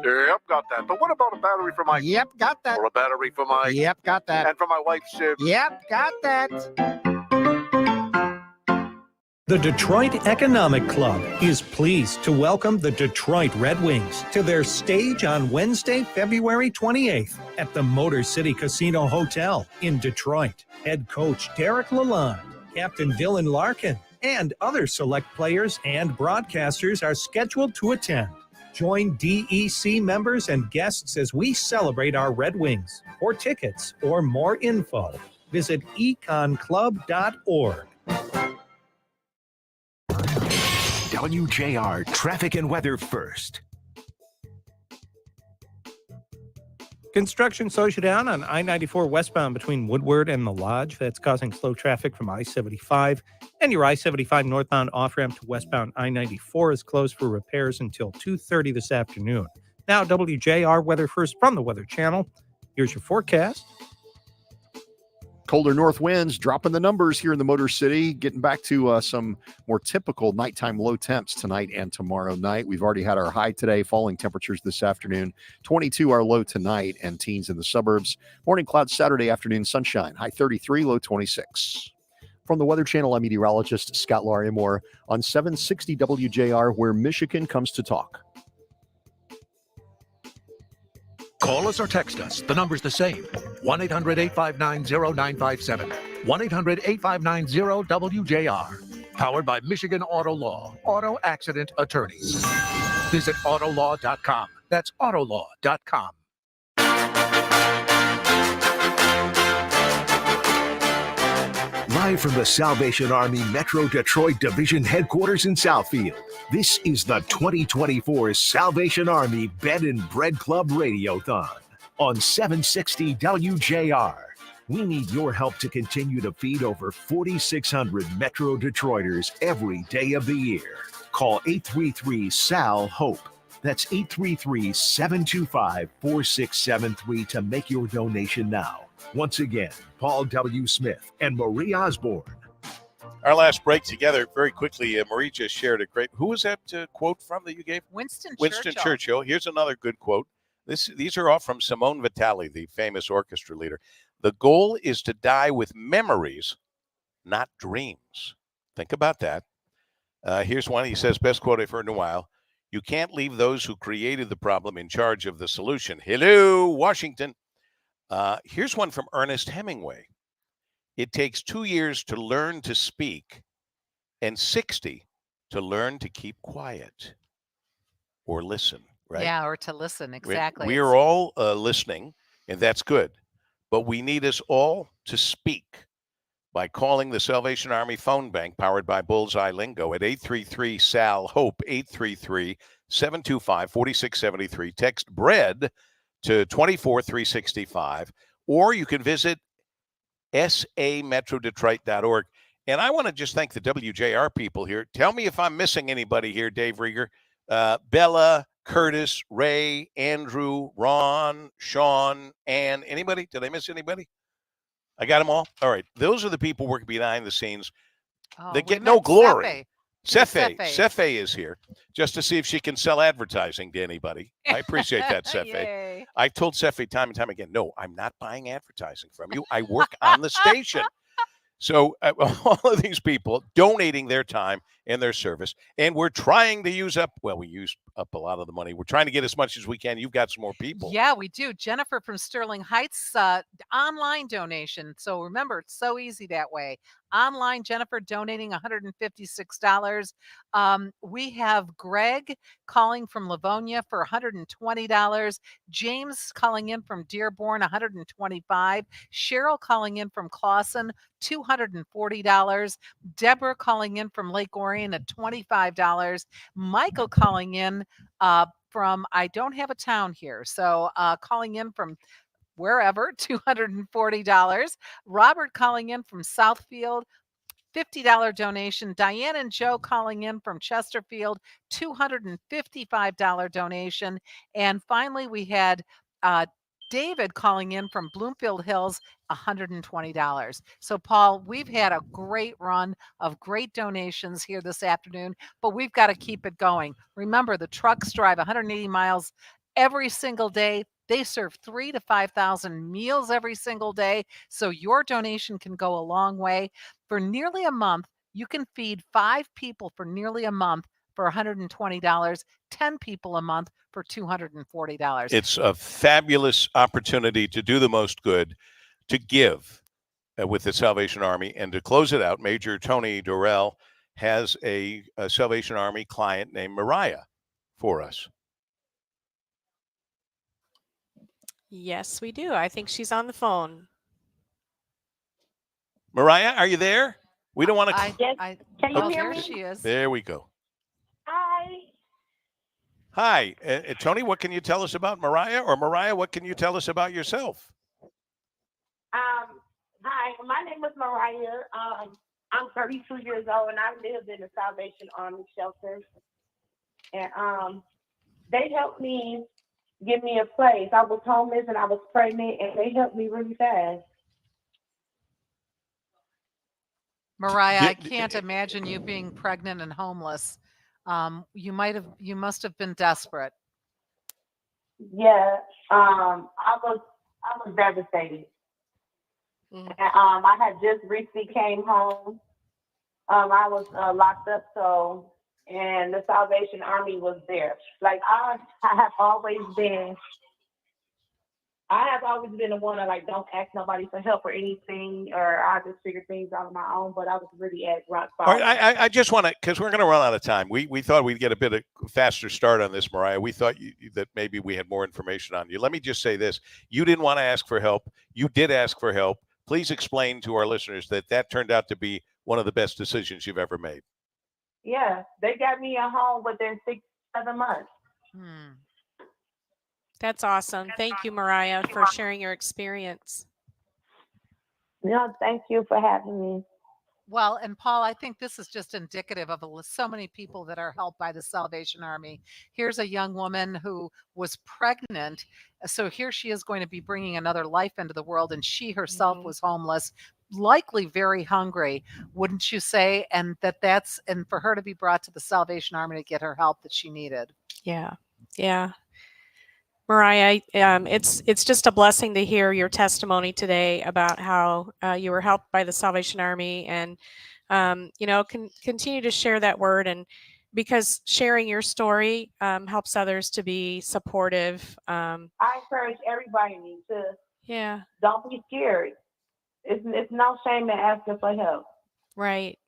Yep, got that. But what about a battery for my... Yep, got that. Or a battery for my... Yep, got that. And for my wife's... Yep, got that. The Detroit Economic Club is pleased to welcome the Detroit Red Wings to their stage on Wednesday, February 28th at the Motor City Casino Hotel in Detroit. Head coach Derek Lalonde, Captain Dylan Larkin, and other select players and broadcasters are scheduled to attend. Join DEC members and guests as we celebrate our Red Wings. For tickets or more info, visit econclub.org. WJR Traffic and Weather First. Construction slows you down on I-94 westbound between Woodward and the Lodge. That's causing slow traffic from I-75. And your I-75 northbound off-ramp to westbound I-94 is closed for repairs until 2:30 this afternoon. Now, WJR Weather First from the Weather Channel. Here's your forecast. Colder north winds dropping the numbers here in the Motor City, getting back to some more typical nighttime low temps tonight and tomorrow night. We've already had our high today, falling temperatures this afternoon. 22 our low tonight, and teens in the suburbs. Morning clouds Saturday afternoon, sunshine, high 33, low 26. From the Weather Channel, I'm meteorologist Scott Larimore on 760 WJR, where Michigan comes to talk. Call us or text us. The number's the same. 1-800-859-0957. 1-800-859-0WJR. Powered by Michigan Auto Law. Auto Accident Attorneys. Visit autolaw.com. That's autolaw.com. Live from the Salvation Army Metro Detroit Division headquarters in Southfield, this is the 2024 Salvation Army Bed and Bread Club Radiothon on 760 WJR. We need your help to continue to feed over 4,600 Metro Detroiters every day of the year. Call 833-SAL-HOPE. That's 833-725-4673 to make your donation now. Once again, Paul W. Smith and Marie Osborne. Our last break together, very quickly, Marie just shared a great. Who was that quote from that you gave? Winston Churchill. Here's another good quote. These are all from Simone Vitale, the famous orchestra leader. The goal is to die with memories, not dreams. Think about that. Here's one. He says, best quote I've heard in a while. You can't leave those who created the problem in charge of the solution. Hello, Washington. Here's one from Ernest Hemingway. It takes 2 years to learn to speak and 60 to learn to keep quiet or listen, right? Yeah, or to listen, exactly. We are all listening, and that's good. But we need us all to speak by calling the Salvation Army phone bank powered by Bullseye Lingo at 833-SAL-HOPE, 833-725-4673. Text BREAD to 24365, or you can visit sametrodetroit.org. And I want to just thank the WJR people here. Tell me if I'm missing anybody here, Dave Rieger. Bella, Curtis, Ray, Andrew, Ron, Sean, Ann. Anybody? Did I miss anybody? I got them all? All right. Those are the people working behind the scenes. They get no glory. Cefe is here just to see if she can sell advertising to anybody. I appreciate that, Cefe. I told Cefe time and time again, no, I'm not buying advertising from you. I work on the station. So all of these people donating their time and their service, and we're trying to use up, well, we used up a lot of the money. We're trying to get as much as we can. You've got some more people. Yeah, we do. Jennifer from Sterling Heights, online donation. So remember, it's so easy that way. Online, Jennifer donating $156. We have Greg calling from Livonia for $120. James calling in from Dearborn, $125. Cheryl calling in from Clawson, $240. Deborah calling in from Lake Orion at $25. Michael calling in from, I don't have a town here, so calling in from wherever, $240. Robert calling in from Southfield, $50 donation. Diane and Joe calling in from Chesterfield, $255 donation. And finally, we had David calling in from Bloomfield Hills, $120. So, Paul, we've had a great run of great donations here this afternoon, but we've got to keep it going. Remember, the trucks drive 180 miles every single day. They serve 3,000 to 5,000 meals every single day. So your donation can go a long way. For nearly a month, you can feed 5 people for nearly a month for $120, 10 people a month for $240. It's a fabulous opportunity to do the most good, to give with the Salvation Army. And to close it out, Major Tony Durrell has a Salvation Army client named Mariah for us. Yes, we do. I think she's on the phone. Mariah, are you there? We don't want to. Can you hear me? She is. There we go. Hi. Hi, Tony. What can you tell us about Mariah? Or Mariah, what can you tell us about yourself? Hi, my name is Mariah. I'm 32 years old, and I lived in the Salvation Army shelter. And they helped me give me a place. I was homeless and I was pregnant, and they helped me really fast. Mariah, I can't imagine you being pregnant and homeless. You must have been desperate. Yeah, I was devastated. And, I had just recently came home. I was locked up, and the Salvation Army was there. Like I have always been the one that don't ask nobody for help or anything, or I just figure things out on my own. But I was really at rock bottom. All right, I just want to, because we're going to run out of time. We thought we'd get a bit of faster start on this, Mariah. We thought that maybe we had more information on you. Let me just say this: you didn't want to ask for help. You did ask for help. Please explain to our listeners that turned out to be one of the best decisions you've ever made. Yeah, they got me a home within 6-7 months. That's awesome. Thank you, Mariah, for sharing your experience. No, thank you for having me. Well, and Paul, I think this is just indicative of so many people that are helped by the Salvation Army. Here's a young woman who was pregnant. So here she is going to be bringing another life into the world, and she herself was homeless, likely very hungry, wouldn't you say? And and for her to be brought to the Salvation Army to get her help that she needed. Yeah. Yeah. Mariah, it's just a blessing to hear your testimony today about how you were helped by the Salvation Army, and continue to share that word, and because sharing your story helps others to be supportive. I encourage everybody Yeah. Don't be scared. It's no shame in asking for help. Right.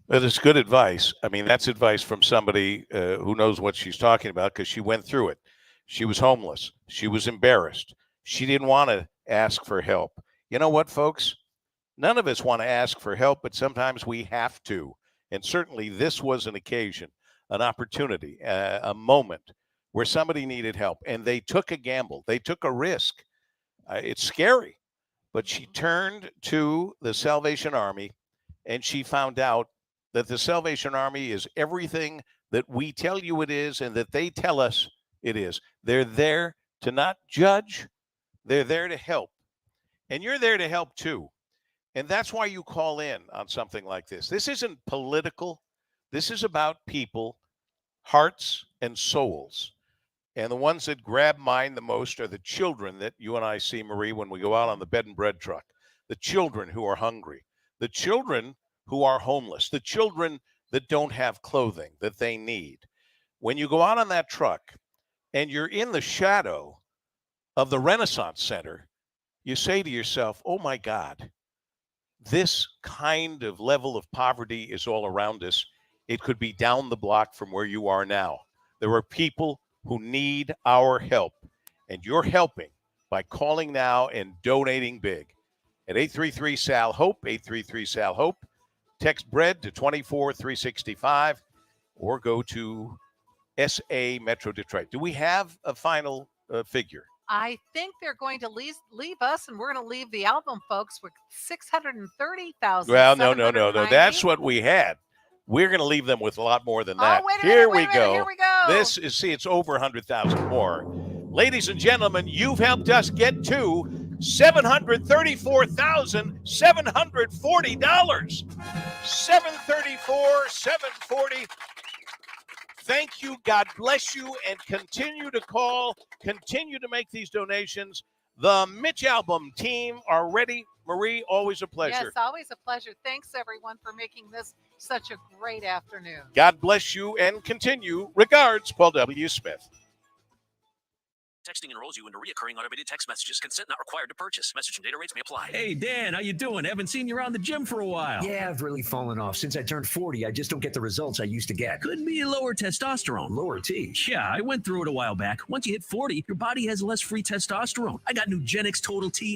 That is good advice. I mean, that's advice from somebody who knows what she's talking about because she went through it. She was homeless. She was embarrassed. She didn't want to ask for help. You know what, folks? None of us want to ask for help, but sometimes we have to. And certainly this was an occasion, an opportunity, a moment where somebody needed help. And they took a gamble. They took a risk. It's scary. But she turned to the Salvation Army, and she found out that the Salvation Army is everything that we tell you it is and that they tell us it is. They're there to not judge. They're there to help. And you're there to help too. And that's why you call in on something like this. This isn't political. This is about people, hearts, and souls. And the ones that grab mine the most are the children that you and I see, Marie, when we go out on the bed and bread truck. The children who are hungry. The children who are homeless. The children that don't have clothing that they need. When you go out on that truck and you're in the shadow of the Renaissance Center, you say to yourself, oh my God, this kind of level of poverty is all around us. It could be down the block from where you are now. There are people who need our help, and you're helping by calling now and donating big at 833-SAL-HOPE, 833-SAL-HOPE. Text BREAD to 24365 or go to SA Metro Detroit. Do we have a final figure? I think they're going to leave us, and we're going to leave the album folks with 630,000. Well, no. That's what we had. We're going to leave them with a lot more than that. Here we go. This is, it's over 100,000 more. Ladies and gentlemen, you've helped us get to $734,740. $734,740. Thank you. God bless you. And continue to call. Continue to make these donations. The Mitch Album team are ready. Marie, always a pleasure. Yes, always a pleasure. Thanks, everyone, for making this such a great afternoon. God bless you and continue. Regards, Paul W. Smith. Texting enrolls you into recurring automated text messages. Consent not required to purchase. Message and data rates may apply. Hey, Dan, how you doing? Haven't seen you around the gym for a while. Yeah, I've really fallen off. Since I turned 40, I just don't get the results I used to get. Could be lower testosterone. Lower T. Yeah, I went through it a while back. Once you hit 40, your body has less free testosterone. I got Nugenix Total T